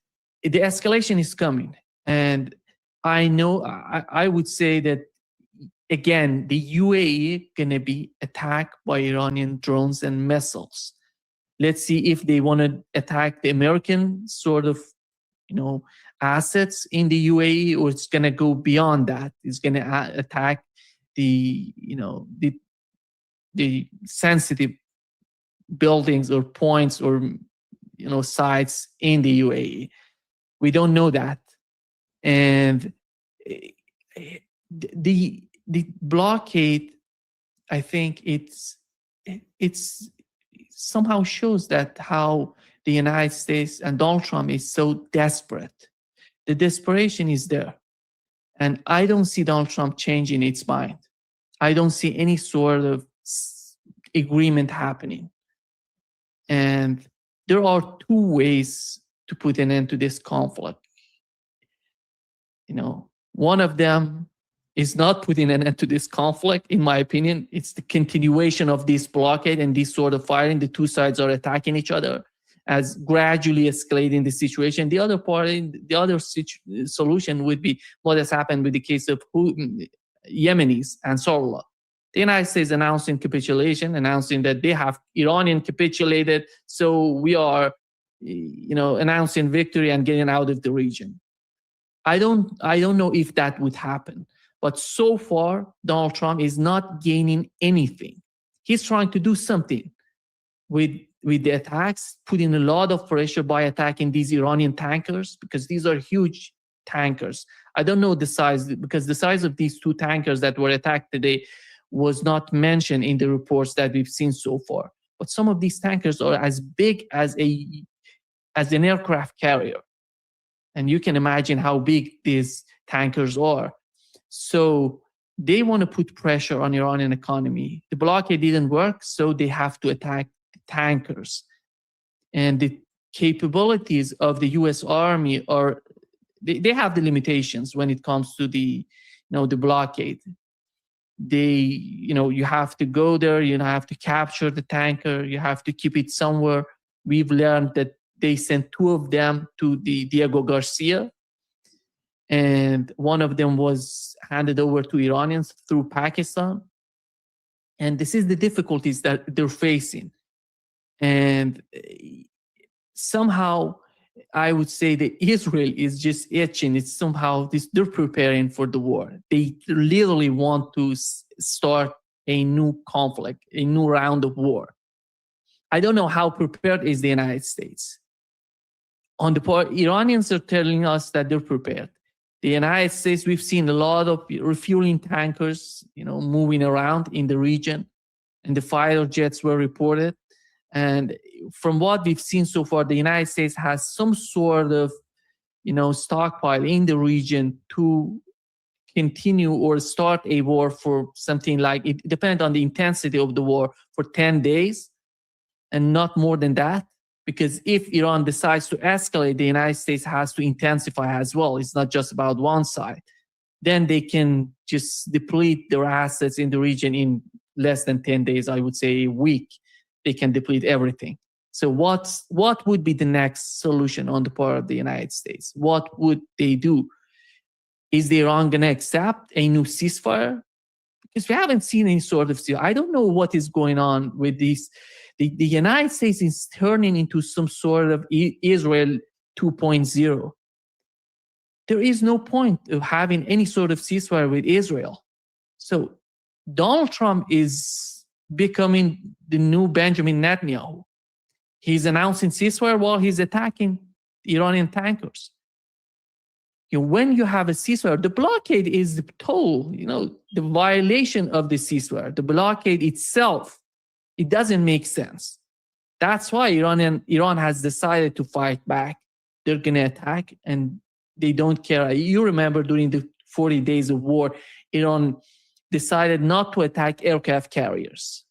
the escalation is coming. And I know, I would say that, again, the UAE gonna be attacked by Iranian drones and missiles. Let's see if they want to attack the American sort of assets in the UAE, or it's going to go beyond that. It's going to attack the sensitive buildings or points or sites in the UAE. We don't know that, and the blockade, I think it's somehow shows that how the United States and Donald Trump is so desperate. The desperation is there. And I don't see Donald Trump changing its mind. I don't see any sort of agreement happening. And there are two ways to put an end to this conflict. One of them is not putting an end to this conflict, in my opinion. It's the continuation of this blockade and this sort of fighting. The two sides are attacking each other as gradually escalating the situation. The other part, the other solution would be what has happened with the case of Yemenis and Ansarullah. The United States announcing capitulation, announcing that they have Iranian capitulated, so we are, announcing victory and getting out of the region. I don't know if that would happen. But so far, Donald Trump is not gaining anything. He's trying to do something with the attacks, putting a lot of pressure by attacking these Iranian tankers, because these are huge tankers. I don't know the size, because the size of these two tankers that were attacked today was not mentioned in the reports that we've seen so far. But some of these tankers are as big as an aircraft carrier. And you can imagine how big these tankers are. So they want to put pressure on Iranian economy. The blockade didn't work, so they have to attack the tankers. And the capabilities of the U.S. Army are, they have the limitations when it comes to the blockade. You have to go there, you have to capture the tanker, you have to keep it somewhere. We've learned that they sent two of them to the Diego Garcia, and one of them was handed over to Iranians through Pakistan. And this is the difficulties that they're facing. And somehow, I would say that Israel is just itching. It's somehow they're preparing for the war. They literally want to start a new conflict, a new round of war. I don't know how prepared is the United States. On the part, Iranians are telling us that they're prepared. The United States, we've seen a lot of refueling tankers, moving around in the region, and the fighter jets were reported. And from what we've seen so far, the United States has some sort of, stockpile in the region to continue or start a war for something like, it depends on the intensity of the war, for 10 days and not more than that. Because if Iran decides to escalate, the United States has to intensify as well. It's not just about one side. Then they can just deplete their assets in the region in less than 10 days, I would say a week. They can deplete everything. So what would be the next solution on the part of the United States? What would they do? Is Iran going to accept a new ceasefire? Because we haven't seen any sort of ceasefire. I don't know what is going on with these. The United States is turning into some sort of Israel 2.0. There is no point of having any sort of ceasefire with Israel. So Donald Trump is becoming the new Benjamin Netanyahu. He's announcing ceasefire while he's attacking Iranian tankers. When you have a ceasefire, the blockade is the toll, the violation of the ceasefire. The blockade itself, it doesn't make sense. That's why Iran has decided to fight back. They're going to attack, and they don't care. You remember during the 40 days of war, Iran decided not to attack aircraft carriers.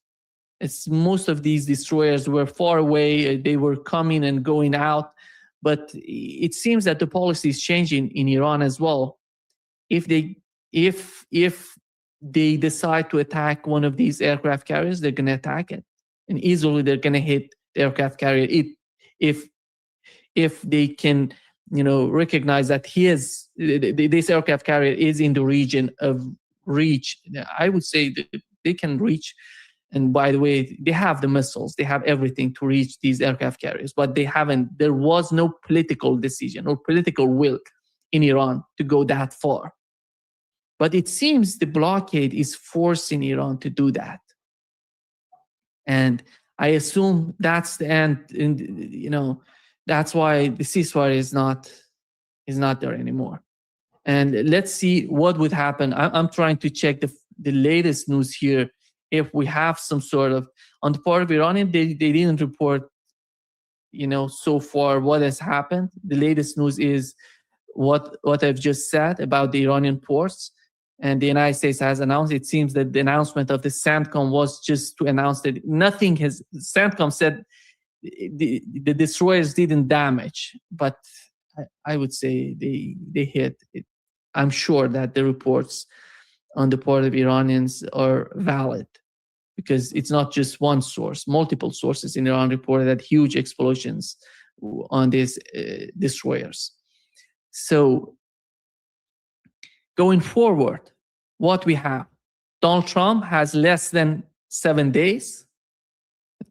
Most of these destroyers were far away. They were coming and going out. But it seems that the policy is changing in Iran as well. If they decide to attack one of these aircraft carriers, they're going to attack it, and easily they're going to hit the aircraft carrier. If they can, recognize that this aircraft carrier is in the region of reach, I would say that they can reach And by the way, they have the missiles, they have everything to reach these aircraft carriers, but there was no political decision or political will in Iran to go that far. But it seems the blockade is forcing Iran to do that. And I assume that's the end. And, that's why the ceasefire is not there anymore. And let's see what would happen. I'm trying to check the latest news here. If we have some sort of, on the part of Iranian, they didn't report, so far what has happened. The latest news is what I've just said about the Iranian ports. And the United States has announced, it seems that the announcement of the CENTCOM was just to announce that CENTCOM said the destroyers didn't damage, but I would say they hit it. I'm sure that the reports on the part of Iranians are valid, because it's not just one source. Multiple sources in Iran reported that huge explosions on these destroyers. So going forward, what we have, Donald Trump has less than 7 days.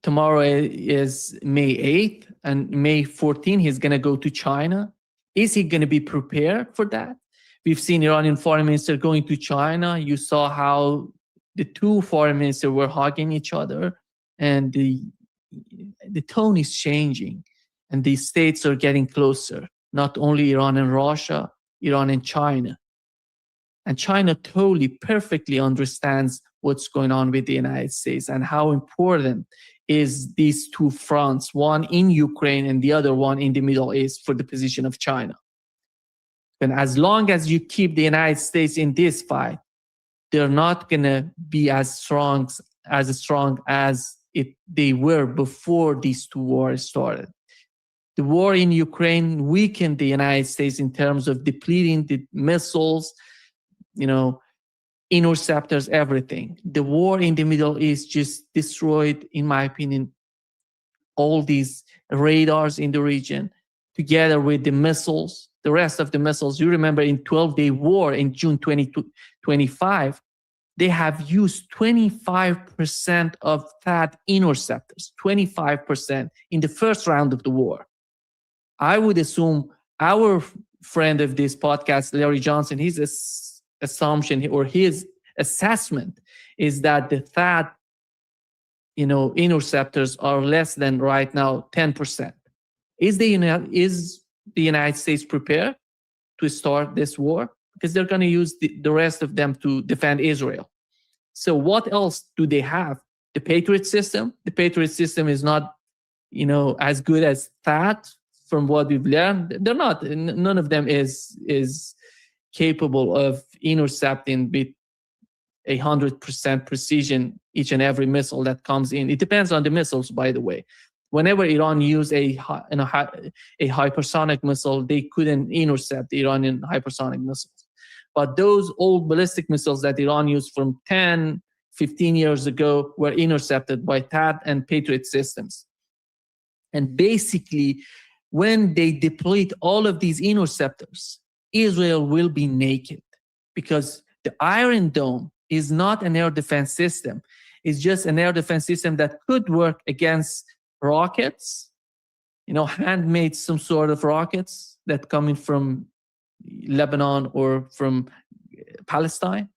Tomorrow is May 8th, and May 14th, he's going to go to China. Is he going to be prepared for that? We've seen Iranian foreign minister going to China. You saw how the two foreign ministers were hugging each other, and the tone is changing, and the states are getting closer. Not only Iran and Russia, Iran and China. And China totally, perfectly understands what's going on with the United States and how important is these two fronts, one in Ukraine and the other one in the Middle East, for the position of China. And as long as you keep the United States in this fight, they're not going to be as strong as they were before these two wars started. The war in Ukraine weakened the United States in terms of depleting the missiles, interceptors, everything. The war in the Middle East just destroyed, in my opinion, all these radars in the region, together with the missiles, the rest of the missiles. You remember in 12-day war in June 2025, they have used 25% of THAAD interceptors, 25% in the first round of the war. I would assume our friend of this podcast, Larry Johnson, his assumption or his assessment is that the THAAD, interceptors are less than right now 10%. Is the United States prepared to start this war? Because they're going to use the rest of them to defend Israel. So what else do they have? The Patriot system. The Patriot system is not, as good as THAAD. From what we've learned, they're not. None of them is capable of intercepting with 100% precision each and every missile that comes in. It depends on the missiles, by the way. Whenever Iran used a hypersonic missile, they couldn't intercept the Iranian hypersonic missiles. But those old ballistic missiles that Iran used from 10, 15 years ago were intercepted by THAAD and Patriot systems. And basically, when they deplete all of these interceptors, Israel will be naked, because the Iron Dome is not an air defense system. It's just an air defense system that could work against rockets, handmade some sort of rockets that come in from Lebanon or from Palestine.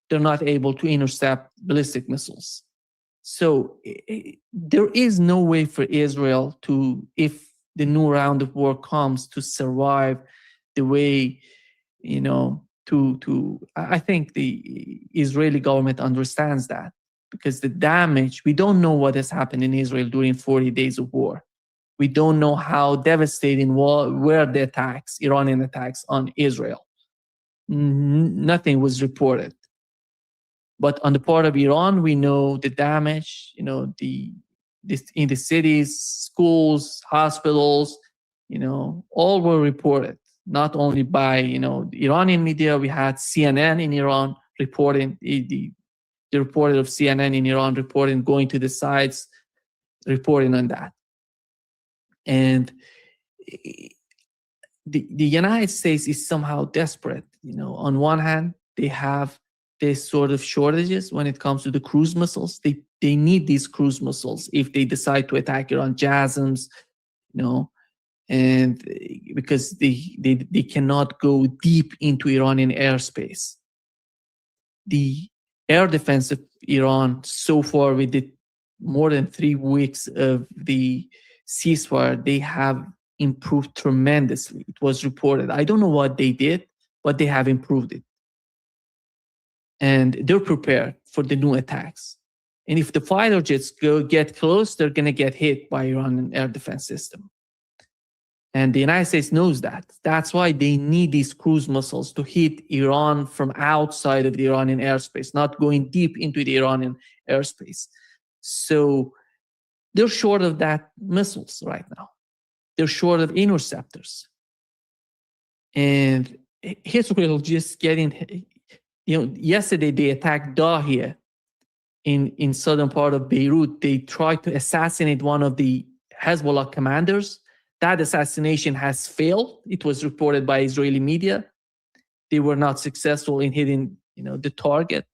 They're not able to intercept ballistic missiles. So there is no way for Israel to, if the new round of war comes, to survive the way, I think the Israeli government understands that, because the damage, we don't know what has happened in Israel during 40 days of war. We don't know how devastating were the attacks, Iranian attacks on Israel. Nothing was reported. But on the part of Iran, we know the damage, in the cities, schools, hospitals, all were reported. Not only by, the Iranian media, we had CNN in Iran reporting, the reporter of CNN in Iran reporting, going to the sites, reporting on that. And the United States is somehow desperate. On one hand, they have this sort of shortages when it comes to the cruise missiles. They need these cruise missiles if they decide to attack Iran, JASSMs, and because they cannot go deep into Iranian airspace. The air defense of Iran so far, with the more than 3 weeks of the ceasefire, they have improved tremendously. It was reported. I don't know what they did, but they have improved it. And they're prepared for the new attacks. And if the fighter jets get close, they're going to get hit by Iranian air defense system. And the United States knows that. That's why they need these cruise missiles to hit Iran from outside of the Iranian airspace, not going deep into the Iranian airspace. So they're short of that missiles right now. They're short of interceptors. And Israel just getting, yesterday they attacked Dahia in southern part of Beirut. They tried to assassinate one of the Hezbollah commanders. That assassination has failed. It was reported by Israeli media. They were not successful in hitting, the target,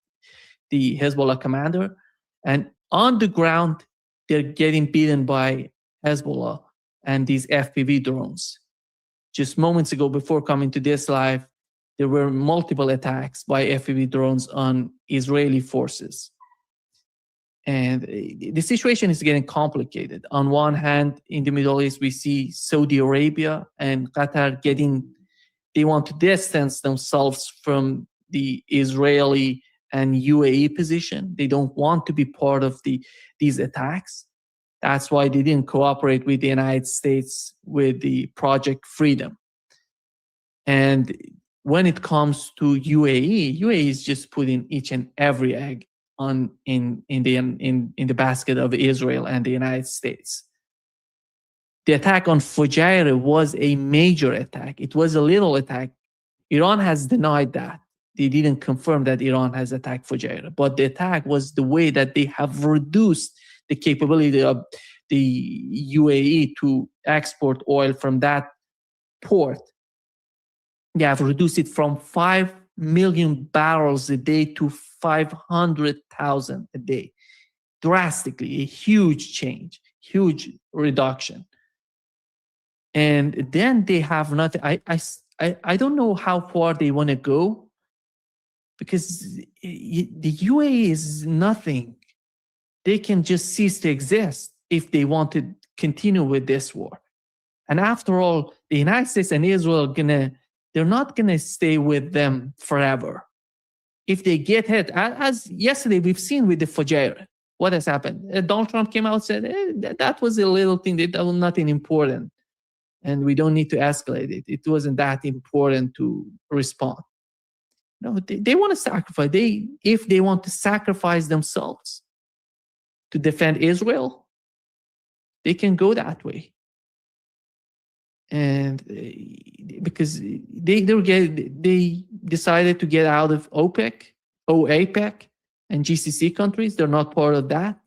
the Hezbollah commander. And on the ground, they're getting beaten by Hezbollah and these FPV drones. Just moments ago, before coming to this live, there were multiple attacks by FPV drones on Israeli forces. And the situation is getting complicated. On one hand, in the Middle East, we see Saudi Arabia and Qatar they want to distance themselves from the Israeli and UAE position. They don't want to be part of these attacks. That's why they didn't cooperate with the United States with the Project Freedom. And when it comes to UAE is just putting each and every egg in the basket of Israel and the United States. The attack on Fujairah was a major attack. It was a little attack. Iran has denied that. They didn't confirm that Iran has attacked Fujairah, but the attack was the way that they have reduced the capability of the UAE to export oil from that port. They have reduced it from 5 million barrels a day to 500,000 a day. Drastically, a huge change, huge reduction. And then they have nothing. I don't know how far they want to go, because the UAE is nothing. They can just cease to exist if they want to continue with this war. And after all, the United States and Israel they're not gonna stay with them forever. If they get hit, as yesterday we've seen with the Fujairah, what has happened? Donald Trump came out and said, that was a little thing, that was nothing important. And we don't need to escalate it. It wasn't that important to respond. No, they want to sacrifice. If they want to sacrifice themselves to defend Israel, they can go that way. And because they decided to get out of OPEC and GCC countries, they're not part of that.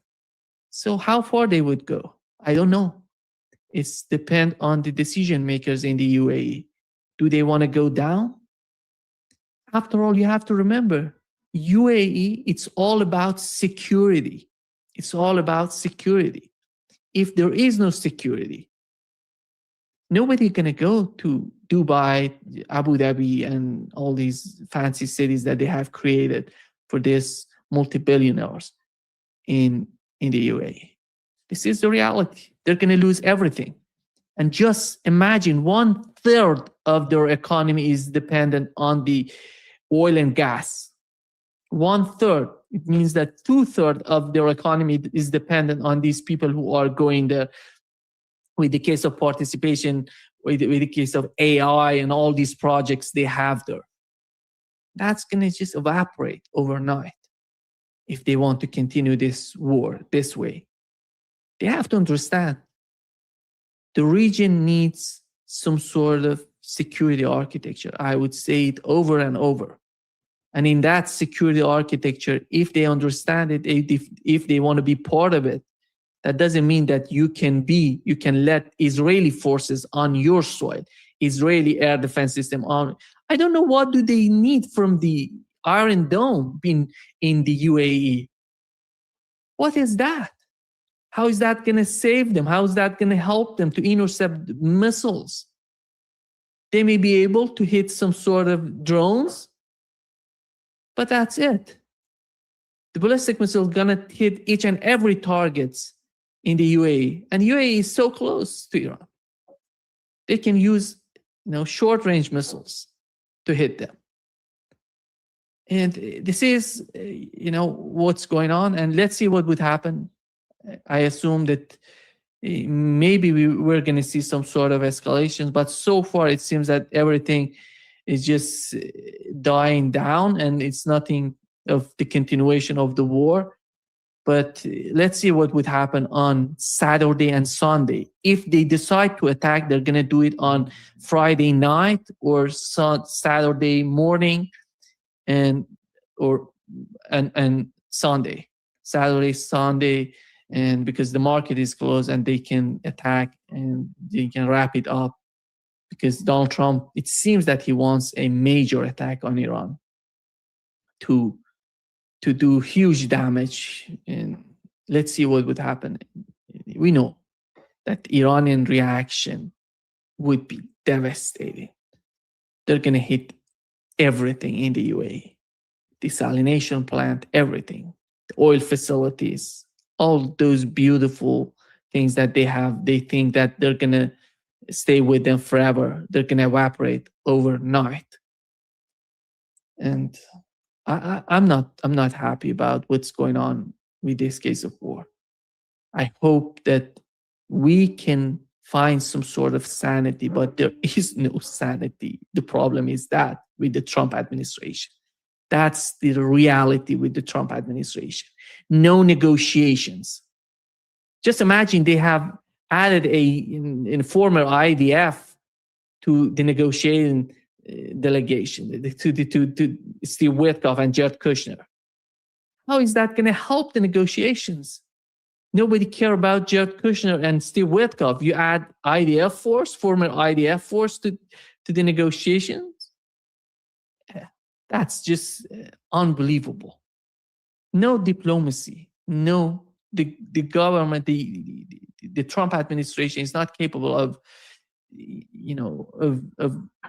So how far they would go, I don't know. It's depend on the decision makers in the UAE. Do they want to go down? After all, you have to remember, UAE, it's all about security. It's all about security. If there is no security, nobody's going to go to Dubai, Abu Dhabi, and all these fancy cities that they have created for this multi-billionaires in the UAE. This is the reality. They're going to lose everything. And just imagine 1/3 of their economy is dependent on the oil and gas. 1/3. It means that 2/3 of their economy is dependent on these people who are going there. With the case of participation, with the case of AI and all these projects they have there. That's going to just evaporate overnight if they want to continue this war this way. They have to understand the region needs some sort of security architecture. I would say it over and over. And in that security architecture, if they understand it, if they want to be part of it, that doesn't mean that you can let Israeli forces on your soil, Israeli air defense system on. I don't know what do they need from the Iron Dome in the UAE. What is that? How is that going to save them? How is that going to help them to intercept missiles? They may be able to hit some sort of drones, but that's it. The ballistic missile is going to hit each and every target in the UAE. And UAE is so close to Iran. They can use short-range missiles to hit them. And this is, what's going on. And let's see what would happen. I assume that maybe we're going to see some sort of escalation, but so far it seems that everything is just dying down and it's nothing of the continuation of the war. But let's see what would happen on Saturday and Sunday. If they decide to attack, they're going to do it on Friday night or Saturday morning and Sunday. Saturday, Sunday, and because the market is closed and they can attack and they can wrap it up. Because Donald Trump, it seems that he wants a major attack on Iran to do huge damage, and let's see what would happen. We know that Iranian reaction would be devastating. They're going to hit everything in the UAE, desalination plant, everything, the oil facilities, all those beautiful things that they have. They think that they're going to stay with them forever. They're going to evaporate overnight. And I'm not happy about what's going on with this case of war. I hope that we can find some sort of sanity, but there is no sanity. The problem is that with the Trump administration. That's the reality with the Trump administration. No negotiations. Just imagine they have added a former IDF to the negotiating delegation, to Steve Witkoff and Jared Kushner. How is that going to help the negotiations? Nobody care about Jared Kushner and Steve Witkoff. You add IDF force, former IDF force to the negotiations? That's just unbelievable. No diplomacy. No, the government, the Trump administration is not capable of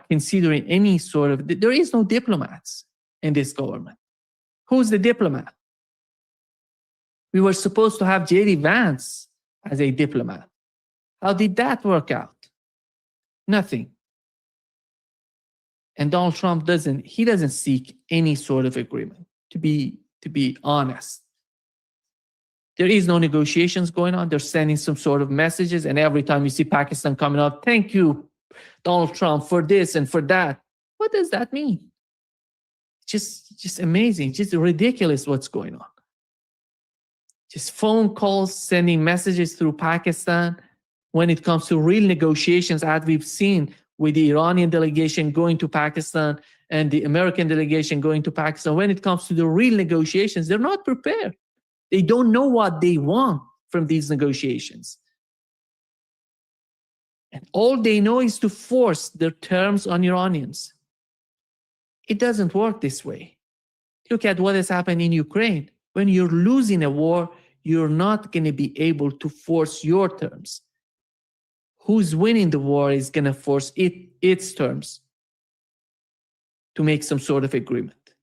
considering any sort of, there is no diplomats in this government. Who's the diplomat? We were supposed to have J.D. Vance as a diplomat. How did that work out? Nothing. And Donald Trump doesn't seek any sort of agreement, to be honest. There is no negotiations going on. They're sending some sort of messages, and every time you see Pakistan coming up, thank you, Donald Trump, for this and for that. What does that mean? Just amazing, just ridiculous what's going on. Just phone calls, sending messages through Pakistan. When it comes to real negotiations, as we've seen with the Iranian delegation going to Pakistan and the American delegation going to Pakistan, when it comes to the real negotiations, they're not prepared. They don't know what they want from these negotiations. And all they know is to force their terms on Iranians. It doesn't work this way. Look at what has happened in Ukraine. When you're losing a war, you're not going to be able to force your terms. Who's winning the war is going to force its terms to make some sort of agreement.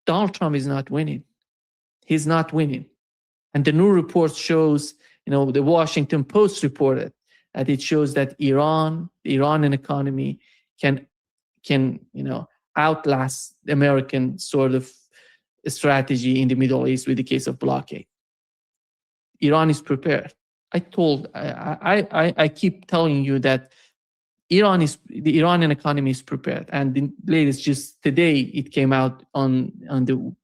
Donald Trump is not winning. He's not winning. And the new report shows, the Washington Post reported that it shows that the Iranian economy can outlast the American sort of strategy in the Middle East with the case of blockade. Iran is prepared. I keep telling you that the Iranian economy is prepared. And the latest, just today, it came out on the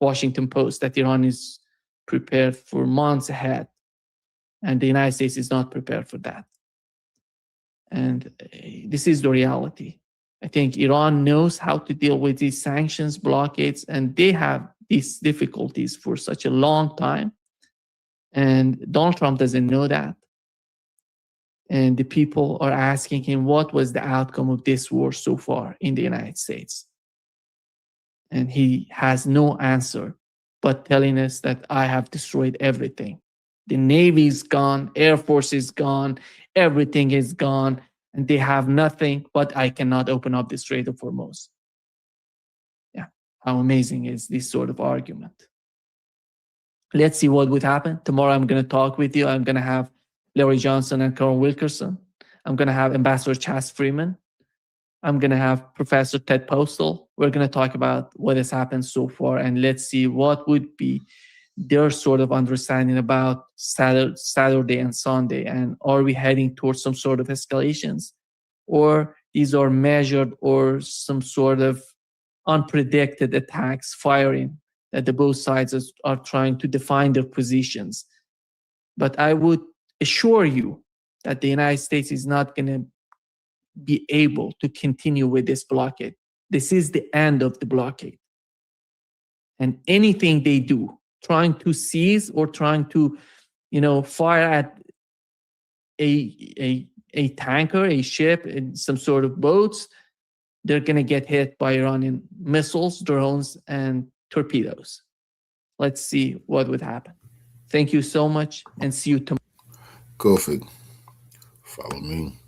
Washington Post that Iran is prepared for months ahead. And the United States is not prepared for that. And this is the reality. I think Iran knows how to deal with these sanctions, blockades, and they have these difficulties for such a long time. And Donald Trump doesn't know that. And the people are asking him, what was the outcome of this war so far in the United States? And he has no answer but telling us that I have destroyed everything. The Navy is gone, Air Force is gone, everything is gone, and they have nothing, but I cannot open up the Strait of Hormuz. Yeah, how amazing is this sort of argument? Let's see what would happen. Tomorrow I'm going to talk with you. I'm going to have Larry Johnson and Carl Wilkerson. I'm going to have Ambassador Chas Freeman. I'm going to have Professor Ted Postal. We're going to talk about what has happened so far, and let's see what would be their sort of understanding about Saturday and Sunday. And are we heading towards some sort of escalations, or these are measured or some sort of unpredicted attacks firing that the both sides are trying to define their positions. But I would assure you that the United States is not going to be able to continue with this blockade. This is the end of the blockade. And anything they do, trying to seize or trying to, fire at a tanker, a ship, and some sort of boats, they're going to get hit by Iranian missiles, drones, and torpedoes. Let's see what would happen. Thank you so much, and see you tomorrow. Go for it. Follow me.